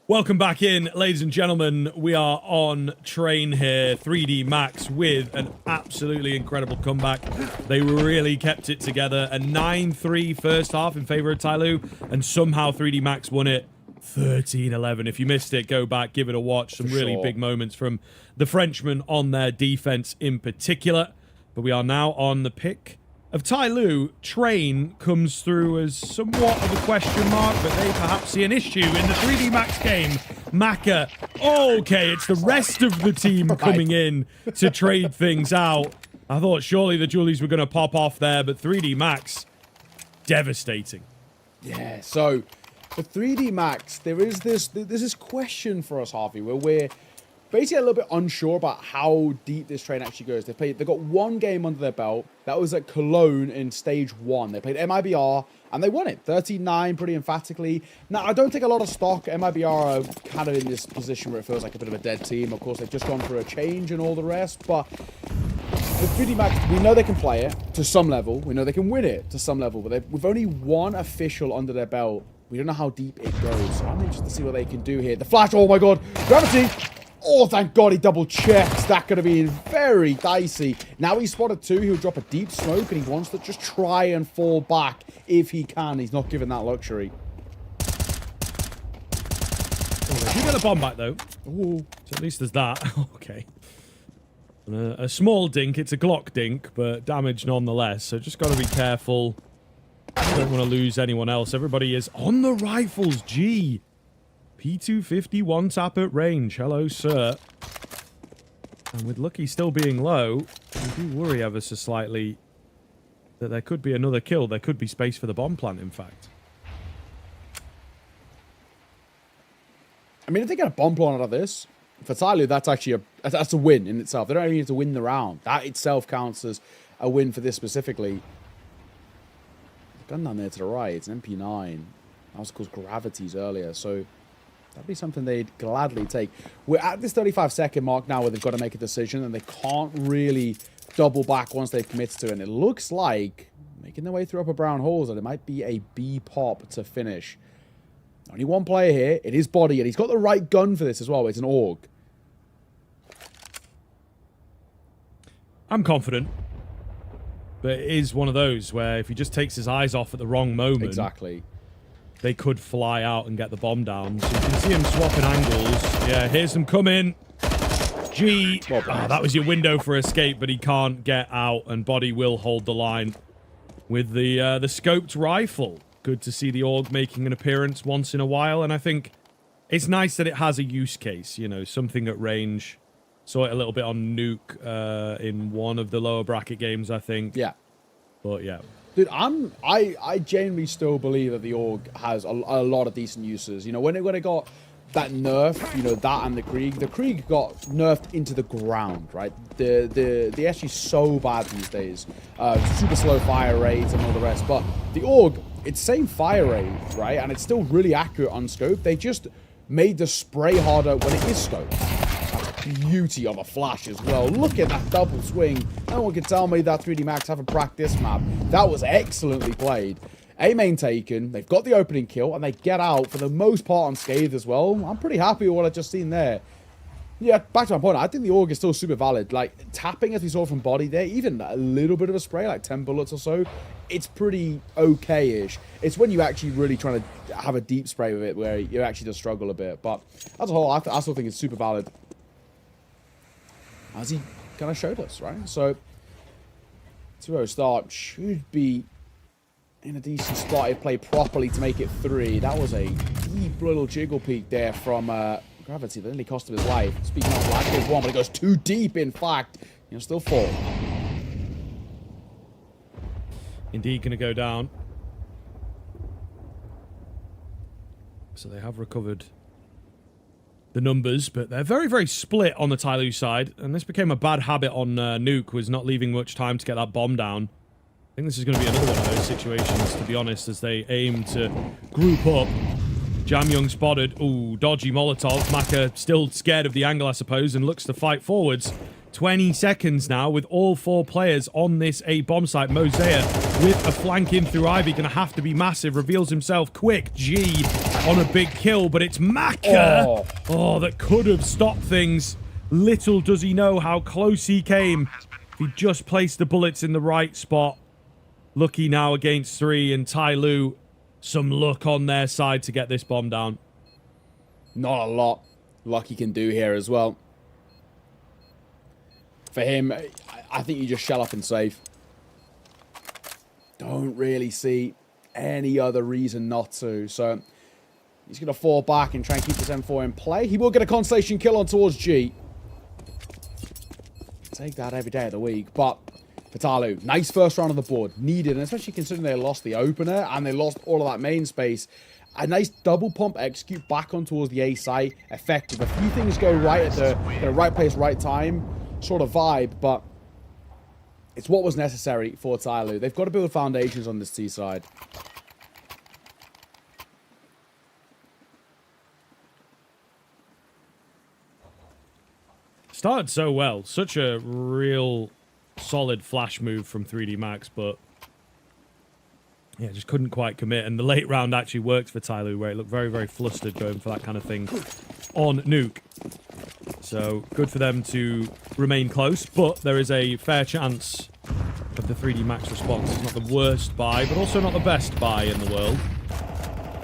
Welcome back in, ladies and gentlemen. We are on train here. 3D Max with an absolutely incredible comeback. They really kept it together. A 9-3 first half in favor of Tyloo, and somehow 3D Max won it 13-11. If you missed it, go back, give it a watch. Some really big moments from the Frenchmen on their defense in particular. But we are now on the pick of Tyloo. Train comes through as somewhat of a question mark, but they perhaps see an issue in the 3D Max game. Maka, okay, it's the rest of the team coming in to trade things out. I thought surely the Julies were going to pop off there, but 3D Max, devastating. Yeah, so for 3D Max, there's this question for us, Harvey, where we're basically a little bit unsure about how deep this train actually goes. They got one game under their belt. That was at Cologne in stage 1. They played MIBR, and they won it 13-9 pretty emphatically. Now, I don't take a lot of stock. MIBR are kind of in this position where it feels like a bit of a dead team. Of course, they've just gone through a change and all the rest, but with 3D Max, we know they can play it to some level. We know they can win it to some level, but with only one official under their belt, we don't know how deep it goes. So I'm interested to see what they can do here. The flash, oh my god, gravity! Oh, thank God he double checks. That could have been very dicey. Now he's spotted 2. He'll drop a deep smoke, and he wants to just try and fall back if he can. He's not given that luxury. Oh, you get a bomb back, though. Ooh. So at least there's that. Okay. A small dink. It's a Glock dink, but damage nonetheless. So just got to be careful. Don't want to lose anyone else. Everybody is on the rifles. G. P250 one tap at range. Hello, sir. And with Lucky still being low, we do worry ever so slightly that there could be another kill. There could be space for the bomb plant, in fact. I mean, if they get a bomb plant out of this, for Tyloo, that's actually that's a win in itself. They don't even need to win the round. That itself counts as a win for this specifically. The gun down there to the right, it's an MP9. That was called Gravities earlier, so that'd be something they'd gladly take. We're at this 35-second mark now where they've got to make a decision, and they can't really double back once they've committed to it. And it looks like, making their way through upper brown holes, that it might be a B pop to finish. Only one player here. It is Body, and he's got the right gun for this as well. It's an AUG. I'm confident. But it is one of those where if he just takes his eyes off at the wrong moment... Exactly. They could fly out and get the bomb down. So you can see him swapping angles. Yeah, here's them coming. G. That was your window for escape, but he can't get out, and Body will hold the line with the scoped rifle. Good to see the AUG making an appearance once in a while, and I think it's nice that it has a use case, you know, something at range. Saw it a little bit on Nuke in one of the lower bracket games, I think. Yeah. But yeah. Dude, I genuinely still believe that the AUG has a lot of decent uses. You know, when it got that nerf, you know, that and the Krieg got nerfed into the ground, right? The SG's so bad these days. Super slow fire rates and all the rest. But the AUG, it's same fire rate, right? And it's still really accurate on scope. They just made the spray harder when it is scoped. Beauty of a flash as well. Look at that double swing. No one can tell me that 3D Max haven't practiced map. That was excellently played. A main taken. They've got the opening kill, and they get out for the most part unscathed as well. I'm pretty happy with what I've just seen there. Yeah, back to my point. I think the AUG is still super valid. Like, tapping, as we saw from body there, even a little bit of a spray, like 10 bullets or so, it's pretty okay-ish. It's when you actually really trying to have a deep spray with it where you actually just struggle a bit. But as a whole, I still think it's super valid. As he kind of showed us, right? So, 2-0 start should be in a decent spot if played properly to make it 3. That was a deep little jiggle peek there from Gravity. That nearly cost him his life. Speaking of Black, there's 1, but it goes too deep, in fact. Still 4. Indeed, going to go down. So they have recovered the numbers, but they're very, very split on the Tyloo side. And this became a bad habit on Nuke, was not leaving much time to get that bomb down. I think this is going to be another one of those situations, to be honest, as they aim to group up. Jam Young spotted. Ooh, dodgy Molotov. Maka still scared of the angle, I suppose, and looks to fight forwards. 20 seconds now with all 4 players on this A bomb site. Mosaic with a flank in through Ivy. Going to have to be massive. Reveals himself quick. G on a big kill, but it's Maka. Oh, that could have stopped things. Little does he know how close he came. If he just placed the bullets in the right spot. Lucky now against 3, and Tyloo, some luck on their side to get this bomb down. Not a lot Lucky can do here as well. For him, I think you just shell up and save. Don't really see any other reason not to. So he's going to fall back and try and keep this M4 in play. He will get a constellation kill on towards G. Take that every day of the week. But for Tyloo, nice first round on the board. Needed, and especially considering they lost the opener and they lost all of that main space. A nice double pump execute back on towards the A site. Effective. A few things go right at the right place, right time sort of vibe, but it's what was necessary for Tyloo. They've got to build foundations on this T side. Started so well. Such a real solid flash move from 3D Max, but yeah, just couldn't quite commit. And the late round actually worked for Tyloo, where it looked very, very flustered going for that kind of thing on Nuke. So good for them to remain close, but there is a fair chance of the 3D Max response. It's not the worst buy, but also not the best buy in the world.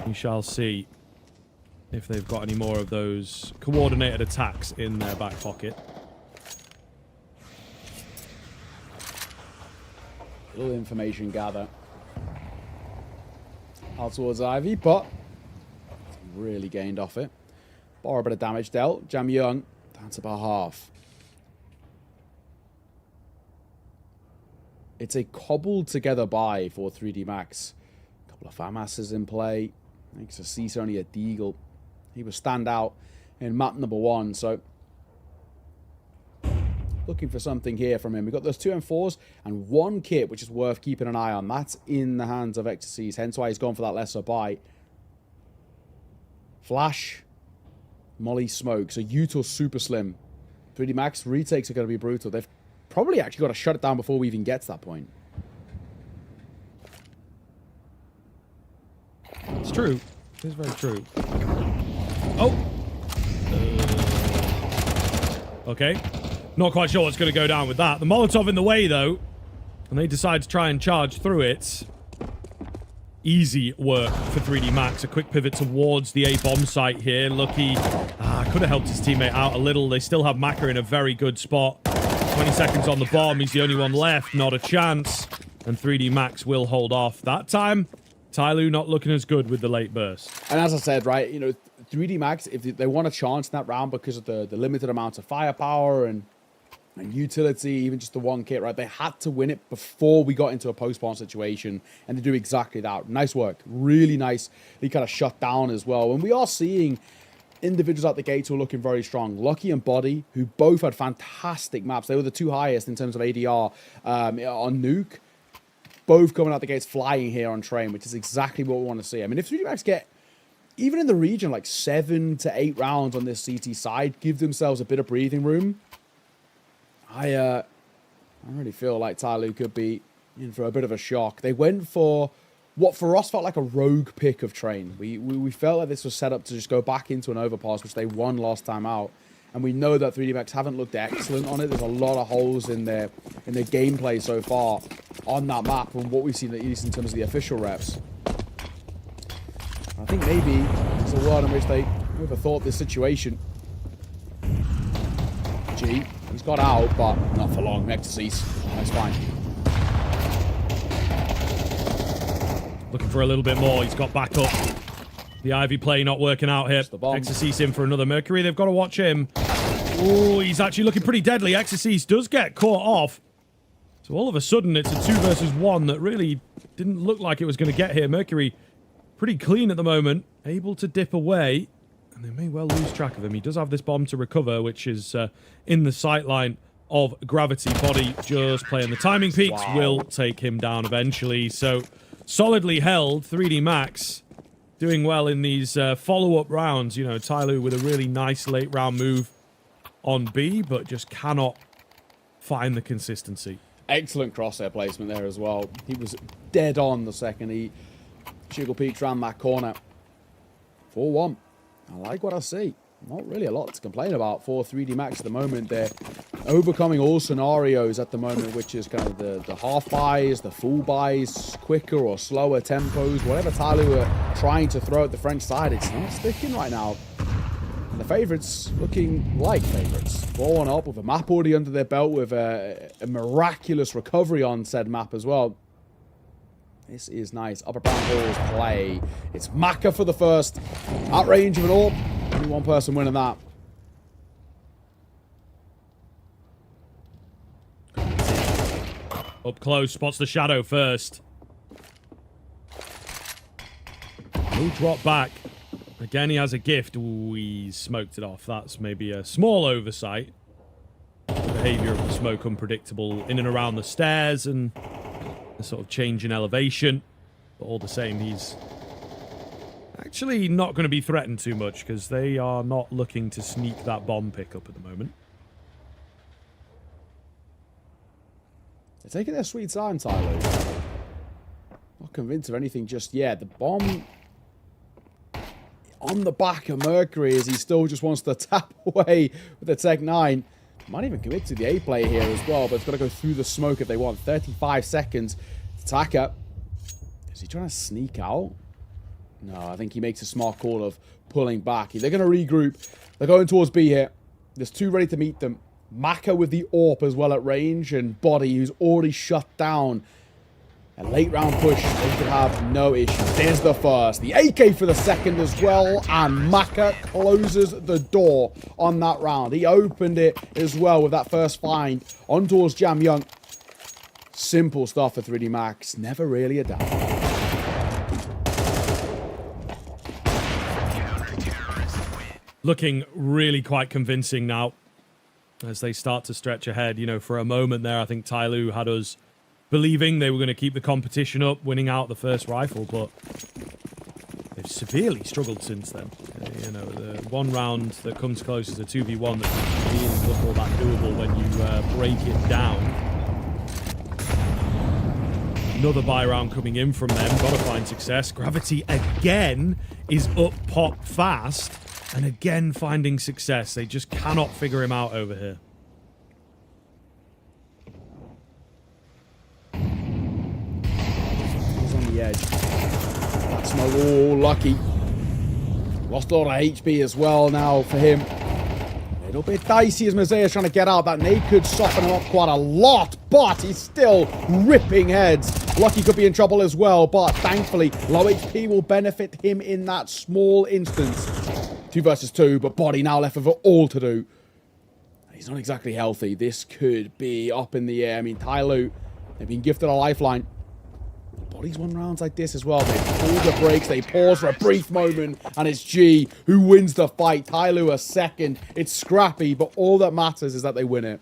We shall see if they've got any more of those coordinated attacks in their back pocket. Little information gather out towards Ivy, but really gained off it. Borrow a bit of damage dealt. Jam Young down to about half. It's a cobbled together buy for 3D Max. A couple of FAMASs in play. Makes a cease only a Deagle. He was stand out in map number 1, so looking for something here from him. We've got those 2 M4s and 1 kit, which is worth keeping an eye on. That's in the hands of Ecstasies, hence why he's gone for that lesser buy. Flash, Molly, Smoke. So Util super slim. 3D Max retakes are going to be brutal. They've probably actually got to shut it down before we even get to that point. It's true. It's very true. Oh! Okay. Not quite sure what's going to go down with that. The Molotov in the way, though. And they decide to try and charge through it. Easy work for 3D Max. A quick pivot towards the A bomb site here. Lucky. Could have helped his teammate out a little. They still have Maka in a very good spot. 20 seconds on the bomb. He's the only one left. Not a chance. And 3D Max will hold off. That time, Tyloo not looking as good with the late burst. And as I said, right, 3D Max, if they want a chance in that round because of the limited amount of firepower and utility, even just the 1 kit, right? They had to win it before we got into a post-spawn situation, and to do exactly that. Nice work. Really nice. He kind of shut down as well. And we are seeing individuals at the gates who are looking very strong. Lucky and Body, who both had fantastic maps. They were the 2 highest in terms of ADR on Nuke. Both coming out the gates flying here on Train, which is exactly what we want to see. I mean, if 3D Max get, even in the region, like 7 to 8 rounds on this CT side, give themselves a bit of breathing room, I really feel like Tyloo could be in for a bit of a shock. They went for what for us felt like a rogue pick of Train. We felt like this was set up to just go back into an overpass, which they won last time out. and we know that 3D Max haven't looked excellent on it. There's a lot of holes in their gameplay so far on that map from what we've seen, at least in terms of the official reps. I think maybe it's a world in which they overthought this situation. G, he's got out, but not for long. Ecstasies, that's fine. Looking for a little bit more. He's got back up. The Ivy play not working out here. Ecstasies in for another Mercury. They've got to watch him. Oh, he's actually looking pretty deadly. Ecstasies does get caught off. So all of a sudden, it's a 2 versus 1 that really didn't look like it was going to get here. Mercury pretty clean at the moment. Able to dip away. And they may well lose track of him. He does have this bomb to recover, which is in the sightline of Gravity. Body just playing the timing peaks. Wow. Will take him down eventually. So solidly held. 3D Max doing well in these follow-up rounds. You know, Tyloo with a really nice late round move on B, but just cannot find the consistency. Excellent crosshair placement there as well. He was dead on the second he Sugar peeks around that corner. 4-1. I like what I see. Not really a lot to complain about for 3D Max at the moment. They're overcoming all scenarios at the moment, which is kind of the half buys, the full buys, quicker or slower tempos, whatever Tyloo are trying to throw at the French side, it's not sticking right now. And the favourites looking like favourites. 4-1 up with a map already under their belt with a miraculous recovery on said map as well. This is nice. Upper brown balls play. It's Maka for the first. At range of an AWP. Only one person winning that. Up close, spots the shadow first. No drop back. Again, he has a gift. Ooh, he smoked it off. That's maybe a small oversight. The behavior of the smoke unpredictable in and around the stairs and the sort of change in elevation. But all the same, he's actually not going to be threatened too much because they are not looking to sneak that bomb pickup at the moment. They're taking their sweet time, Tyloo. Not convinced of anything just yet. The bomb on the back of Mercury as he still just wants to tap away with the Tech 9. Might even commit to the A play here as well, but it's got to go through the smoke if they want. 35 seconds. Taka. Is he trying to sneak out? No, I think he makes a smart call of pulling back. They're going to regroup. They're going towards B here. There's two ready to meet them. Maka with the AWP as well at range, and Body, who's already shut down. A late round push, they could have no issue. There's the first. The AK for the second as well, and Maka closes the door on that round. He opened it as well with that first find on towards Jam Young. Simple stuff for 3D Max. Never really a doubt. Looking really quite convincing now as they start to stretch ahead. You know, for a moment there, I think Tyloo had us believing they were going to keep the competition up, winning out the first rifle, but they've severely struggled since then. You know, the one round that comes close is a 2v1 that doesn't really look all that doable when you break it down. Another buy round coming in from them. Got to find success. Gravity again is up pop fast and again finding success. They just cannot figure him out over here. Edge. That's lucky. Lost a lot of HP as well now for him. A little bit dicey as Mosea's trying to get out. That nade could soften him up quite a lot, but he's still ripping heads. Lucky could be in trouble as well, but thankfully low HP will benefit him in that small instance. 2 versus 2, but Body now left with all to do. He's not exactly healthy. This could be up in the air. I mean, Tyloo, they've been gifted a lifeline. Body's won rounds like this as well. They pull the brakes, they pause for a brief moment, and it's G who wins the fight. Tyloo a second. It's scrappy, but all that matters is that they win it.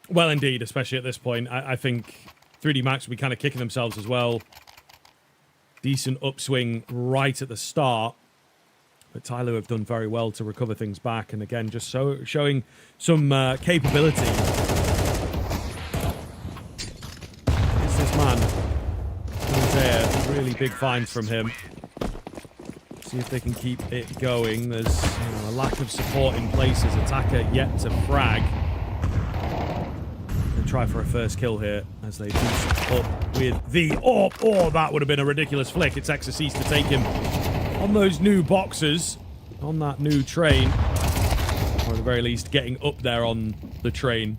Well, indeed, especially at this point. I think 3D Max will be kind of kicking themselves as well. Decent upswing right at the start. But Tyloo have done very well to recover things back. And again, just showing some capability. This man, really big finds from him. See if they can keep it going. There's a lack of support in places. Attacker yet to frag. They try for a first kill here as they boost up with the AWP. Oh, that would have been a ridiculous flick. It's Exorcist to take him on those new boxes, on that new train. Or at the very least, getting up there on the train.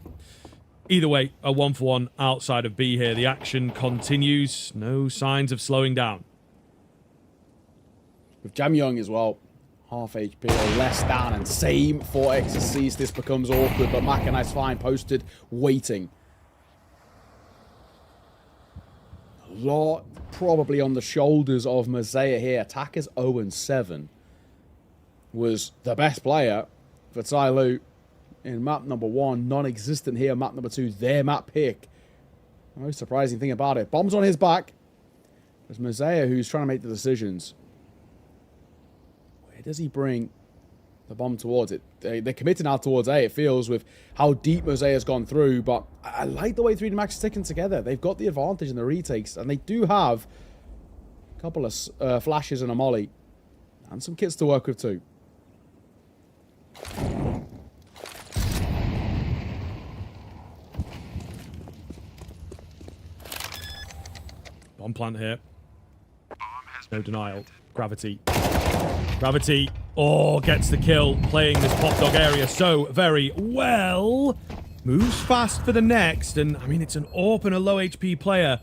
Either way, a 1-for-1 outside of B here. The action continues. No signs of slowing down. With Jam Young as well, half HP or less down, and same for Exorcist. This becomes awkward, but Macani's fine, posted, waiting. A lot probably on the shoulders of Mosaic here. Attacker's 0-7 was the best player for Tyloo in map number 1. Non-existent here, map number 2, their map pick. The most surprising thing about it, bombs on his back. There's Mosaic who's trying to make the decisions. Where does he bring the bomb towards it? They're committed now towards A, it feels, with how deep Mosaic has gone through, but I like the way 3D Max is sticking together. They've got the advantage in the retakes, and they do have a couple of flashes and a molly, and some kits to work with too. Bomb plant here. No denial. Gravity. Gravity. Oh, gets the kill. Playing this pop dog area so very well. Moves fast for the next. And, I mean, it's an AWP and a low HP player.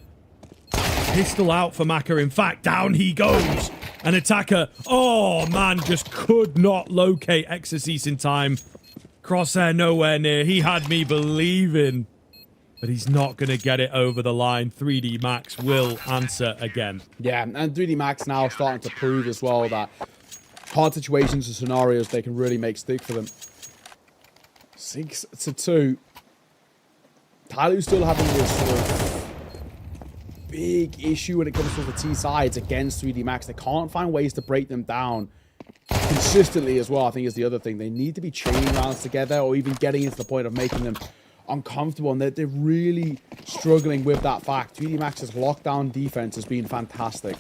Pistol out for Maka. In fact, down he goes. An attacker. Oh, man, just could not locate Exorcist in time. Crosshair nowhere near. He had me believing. But he's not going to get it over the line. 3D Max will answer again. Yeah, and 3D Max now starting to prove as well that hard situations and scenarios they can really make stick for them. 6-2. Tyloo's still having this sort of big issue when it comes to the T sides against 3D Max. They can't find ways to break them down consistently as well, I think is the other thing. They need to be chaining rounds together or even getting into the point of making them uncomfortable, and they're really struggling with that fact. 3D Max's lockdown defense has been fantastic.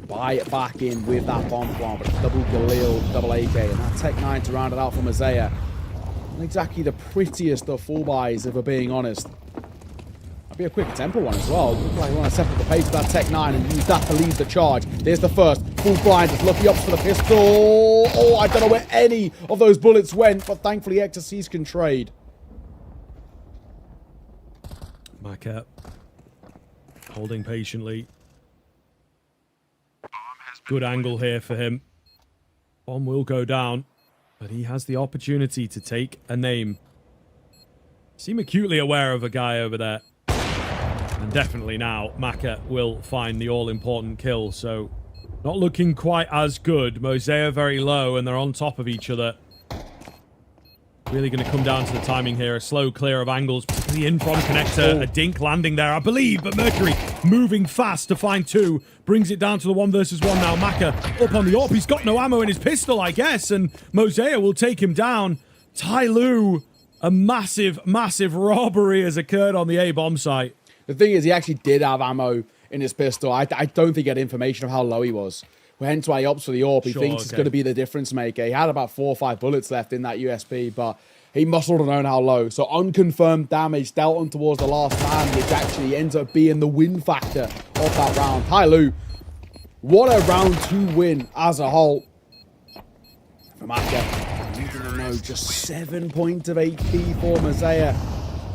Buy it back in with that bomb plant, but double Galil, double AK, and that Tech 9 to round it out for Mosaic. Not exactly the prettiest of full buys, if we're being honest. Might be a quicker tempo one as well. Looks like we want to set up the pace with that Tech 9 and use that to lead the charge. There's the first. Full blind, just lucky ups for the pistol. Oh, I don't know where any of those bullets went, but thankfully Exorcist can trade. Maka holding patiently. Good angle here for him. Bomb will go down, but he has the opportunity to take a name. Seem acutely aware of a guy over there. And definitely now, Maka will find the all-important kill, so not looking quite as good. Mosaic very low, and they're on top of each other. Really going to come down to the timing here. A slow clear of angles, particularly in from connector. A dink landing there, I believe, but Mercury moving fast to find two. Brings it down to the 1 versus 1 now. Maka up on the AWP. He's got no ammo in his pistol, I guess, and Mosaic will take him down. Tyloo, a massive, massive robbery has occurred on the A-bomb site. The thing is, he actually did have ammo in his pistol. I don't think he had information of how low he was. Hence why he opts for the AWP. He thinks it's going to be the difference maker. He had about 4 or 5 bullets left in that USP, but he must not have known how low. So unconfirmed damage dealt on towards the last man, which actually ends up being the win factor of that round. Tyloo, what a round 2 win as a whole. For Maka, you didn't know, just 7 points of HP for Mosaic.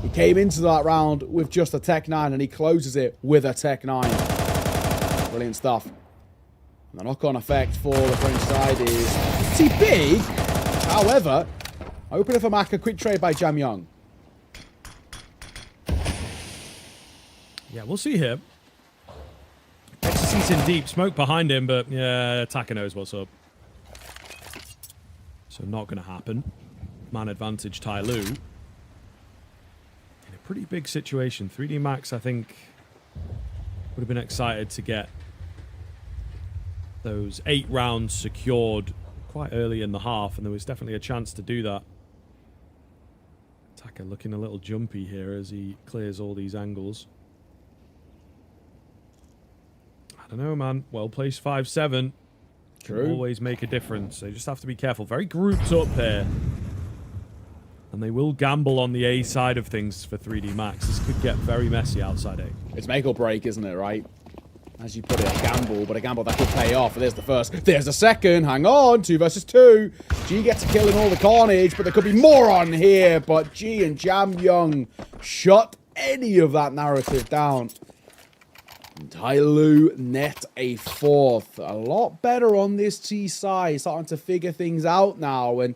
He came into that round with just a Tech 9, and he closes it with a Tech 9. Brilliant stuff. And the knock-on effect for the French side is pretty big. However, opener for Maka, quick trade by Jam Young. Yeah, we'll see here. Exorcist in deep, smoke behind him, but yeah, attacker knows what's up. So not going to happen. Man advantage Tyloo. In a pretty big situation. 3D Max, I think, would have been excited to get those 8 rounds secured quite early in the half, and there was definitely a chance to do that. Attacker looking a little jumpy here as he clears all these angles. I know, man. Well-placed 5-7. True. Can always make a difference. They just have to be careful. Very grouped up here. And they will gamble on the A side of things for 3D Max. This could get very messy outside A. It's make or break, isn't it, right? As you put it, a gamble, but a gamble that could pay off. There's the first. There's the second. Hang on. 2 versus 2. G gets a kill in all the carnage, but there could be more on here. But G and Jam Young shut any of that narrative down. And Tyloo net a 4th. A lot better on this T side. Starting to figure things out now. And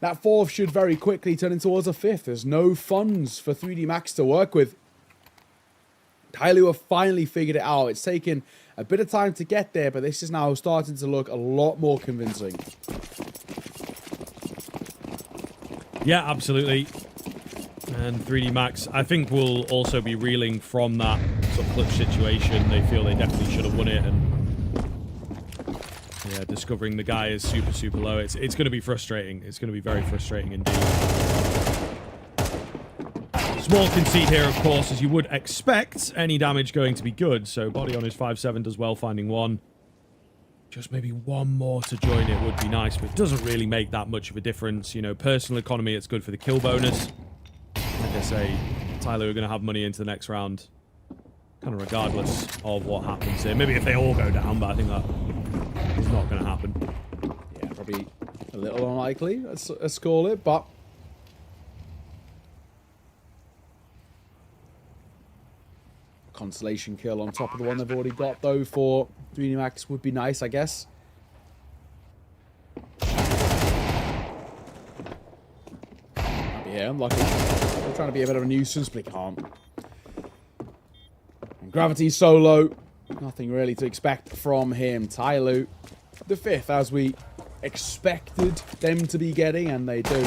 that 4th should very quickly turn into towards a 5th. There's no funds for 3D Max to work with. Tyloo have finally figured it out. It's taken a bit of time to get there, but this is now starting to look a lot more convincing. Yeah, absolutely. And 3D Max, I think, will also be reeling from that sort of clutch situation. They feel they definitely should have won it, and yeah, discovering the guy is super, super low. It's going to be frustrating. It's going to be very frustrating indeed. Small concede here, of course, as you would expect. Any damage going to be good. So body on his 5-7 does well, finding one. Just maybe one more to join it would be nice, but it doesn't really make that much of a difference. You know, personal economy, it's good for the kill bonus. Like I say, Tyloo are going to have money into the next round, kind of regardless of what happens here. Maybe if they all go down, but I think that is not going to happen. Yeah, probably a little unlikely, let's call it, but consolation kill on top of the one they've already got, though, for 3D Max would be nice, I guess. Might be here, unlucky. They're trying to be a bit of a nuisance, but he can't. And Gravity solo. Nothing really to expect from him. Tyloo, the 5th, as we expected them to be getting, and they do.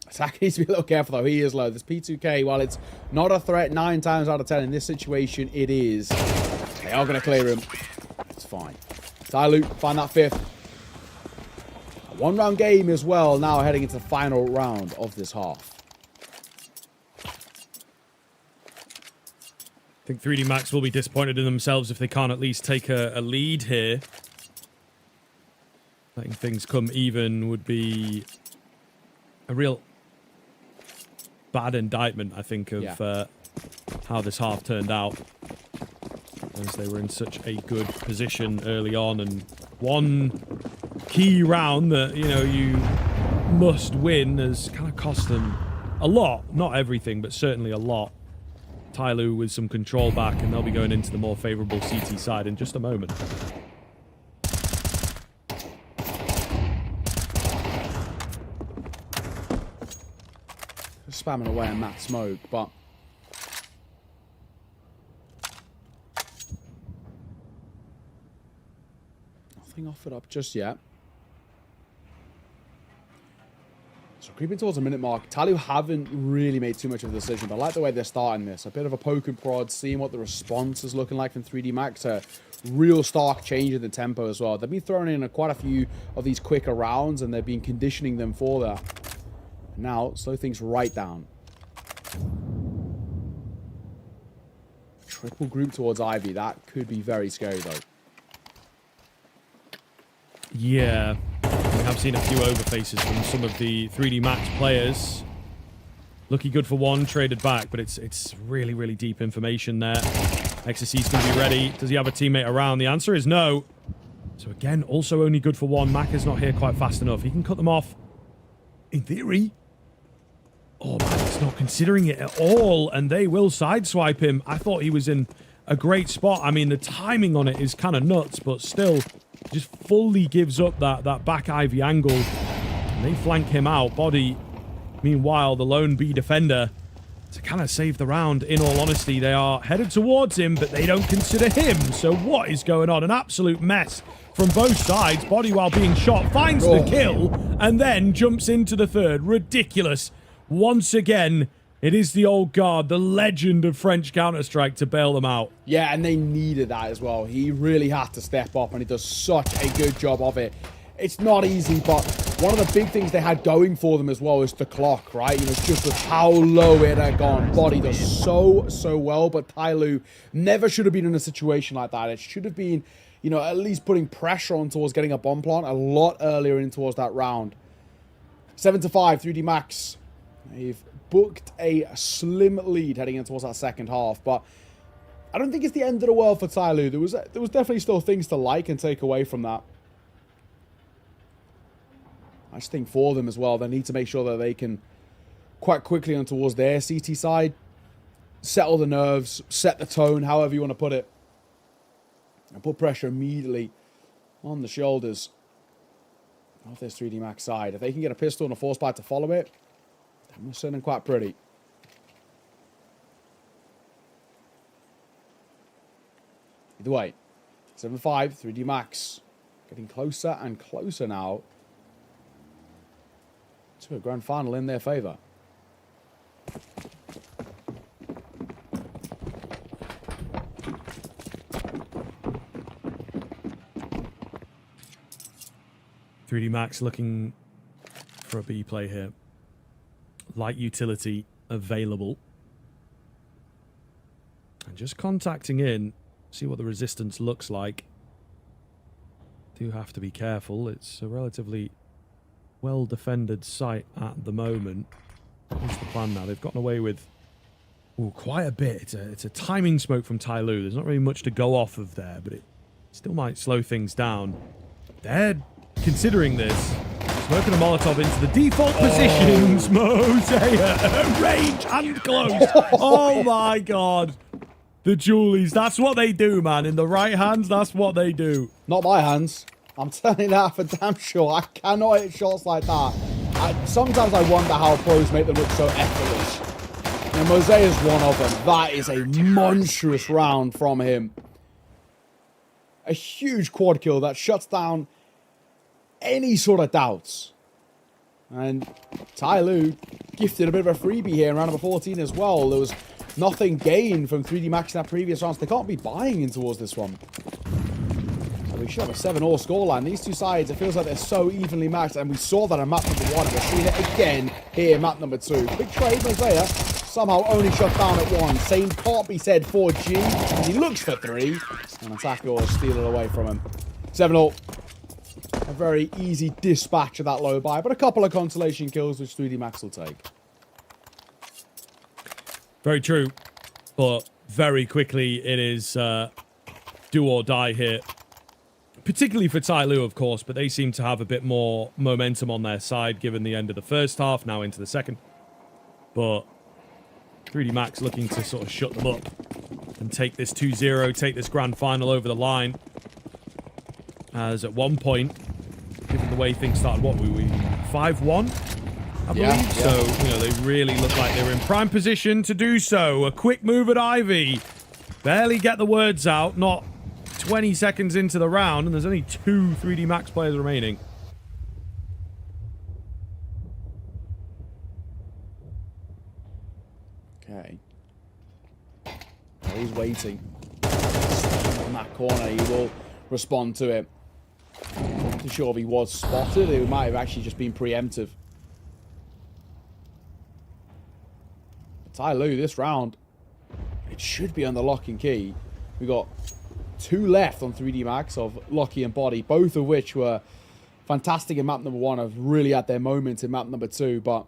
Attack needs to be a little careful, though. He is low. This P2K, while it's not a threat 9 times out of 10, in this situation, it is. They are going to clear him. It's fine. Tyloo, find that 5th. A 1-round game as well, now heading into the final round of this half. I think 3D Max will be disappointed in themselves if they can't at least take a lead here. Letting things come even would be a real bad indictment, I think, of how this half turned out. As they were in such a good position early on, and one key round that, you know, you must win has kind of cost them a lot. Not everything, but certainly a lot. Tyloo with some control back, and they'll be going into the more favorable CT side in just a moment. Just spamming away on that smoke, but nothing offered up just yet. So creeping towards a minute mark. Tyloo haven't really made too much of a decision, but I like the way they're starting this. A bit of a poke and prod, seeing what the response is looking like from 3D Max. A real stark change in the tempo as well. They've been throwing in quite a few of these quicker rounds, and they've been conditioning them for that. Now, slow things right down. Triple group towards Ivy. That could be very scary, though. Yeah. We have seen a few overfaces from some of the 3D Max players. Looking good for one, traded back, but it's really, really deep information there. XSC's going to be ready. Does he have a teammate around? The answer is no. So again, also only good for one. Mac is not here quite fast enough. He can cut them off. In theory. Oh, man, he's not considering it at all, and they will sideswipe him. I thought he was in a great spot. I mean, the timing on it is kind of nuts, but still just fully gives up that back Ivy angle. And they flank him out. Body, meanwhile, the lone B defender, to kind of save the round. In all honesty, they are headed towards him, but they don't consider him. So what is going on? An absolute mess from both sides. Body, while being shot, finds the kill, and then jumps into the third. Ridiculous. Once again, it is the old guard, the legend of French Counter-Strike, to bail them out. Yeah, and they needed that as well. He really had to step up, and he does such a good job of it. It's not easy, but one of the big things they had going for them as well is the clock, right? You know, just with how low it had gone. Body does so well, but Tyloo never should have been in a situation like that. It should have been, you know, at least putting pressure on towards getting a bomb plant a lot earlier in towards that round. 7-5, 3D Max. They've booked a slim lead heading in towards that second half, but I don't think it's the end of the world for Tyloo. There was definitely still things to like and take away from that. I just think for them as well, they need to make sure that they can quite quickly on towards their CT side, settle the nerves, set the tone, however you want to put it, and put pressure immediately on the shoulders of this 3D Max side. If they can get a pistol and a force pipe to follow it, that must sound quite pretty. Either way, 7-5, 3D Max getting closer and closer now to a grand final in their favour. .3D Max looking for a B play here. Light utility available. And just contacting in, see what the resistance looks like. Do have to be careful. It's a relatively well-defended site at the moment. What's the plan now? They've gotten away with quite a bit. It's a timing smoke from Tyloo. There's not really much to go off of there, but it still might slow things down. They're considering this. Smoking a Molotov into the default positions. Mosaic, range and close. Oh my god. The Julies, that's what they do, man. In the right hands, that's what they do. Not my hands. I'm telling you that for damn sure. I cannot hit shots like that. Sometimes I wonder how pros make them look so effortless. And Mosaic is one of them. That is a monstrous round from him. A huge quad kill that shuts down any sort of doubts. And Tyloo gifted a bit of a freebie here in round number 14 as well. There was nothing gained from 3D Max in that previous round, so they can't be buying in towards this one. We should have a 7-all scoreline. These two sides, it feels like they're so evenly matched, and we saw that on map number 1, and we're seeing it again here in map number 2. Big trade, Mosaic somehow only shut down at 1. Same can't be said for G, as he looks for 3, and attacker will steal it away from him. 7-all. A very easy dispatch of that low buy, but a couple of consolation kills which 3D Max will take. Very true, but very quickly it is do or die here. Particularly for Tyloo, of course, but they seem to have a bit more momentum on their side given the end of the first half, now into the second. But 3D Max looking to sort of shut them up and take this 2-0, take this grand final over the line. As at one point, given the way things started, what were we? 5-1? I believe. Yeah. So, you know, they really look like they were in prime position to do so. A quick move at Ivy. Barely get the words out, not 20 seconds into the round, and there's only 2 3D Max players remaining. Okay. Well, he's waiting. In that corner, he will respond to it. Not too sure if he was spotted, or he might have actually just been preemptive. Tyloo, this round, it should be on the lock and key. We got 2 left on 3D Max of Lucky and Body, both of which were fantastic in map number 1, have really had their moments in map number 2, but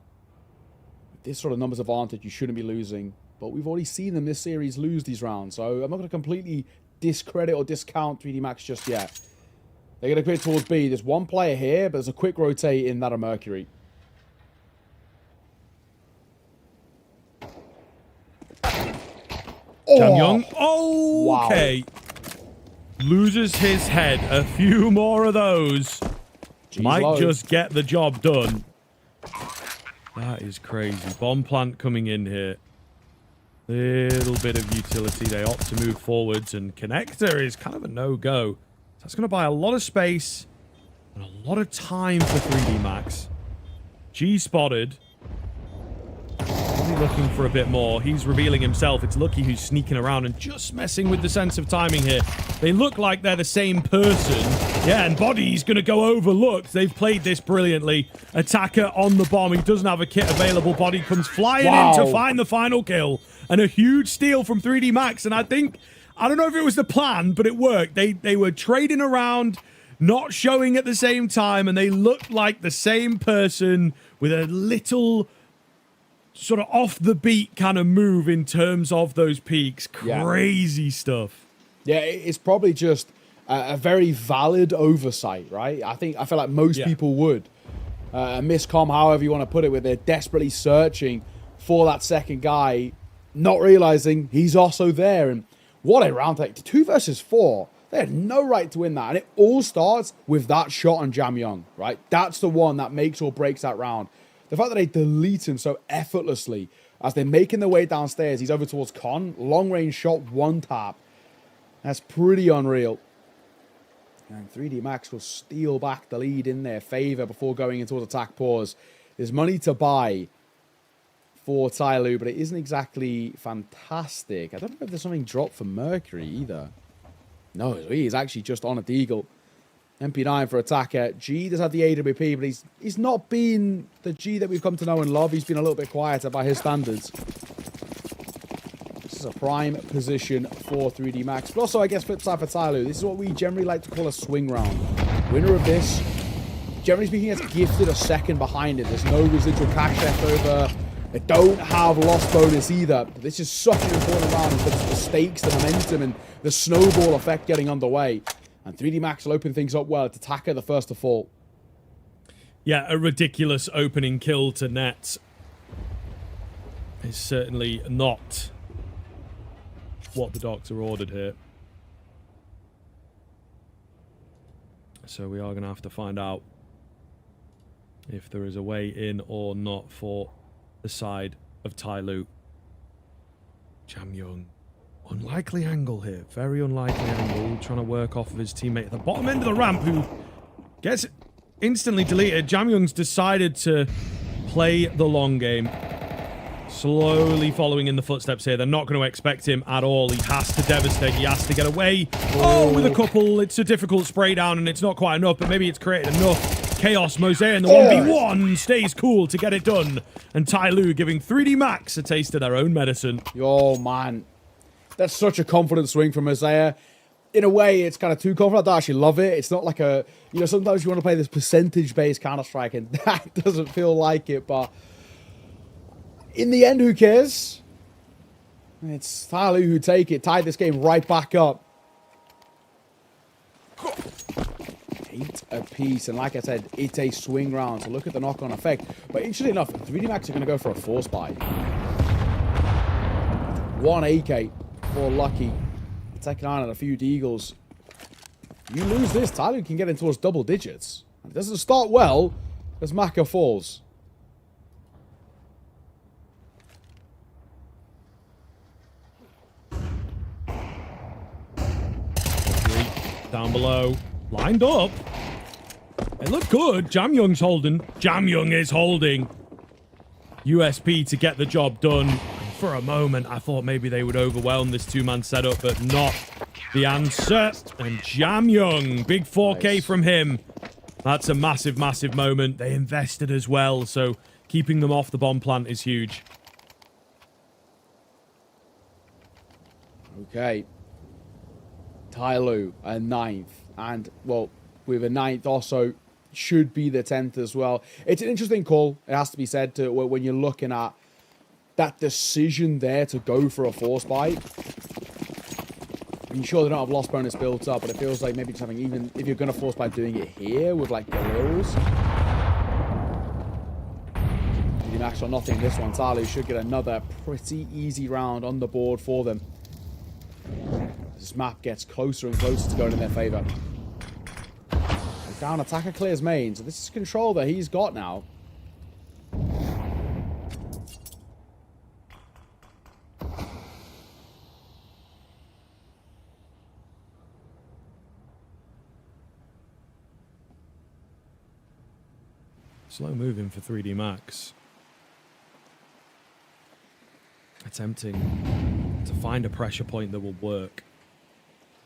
with this sort of numbers advantage, you shouldn't be losing. But we've already seen them this series lose these rounds, so I'm not going to completely discredit or discount 3D Max just yet. They're going to clear towards B. There's one player here, but there's a quick rotate in that of Mercury. Chan Young. Oh, okay. Wow. Loses his head. A few more of those. Might low. just get the job done. That is crazy. Bomb plant coming in here. Little bit of utility. They opt to move forwards, and connector is kind of a no-go. That's going to buy a lot of space and a lot of time for 3D Max. G spotted. Probably looking for a bit more. He's revealing himself. It's Lucky who's sneaking around and just messing with the sense of timing here. They look like they're the same person. Yeah, and Body's going to go overlooked. They've played this brilliantly. Attacker on the bomb. He doesn't have a kit available. Body comes flying in to find the final kill. And a huge steal from 3D Max. And I don't know if it was the plan, but it worked. They were trading around, not showing at the same time, and they looked like the same person with a little sort of off the beat kind of move in terms of those peaks. Crazy stuff. Yeah, it's probably just a very valid oversight, right? I feel like most people would. A miscom, however you want to put it, where they're desperately searching for that second guy, not realizing he's also there. And what a round, like 2 versus 4. They had no right to win that. And it all starts with that shot on Jam Young, right? That's the one that makes or breaks that round. The fact that they delete him so effortlessly as they're making their way downstairs. He's over towards Con. Long range shot, 1 tap. That's pretty unreal. And 3D Max will steal back the lead in their favor before going into attack pause. There's money to buy for Tyloo, but it isn't exactly fantastic. I don't know if there's something dropped for Mercury either. No, he's actually just on a Deagle. MP9 for attacker. G does have the AWP, but he's not been the G that we've come to know and love. He's been a little bit quieter by his standards. This is a prime position for 3D Max. But also, I guess, flip side for Tyloo. This is what we generally like to call a swing round. Winner of this, generally speaking, gets gifted a second behind it. There's no residual cash left over. They don't have loss bonus either. This is such an important round because the stakes, the momentum, and the snowball effect getting underway. And 3D Max will open things up well. It's Attacker, the first to fall. Yeah, a ridiculous opening kill to net is certainly not what the Doctor ordered here. So we are going to have to find out if there is a way in or not for the side of Tyloo. Jam Young. Unlikely angle here. Very unlikely angle. Trying to work off of his teammate at the bottom end of the ramp who gets instantly deleted. Jam Young's decided to play the long game. Slowly following in the footsteps here. They're not going to expect him at all. He has to devastate. He has to get away. Oh, with a couple. It's a difficult spray down and it's not quite enough, but maybe it's created enough chaos. Mosaic in the 1v1 stays cool to get it done. And Tyloo giving 3D Max a taste of their own medicine. Oh, man. That's such a confident swing from Mosaic. In a way, it's kind of too confident. I actually love it. It's not like a... You know, sometimes you want to play this percentage-based Counter-Strike, and that doesn't feel like it, but... In the end, who cares? It's Tyloo who take it. Tied this game right back up. 8 apiece, and like I said, it's a swing round, so look at the knock-on effect. But interestingly enough, 3D Max are going to go for a force buy. 1 AK for Lucky. Taking on a few Deagles. You lose this, Tyloo can get in towards double digits. It doesn't start well as Maka falls. Down below. Lined up. It looked good. Jam Young's holding. Jam Young is holding. USP to get the job done. For a moment, I thought maybe they would overwhelm this 2-man setup, but not the answer. And Jam Young, big 4K from him. That's a massive, massive moment. They invested as well, so keeping them off the bomb plant is huge. Okay. Tyloo, a 9th. And, well, with a 9th also, should be the 10th as well. It's an interesting call, it has to be said, to when you're looking at that decision there to go for a force buy. I'm sure they don't have loss bonus built up, but it feels like maybe something, even if you're going to force buy doing it here with like Galils. Max or nothing this one. Tyloo should get another pretty easy round on the board for them. This map gets closer and closer to going in their favor. Down attacker clears main, so this is control that he's got now. Slow moving for 3D Max. Attempting to find a pressure point that will work.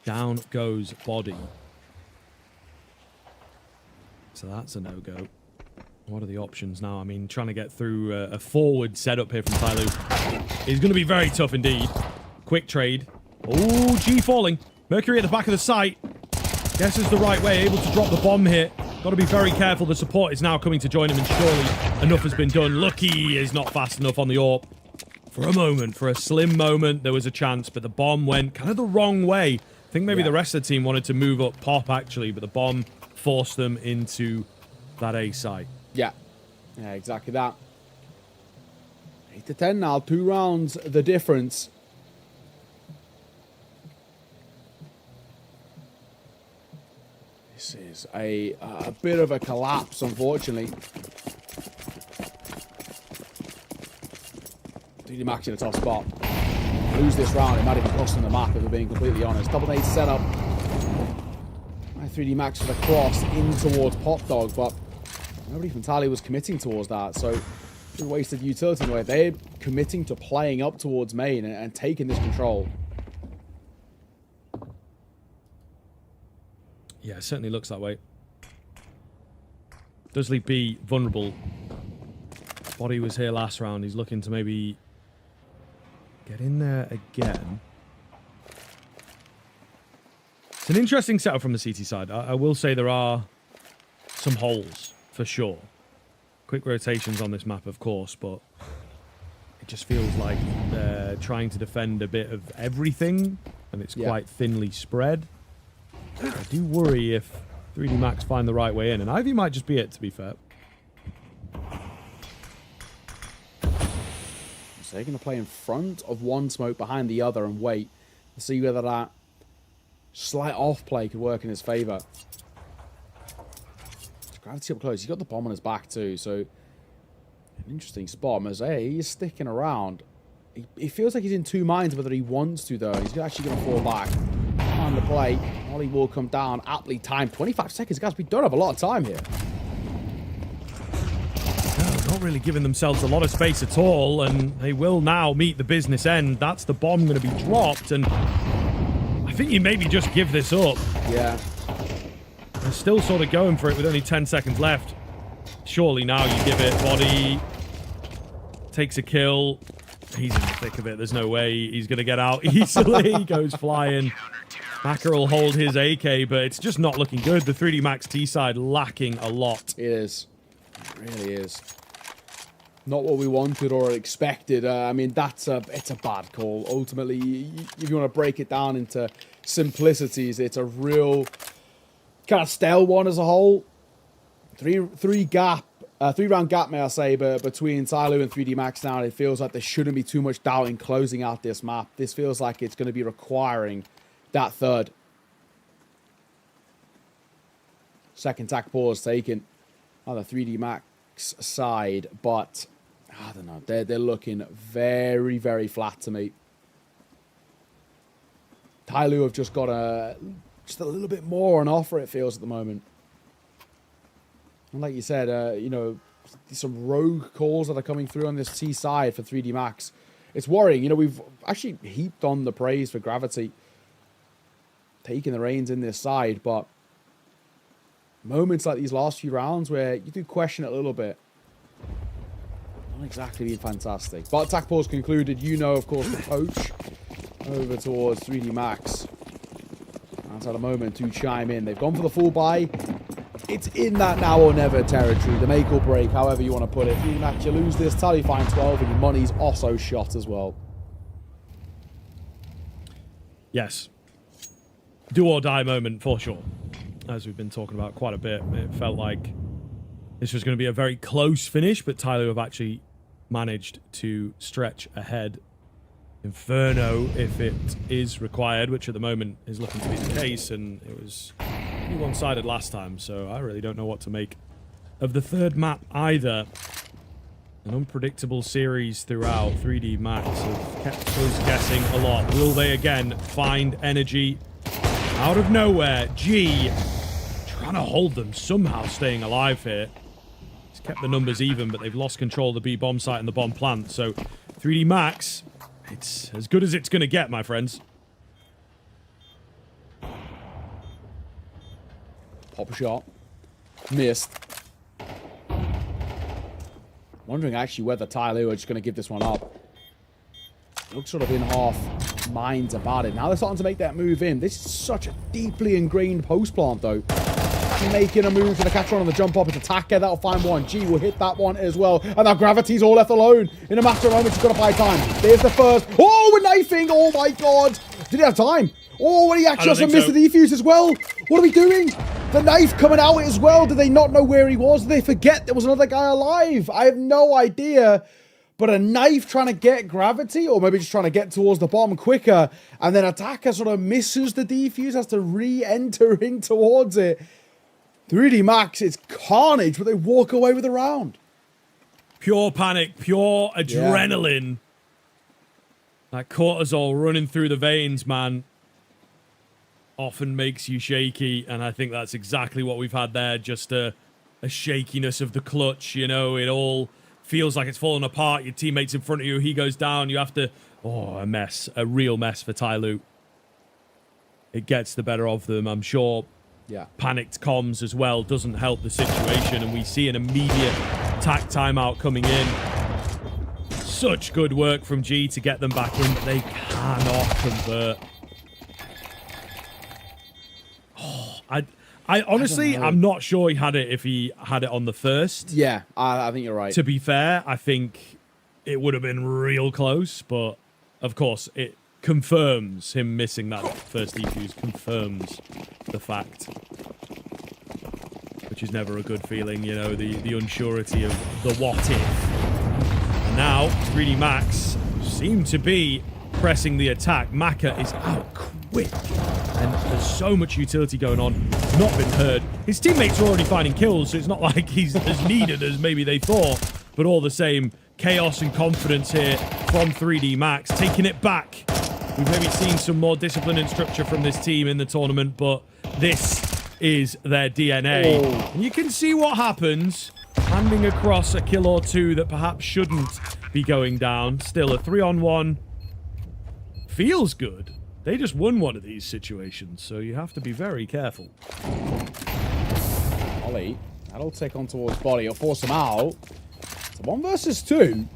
Down goes body. So that's a no-go. What are the options now? I mean, trying to get through a forward setup here from Tyloo is going to be very tough indeed. Quick trade. Oh, G falling. Mercury at the back of the site. Guesses the right way, able to drop the bomb here. Got to be very careful. The support is now coming to join him, and surely enough has been done. Lucky is not fast enough on the AWP. For a moment, for a slim moment, there was a chance, but the bomb went kind of the wrong way. I think maybe the rest of the team wanted to move up pop, actually, but the bomb forced them into that A site. Yeah, exactly that. 8 to 10 now, 2 rounds, the difference. This is a bit of a collapse, unfortunately. 3D Max in a tough spot. Lose this round, it might even cost them the map, if we're being completely honest. Double nade setup. 3D Max for the cross in towards Pop Dog, but nobody from Tally was committing towards that, so it's a wasted utility in a way. They're committing to playing up towards main and taking this control. Yeah, it certainly looks that way. Does leave B vulnerable. Body was here last round. He's looking to maybe get in there again. It's an interesting setup from the CT side. I will say there are some holes, for sure. Quick rotations on this map, of course, but it just feels like they're trying to defend a bit of everything, and it's quite thinly spread. I do worry if 3D Max find the right way in, and Ivy might just be it, to be fair. So they're going to play in front of one smoke, behind the other, and wait to see whether that slight off play could work in his favor. Gravity up close. He's got the bomb on his back too, so an interesting spot. Mosaic, he's sticking around. He feels like he's in two minds whether he wants to, though. He's actually going to fall back on the play. Molly will come down. Aptly timed. 25 seconds, guys. We don't have a lot of time here. No, not really giving themselves a lot of space at all, and they will now meet the business end. That's the bomb going to be dropped, and I think you maybe just give this up. Yeah. They're still sort of going for it with only 10 seconds left. Surely now you give it. Body takes a kill. He's in the thick of it. There's no way he's going to get out easily. He goes flying. Macker will hold his AK, but it's just not looking good. The 3D Max T side lacking a lot. It is. It really is. Not what we wanted or expected. I mean, it's a bad call. Ultimately, if you want to break it down into simplicities, it's a real kind of stale one as a whole. Three round gap, may I say, but between Tyloo and 3D Max now, it feels like there shouldn't be too much doubt in closing out this map. This feels like it's going to be requiring that third. Second tack pause taken on the 3D Max side, but I don't know. They're looking very, very flat to me. Tyloo have just got just a little bit more on offer, it feels, at the moment. And like you said, you know, some rogue calls that are coming through on this T side for 3D Max. It's worrying. You know, we've actually heaped on the praise for Gravity taking the reins in this side, but moments like these last few rounds where you do question it a little bit. Not exactly being fantastic. But attack pause concluded. You know, of course, the poach over towards 3D Max. That's had a moment to chime in. They've gone for the full buy. It's in that now or never territory. The make or break, however you want to put it. 3D Max, you lose this, Tally find 12, and your money's also shot as well. Yes. Do or die moment for sure. As we've been talking about quite a bit, it felt like this was going to be a very close finish, but Tyloo have actually managed to stretch ahead. Inferno, if it is required, which at the moment is looking to be the case, and it was pretty one-sided last time, so I really don't know what to make of the third map either. An unpredictable series throughout. 3D Max have kept us guessing a lot. Will they again find energy out of nowhere? G trying to hold them, somehow staying alive here. He's kept the numbers even, but they've lost control of the B bomb site and the bomb plant, so 3D Max, it's as good as it's going to get, my friends. Pop shot. Missed. Wondering actually whether Tyloo are just going to give this one up. Looks sort of in half minds about it. Now they're starting to make that move in. This is such a deeply ingrained post plant, though. Making a move for the catch on the jump up. It's attacker. That'll find one. G will hit that one as well. And now Gravity's all left alone. In a matter of moments, he's got to buy time. There's the first. Oh, we're knifing. Oh, my God. Did he have time? Oh, and he actually also missed the defuse as well. What are we doing? The knife coming out as well. Did they not know where he was? Did they forget there was another guy alive? I have no idea. But a knife trying to get Gravity, or maybe just trying to get towards the bomb quicker, and then attacker sort of misses the defuse, has to re-enter in towards it. 3D Max, it's carnage, but they walk away with the round. Pure panic, pure adrenaline. That cortisol running through the veins, man, often makes you shaky, and I think that's exactly what we've had there. Just a shakiness of the clutch, you know, it all feels like it's falling apart. Your teammate's in front of you, he goes down, you have to... Oh, a mess. A real mess for Tyloo. It gets the better of them, I'm sure. Yeah. Panicked comms as well doesn't help the situation, and we see an immediate tack timeout coming in. Such good work from G to get them back in, but they cannot convert. Oh, I honestly, I'm not sure he had it if he had it on the first. Yeah, I think you're right. To be fair, I think it would have been real close, but of course, it confirms him missing that first defuse, confirms the fact. Which is never a good feeling, you know, the unsurety of the what if. And now, 3D Max seem to be pressing the attack. Maka is out quick, and there's so much utility going on. Not been heard. His teammates are already finding kills, so it's not like he's as needed as maybe they thought. But all the same, chaos and confidence here from 3D Max, taking it back. We've maybe seen some more discipline and structure from this team in the tournament, but this is their DNA. Oh. And you can see what happens, handing across a kill or two that perhaps shouldn't be going down. Still, a 3-on-1 feels good. They just won one of these situations, so you have to be very careful. Ollie, that'll take on towards Body. It'll force him out. It's a 1 versus 2.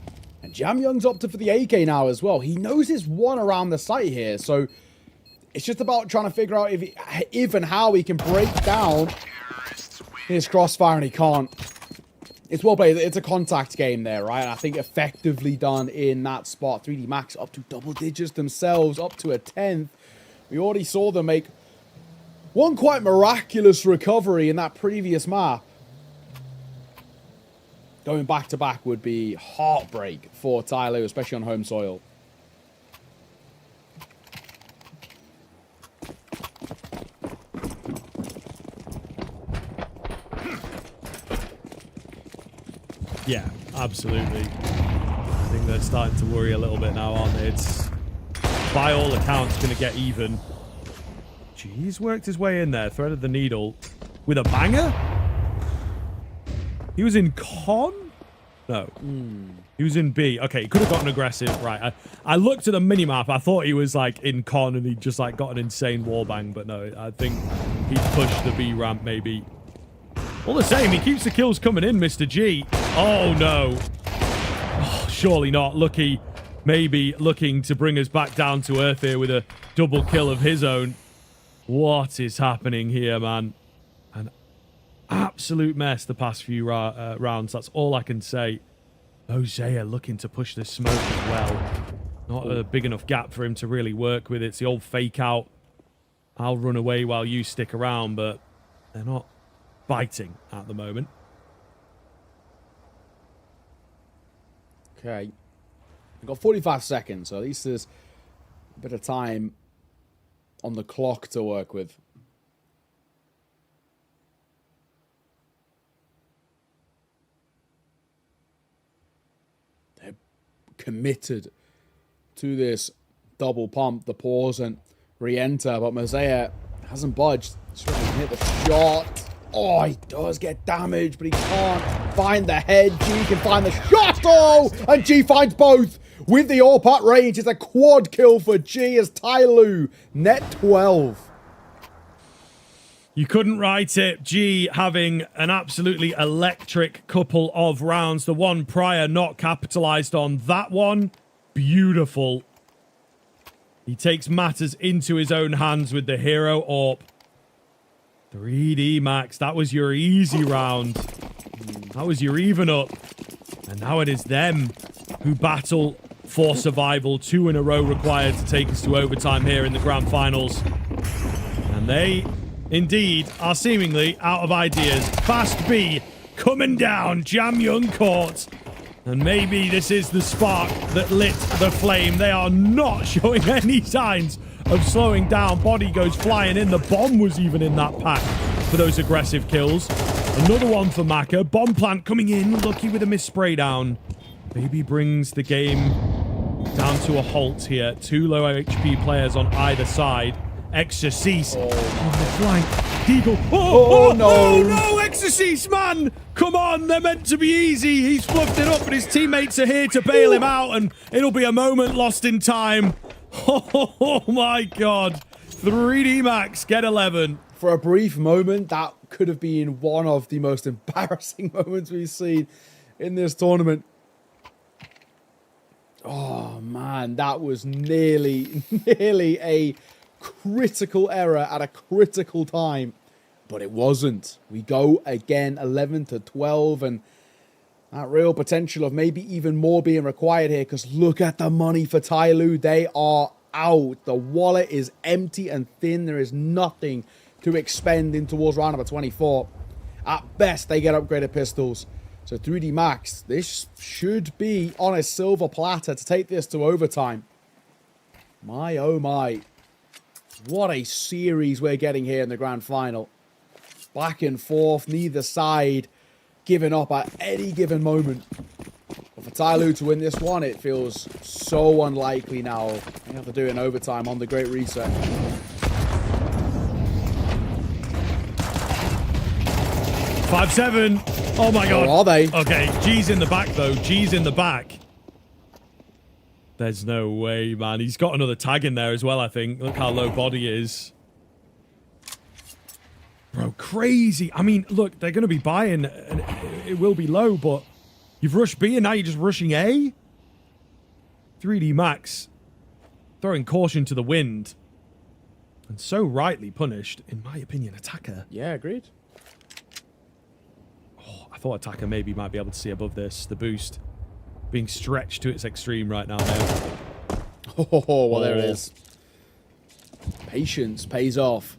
And Jam Young's opted for the AK now as well. He knows there's one around the site here, so it's just about trying to figure out if and how he can break down his crossfire, and he can't. It's well played. It's a contact game there, right? And I think effectively done in that spot. 3D Max up to double digits themselves, up to a 10th. We already saw them make one quite miraculous recovery in that previous map. Going back-to-back would be heartbreak for Tyloo, especially on home soil. Yeah, absolutely. I think they're starting to worry a little bit now, aren't they? It's, by all accounts, going to get even. He's worked his way in there, threaded the needle with a banger. He was in con? No. He was in B. Okay, he could have gotten aggressive. Right. I looked at the minimap. I thought he was like in con and he just like got an insane wallbang, but no, I think he pushed the B ramp maybe. All the same, he keeps the kills coming in, Mr. G. Oh, no. Oh, surely not. Lucky, maybe looking to bring us back down to earth here with a double kill of his own. What is happening here, man? An absolute mess the past few rounds. That's all I can say. Hosea looking to push this smoke as well. Not a big enough gap for him to really work with. It's the old fake out. I'll run away while you stick around, but they're not biting at the moment. Okay. We've got 45 seconds, so at least there's a bit of time on the clock to work with. They're committed to this double pump, the pause and re-enter, but Mosaic hasn't budged. He's trying to hit the shot. Oh, he does get damaged, but he can't find the head. G can find the shot. Oh, and G finds both. with the all-pot range. It's a quad kill for G as Tyloo net 12. You couldn't write it. G having an absolutely electric couple of rounds. The one prior not capitalized on. That one, beautiful. He takes matters into his own hands with the hero AWP. 3D Max, that was your easy round. That was your even up. And now it is them who battle for survival. 2 in a row required to take us to overtime here in the grand finals. And they, indeed, are seemingly out of ideas. Fast B coming down. Jam Young caught. And maybe this is the spark that lit the flame. They are not showing any signs of slowing down. Body goes flying in. The bomb was even in that pack for those aggressive kills. Another one for Maka. Bomb plant coming in. Lucky with a miss spray down. Baby brings the game down to a halt here. 2 low HP players on either side. Exorcise on the flank. Deagle. Oh, no. Oh, no. Exorcise, man. Come on. They're meant to be easy. He's fluffed it up, and his teammates are here to bail him out, and it'll be a moment lost in time. Oh, my God. 3D Max get 11. For a brief moment, that could have been one of the most embarrassing moments we've seen in this tournament. Oh, man. That was nearly a critical error at a critical time, but it wasn't. We go again 11-12, and that real potential of maybe even more being required here, because look at the money for Tyloo. They are out. The wallet is empty and thin. There is nothing to expend in towards round number 24. At best, they get upgraded pistols. So 3D Max, this should be on a silver platter to take this to overtime. My oh my. What a series we're getting here in the grand final. Back and forth, neither side giving up at any given moment. But for Tyloo to win this one, it feels so unlikely now. They have to do it in overtime on the Great Reset. Five, 7. Oh my God. Or are they? Okay, G's in the back though. G's in the back. There's no way, man. He's got another tag in there as well, I think. Look how low body is. Bro, crazy. I mean, look, they're going to be buying, and it will be low, but you've rushed B, and now you're just rushing A? 3D Max throwing caution to the wind. And so rightly punished, in my opinion, Attacker. Yeah, agreed. Oh, I thought Attacker maybe might be able to see above this. The boost being stretched to its extreme right now. Oh, well, there it is. Patience pays off.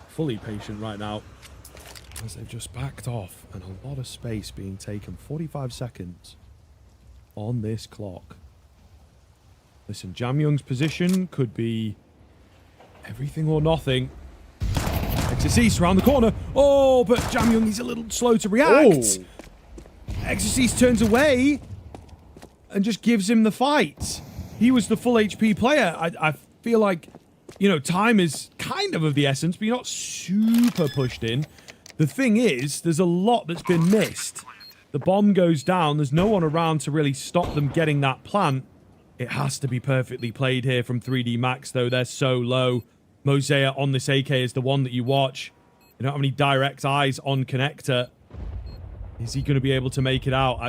Fully patient right now, as they've just backed off, and a lot of space being taken. 45 seconds on this clock. Listen, Jam Young's position could be everything or nothing. Exorcise around the corner. Oh, but Jam Young is a little slow to react. Exorcise turns away and just gives him the fight. He was the full HP player. I feel like, you know, time is kind of the essence, but you're not super pushed in. The thing is, there's a lot that's been missed. The bomb goes down. There's no one around to really stop them getting that plant. It has to be perfectly played here from 3D Max, though. They're so low. Mosaic on this AK is the one that you watch. You don't have any direct eyes on Connector. Is he going to be able to make it out?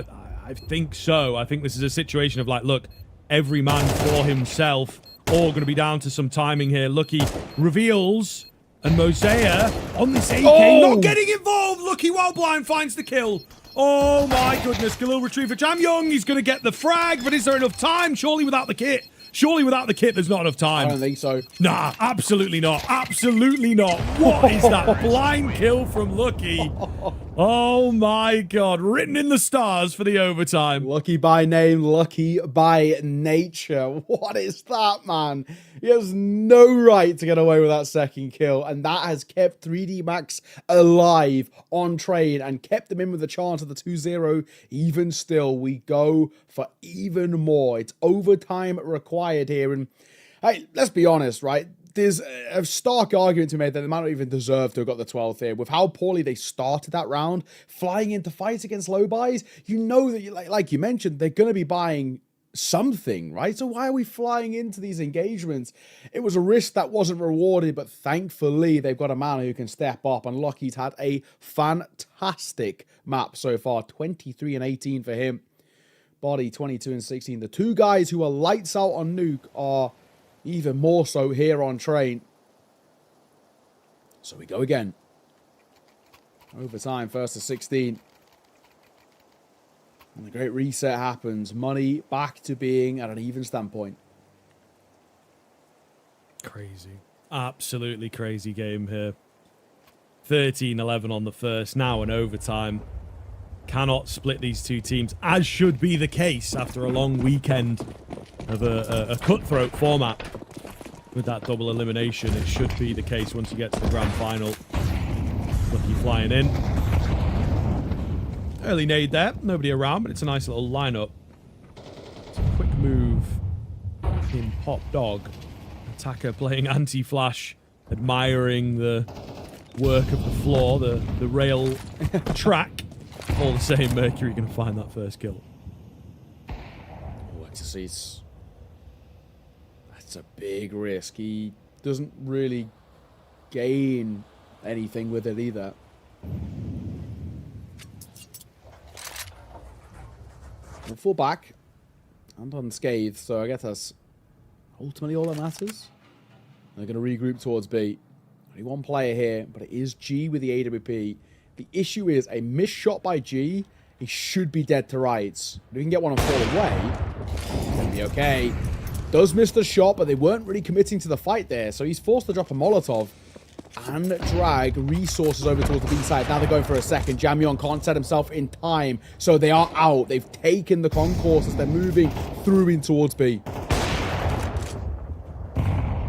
I think so. I think this is a situation of like, look, every man for himself. All going to be down to some timing here. Lucky reveals, and Mosaic on this AK not getting involved. Lucky while blind finds the kill. Oh my goodness, Galil retriever Jam Young. He's going to get the frag, but is there enough time? Surely without the kit. Surely without the kit, there's not enough time. I don't think so. Nah, absolutely not. Absolutely not. What is that blind kill from Lucky? Oh my God. Written in the stars for the overtime. Lucky by name, lucky by nature. What is that, man? He has no right to get away with that second kill, and that has kept 3D Max alive on train and kept them in with a chance of the 2-0. Even still, we go for even more. It's overtime required here, and hey, let's be honest, right? there's a stark argument to be made that they might not even deserve to have got the 12th here. With how poorly they started that round, flying into fights against low buys, you know that, like you mentioned, they're going to be buying something, right? So why are we flying into these engagements? It was a risk that wasn't rewarded, but thankfully they've got a man who can step up, and Lockheed's had a fantastic map so far. 23 and 18 for him. Body 22 and 16. The two guys who are lights out on Nuke are even more so here on Train. So we go again. Overtime, first to 16. And the great reset happens. Money back to being at an even standpoint. Crazy. Absolutely crazy game here. 13-11 on the first. Now in overtime. Cannot split these two teams, as should be the case after a long weekend of a cutthroat format. With that double elimination, it should be the case once you get to the grand final. Lucky flying in. Early nade there. Nobody around, but it's a nice little lineup. It's a quick move in Pop Dog. Attacker playing anti-flash, admiring the work of the floor, the rail track. All the same, Mercury going to find that first kill. Oh, Exorcist. That's a big risk. He doesn't really gain anything with it either. We'll fall back and unscathed, so I guess that's ultimately all that matters. They're going to regroup towards B. Only one player here, but it is G with the AWP. The issue is a missed shot by G. He should be dead to rights. If we can get one and fall away, it's going to be okay. Does miss the shot, but they weren't really committing to the fight there, so he's forced to drop a Molotov and drag resources over towards the B side. Now they're going for a second. Jamyon can't set himself in time, so they are out. They've taken the concourse as they're moving through in towards B.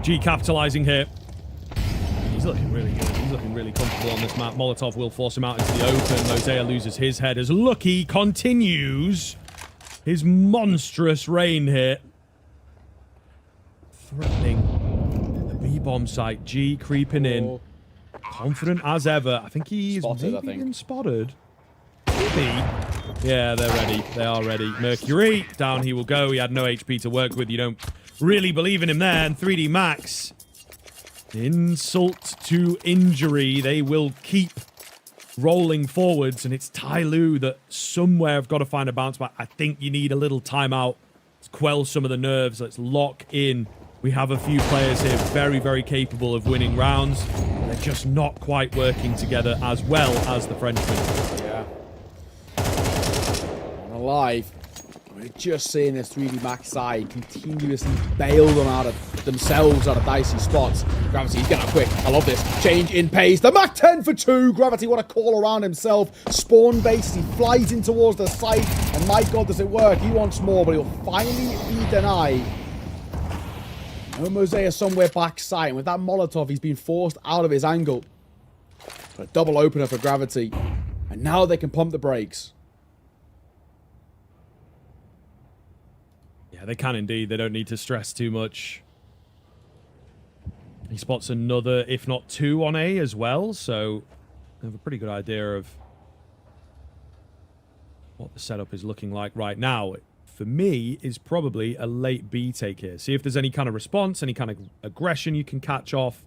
G capitalizing here. He's looking really good. He's looking really comfortable on this map. Molotov will force him out into the open. Mosea loses his head as Lucky continues his monstrous reign here. Threatening the B-bomb site. G creeping in. Confident as ever. I think he's been spotted. Maybe. Yeah, they're ready. They are ready. Mercury, down he will go. He had no HP to work with. You don't really believe in him there. And 3D Max, insult to injury. They will keep rolling forwards, and it's Tai Lu that somewhere have got to find a bounce back. I think you need a little timeout to quell some of the nerves. Let's lock in. We have a few players here very, very capable of winning rounds. They're just not quite working together as well as the Frenchmen. Yeah. I'm alive. We're just seeing this 3D Max side continuously bail them out of themselves out of dicey spots. Gravity, he's getting out quick. I love this. Change in pace. The Mac 10 for 2. Gravity, what a call around himself. Spawn base. He flies in towards the site. And my God, does it work? He wants more, but he'll finally be denied. No Mosea somewhere backside. And with that Molotov, he's been forced out of his angle. A double opener for Gravity. And now they can pump the brakes. Yeah, they can indeed. They don't need to stress too much. He spots another, if not two, on A as well, so they have a pretty good idea of what the setup is looking like right now. For me, is probably a late B take here. See if there's any kind of response, any kind of aggression you can catch off.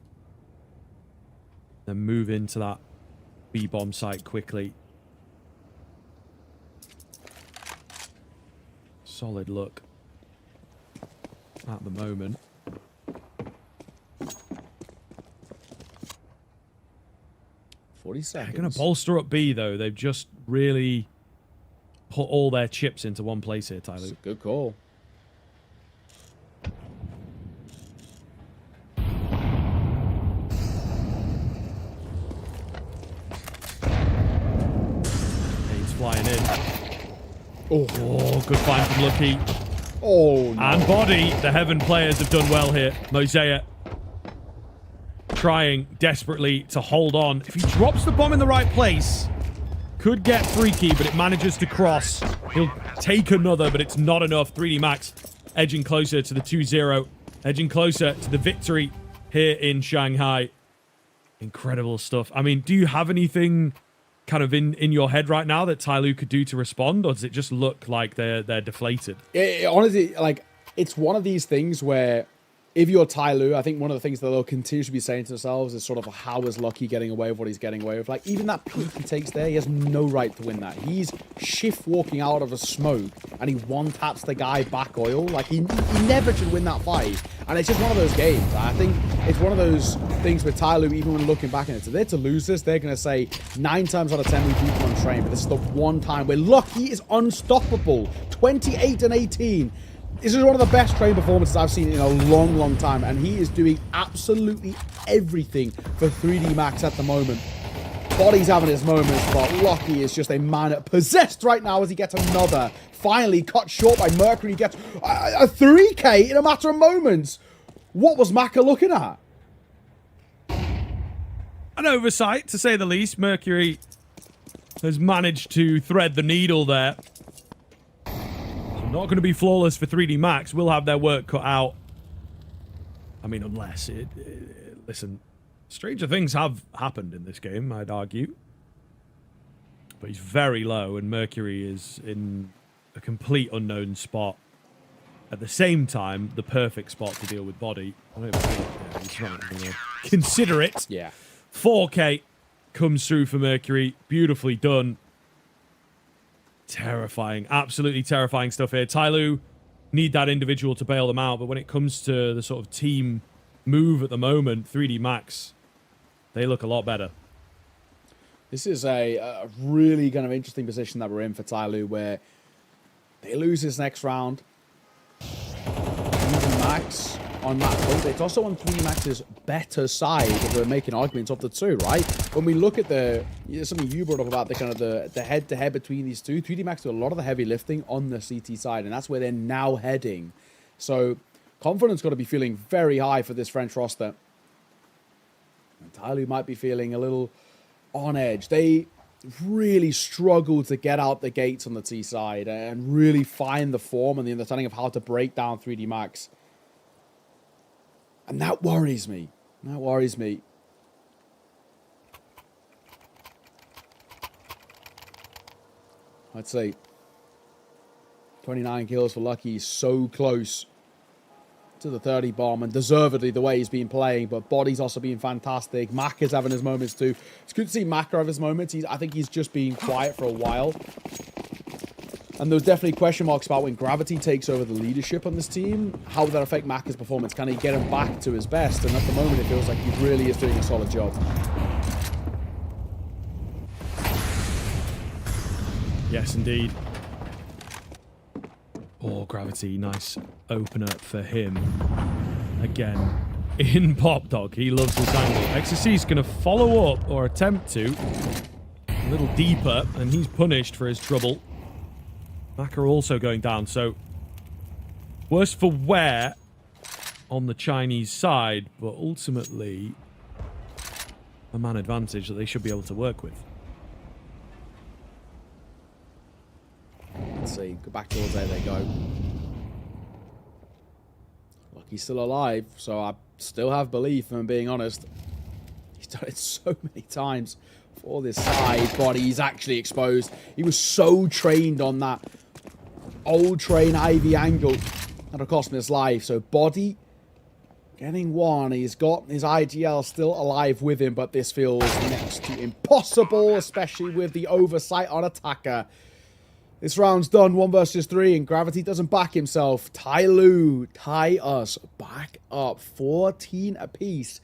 Then move into that B-bomb site quickly. Solid look at the moment. They're going to bolster up B, though. They've just really put all their chips into one place here, Tyler. That's a good call. He's flying in. Oh, good find from Lucky. Oh, no. And Body. The Heaven players have done well here. Mosea trying desperately to hold on. If he drops the bomb in the right place, could get freaky, but it manages to cross. He'll take another, but it's not enough. 3D Max edging closer to the 2-0. Edging closer to the victory here in Shanghai. Incredible stuff. I mean, do you have anything kind of in your head right now that Tyloo could do to respond, or does it just look like they're deflated? Honestly, like, it's one of these things where if you're Tyloo, I think one of the things that they'll continue to be saying to themselves is sort of, how is Lucky getting away with what he's getting away with? Like, even that peek he takes there, he has no right to win that. He's shift walking out of a smoke, and he one-taps the guy back oil. Like, he never should win that fight. And it's just one of those games. I think it's one of those things with Tyloo, even when looking back on it, so they're to lose this, they're going to say 9 times out of 10 we beat them on train, but this is the one time where Lucky is unstoppable. 28 and 18. This is one of the best train performances I've seen in a long, long time, and he is doing absolutely everything for 3D Max at the moment. Body's having his moments, but Lucky is just a man possessed right now as he gets another. Finally cut short by Mercury. He gets a 3K in a matter of moments. What was Maka looking at? An oversight, to say the least. Mercury has managed to thread the needle there. Not going to be flawless for 3D Max. Will have their work cut out. I mean, unless listen, stranger things have happened in this game, I'd argue. But he's very low, and Mercury is in a complete unknown spot. At the same time, the perfect spot to deal with Body. I don't think he's not going to consider it. Yeah. 4K comes through for Mercury. Beautifully done. Terrifying, absolutely terrifying stuff here. Tyloo need that individual to bail them out, but when it comes to the sort of team move at the moment, 3D Max, they look a lot better. This is a really kind of interesting position that we're in for Tyloo, where they lose this next round. 3D Max on that front. It's also on 3D Max's better side if we're making arguments of the two, right? When we look at something you brought up about the kind of the head-to-head between these two, 3D Max do a lot of the heavy lifting on the CT side, and that's where they're now heading. So confidence got to be feeling very high for this French roster. And Tyloo might be feeling a little on edge. They really struggled to get out the gates on the T side and really find the form and the understanding of how to break down 3D Max. And that worries me. That worries me. I'd say 29 kills for Lucky. So close to the 30 bomb, and deservedly the way he's been playing, but Body's also been fantastic. Maka's having his moments too. It's good to see Maka have his moments. I think he's just been quiet for a while. And there's definitely question marks about when Gravity takes over the leadership on this team. How would that affect Maka's performance? Can he get him back to his best? And at the moment, it feels like he really is doing a solid job. Yes, indeed. Oh, Gravity, nice opener for him. Again, in Pop Dog. He loves this angle. XSC's going to follow up, or attempt to, a little deeper, and he's punished for his trouble. Maka also going down, so worse for wear on the Chinese side, but ultimately a man advantage that they should be able to work with. Let's see, go back towards there they go. Lucky's still alive, so I still have belief, if I'm being honest. He's done it so many times for this side body. He's actually exposed. He was so trained on that old train Ivy angle that'll cost him his life. So Body getting one. He's got his IGL still alive with him, but this feels next to impossible, especially with the oversight on Attacker. This round's done, 1 versus 3, and Gravity doesn't back himself. Tyloo tie us back up, 14 apiece.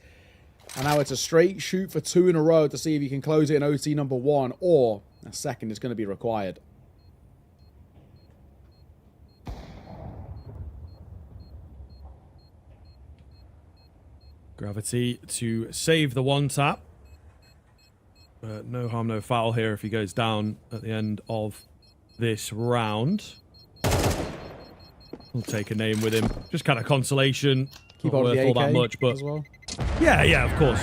And now it's a straight shoot for 2 in a row to see if you can close it in OT number 1, or a second is going to be required. Gravity to save the one tap. No harm, no foul here if he goes down at the end of this round. We'll take a name with him. Just kind of consolation. Keep Not on worth the all AK that much, but as well. yeah, of course.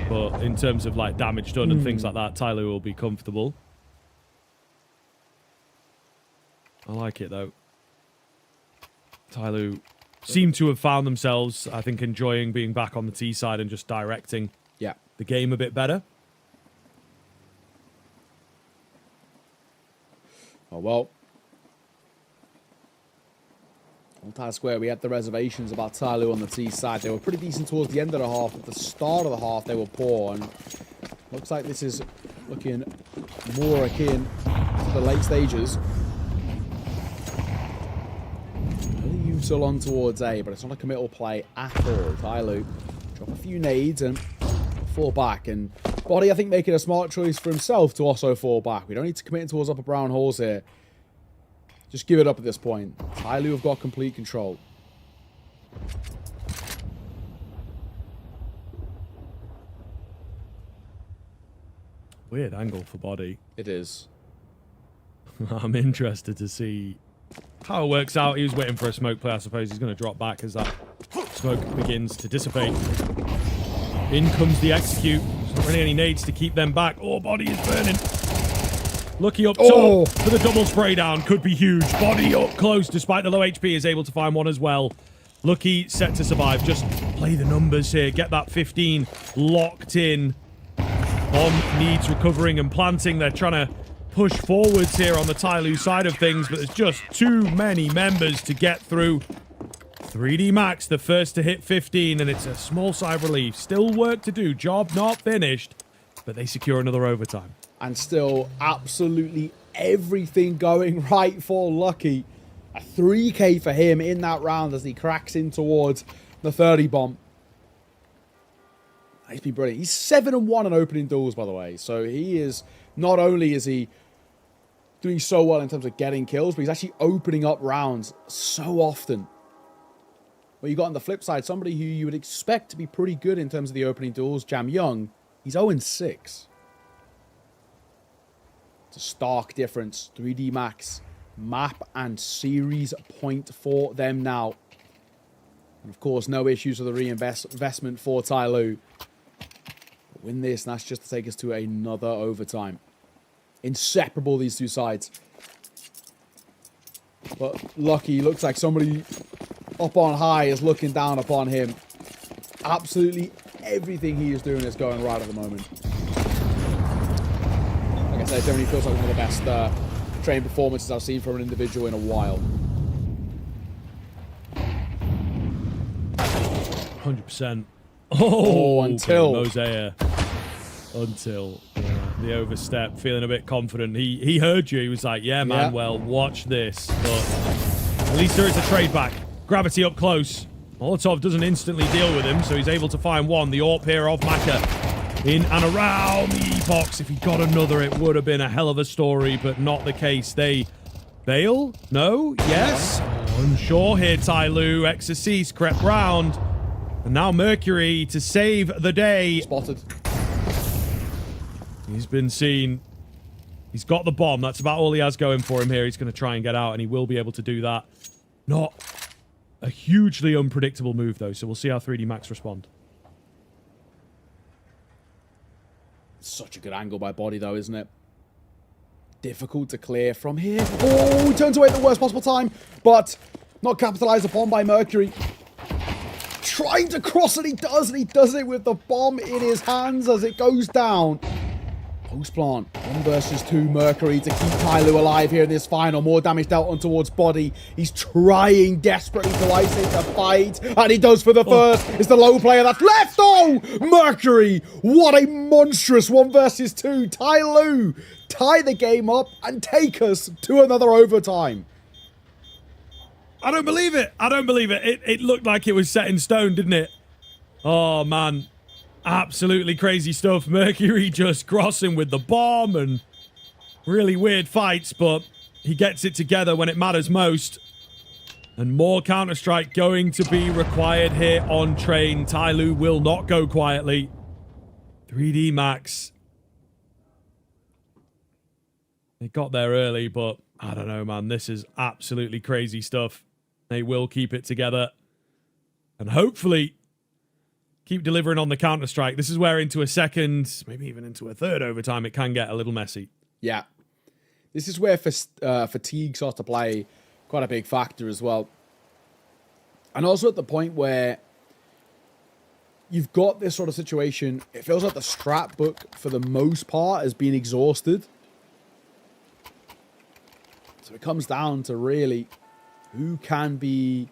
But in terms of like damage done and things like that, Tyloo will be comfortable. I like it though. Tyloo seem to have found themselves, I think, enjoying being back on the T side and just directing the game a bit better. Oh, well. On Times Square, we had the reservations about Tyloo on the T side. They were pretty decent towards the end of the half. At the start of the half, they were poor. And looks like this is looking more akin to the late stages. Util on towards A, but it's not a committal play at all. Tyloo drop a few nades and fall back. And Body, I think, making a smart choice for himself to also fall back. We don't need to commit towards upper brown holes here. Just give it up at this point. Tyloo have got complete control. Weird angle for Body. It is. I'm interested to see how it works out. He was waiting for a smoke play, I suppose. He's going to drop back as that smoke begins to dissipate. In comes the execute. There's not really any nades to keep them back. Oh, Body is burning. Lucky up top for the double spray down. Could be huge. Body up close, despite the low HP, is able to find one as well. Lucky set to survive. Just play the numbers here. Get that 15 locked in. Bomb needs recovering and planting. They're trying to push forwards here on the Tyloo side of things, but there's just too many members to get through. 3D Max, the first to hit 15, and it's a small sigh of relief. Still work to do. Job not finished, but they secure another overtime. And still absolutely everything going right for Lucky. A 3K for him in that round as he cracks in towards the 30 bomb. He's been brilliant. He's 7-1 on opening duels, by the way. So he is, not only is he doing so well in terms of getting kills, but he's actually opening up rounds so often. But you got on the flip side, somebody who you would expect to be pretty good in terms of the opening duels, Jam Young. He's 0-6. It's a stark difference. 3D Max, map and series point for them now. And of course, no issues with the reinvestment for Tyloo. Win this, and that's just to take us to another overtime. Inseparable, these two sides. But Lucky looks like somebody up on high is looking down upon him. Absolutely everything he is doing is going right at the moment. Like I said, it generally feels like one of the best trained performances I've seen from an individual in a while. 100%. Oh, until Mosea. Until the overstep, feeling a bit confident. He heard you. He was like, yeah, man, well, watch this. But at least there is a trade back. Gravity up close. Molotov doesn't instantly deal with him, so he's able to find one. The AWP here of Maka. In and around the box. If he got another, it would have been a hell of a story, but not the case. They bail? No? Yes? Unsure here, Tyloo. Exorcist crept round. And now Mercury to save the day. Spotted. He's been seen. He's got the bomb. That's about all he has going for him here. He's going to try and get out, and he will be able to do that. Not a hugely unpredictable move, though, so we'll see how 3D Max respond. Such a good angle by Body, though, isn't it? Difficult to clear from here. Oh, he turns away at the worst possible time, but not capitalized upon by Mercury. Trying to cross it, and he does it with the bomb in his hands as it goes down. Post plant, 1 versus 2 Mercury to keep Tyloo alive here in this final. More damage dealt on towards Body. He's trying desperately to isolate the fight, and he does for the first. It's the low player that's left. Oh, Mercury! What a monstrous 1 versus 2. Tyloo tie the game up and take us to another overtime. I don't believe it. I don't believe it. It looked like it was set in stone, didn't it? Oh, man. Absolutely crazy stuff. Mercury just crossing with the bomb and really weird fights, but he gets it together when it matters most. And more Counter-Strike going to be required here on Train. Tyloo will not go quietly. 3D Max. They got there early, but I don't know, man. This is absolutely crazy stuff. They will keep it together. And hopefully keep delivering on the Counter-Strike. This is where into a second, maybe even into a third overtime, it can get a little messy. Yeah. This is where fatigue starts to play quite a big factor as well. And also at the point where you've got this sort of situation, it feels like the strat book, for the most part, has been exhausted. So it comes down to really who can be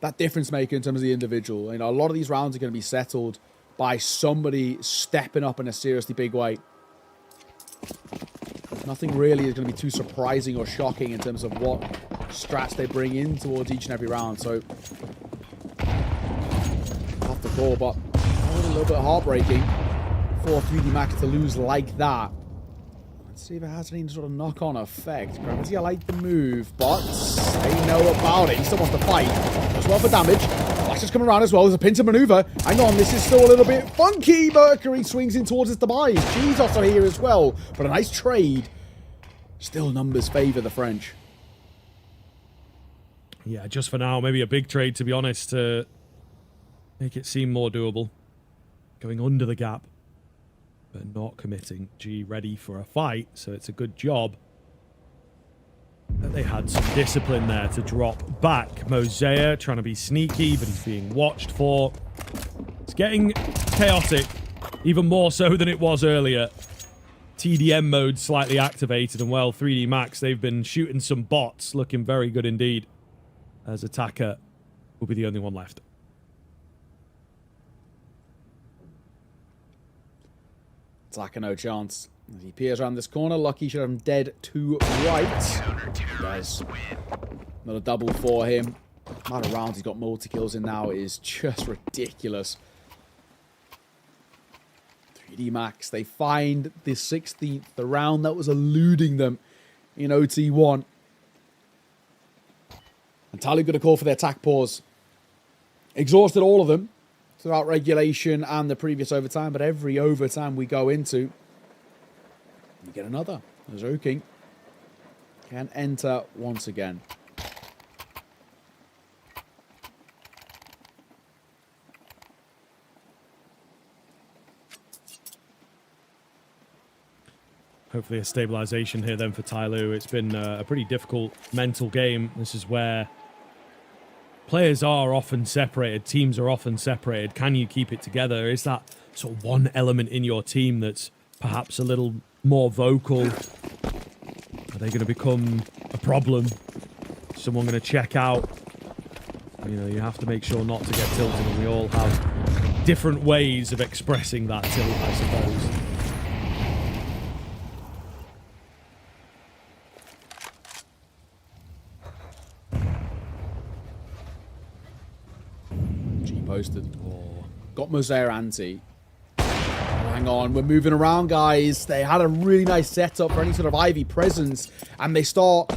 that difference maker in terms of the individual. You know, a lot of these rounds are going to be settled by somebody stepping up in a seriously big way. Nothing really is going to be too surprising or shocking in terms of what strats they bring in towards each and every round. So, off the call, but a little bit heartbreaking for 3D Max to lose like that. Let's see if it has any sort of knock-on effect. Gravity, I like the move, but they know about it. He still wants to fight. Does well for damage. Flash is coming around as well. There's a pincer maneuver. Hang on, this is still a little bit funky. Mercury swings in towards his demise. G's also here as well, but a nice trade. Still numbers favour the French. Yeah, just for now, maybe a big trade, to be honest, to make it seem more doable. Going under the gap, but not committing. G ready for a fight, so it's a good job that they had some discipline there to drop back. Mosea trying to be sneaky, but he's being watched for. It's getting chaotic, even more so than it was earlier. TDM mode slightly activated, and well, 3D Max, they've been shooting some bots, looking very good indeed, as Attacker will be the only one left. Attacker, no chance. As he peers around this corner, Lucky should have him dead to right. Guys, another double for him. The amount of rounds he's got multi-kills in now is just ridiculous. 3D Max, they find the 16th, the round that was eluding them in OT1. And Tally got a call for the attack pause. Exhausted all of them throughout regulation and the previous overtime, but every overtime we go into, we get another. Zoking can enter once again. Hopefully a stabilization here then for Tyloo. It's been a pretty difficult mental game. This is where players are often separated, teams are often separated. Can you keep it together? Is that sort of one element in your team that's perhaps a little more vocal? Are they going to become a problem? Someone going to check out? You know, you have to make sure not to get tilted, and we all have different ways of expressing that tilt, I suppose. Posted. Oh. Got Mosea anti. Oh, hang on, we're moving around, guys. They had a really nice setup for any sort of Ivy presence, and they start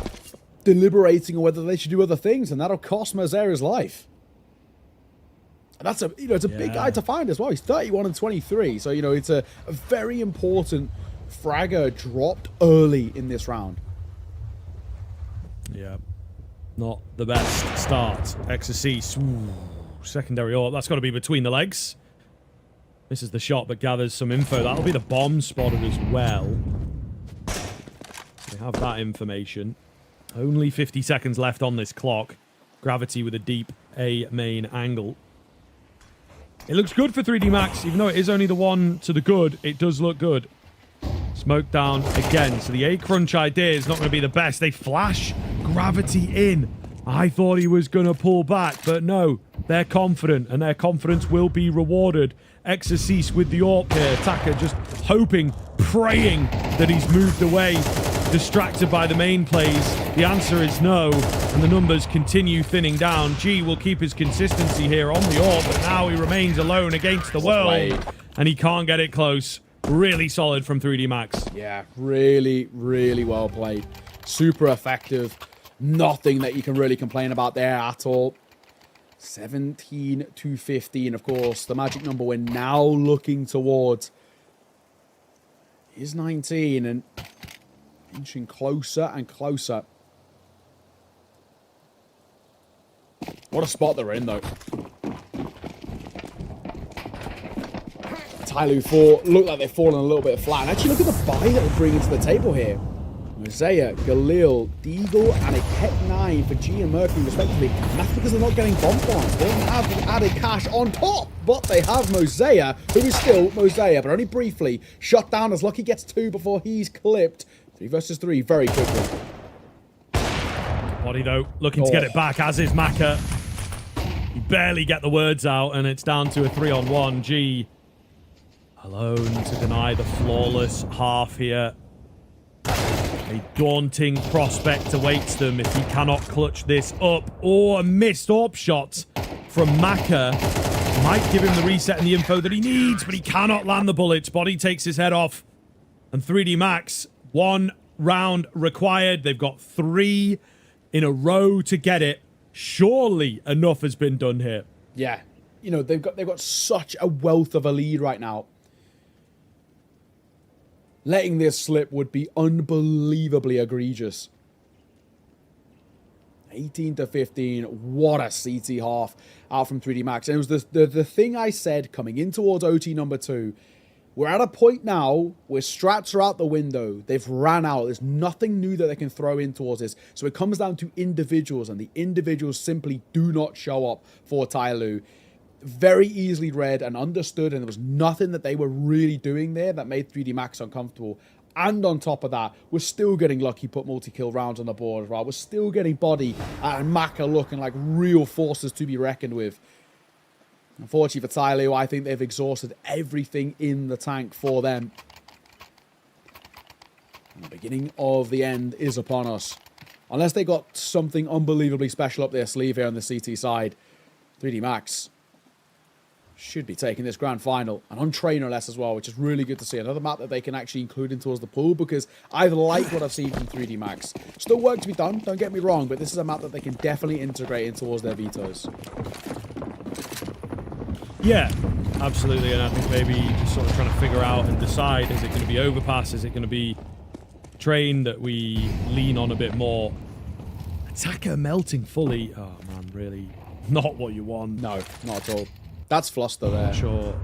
deliberating on whether they should do other things, and that'll cost Mosea's life. And that's it's a big guy to find as well. He's 31 and 23, so it's a very important fragger dropped early in this round. Yeah, not the best start. Exorcist. Secondary AWP. That's got to be between the legs. This is the shot, but gathers some info. That'll be the bomb spotted as well. So we have that information. Only 50 seconds left on this clock. Gravity with a deep A main angle. It looks good for 3D Max. Even though it is only the one to the good, it does look good. Smoke down again. So the A crunch idea is not going to be the best. They flash Gravity in. I thought he was going to pull back, but no. They're confident, and their confidence will be rewarded. Exorcist with the AWP here. Attacker just hoping, praying that he's moved away, distracted by the main plays. The answer is no, and the numbers continue thinning down. G will keep his consistency here on the AWP, but now he remains alone against the world, and he can't get it close. Really solid from 3D Max. Yeah, really, really well played. Super effective. Nothing that you can really complain about there at all. 17 to 15, of course. The magic number we're now looking towards is 19 and inching closer and closer. What a spot they're in, though. Tyloo 4 look like they've fallen a little bit flat. And actually, look at the buy that we're bringing to the table here. Mosaic, Galil, Deagle, and a Keck 9 for G and Mercury, respectively. And that's because they're not getting bomb bombs. They don't have the added cash on top, but they have Mosaic, who is still Mosaic, but only briefly shut down as Lucky gets 2 before he's clipped. 3 versus 3 very quickly. Body though, looking to get it back, as is Maka. You barely get the words out, and it's down to a 3-on-1. G alone to deny the flawless half here. A daunting prospect awaits them if he cannot clutch this up. Oh, a missed AWP shot from Maka. Might give him the reset and the info that he needs, but he cannot land the bullets. Body takes his head off. And 3D Max, 1 round required. They've got 3 in a row to get it. Surely enough has been done here. Yeah, you know, they've got such a wealth of a lead right now. Letting this slip would be unbelievably egregious. 18-15, what a CT half out from 3D Max. And it was the thing I said coming in towards OT number 2. We're at a point now where strats are out the window. They've ran out. There's nothing new that they can throw in towards this. So it comes down to individuals, and the individuals simply do not show up for Tyloo. Very easily read and understood, and there was nothing that they were really doing there that made 3D Max uncomfortable. And on top of that, we're still getting Lucky put multi-kill rounds on the board as well. We're still getting Body and Maka looking like real forces to be reckoned with. Unfortunately for Tyloo, I think they've exhausted everything in the tank for them. And the beginning of the end is upon us. Unless they got something unbelievably special up their sleeve here on the CT side, 3D Max should be taking this grand final, and on trainer less as well, which is really good to see. Another map that they can actually include in towards the pool, because I like what I've seen from 3D Max. Still work to be done, don't get me wrong, but this is a map that they can definitely integrate in towards their vetoes. Yeah, absolutely, and I think maybe just sort of trying to figure out and decide, is it going to be Overpass, is it going to be train that we lean on a bit more? Attacker melting fully, oh man, really not what you want. No, not at all. That's Fluster there. Not sure.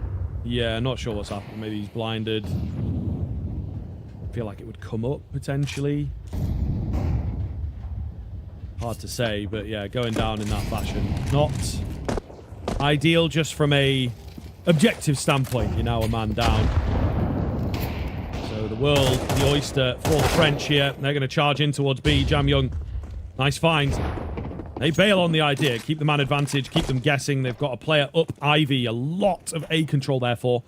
Yeah, not sure what's happened. Maybe he's blinded. I feel like it would come up, potentially. Hard to say, but yeah, going down in that fashion. Not ideal just from a objective standpoint. You're now a man down. So the world, the oyster for the French here. They're going to charge in towards B. Jam Young. Nice find. They bail on the idea, keep the man advantage, keep them guessing. They've got a player up Ivy, a lot of A control therefore.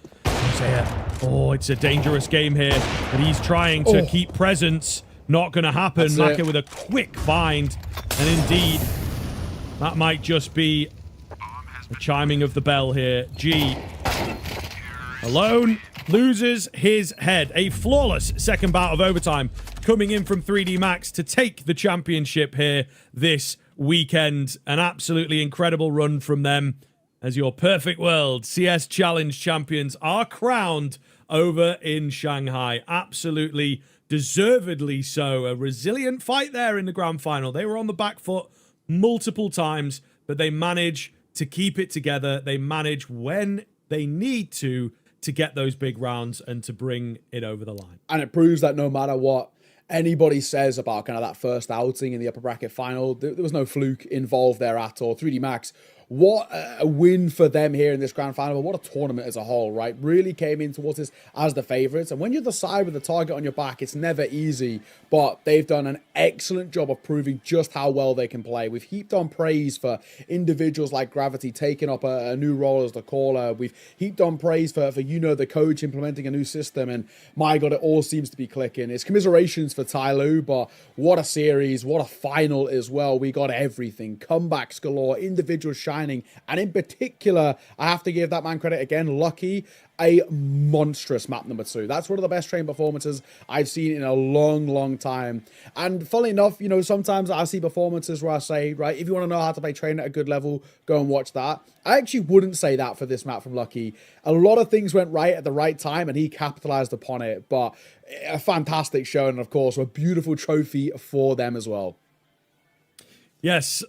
Oh, it's a dangerous game here, but he's trying to keep presence. Not going to happen. Maka with a quick find, and indeed, that might just be the chiming of the bell here. G, alone, loses his head. A flawless second bout of overtime coming in from 3D Max to take the championship here this weekend. An absolutely incredible run from them as your perfect world CS Challenge champions are crowned over in Shanghai. Absolutely deservedly so. A resilient fight there in the grand final. They were on the back foot multiple times, but they manage to keep it together. They manage when they need to get those big rounds and to bring it over the line. And it proves that no matter what anybody says about kind of that first outing in the upper bracket final, there was no fluke involved there at all. 3D Max, what a win for them here in this grand final, but what a tournament as a whole, right? Really came in towards this as the favourites, and when you're the side with the target on your back, it's never easy, but they've done an excellent job of proving just how well they can play. We've heaped on praise for individuals like Gravity taking up a new role as the caller. We've heaped on praise for the coach implementing a new system, and my God, it all seems to be clicking. It's commiserations for Tyloo, but what a series, what a final as well. We got everything. Comebacks galore, individuals shining, and in particular, I have to give that man credit again, Lucky, a monstrous map number 2. That's one of the best train performances I've seen in a long, long time. And funnily enough, sometimes I see performances where I say, right, if you want to know how to play train at a good level, go and watch that. I actually wouldn't say that for this map from Lucky. A lot of things went right at the right time, and he capitalized upon it. But a fantastic show, and of course, a beautiful trophy for them as well. Yes.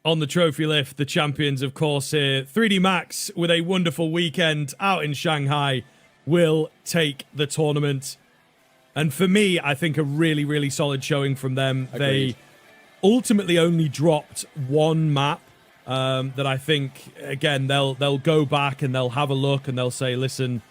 On the trophy lift, the champions, of course, here. 3D Max, with a wonderful weekend out in Shanghai, will take the tournament. And for me, I think a really, really solid showing from them. Agreed. They ultimately only dropped one map that I think, again, they'll go back and they'll have a look and they'll say, listen,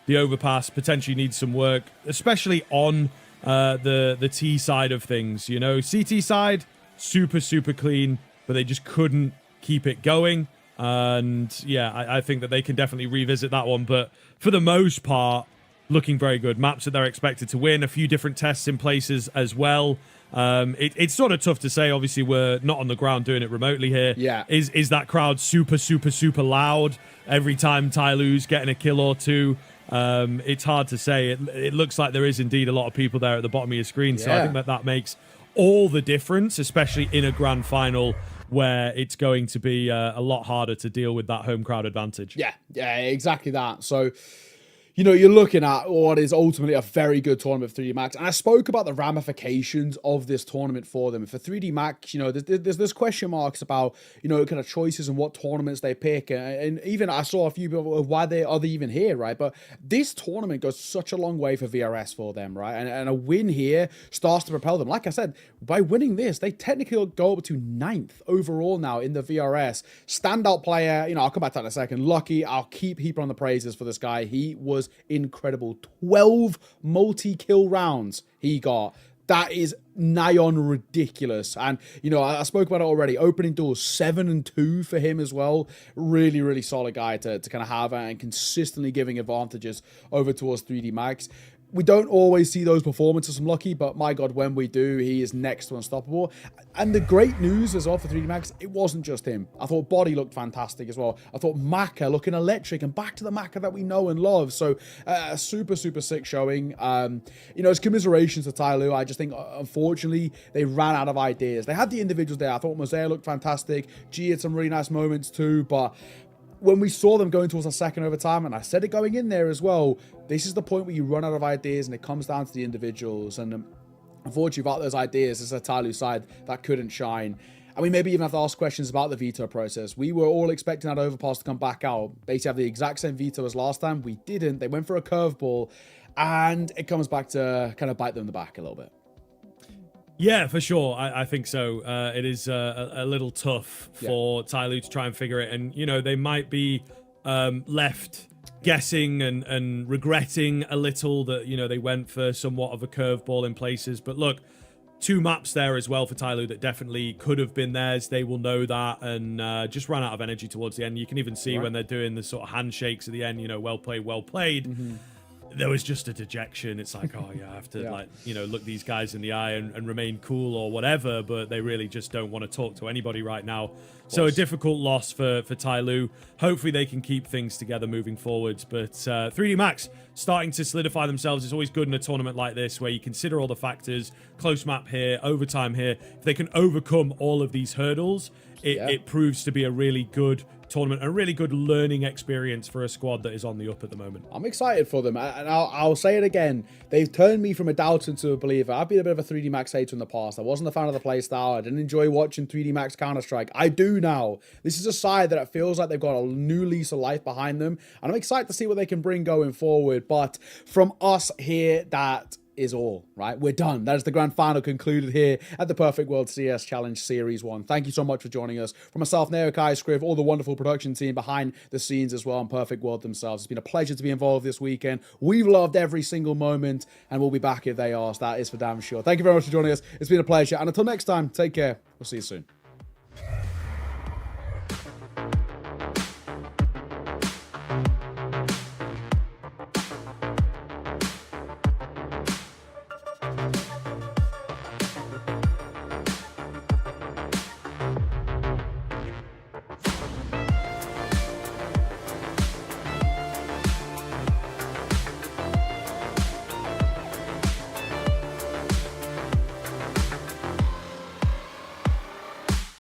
the overpass potentially needs some work, especially on the T side of things. You know, CT side, super, super clean, but they just couldn't keep it going. And yeah, I think that they can definitely revisit that one. But for the most part, looking very good. Maps that they're expected to win. A few different tests in places as well. It's sort of tough to say. Obviously, we're not on the ground doing it remotely here. Yeah. Is that crowd super, super, super loud every time Tyloo's getting a kill or two? It's hard to say. It looks like there is indeed a lot of people there at the bottom of your screen. So I think that makes all the difference, especially in a grand final where it's going to be a lot harder to deal with that home crowd advantage. Yeah, exactly that. So, you know, you're looking at what is ultimately a very good tournament for 3D Max. And I spoke about the ramifications of this tournament for them. For 3D Max, you know, there's question marks about, you know, kind of choices and what tournaments they pick. And even I saw a few people of why are they even here, right? But this tournament goes such a long way for VRS for them, right? And a win here starts to propel them. Like I said, by winning this, they technically go up to 9th overall now in the VRS. Standout player, you know, I'll come back to that in a second. Lucky, I'll keep heaping on the praises for this guy. He was incredible. 12 multi-kill rounds he got. That is nigh on ridiculous. And, you know, I spoke about it already. Opening doors 7-2 for him as well. Really, really solid guy to kind of have and consistently giving advantages over towards 3D Max. We don't always see those performances from Lucky, but my God, when we do, he is next to unstoppable. And the great news as well for 3D Max, it wasn't just him. I thought Body looked fantastic as well. I thought Maka looking electric and back to the Maka that we know and love. So a super, super sick showing. You know, it's commiserations to Tyloo. I just think, unfortunately, they ran out of ideas. They had the individuals there. I thought Mosaic looked fantastic. G had some really nice moments too, but when we saw them going towards a second overtime, and I said it going in there as well, this is the point where you run out of ideas and it comes down to the individuals. And unfortunately, without those ideas, it's a Tyloo side that couldn't shine. And we maybe even have to ask questions about the veto process. We were all expecting that Overpass to come back out, basically have the exact same veto as last time. We didn't. They went for a curveball, and it comes back to kind of bite them in the back a little bit. Yeah, for sure. I think so. It is a little tough for Tyloo to try and figure it. And, you know, they might be left guessing and regretting a little that, you know, they went for somewhat of a curveball in places. But look, 2 maps there as well for Tyloo that definitely could have been theirs. They will know that and just ran out of energy towards the end. You can even see when they're doing the sort of handshakes at the end, you know, well played, well played. Mm-hmm. There was just a dejection. It's like, oh yeah, I have to like, you know, look these guys in the eye and remain cool or whatever, but they really just don't want to talk to anybody right now. So a difficult loss for Tyloo. Hopefully they can keep things together moving forwards. But 3D Max starting to solidify themselves. It's always good in a tournament like this where you consider all the factors, close map here, overtime here. If they can overcome all of these hurdles, it proves to be a really good tournament, a really good learning experience for a squad that is on the up at the moment. I'm excited for them, and I'll say it again. They've turned me from a doubter to a believer. I've been a bit of a 3D Max hater in the past. I wasn't a fan of the playstyle. I didn't enjoy watching 3D Max Counter-Strike. I do now. This is a side that it feels like they've got a new lease of life behind them, and I'm excited to see what they can bring going forward. But from us here, that is all, right? We're done. That is the grand final concluded here at the Perfect World CS Challenge Series 1. Thank you so much for joining us. For myself, Naokai, Scriv, all the wonderful production team behind the scenes as well, and Perfect World themselves. It's been a pleasure to be involved this weekend. We've loved every single moment, and we'll be back if they ask. That is for damn sure. Thank you very much for joining us. It's been a pleasure. And until next time, take care. We'll see you soon.